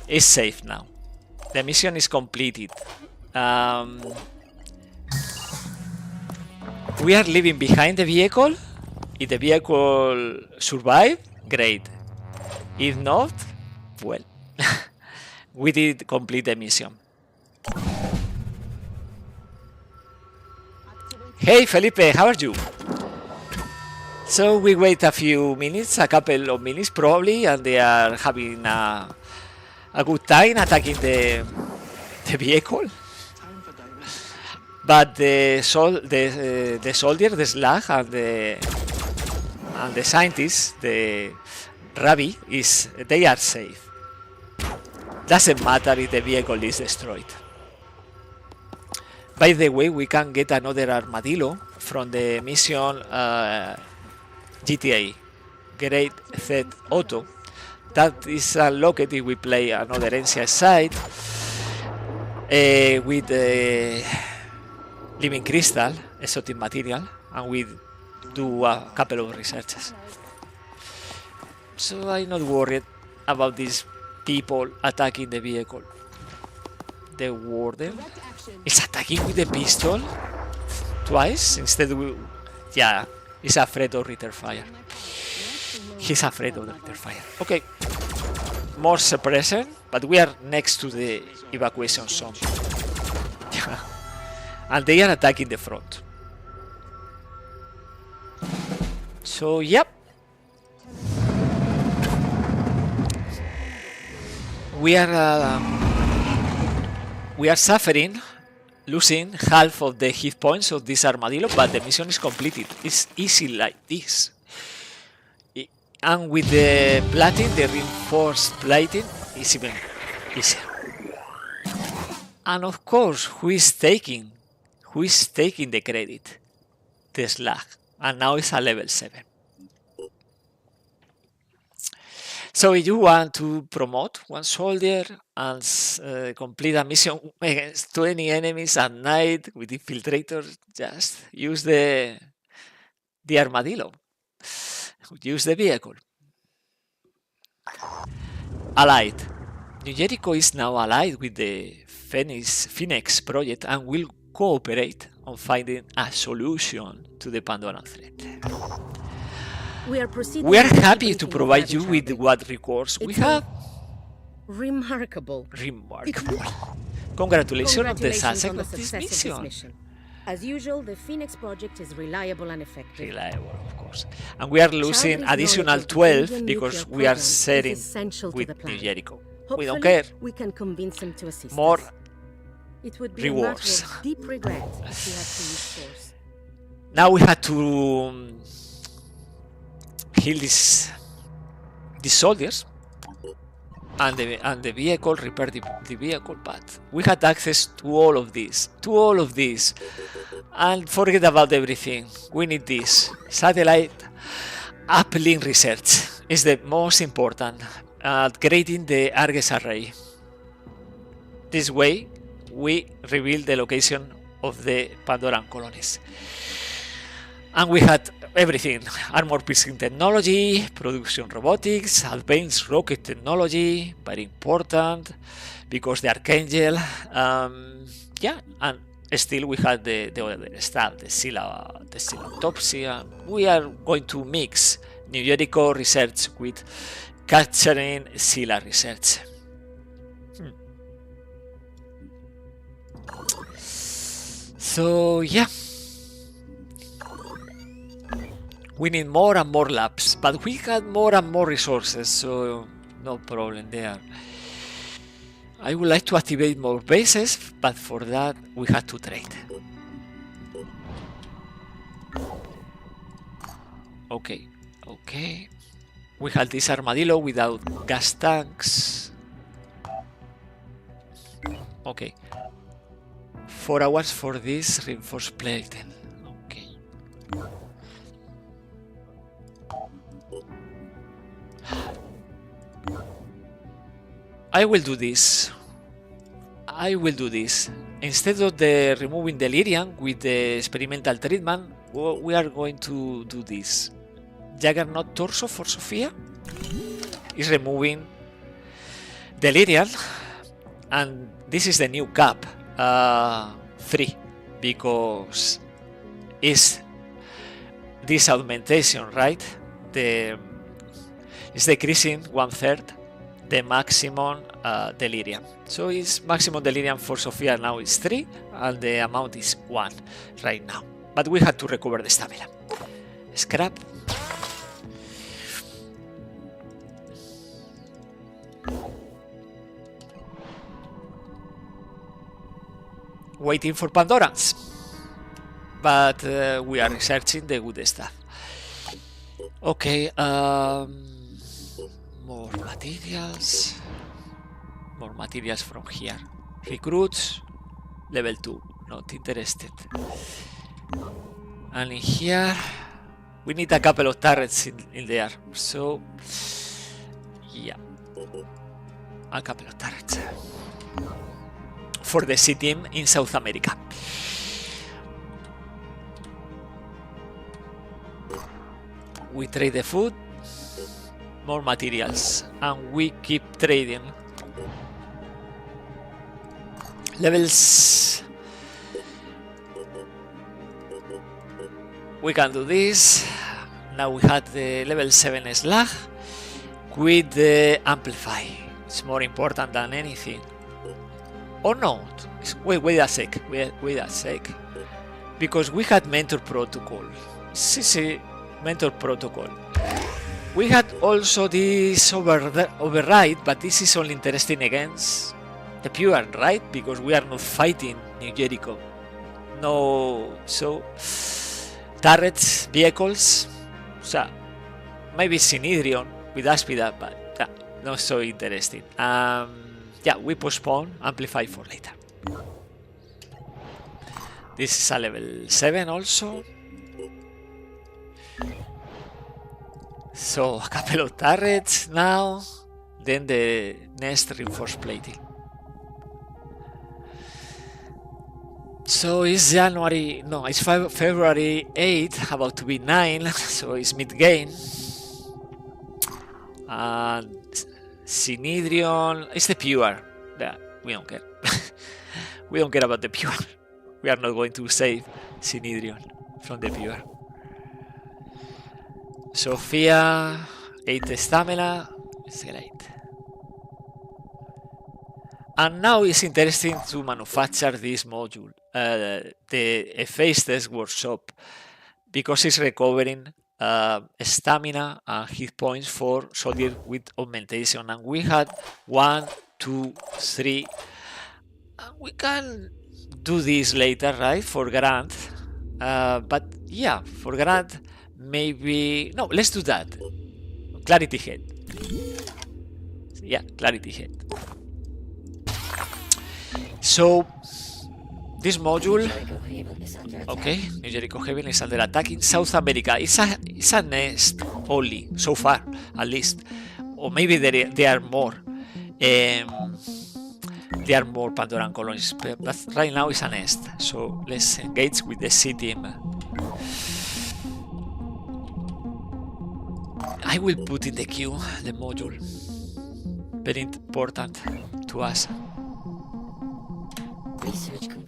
it's safe now. The mission is completed. We are leaving behind the vehicle. If the vehicle survives, great. If not, well, we did complete the mission. Hey Felipe, how are you? So we wait a few minutes, a couple of minutes probably, and they are having a good time attacking the vehicle. But the soldier, the Slag, and the scientist, the Ravi, they are safe. Doesn't matter if the vehicle is destroyed. By the way, we can get another armadillo from the mission GTA, Great Theft Auto. That is unlocked if we play another NCI side with living crystal, exotic material, and we do a couple of researches. So I'm not worried about these people attacking the vehicle. The warden is attacking with the pistol twice instead. Yeah, he's afraid of return fire. He's afraid of the return fire. Okay, more suppression, but we are next to the evacuation zone. And they are attacking the front. So, yep. We are suffering, losing half of the hit points of this armadillo, but the mission is completed. It's easy like this. And with the plating, the reinforced plating, it's even easier. And of course, who is taking the credit? The Slag. And now it's a level 7. So if you want to promote one soldier and complete a mission against 20 enemies at night with infiltrators, just use the armadillo. Use the vehicle. Allied. New Jericho is now allied with the Phoenix project and will cooperate on finding a solution to the Pandoran threat. We are happy to provide you with what records we have. Remarkable. Congratulations on the success of this mission. As usual, the Phoenix project is reliable and effective. Reliable, of course. And we are losing additional 12 because we are sharing with New Jericho. We don't care. We can convince him to assist More us. It would be rewards. a matter of deep regret if we had to use force. Now we had to heal these soldiers and the vehicle, repair the vehicle, but we had access to all of this, and forget about everything. We need this. Satellite uplink research is the most important at creating the Argus array. This way, we reveal the location of the Pandoran colonies. And we had everything: armor piercing technology, production robotics, advanced rocket technology, very important because the Archangel, yeah, and still we had the other stuff, the seal autopsy, and we are going to mix New Jericho research with capturing Scylla research. So yeah. We need more and more labs, but we got more and more resources, so no problem there. I would like to activate more bases, but for that we had to trade. Okay, okay. We had this armadillo without gas tanks. Okay. 4 hours for this reinforced plating. Okay. I will do this. I will do this. Instead of the removing delirium with the experimental treatment, we are going to do this. Juggernaut torso for Sophia is removing delirium, and this is the new cap 3 because it's this augmentation, right? It's decreasing 1/3 the maximum delirium. So it's maximum delirium for Sophia now is 3 and the amount is 1 right now. But we had to recover the stamina. Scrap. Waiting for Pandorans. But we are researching the good stuff. Okay, more materials. More materials from here. Recruits, level 2, not interested. And in here, we need a couple of turrets in there. So, yeah, a couple of turrets for the C team in South America. We trade the food, more materials, and we keep trading. Levels. We can do this. Now we had the level 7 slag with the amplify. It's more important than anything. Or not. Wait a sec. Wait a sec. Because we had mentor protocol. See, mentor protocol. We had also this override, but this is only interesting against the pure, right? Because we are not fighting New Jericho. No, so turrets, vehicles, so maybe Synedrion with Aspida, but not so interesting. Yeah, we postpone Amplify for later. This is a level 7 also. So a couple of turrets now, then the next reinforced plating. So it's January, no, it's February 8, about to be 9, so it's mid-game. And Synedrion, it's the pure. Yeah, we don't care. We don't care about the pure. We are not going to save Synedrion from the pure. Sophia, 8 stamina, it's great. And now it's interesting to manufacture this module, the Phase Test Workshop, because it's recovering stamina and hit points for soldiers with augmentation. And we had 1, 2, 3. And we can do this later, right? For Grant. But yeah, for Grant, maybe... No, let's do that. Clarity Head. Yeah, Clarity Head. So, this module, okay, New Jericho Haven is under attack in South America. It's a nest only, so far, at least. Or maybe there are more. There are more Pandoran colonies, but right now it's a nest. So, let's engage with the C team. I will put in the queue the module. Very important to us.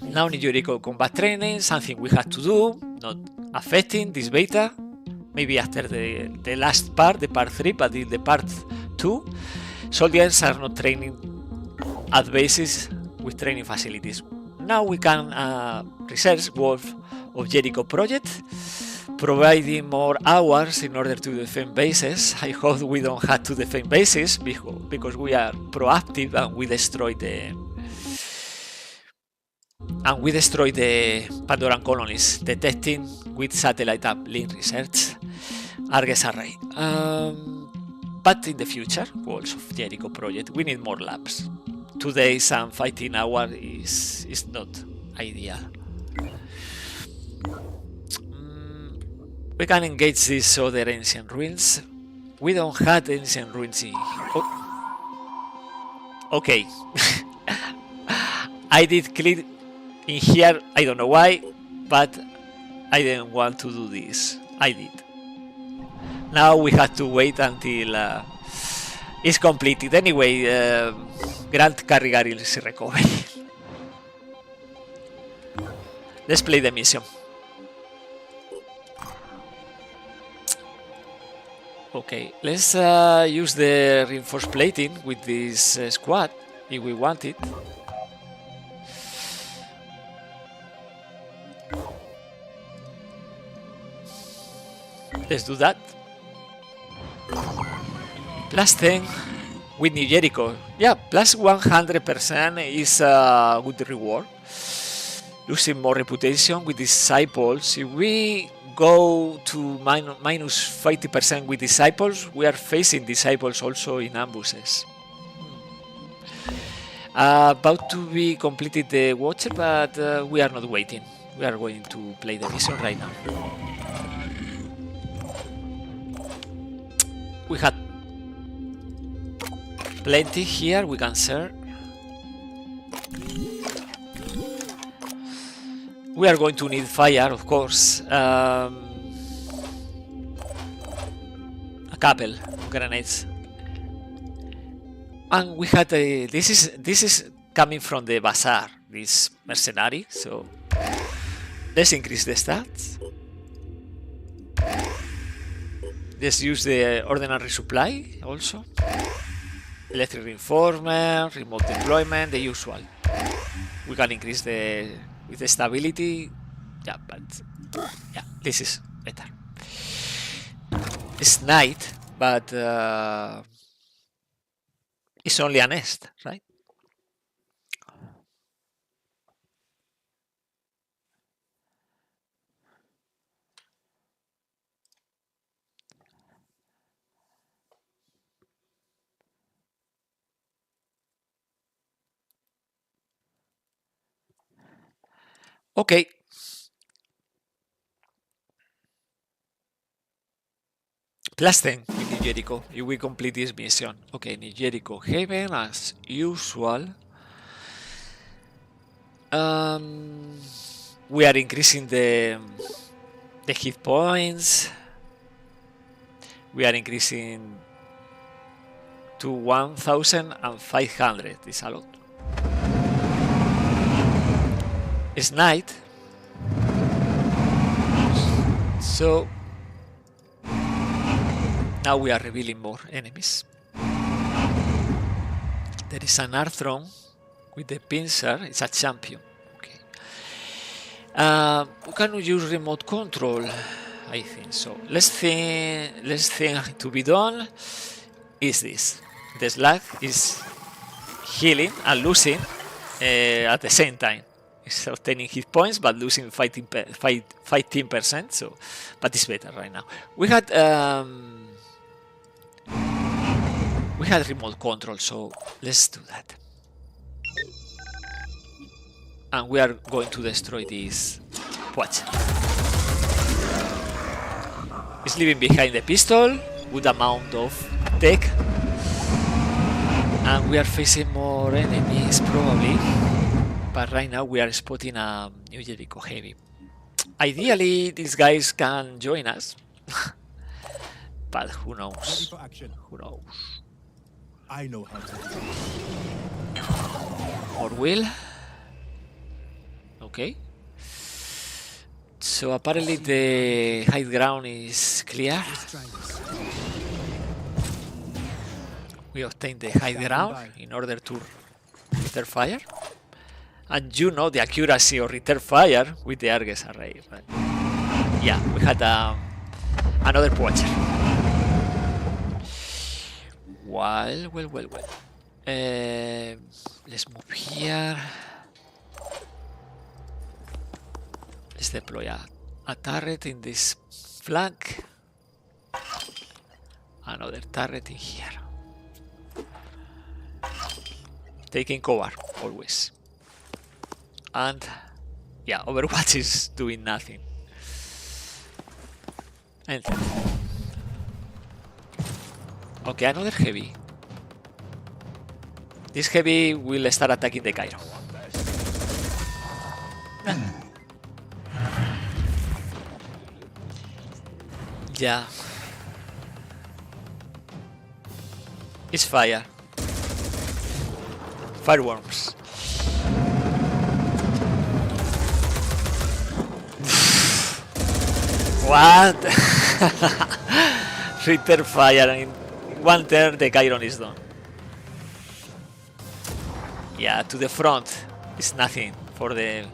Now New Jericho combat training, something we had to do, not affecting this beta. Maybe after the last part, the part 3, but in the part 2, soldiers are not training at bases with training facilities. Now we can research Wolf of Jericho project, providing more hours in order to defend bases. I hope we don't have to defend bases because we are proactive and we destroy the Pandoran colonies, detecting with satellite uplink research Argus array. But in the future, Walls of Jericho project, we need more labs. 2 days and 15 hours is not ideal. We can engage these other ancient ruins. We don't have ancient ruins in... Okay. I did click in here, I don't know why, but I didn't want to do this. I did. Now we have to wait until it's completed. Anyway, grant Carrigaril's recovery. Let's play the mission. Okay, let's use the reinforced plating with this squad if we want it. Let's do that. Plus 10 with New Jericho. Yeah, plus 100% is a good reward. Losing more reputation with disciples. If we go to minus 50% with disciples, we are facing disciples also in ambushes. About to be completed the Watcher, but we are not waiting. We are going to play the mission right now. We had plenty here, we can share. We are going to need fire, of course. A couple of grenades. And we had a... This is coming from the bazaar, this mercenary, so let's increase the stats. Let's use the ordinary supply also. Electric reinforcement, remote deployment, the usual. We can increase with the stability. Yeah, but yeah, this is better. It's night, but it's only a nest, right? Okay. Plus 10 with New Jericho. If we complete this mission. Okay, New Jericho Haven as usual. We are increasing the hit points. We are increasing to 1,500. It's a lot. It's night, so now we are revealing more enemies. There is an Arthron with the pincer. It's a champion. Okay. We can use remote control. I think so. Last thing to be done is this. The slag is healing and losing at the same time. It's obtaining hit points but losing 15%. So, but it's better right now. We had remote control, so let's do that. And we are going to destroy this. Watch. It's leaving behind the pistol, good amount of tech, and we are facing more enemies probably. But right now we are spotting a New Jericho Heavy. Ideally, these guys can join us, but who knows? Who knows? I know how to do it. Or will? Okay. So apparently the high ground is clear. We obtain the high ground in order to return fire. And you know the accuracy of return fire with the Argus array, right? Yeah, we had another poacher. Well. Let's move here. Let's deploy a turret in this flank. Another turret in here. Taking cover, always. And yeah, Overwatch is doing nothing. Enter. Okay, another heavy. This heavy will start attacking the Cairo. Yeah. It's fire. Fireworms. What? Return fire. In one turn the Chiron is done. Yeah, to the front is nothing for the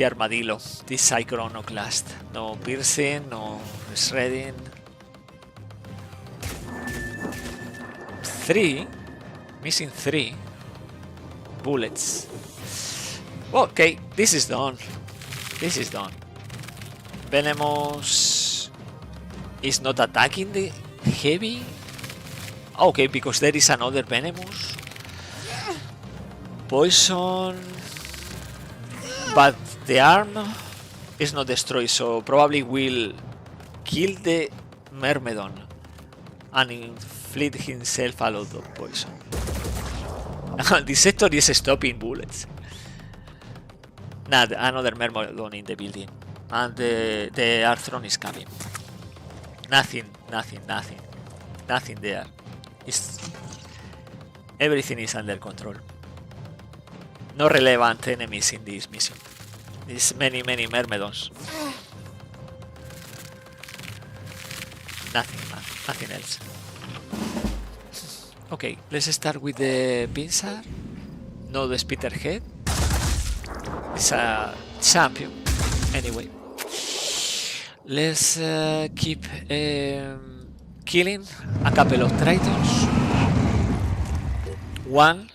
armadillo. This iconoclast. No piercing, no shredding. 3, missing 3 bullets. Okay, this is done. This is done. Venomous is not attacking the heavy. Okay, because there is another Venomous. Poison, but the arm is not destroyed, so probably will kill the Myrmidon and inflict himself a lot of poison. The sector is stopping bullets. Nah, another Myrmidon in the building, and the Arthron is coming. Nothing there. Everything is under control. No relevant enemies in this mission. There's many Myrmidons. Nothing else. Okay, let's start with the Pinsar. No, the Spitterhead. It's a champion. Anyway. Let's keep killing a couple of Tritons. One.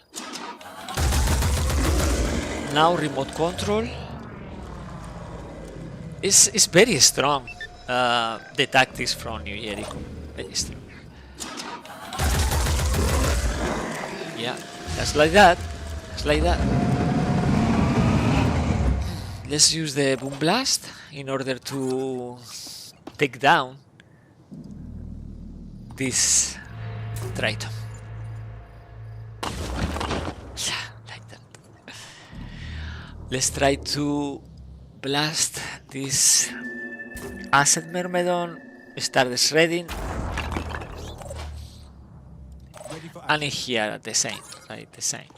Now remote control. It's very strong. The tactics from New Jericho. Very strong. Yeah, just like that. Just like that. Let's use the Boom Blast in order to take down this Triton. Like that. Let's try to blast this Asset Myrmidon, start shredding, and in here at the same, right? The same.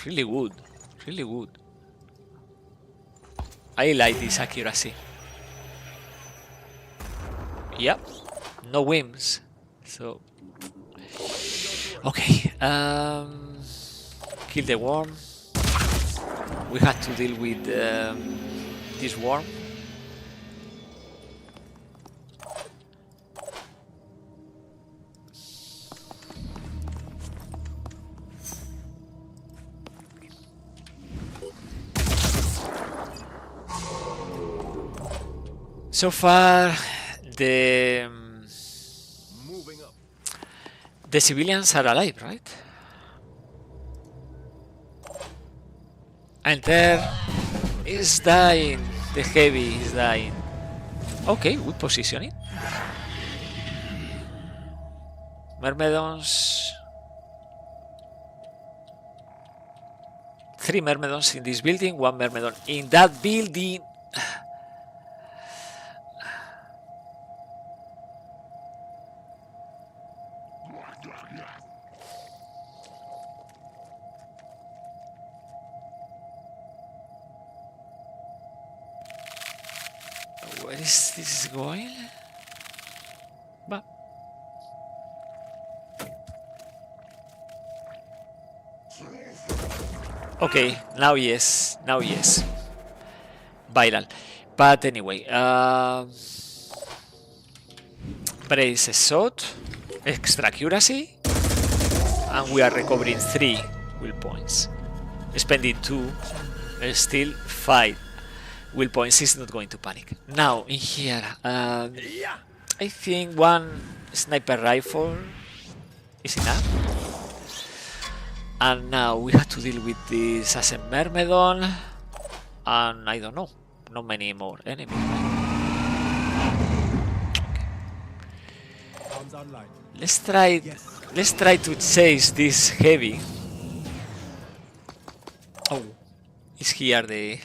Really good, really good. I like this accuracy. Yep, no whims. So, okay. Kill the worm. We had to deal with this worm. So far, the civilians are alive, right? And there is dying. The heavy is dying. Okay, good positioning. Myrmidons. 3 Myrmidons in this building, 1 Myrmidon in that building. Where is this going? But Okay, now yes, viral. But anyway, brace a shot, extra accuracy, and we are recovering 3 will points. Spending 2, still 5 will points. Is not going to panic. Now in here, I think 1 sniper rifle is enough. And now we have to deal with this as a Myrmidon, and I don't know, not many more enemies. Arms online. Let's try to chase this heavy. Oh, is here the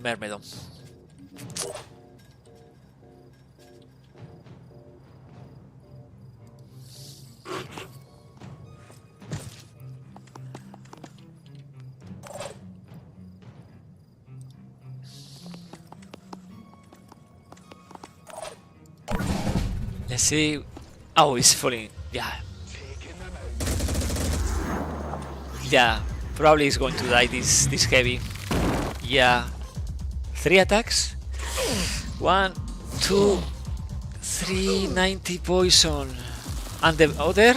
Myrmidon. Let's see. Oh, it's falling. Yeah, probably is going to die this heavy. Yeah, 3 attacks. 1, 2, 3, 90 poison, and the other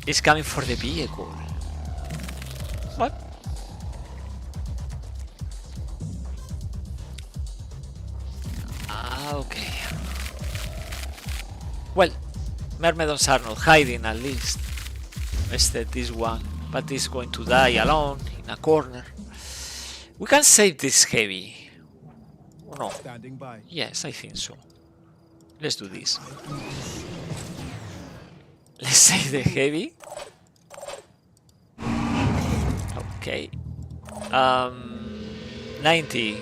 is coming for the vehicle. What? Okay. Well, Myrmidons are not hiding, at least. Instead, this one, but is going to die alone in a corner. We can save this heavy. No. Standing by. Yes, I think so. Let's do this. Let's save the heavy. Okay. 90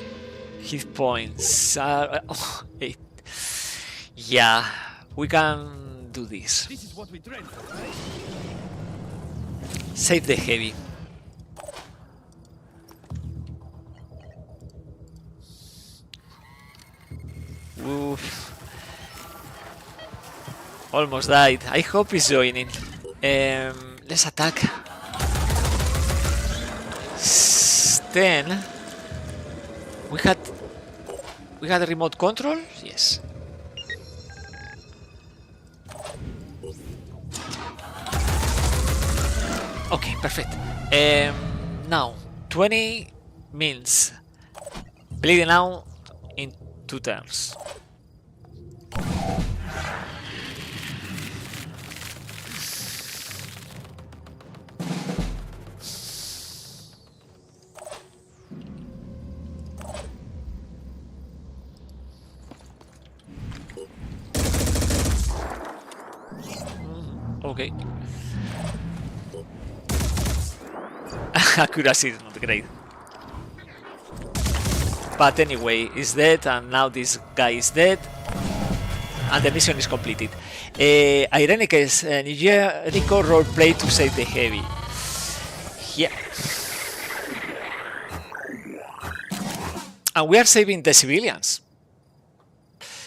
hit points. 8. Yeah, we can do this. This is what we trained for, right? Save the heavy. Oof. Almost died. I hope he's joining. Let's attack. 10. We had a remote control? Yes. Okay, perfect. Now 20 means bleeding out in 2 turns. Okay. Accuracy is not great. But anyway, he's dead, and now this guy is dead, and the mission is completed. Ironman New Jericho roleplay to save the heavy. Yeah. And we are saving the civilians.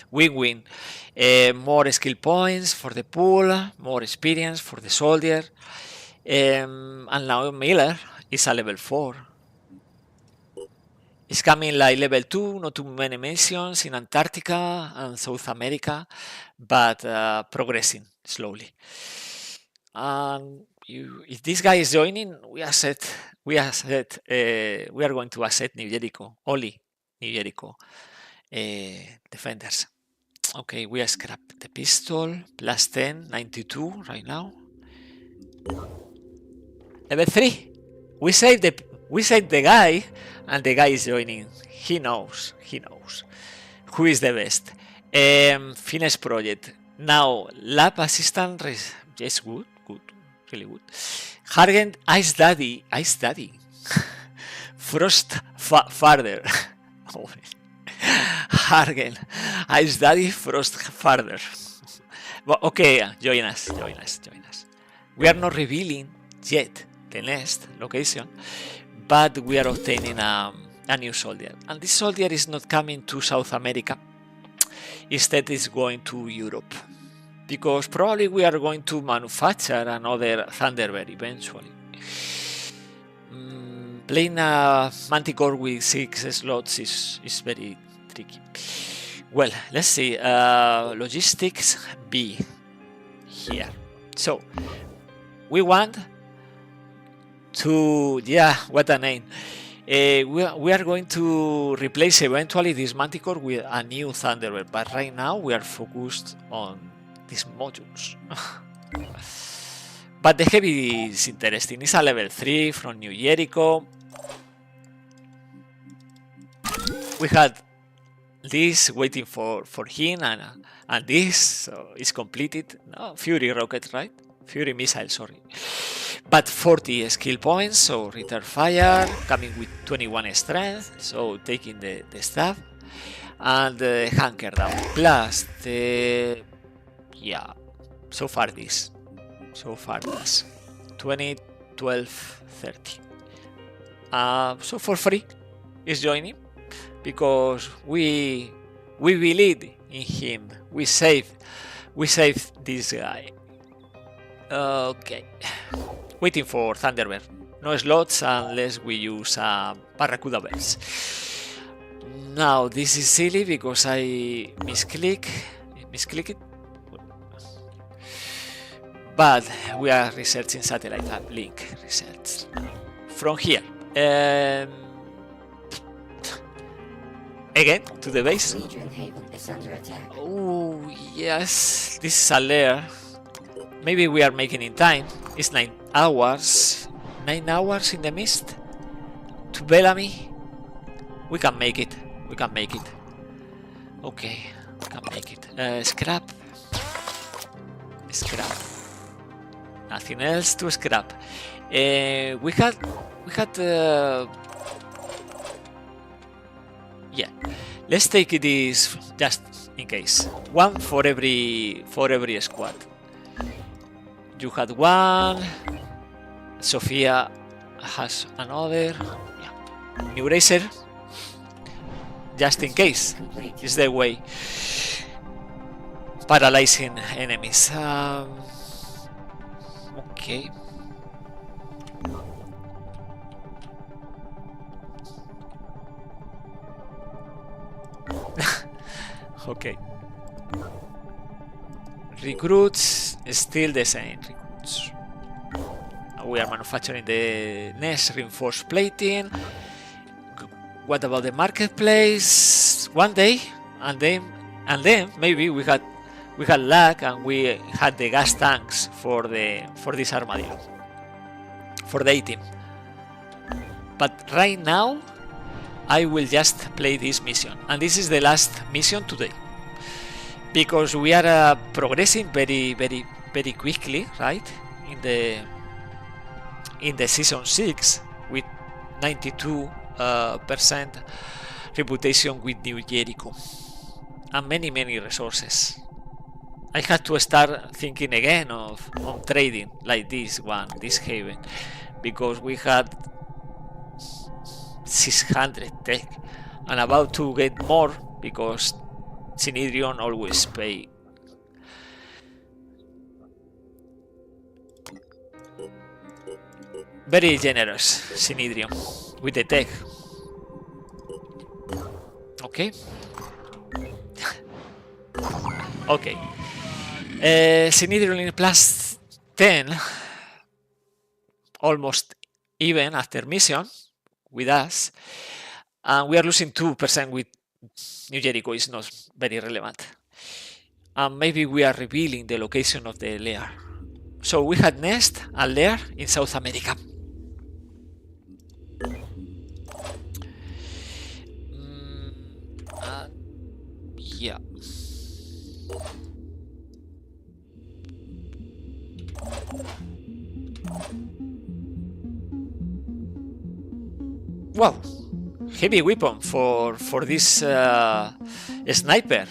Win-win. More skill points for the pool, more experience for the soldier. And now Miller is a level 4. It's coming like level 2, not too many missions in Antarctica and South America, but progressing slowly. And if this guy is joining, we are going to asset New Jericho, only New Jericho defenders. Okay, we scrap the pistol, plus 10, 92 right now. Level 3. We saved the guy, and the guy is joining. He knows. Who is the best? Finish project. Now, lab assistant. Yes, good, really good. Hargen, Ice Daddy. Frost Father. Hargen, Ice Daddy, Frost Father. Well, okay, join us. We are not revealing yet the next location, but we are obtaining a new soldier, and this soldier is not coming to South America. Instead, is going to Europe. because probably we are going to manufacture another Thunderbird eventually. Playing a Manticore with 6 slots is very tricky. Well, let's see. Logistics B here. So we want to, yeah, what a name. We are going to replace eventually this Manticore with a new Thunderbird, but right now we are focused on these modules. But the heavy is interesting. It's a level 3 from New Jericho. We had this waiting for him, and this, so it's completed. No, Fury rocket, right? Fury missile, sorry. But 40 skill points, so return fire, coming with 21 strength, so taking the stuff, and the hanker down. Plus the, yeah, so far this 20, 12, 30. So for free is joining, because we believe in him. We saved this guy. Okay, waiting for Thunderbird. No slots unless we use Barracuda Bells. Now this is silly because I misclick it. But we are researching satellite link research from here. Again to the base. Oh yes, this is a lair. Maybe we are making in time. It's 9 hours. 9 hours in the mist to Bellamy. We can make it. Okay, we can make it. Scrap. Nothing else to scrap. We had yeah. Let's take this just in case. One for every squad. You had one. Sophia has another. Yeah. New Racer. Just in case. Is the way. Paralyzing enemies. Okay. Okay. Recruits, still the same recruits. We are manufacturing the next reinforced plating. What about the marketplace? One day, and then maybe we had luck and we had the gas tanks for this armadillo, for the A-team. But right now I will just play this mission, and this is the last mission today, because we are progressing very quickly, right? In the season 6 with 92% reputation with New Jericho and many resources. I had to start thinking again on trading like this haven, because we had 600 tech and about to get more because Synedrion always pay. Very generous Synedrion with the tech. Okay. Okay. Synedrion in plus 10, almost even after mission with us, and we are losing 2% with New Jericho. Is not very relevant, and maybe we are revealing the location of the lair. So we had nest and lair in South America. Yeah. Wow, heavy weapon for this sniper.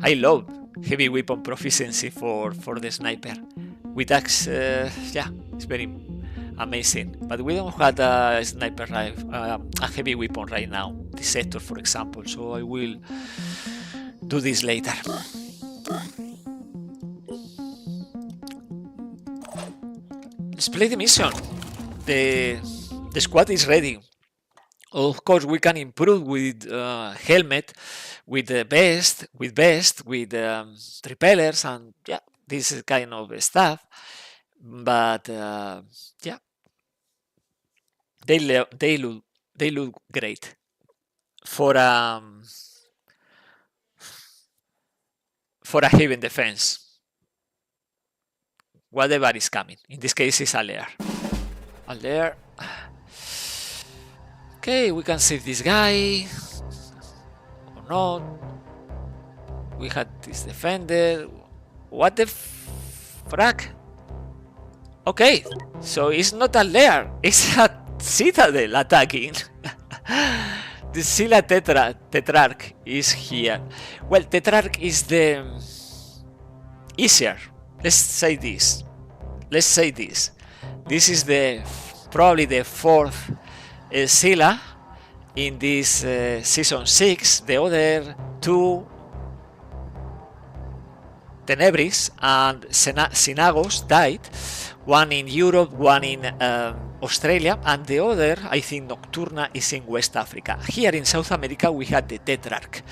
I love heavy weapon proficiency for the sniper. With axe, yeah, it's very amazing. But we don't have a sniper rifle, a heavy weapon right now. The sector, for example. So I will do this later. let's play the mission. The squad is ready. Of course, we can improve with helmet, with the vest, with repellers, and yeah, this kind of stuff. But yeah, they look great for a heavy defense. Whatever is coming. In this case, it's a lair. A lair. Okay, we can save this guy. Or not. We had this defender. What the frack? Okay, so it's not a lair. It's a citadel attacking. The Scylla Tetrarch is here. Well, Tetrarch is the easier. Let's say this. This is probably the fourth Scylla in this season 6. The other two, Tenebris and Synagos, died. One in Europe, one in Australia, and the other, I think, Nocturna, is in West Africa. Here in South America, we had the Tetrarch.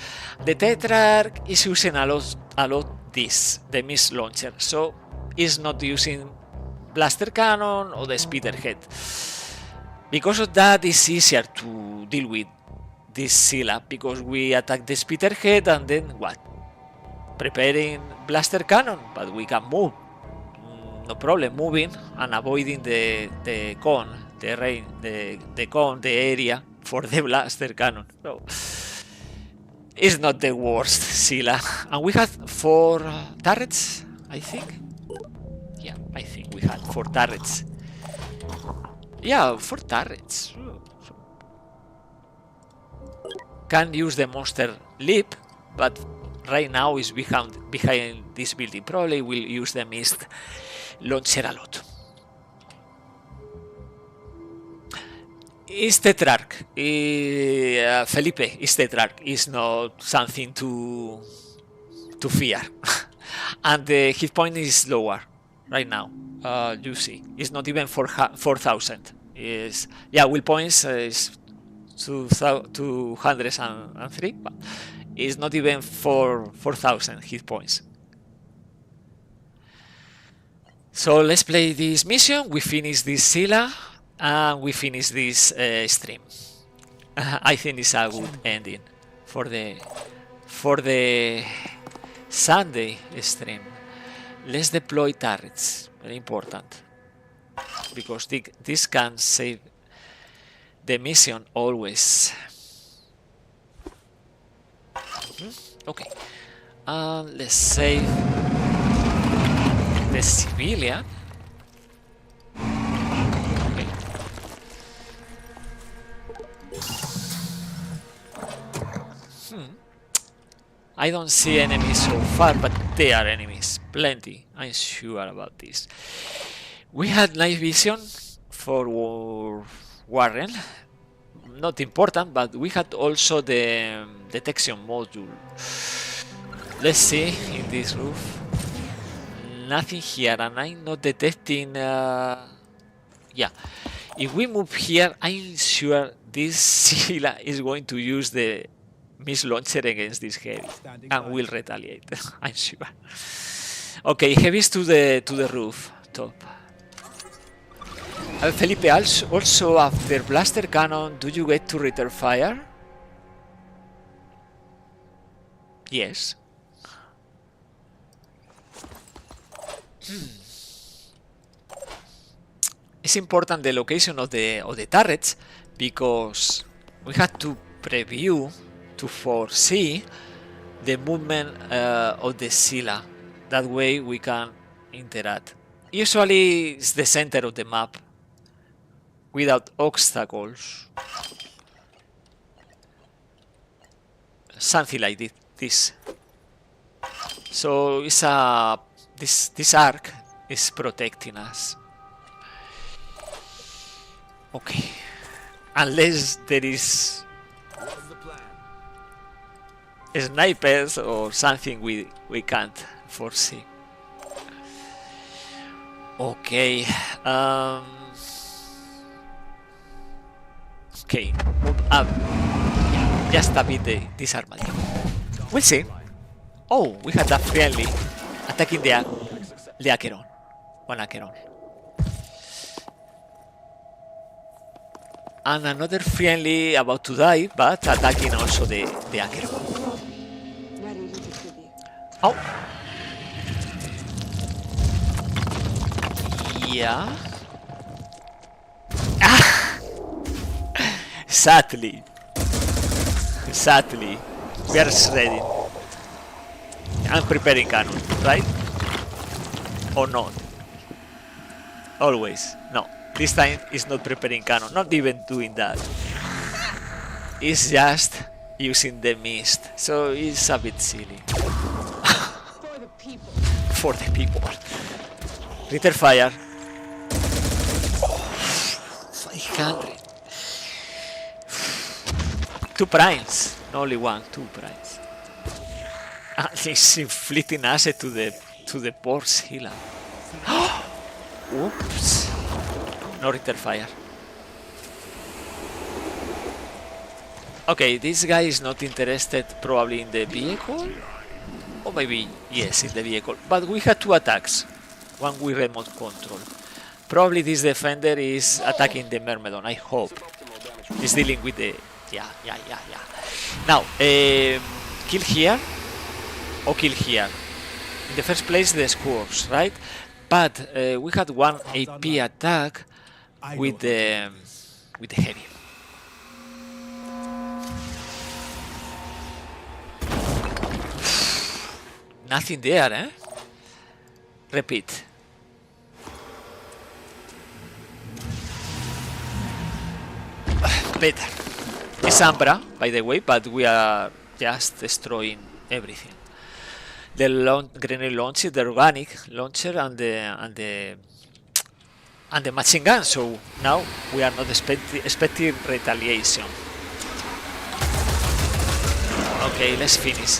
The Tetrarch is using a lot this, the missile launcher, so it's not using blaster cannon or the speederhead. Because of that, it's easier to deal with this Scylla, because we attack the speederhead and then what? Preparing blaster cannon, but we can move. No problem moving and avoiding the cone, the area for the blaster cannon. So it's not the worst Scylla. And we had 4 turrets, I think. Yeah, I think we had 4 turrets. Yeah, 4 turrets. Can use the monster leap, but right now is behind this building. Probably will use the mist launcher a lot. Is Tetrarch, Felipe is Tetrarch, is not something to fear. And the hit point is lower right now. You see, it's not even 4,000. Is, yeah, will points is 203, but it's not even 4,000 hit points. So let's play this mission. We finish this Scylla and we finish this stream. I think it's a good ending for the Sunday stream. Let's deploy turrets. Very important, because this can save the mission always. Okay, let's save the civilian. Okay. I don't see enemies so far, but there are enemies, plenty. I'm sure about this. We had night vision for Warren, not important, but we had also the detection module. Let's see in this roof. Nothing here, and I'm not detecting. Yeah, if we move here, I'm sure this Scylla is going to use the missile launcher against this heavy and will retaliate. I'm sure. Okay, heavies to the roof top. Felipe, also after blaster cannon, do you get to return fire? Yes. It's important the location of the turrets, because we had to preview, to foresee the movement of the Scylla. That way we can interact. Usually it's the center of the map without obstacles. Something like this. So it's this arc is protecting us. Okay. Unless there is snipers or something we can't foresee. Okay. Okay. Move up. Just a bit this armadillo. We'll see. Oh, we had that friendly attacking the Acheron. One Acheron. And another friendly about to die, but attacking also the Acheron. Oh. Yeah. Ah. Sadly, we are shredding. I'm preparing cannon, right? Or not? Always. No. This time it's not preparing cannon. Not even doing that. It's just using the mist. So it's a bit silly. For the people. Ritter fire. 500. 2 primes. No, only one. 2 primes. And he's inflicting acid to the poor healer. Oops. No Ritter fire. Okay, this guy is not interested probably in the vehicle. Or maybe yes, in the vehicle. But we had 2 attacks. One with remote control. Probably this defender is attacking the Myrmidon, I hope. He's dealing with the... Yeah. Now, kill here or kill here. In the first place, the Scourge, right? But we had 1 AP attack with the heavy. Nothing there, eh? Repeat. Better. It's Ambra, by the way, but we are just destroying everything. The grenade launcher, the organic launcher, and the machine gun. So now we are not expecting retaliation. Okay, let's finish.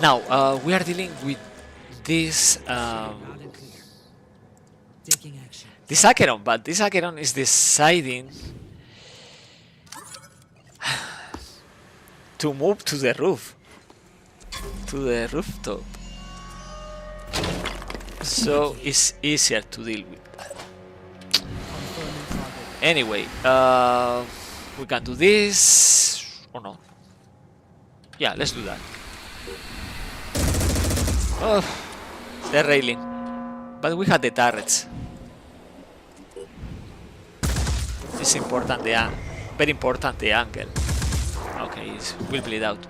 Now we are dealing with this this Acheron, but this Acheron is deciding to move to the roof, to the rooftop. So it's easier to deal with that. Anyway, we can do this or no? Yeah, let's do that. Oh, the railing. But we had the turrets. It's important, very important, the angle. Okay, it will bleed out.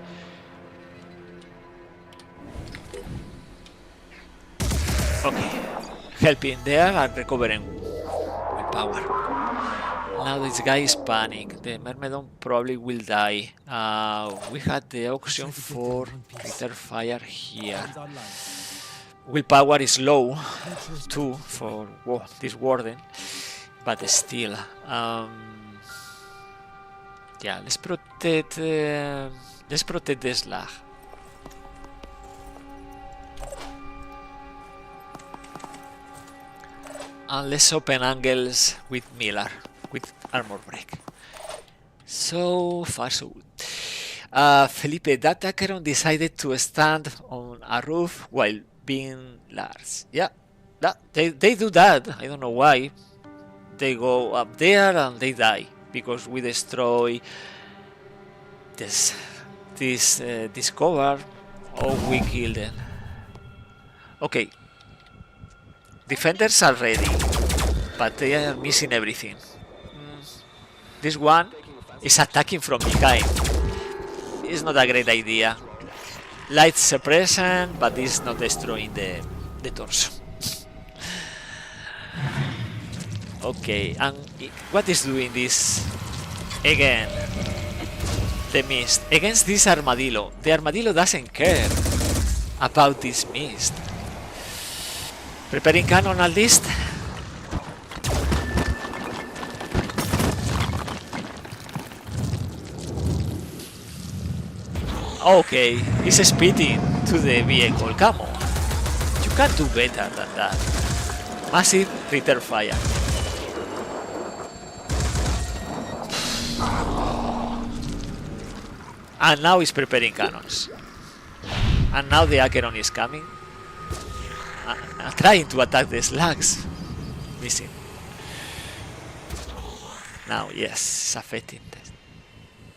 Okay, helping there and recovering with power. Now this guy is panic. The Myrmidon probably will die. We had the option for Ritter fire here. Willpower is low too for this warden, but still. Yeah, let's protect the slag. And let's open angles with Miller, with armor break. So far so good. Felipe, that Acheron decided to stand on a roof while being large. Yeah, they do that. I don't know why. They go up there and they die because we destroy this cover or we kill them. Okay, defenders are ready, but they are missing everything. This one is attacking from behind. It's not a great idea. Light suppression, but it's not destroying the torso. Okay, and what is doing this again? The mist against this armadillo. The armadillo doesn't care about this mist. Preparing cannon at least. Okay, he's speeding to the vehicle. Come on, you can do better than that. Massive return fire. And now he's preparing cannons. And now the Acheron is coming. Trying to attack the slugs. Missing. Now, yes, it's affecting this.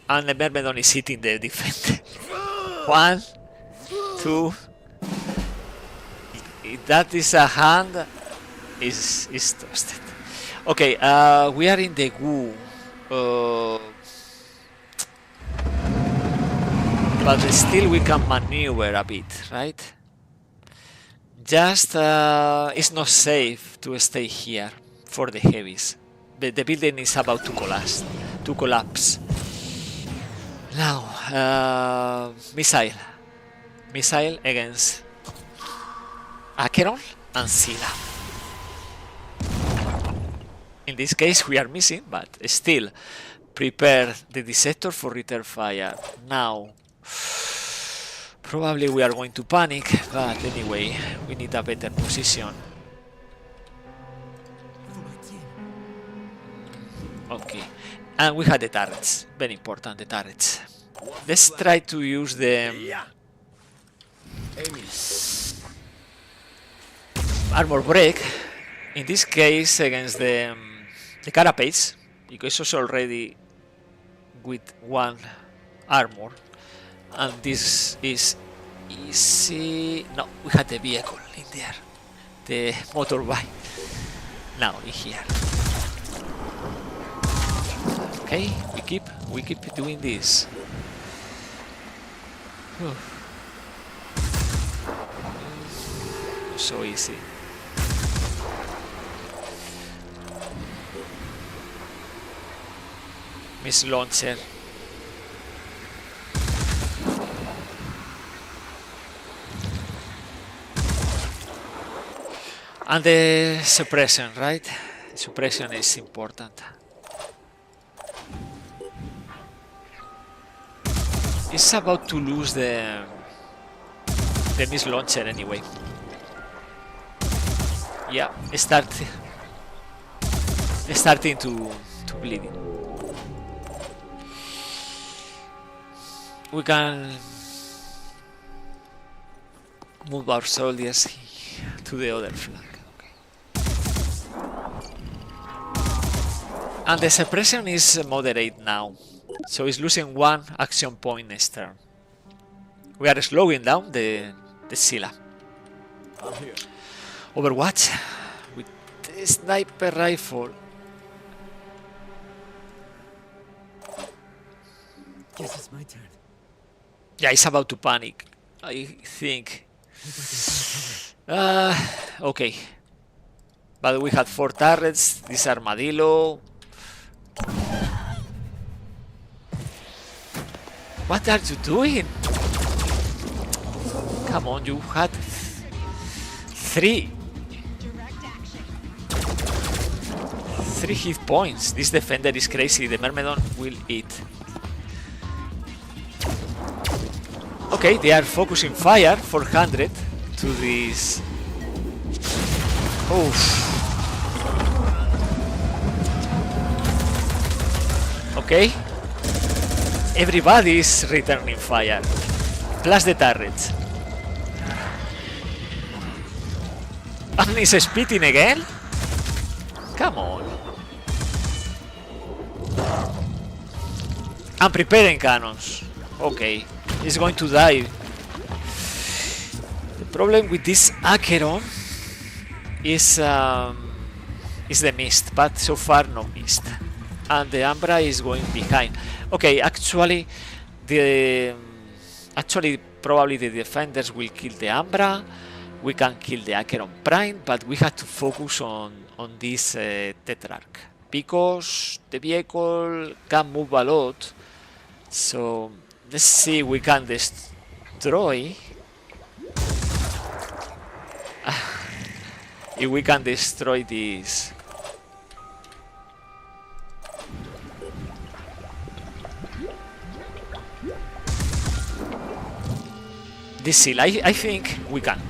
And the Myrmidon is hitting the defender. 1, 2. If that is a hand, is toasted. Okay, we are in the goo. But still we can maneuver a bit, right? Just it's not safe to stay here for the heavies. The building is about to collapse. Now, missile against Acheron and Scylla. In this case we are missing, but still prepare the dissector for return fire. Now probably we are going to panic, but anyway, we need a better position. Okay, and we had the turrets, very important, the turrets. Let's try to use the armor break, in this case against the carapace, because it's already with 1 armor. And this is easy. No, we had the vehicle in there, the motorbike. Now in here. Okay, we keep doing this. So easy. Miss Launcher. And the suppression, right? Suppression is important. It's about to lose the miss launcher anyway. Yeah, starting to bleed. We can move our soldiers to the other flank. And the suppression is moderate now, so it's losing 1 action point next turn. We are slowing down the Scylla. Overwatch with the sniper rifle. Guess it's my turn. Yeah, it's about to panic, I think. Okay. But we had 4 turrets, this armadillo. What are you doing? Come on, you had 3 hit points. This defender is crazy. The Myrmidon will eat. Okay, they are focusing fire 400 to this. Okay. Everybody is returning fire. Plus the turrets. And is spitting again? Come on. I'm preparing cannons. Okay. He's going to die. The problem with this Acheron is the mist, but so far no mist. And the Ambra is going behind. Okay, actually probably the defenders will kill the Ambra. We can kill the Acheron Prime, but we have to focus on this Tetrarch, because the vehicle can move a lot. So let's see if we can destroy. If we can destroy this. This seal, I think we can.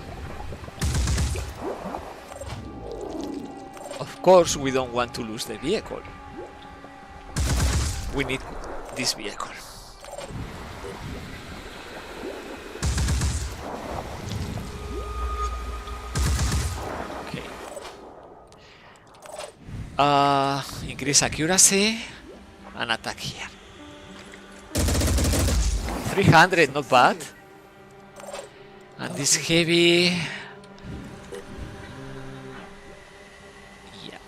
of course, we don't want to lose the vehicle. We need this vehicle. Okay. Increase accuracy and attack here. 300, not bad. And this heavy. Yeah.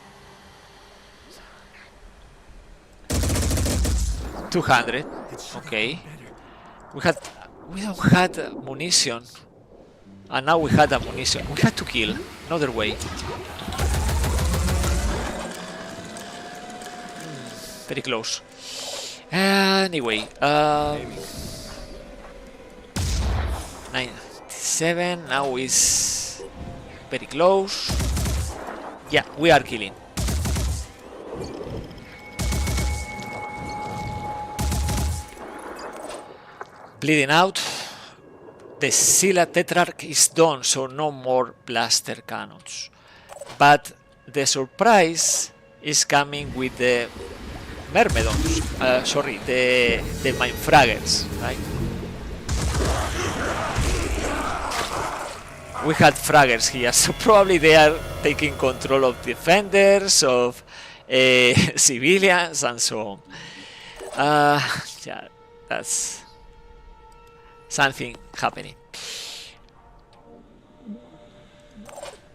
200. Okay. We don't had munition. And now we had ammunition. We had to kill. Another way. Very close. Anyway, 97 now is very close. Yeah, we are killing. Bleeding out. The Scylla Tetrarch is done, so no more blaster cannons. But the surprise is coming with the Myrmidons. Sorry, the Mindfraggers, right? We had fraggers here, so probably they are taking control of defenders, of civilians, and so on. Yeah, that's something happening.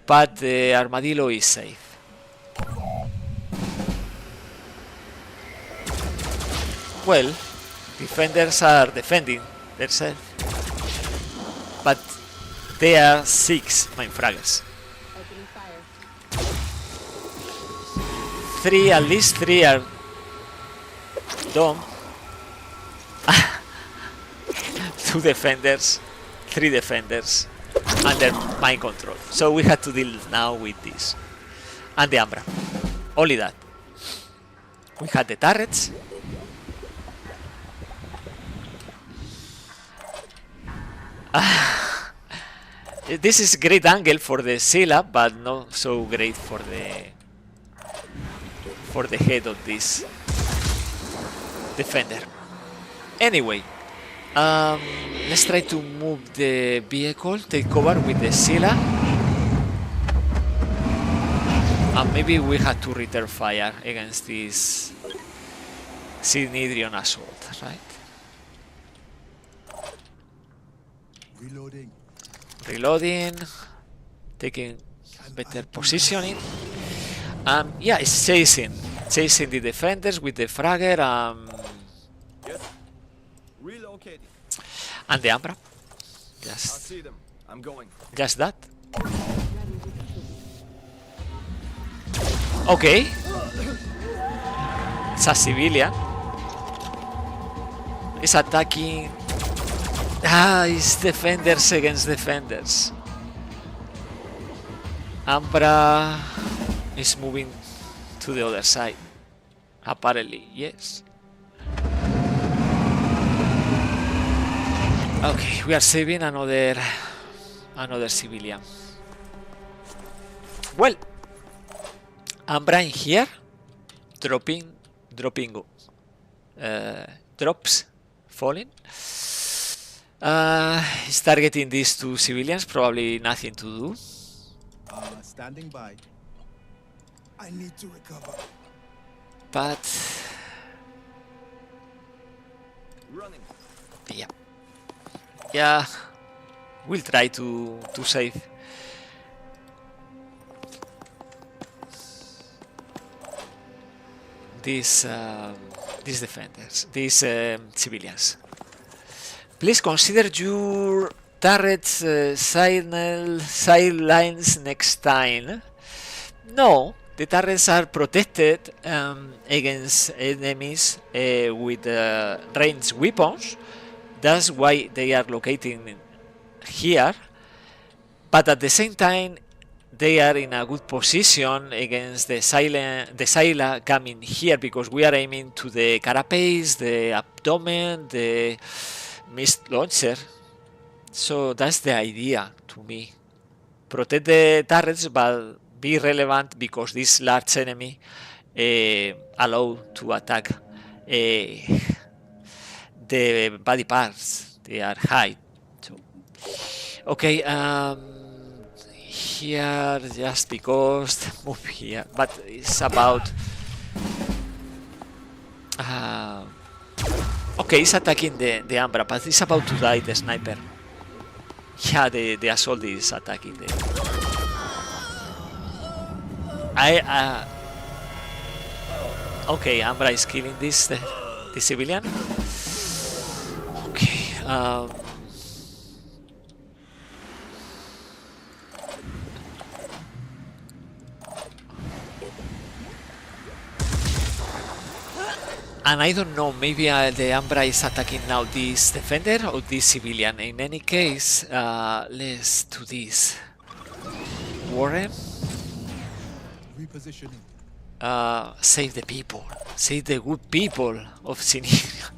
But the armadillo is safe. Well, defenders are defending themselves, but there are 6 Mindfraggers. At least 3 are done. 2 defenders, 3 defenders under my control. So we had to deal now with this. And the Ambra. Only that. We had the turrets. This is great angle for the Scylla, but not so great for the head of this defender. Anyway, let's try to move the vehicle, take cover with the Scylla, and maybe we had to return fire against this Synedrion assault, right? Reloading, taking better positioning. Yeah, it's chasing the defenders with the fragger Yes. Relocating. and the Ambra. I see them. I'm going. Just that. Okay. It's a civilian. It's attacking. It's defenders against defenders. Ambra is moving to the other side. Apparently, yes. Okay, we are saving another civilian. Well, Ambra in here, dropping drops, falling. He's targeting these 2 civilians, probably nothing to do. Standing by. I need to recover. But Running. yeah, we'll try to save. These defenders, these civilians. Please consider your turrets sidelines next time. No, the turrets are protected against enemies with ranged weapons. That's why they are located here. But at the same time, they are in a good position against the Scylla coming here, because we are aiming to the carapace, the abdomen, the mist launcher. So that's the idea to me. Protect the turrets, but be relevant because this large enemy allow to attack the body parts. They are high. So okay, here just because move here, but it's about okay, it's attacking the Ambra, but it's about to die, the sniper. Yeah, the assault is attacking the okay, Ambra is killing this the civilian. Okay, and I don't know, maybe the Ambra is attacking now this defender or this civilian. In any case, let's do this. Warren, Repositioning. save the people, save the good people of Sinia.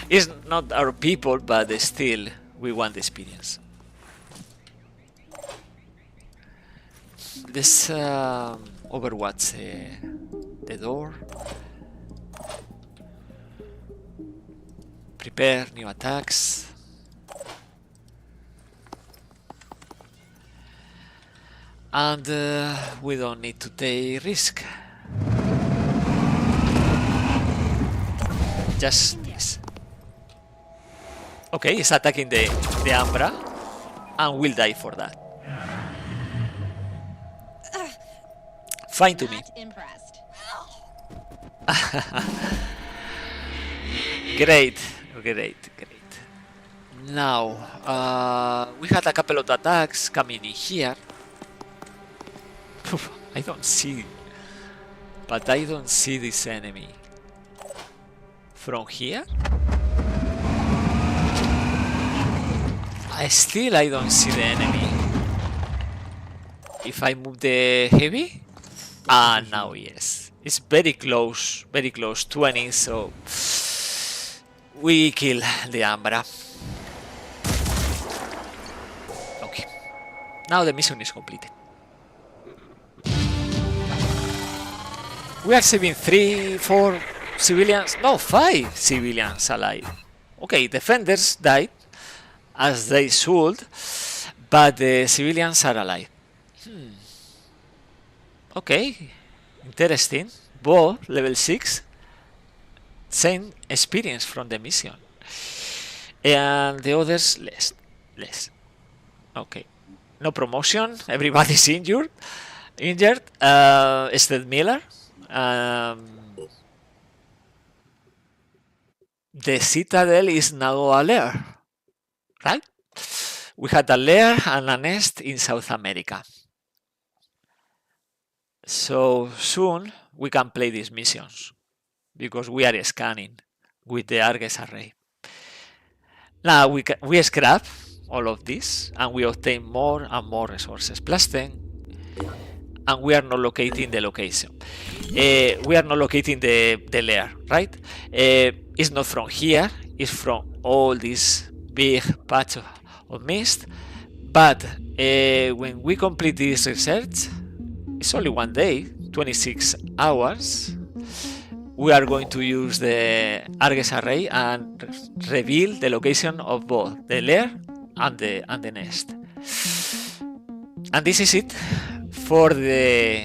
It's not our people, but still, we want the experience. Let's overwatch the door. Prepare new attacks. And we don't need to take risk. Just this. Okay, he's attacking the Ambra and will die for that. Fine to me. Impressed. Great. Now, we had a couple of attacks coming in here. I don't see this enemy. From here? I don't see the enemy. If I move the heavy? Now yes. It's very close, 20, so we kill the Ambra. Okay. Now the mission is completed. We are saving 3, 4 civilians, no, 5 civilians alive. Okay, defenders died, as they should, but the civilians are alive. Okay, interesting. Both level 6, same experience from the mission. And the others less. Okay, no promotion, everybody's injured. Stead Miller. The Citadel is now a lair, right? We had a lair and a nest in South America. So soon we can play these missions because we are scanning with the Argus array. Now we scrap all of this and we obtain more and more resources, plus 10, and we are not locating the location. We are not locating the lair, right? It's not from here, it's from all this big patch of mist. But when we complete this research, it's only one day, 26 hours. We are going to use the Argus array and reveal the location of both the lair and the nest. And this is it for the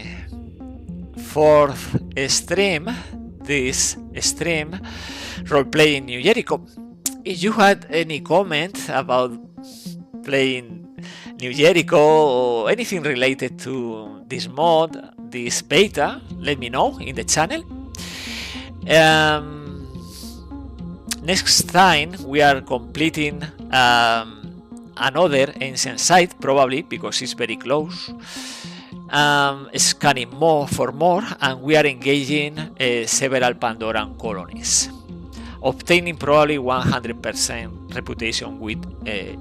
4th stream, this stream, Roleplaying New Jericho. If you had any comment about playing New Jericho or anything related to this mod, this beta, let me know in the channel. Next time we are completing another ancient site, probably because it's very close. Scanning more for more, and we are engaging several Pandoran colonies, obtaining probably 100% reputation with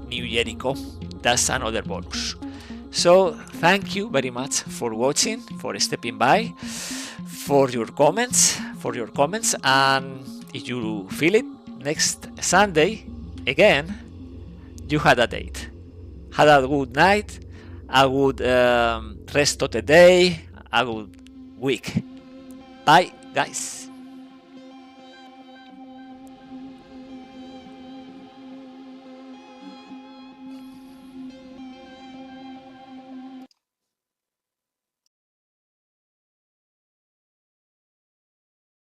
New Jericho. That's another bonus. So thank you very much for watching, for stepping by, for your comments, and if you feel it, next Sunday again you had a date. Have a good night a good rest of the day, a good week. Bye, guys.